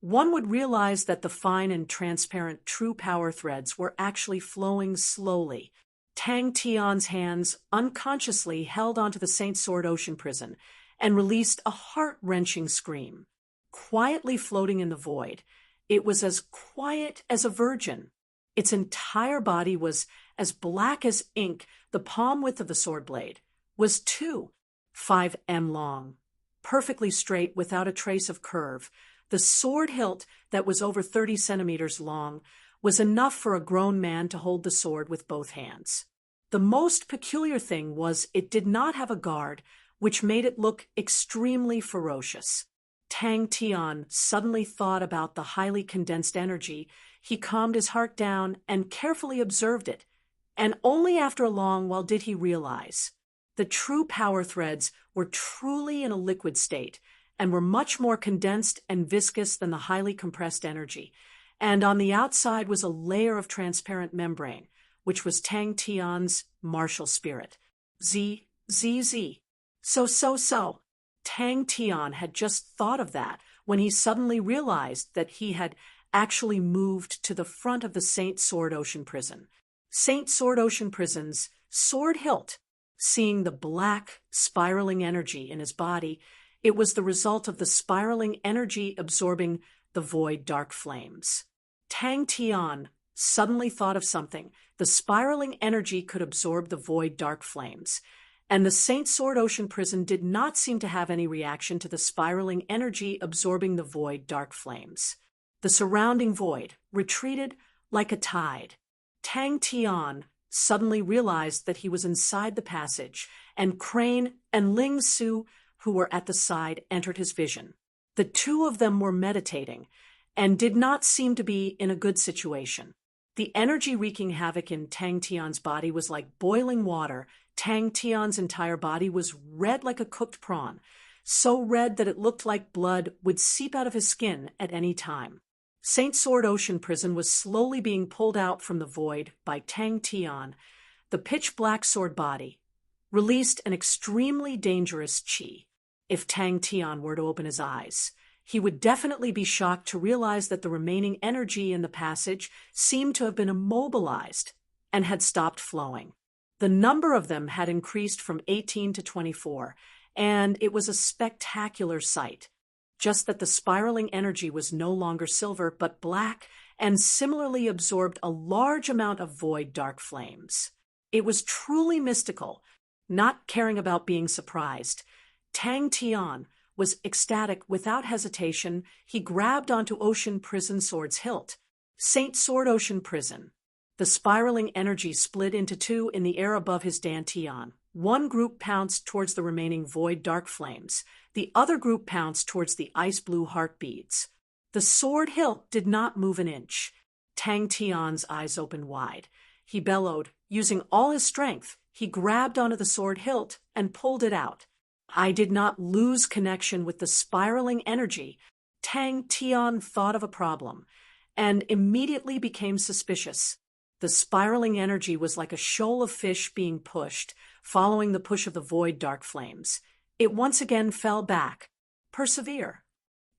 [SPEAKER 1] one would realize that the fine and transparent true power threads were actually flowing slowly. Tang Tian's hands unconsciously held onto the Saint Sword Ocean Prison and released a heart-wrenching scream. Quietly floating in the void, it was as quiet as a virgin. Its entire body was as black as ink. The palm width of the sword blade was 2.5 m long, perfectly straight without a trace of curve. The sword hilt, that was over 30 centimeters long, was enough for a grown man to hold the sword with both hands. The most peculiar thing was it did not have a guard, which made it look extremely ferocious. Tang Tian suddenly thought about the highly condensed energy. He calmed his heart down and carefully observed it, and only after a long while did he realize the true power threads were truly in a liquid state, and were much more condensed and viscous than the highly compressed energy. And on the outside was a layer of transparent membrane, which was Tang Tian's martial spirit. Z. So. Tang Tian had just thought of that when he suddenly realized that he had actually moved to the front of the Saint Sword Ocean Prison. Saint Sword Ocean Prison's sword hilt. Seeing the black, spiraling energy in his body, it was the result of the spiraling energy absorbing the void dark flames. Tang Tian suddenly thought of something. The spiraling energy could absorb the void dark flames, and the Saint Sword Ocean prison did not seem to have any reaction to the spiraling energy absorbing the void dark flames. The surrounding void retreated like a tide. Tang Tian suddenly realized that he was inside the passage, and Crane and Ling Su, who were at the side, entered his vision. The two of them were meditating and did not seem to be in a good situation. The energy wreaking havoc in Tang Tian's body was like boiling water. Tang Tian's entire body was red like a cooked prawn, so red that it looked like blood would seep out of his skin at any time. Saint Sword Ocean prison was slowly being pulled out from the void by Tang Tian. The pitch-black sword body released an extremely dangerous qi. If Tang Tian were to open his eyes, he would definitely be shocked to realize that the remaining energy in the passage seemed to have been immobilized and had stopped flowing. The number of them had increased from 18 to 24, and it was a spectacular sight. Just that the spiraling energy was no longer silver but black and similarly absorbed a large amount of void dark flames. It was truly mystical. Not caring about being surprised, Tang Tian was ecstatic. Without hesitation, he grabbed onto Ocean Prison Sword's hilt. Saint Sword Ocean Prison. The spiraling energy split into two in the air above his dantian. One group pounced towards the remaining void dark flames. The other group pounced towards the ice-blue heart beads. The sword hilt did not move an inch. Tang Tian's eyes opened wide. He bellowed. Using all his strength, he grabbed onto the sword hilt and pulled it out. I did not lose connection with the spiraling energy. Tang Tian thought of a problem and immediately became suspicious. The spiraling energy was like a shoal of fish being pushed, following the push of the void dark flames. It once again fell back. Persevere.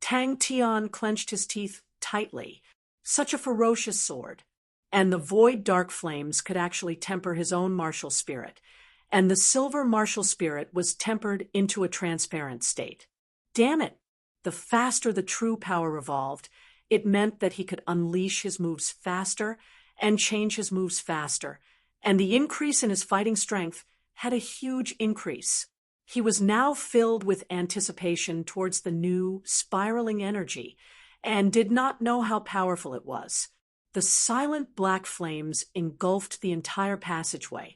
[SPEAKER 1] Tang Tian clenched his teeth tightly. Such a ferocious sword. And the void dark flames could actually temper his own martial spirit. And the silver martial spirit was tempered into a transparent state. Damn it! The faster the true power evolved, it meant that he could unleash his moves faster and change his moves faster, and the increase in his fighting strength had a huge increase. He was now filled with anticipation towards the new, spiraling energy, and did not know how powerful it was. The silent black flames engulfed the entire passageway,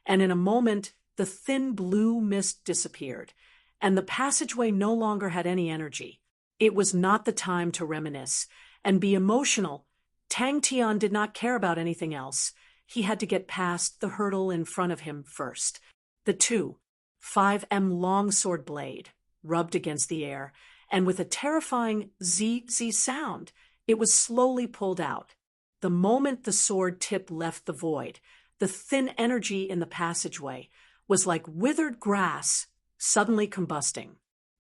[SPEAKER 1] and in a moment the thin blue mist disappeared, and the passageway no longer had any energy. It was not the time to reminisce and be emotional. Tang Tian did not care about anything else. He had to get past the hurdle in front of him first. The 2.5 long sword blade rubbed against the air, and with a terrifying zzz sound, it was slowly pulled out. The moment the sword tip left the void, the thin energy in the passageway was like withered grass suddenly combusting.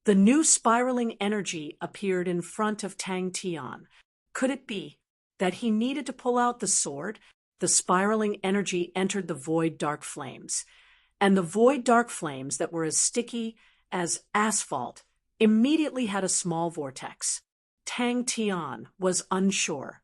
[SPEAKER 1] The new spiraling energy appeared in front of Tang Tian. Could it be that he needed to pull out the sword? The spiraling energy entered the void dark flames, and the void dark flames that were as sticky as asphalt immediately had a small vortex. Tang Tian was unsure.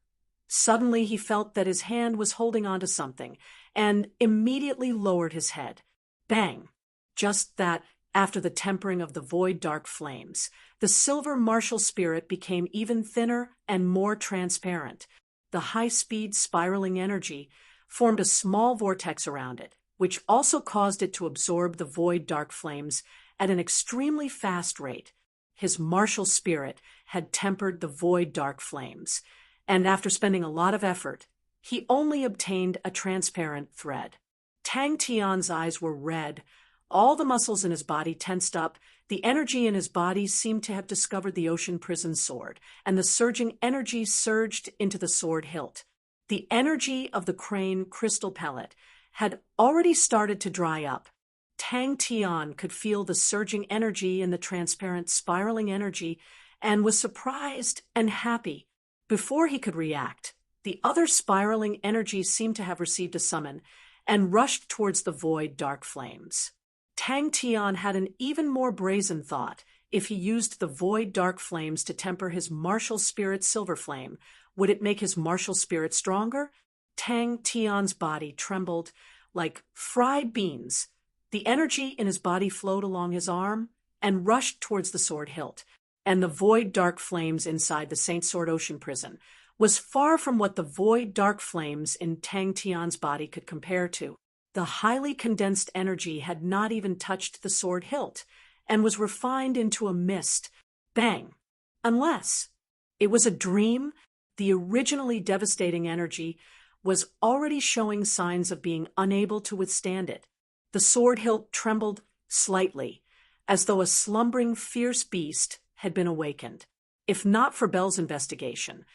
[SPEAKER 1] Suddenly he felt that his hand was holding onto something, and immediately lowered his head. Bang! Just that, after the tempering of the void dark flames, the silver martial spirit became even thinner and more transparent. The high-speed spiraling energy formed a small vortex around it, which also caused it to absorb the void dark flames at an extremely fast rate. His martial spirit had tempered the void dark flames, and after spending a lot of effort, he only obtained a transparent thread. Tang Tian's eyes were red. All the muscles in his body tensed up. The energy in his body seemed to have discovered the ocean prison sword, and the surging energy surged into the sword hilt. The energy of the crane crystal pellet had already started to dry up. Tang Tian could feel the surging energy in the transparent spiraling energy and was surprised and happy. Before he could react, the other spiraling energy seemed to have received a summon and rushed towards the void dark flames. Tang Tian had an even more brazen thought. if he used the void dark flames to temper his martial spirit silver flame, would it make his martial spirit stronger? Tang Tian's body trembled like fried beans. The energy in his body flowed along his arm and rushed towards the sword hilt, and the void dark flames inside the Saint Sword Ocean prison was far from what the void dark flames in Tang Tian's body could compare to. The highly condensed energy had not even touched the sword hilt and was refined into a mist. Bang! Unless it was a dream, the originally devastating energy was already showing signs of being unable to withstand it. The sword hilt trembled slightly, as though a slumbering fierce beast had been awakened. If not for Bell's investigation,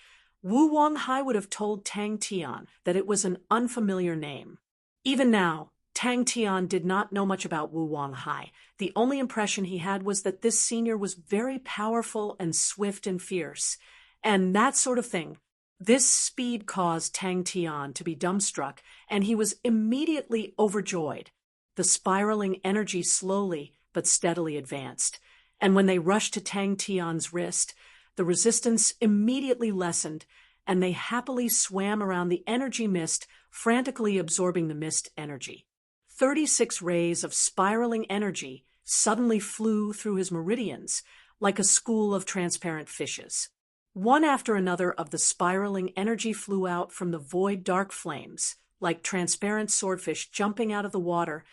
[SPEAKER 1] Wu Wanghai would have told Tang Tian that it was an unfamiliar name. Even now, Tang Tian did not know much about Wu Wanghai. The only impression he had was that this senior was very powerful and swift and fierce, and that sort of thing. This speed caused Tang Tian to be dumbstruck, and he was immediately overjoyed. The spiraling energy slowly but steadily advanced, and when they rushed to Tang Tian's wrist, the resistance immediately lessened, and they happily swam around the energy mist, frantically absorbing the mist energy. 36 rays of spiraling energy suddenly flew through his meridians like a school of transparent fishes. One after another of the spiraling energy flew out from the void dark flames, like transparent swordfish jumping out of the water.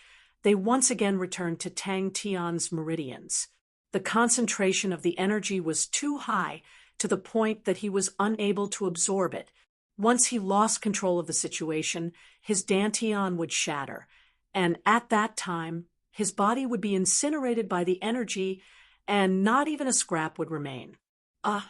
[SPEAKER 1] They once again returned to Tang Tian's meridians. The concentration of the energy was too high to the point that he was unable to absorb it. Once he lost control of the situation, his dantian would shatter, and at that time, his body would be incinerated by the energy, and not even a scrap would remain. The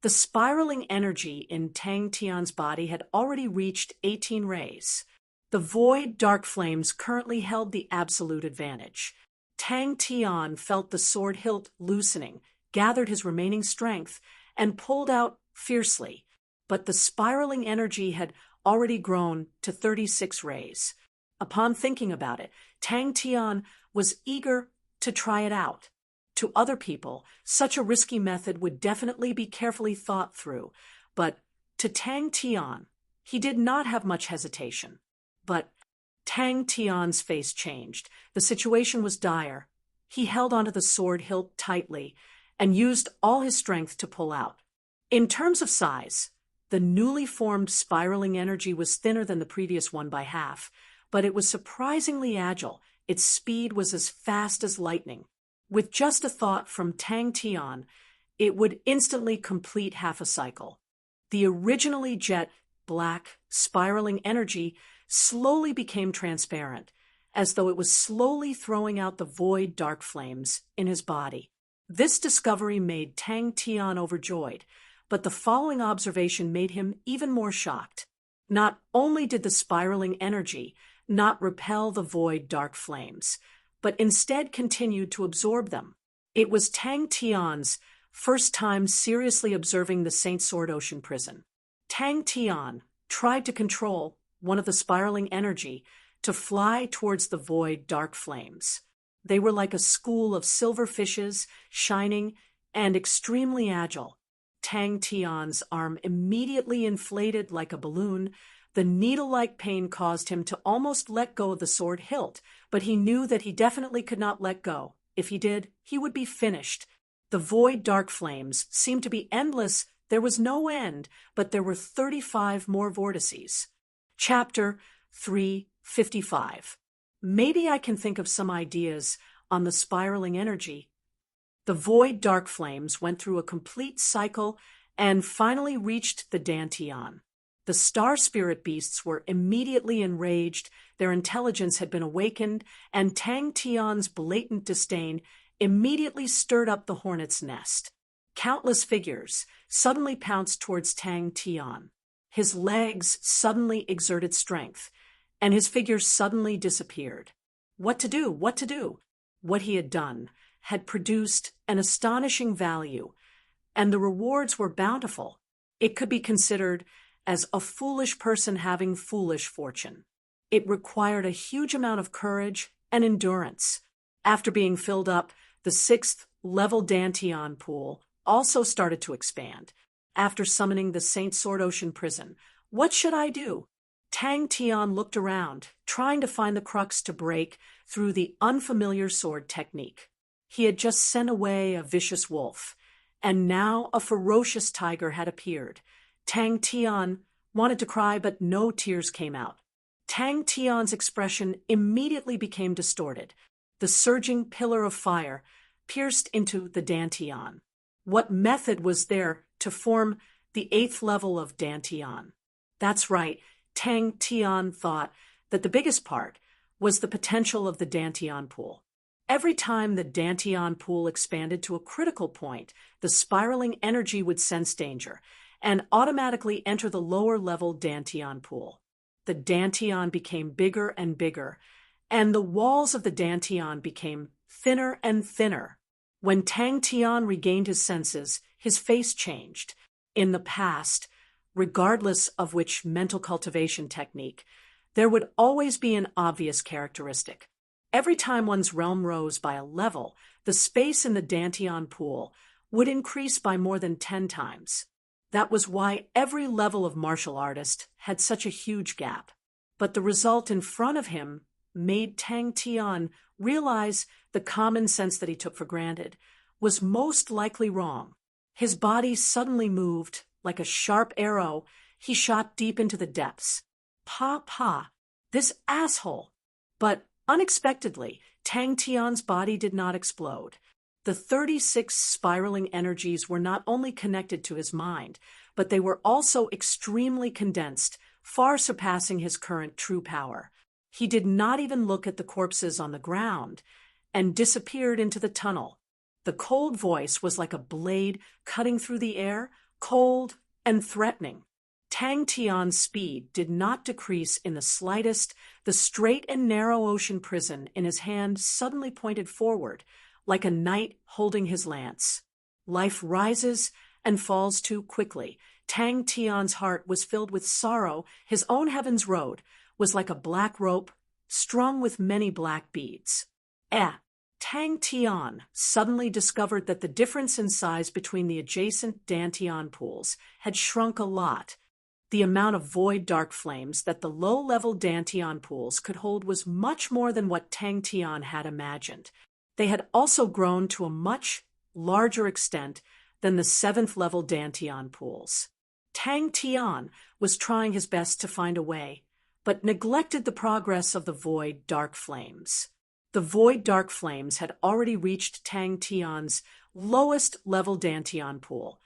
[SPEAKER 1] spiraling energy in Tang Tian's body had already reached 18 rays. The void dark flames currently held the absolute advantage. Tang Tian felt the sword hilt loosening, gathered his remaining strength, and pulled out fiercely. But the spiraling energy had already grown to 36 rays. Upon thinking about it, Tang Tian was eager to try it out. To other people, such a risky method would definitely be carefully thought through, but to Tang Tian, he did not have much hesitation. But Tang Tian's face changed. The situation was dire. He held onto the sword hilt tightly and used all his strength to pull out. In terms of size, the newly formed spiraling energy was thinner than the previous one by half, but it was surprisingly agile. Its speed was as fast as lightning. With just a thought from Tang Tian, it would instantly complete half a cycle. The originally jet black, spiraling energy slowly became transparent, as though it was slowly throwing out the void dark flames in his body. This discovery made Tang Tian overjoyed, but the following observation made him even more shocked. Not only did the spiraling energy not repel the void dark flames, but instead continued to absorb them. It was Tang Tian's first time seriously observing the Saint Sword Ocean prison. Tang Tian tried to control one of the spiraling energy to fly towards the void dark flames. They were like a school of silver fishes, shining and extremely agile. Tang Tian's arm immediately inflated like a balloon. The needle-like pain caused him to almost let go of the sword hilt, but he knew that he definitely could not let go. If he did, he would be finished. The void dark flames seemed to be endless. There was no end, but there were 35 more vortices. Chapter 355. Maybe I can think of some ideas on the spiraling energy. The void dark flames went through a complete cycle and finally reached the dantian. The star spirit beasts were immediately enraged. Their intelligence had been awakened, and Tang Tian's blatant disdain immediately stirred up the hornet's nest. Countless figures suddenly pounced towards Tang Tian. His legs suddenly exerted strength, and his figure suddenly disappeared. What to do? What to do? What he had done had produced an astonishing value, and the rewards were bountiful. It could be considered as a foolish person having foolish fortune. It required a huge amount of courage and endurance. After being filled up, The sixth-level Dantian pool also started to expand. After summoning the Saint Sword Ocean prison, what should I do? Tang Tian looked around, trying to find the crux to break through the unfamiliar sword technique. He had just sent away a vicious wolf, and now a ferocious tiger had appeared. Tang Tian wanted to cry, but no tears came out. Tang Tian's expression immediately became distorted. The surging pillar of fire pierced into the Dantian. What method was there to form the eighth level of Dantian? That's right, Tang Tian thought that the biggest part was the potential of the Dantian pool. Every time the Dantian pool expanded to a critical point, the spiraling energy would sense danger and automatically enter the lower-level Dantian pool. The Dantian became bigger and bigger, and the walls of the Dantian became thinner and thinner. When Tang Tian regained his senses, his face changed. In the past, regardless of which mental cultivation technique, there would always be an obvious characteristic. Every time one's realm rose by a level, the space in the Dantian pool would increase by more than 10 times. That was why every level of martial artist had such a huge gap. But the result in front of him made Tang Tian realize the common sense that he took for granted was most likely wrong. His body suddenly moved like a sharp arrow. He shot deep into the depths. Pa, this asshole! But unexpectedly, Tang Tian's body did not explode. The 36 spiraling energies were not only connected to his mind, but they were also extremely condensed, far surpassing his current true power. He did not even look at the corpses on the ground and disappeared into the tunnel. The cold voice was like a blade cutting through the air, cold and threatening. Tang Tian's speed did not decrease in the slightest. The straight and narrow ocean prison in his hand suddenly pointed forward, like a knight holding his lance. Life rises and falls too quickly. Tang Tian's heart was filled with sorrow. His own heaven's road was like a black rope strung with many black beads. Tang Tian suddenly discovered that the difference in size between the adjacent Dantian pools had shrunk a lot. The amount of void dark flames that the low-level Dantian pools could hold was much more than what Tang Tian had imagined. They had also grown to a much larger extent than the 7th-level Dantian pools. Tang Tian was trying his best to find a way, but neglected the progress of the void dark flames. The void dark flames had already reached Tang Tian's lowest-level Dantian pool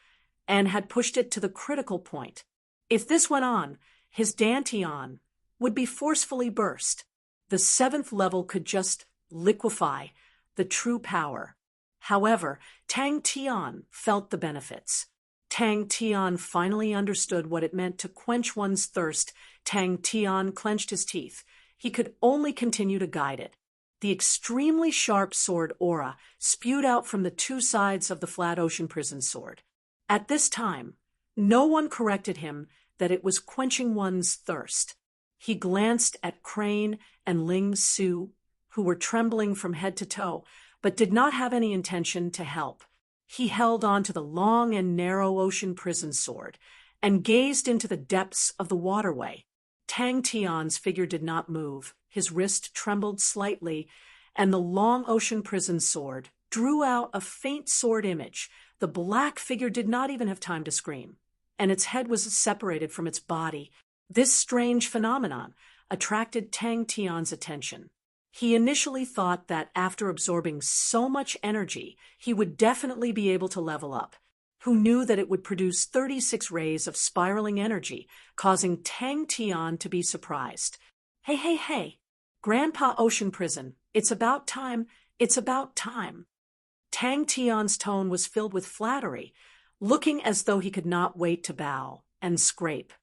[SPEAKER 1] and had pushed it to the critical point. If this went on, his Dantian would be forcefully burst. The 7th level could just liquefy the true power. However, Tang Tian felt the benefits. Tang Tian finally understood what it meant to quench one's thirst. Tang Tian clenched his teeth. He could only continue to guide it. The extremely sharp sword aura spewed out from the two sides of the flat ocean prison sword. At this time, no one corrected him that it was quenching one's thirst. He glanced at Crane and Ling Su, who were trembling from head to toe, but did not have any intention to help. He held on to the long and narrow ocean prison sword and gazed into the depths of the waterway. Tang Tian's figure did not move. His wrist trembled slightly, and the long ocean prison sword drew out a faint sword image. The black figure did not even have time to scream, and its head was separated from its body. This strange phenomenon attracted Tang Tian's attention. He initially thought that after absorbing so much energy, he would definitely be able to level up. Who knew that it would produce 36 rays of spiraling energy, causing Tang Tian to be surprised. Hey, Grandpa Ocean Prison, it's about time. Tang Tian's tone was filled with flattery, looking as though he could not wait to bow and scrape.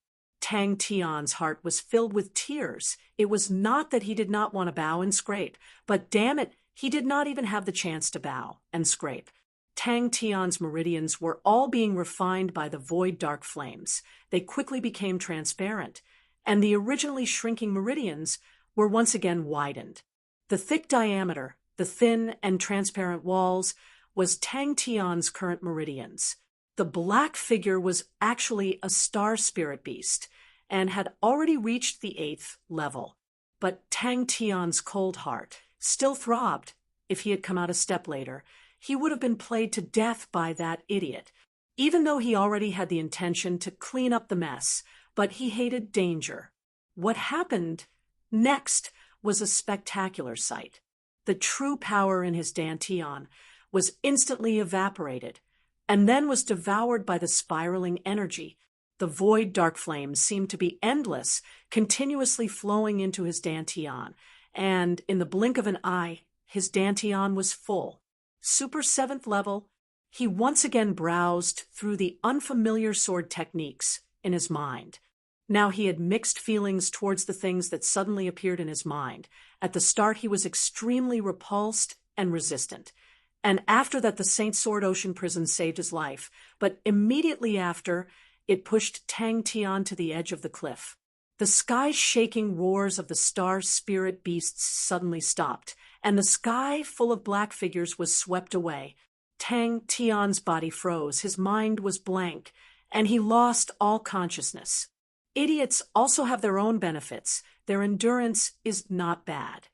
[SPEAKER 1] Tang Tian's heart was filled with tears. It was not that he did not want to bow and scrape, but damn it, he did not even have the chance to bow and scrape. Tang Tian's meridians were all being refined by the void dark flames. They quickly became transparent, and the originally shrinking meridians were once again widened. The thick diameter The thin and transparent walls was Tang Tian's current meridians. The black figure was actually a star spirit beast and had already reached the 8th level. But Tang Tian's cold heart still throbbed. If he had come out a step later, he would have been played to death by that idiot, even though he already had the intention to clean up the mess, but he hated danger. What happened next was a spectacular sight. The true power in his dantian was instantly evaporated, and then was devoured by the spiraling energy. The void dark flames seemed to be endless, continuously flowing into his dantian, and in the blink of an eye, his dantian was full. Super 7th level, he once again browsed through the unfamiliar sword techniques in his mind. Now he had mixed feelings towards the things that suddenly appeared in his mind. At the start, he was extremely repulsed and resistant. And after that, the Saint Sword Ocean Prison saved his life. But immediately after, it pushed Tang Tian to the edge of the cliff. The sky-shaking roars of the star spirit beasts suddenly stopped, and the sky full of black figures was swept away. Tang Tian's body froze, his mind was blank, and he lost all consciousness. Idiots also have their own benefits. Their endurance is not bad.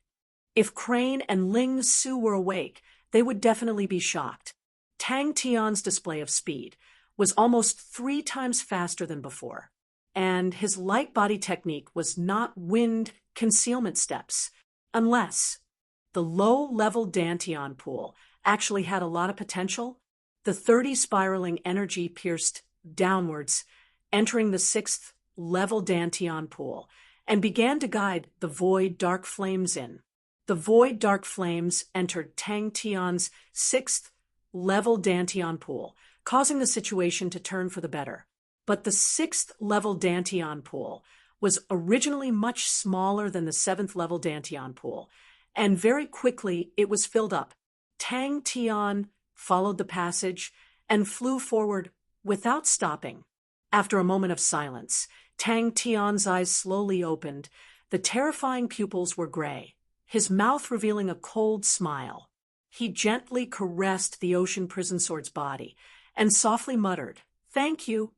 [SPEAKER 1] If Crane and Ling Su were awake, they would definitely be shocked. Tang Tian's display of speed was almost 3 times faster than before, and his light body technique was not wind concealment steps, unless the low-level dantian pool actually had a lot of potential. The 30 spiraling energy pierced downwards, entering the 6th level dantian pool, and began to guide the void dark flames in. The void dark flames entered Tang Tian's 6th level dantian pool, causing the situation to turn for the better. But the 6th level dantian pool was originally much smaller than the 7th level dantian pool, and very quickly it was filled up. Tang Tian followed the passage and flew forward without stopping. After a moment of silence, Tang Tian's eyes slowly opened. The terrifying pupils were gray, his mouth revealing a cold smile. He gently caressed the ocean prison sword's body and softly muttered, "Thank you."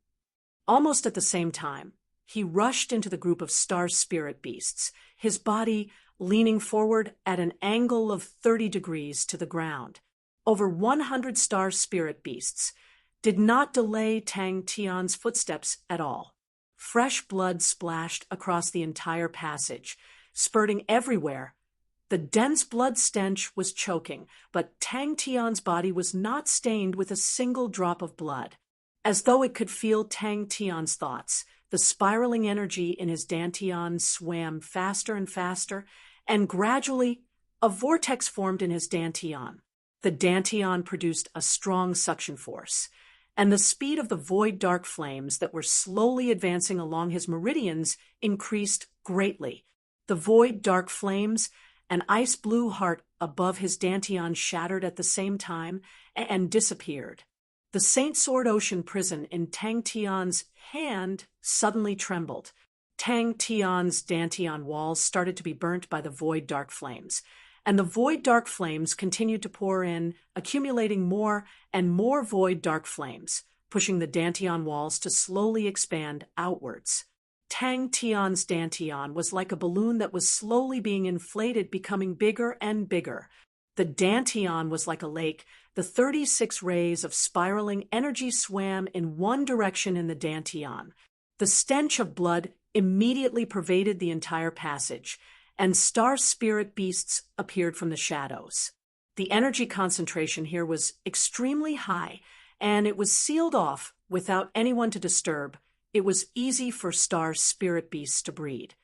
[SPEAKER 1] Almost at the same time, he rushed into the group of star spirit beasts, his body leaning forward at an angle of 30 degrees to the ground. Over 100 star spirit beasts did not delay Tang Tian's footsteps at all. Fresh blood splashed across the entire passage, spurting everywhere. The dense blood stench was choking, but Tang Tian's body was not stained with a single drop of blood. As though it could feel Tang Tian's thoughts, the spiraling energy in his dantian swam faster and faster, and gradually a vortex formed in his dantian. The dantian produced a strong suction force, and the speed of the void dark flames that were slowly advancing along his meridians increased greatly. The void dark flames, an ice blue heart above his dantian, shattered at the same time and disappeared. The Saint Sword Ocean Prison in Tang Tian's hand suddenly trembled. Tang Tian's dantian walls started to be burnt by the void dark flames, and the void dark flames continued to pour in, accumulating more and more void dark flames, pushing the dantian walls to slowly expand outwards. Tang Tian's dantian was like a balloon that was slowly being inflated, becoming bigger and bigger. The dantian was like a lake. The 36 rays of spiraling energy swam in one direction in the dantian. The stench of blood immediately pervaded the entire passage, and star spirit beasts appeared from the shadows. The energy concentration here was extremely high, and it was sealed off without anyone to disturb. It was easy for star spirit beasts to breed.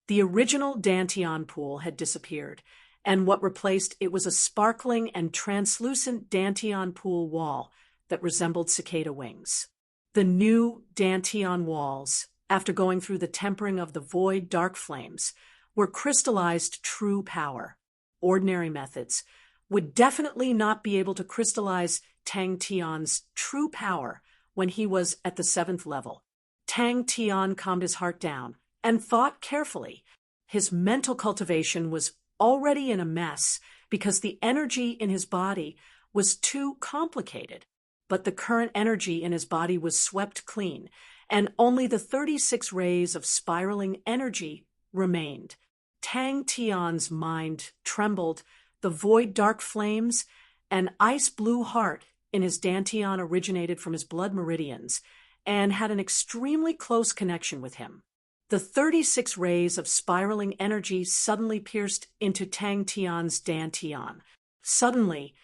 [SPEAKER 1] The original dantian pool had disappeared, and what replaced it was a sparkling and translucent dantian pool wall that resembled cicada wings. The new dantian walls, after going through the tempering of the void dark flames, were crystallized true power. Ordinary methods would definitely not be able to crystallize Tang Tian's true power when he was at the 7th level. Tang Tian calmed his heart down and thought carefully. His mental cultivation was already in a mess because the energy in his body was too complicated. But the current energy in his body was swept clean, and only the 36 rays of spiraling energy remained. Tang Tian's mind trembled. The void dark flames, an ice-blue heart in his dantian originated from his blood meridians and had an extremely close connection with him. The 36 rays of spiraling energy suddenly pierced into Tang Tian's dantian. Suddenly,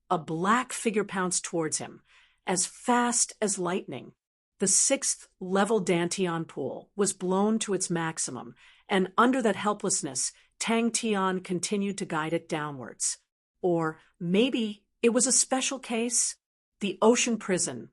[SPEAKER 1] a black figure pounced towards him, as fast as lightning. The 6th level dantian pool was blown to its maximum, and under that helplessness, Tang Tian continued to guide it downwards. Or maybe it was a special case? The ocean prison.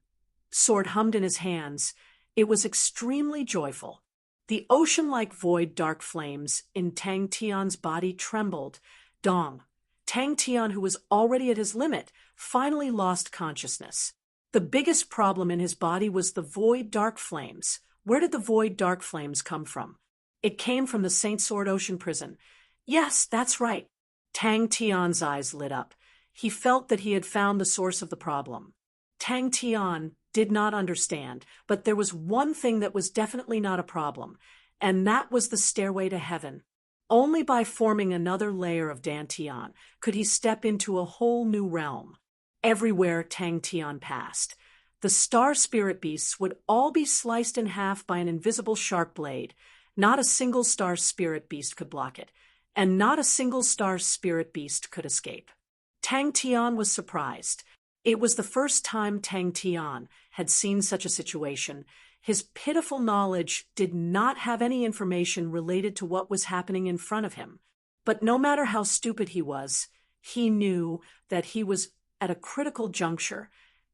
[SPEAKER 1] Sword hummed in his hands. It was extremely joyful. The ocean-like void dark flames in Tang Tian's body trembled. Dong. Tang Tian, who was already at his limit, finally lost consciousness. The biggest problem in his body was the void dark flames. Where did the void dark flames come from? It came from the Saint Sword Ocean prison. Yes, that's right. Tang Tian's eyes lit up. He felt that he had found the source of the problem. Tang Tian did not understand, but there was one thing that was definitely not a problem, and that was the stairway to heaven. Only by forming another layer of dantian could he step into a whole new realm. Everywhere Tang Tian passed, the star spirit beasts would all be sliced in half by an invisible sharp blade. Not a single star spirit beast could block it, and not a single star spirit beast could escape. Tang Tian was surprised. It was the first time Tang Tian had seen such a situation. His pitiful knowledge did not have any information related to what was happening in front of him. But no matter how stupid he was, he knew that he was at a critical juncture,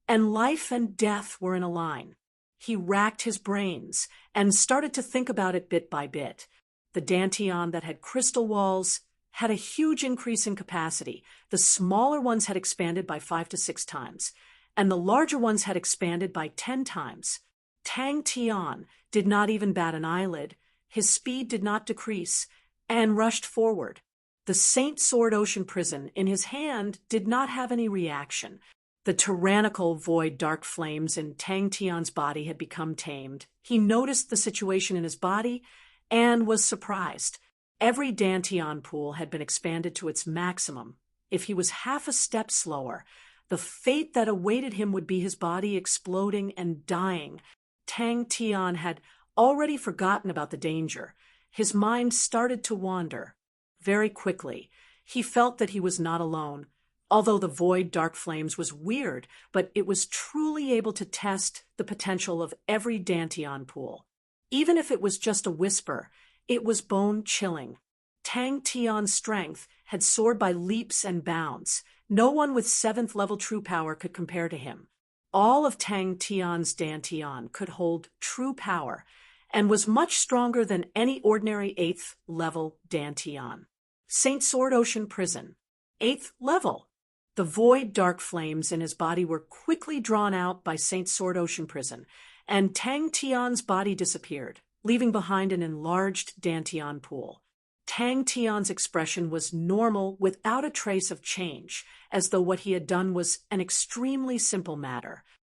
[SPEAKER 1] and life and death were in a line. He racked his brains and started to think about it bit by bit. The dantian that had crystal walls had a huge increase in capacity. The smaller ones had expanded by 5 to 6 times, and the larger ones had expanded by 10 times. Tang Tian did not even bat an eyelid. His speed did not decrease, and rushed forward. The Saint Sword Ocean prison in his hand did not have any reaction. The tyrannical void dark flames in Tang Tian's body had become tamed. He noticed the situation in his body and was surprised. Every dantian pool had been expanded to its maximum. If he was half a step slower, the fate that awaited him would be his body exploding and dying. Tang Tian had already forgotten about the danger. His mind started to wander. Very quickly, he felt that he was not alone. Although the void dark flames was weird, but it was truly able to test the potential of every dantian pool. Even if it was just a whisper, it was bone-chilling. Tang Tian's strength had soared by leaps and bounds. No one with 7th level true power could compare to him. All of Tang Tian's dantian could hold true power and was much stronger than any ordinary 8th level dantian. Saint Sword Ocean prison. 8th level. The void dark flames in his body were quickly drawn out by Saint Sword Ocean prison, and Tang Tian's body disappeared, leaving behind an enlarged dantian pool. Tang Tian's expression was normal without a trace of change, as though what he had done was an extremely simple matter.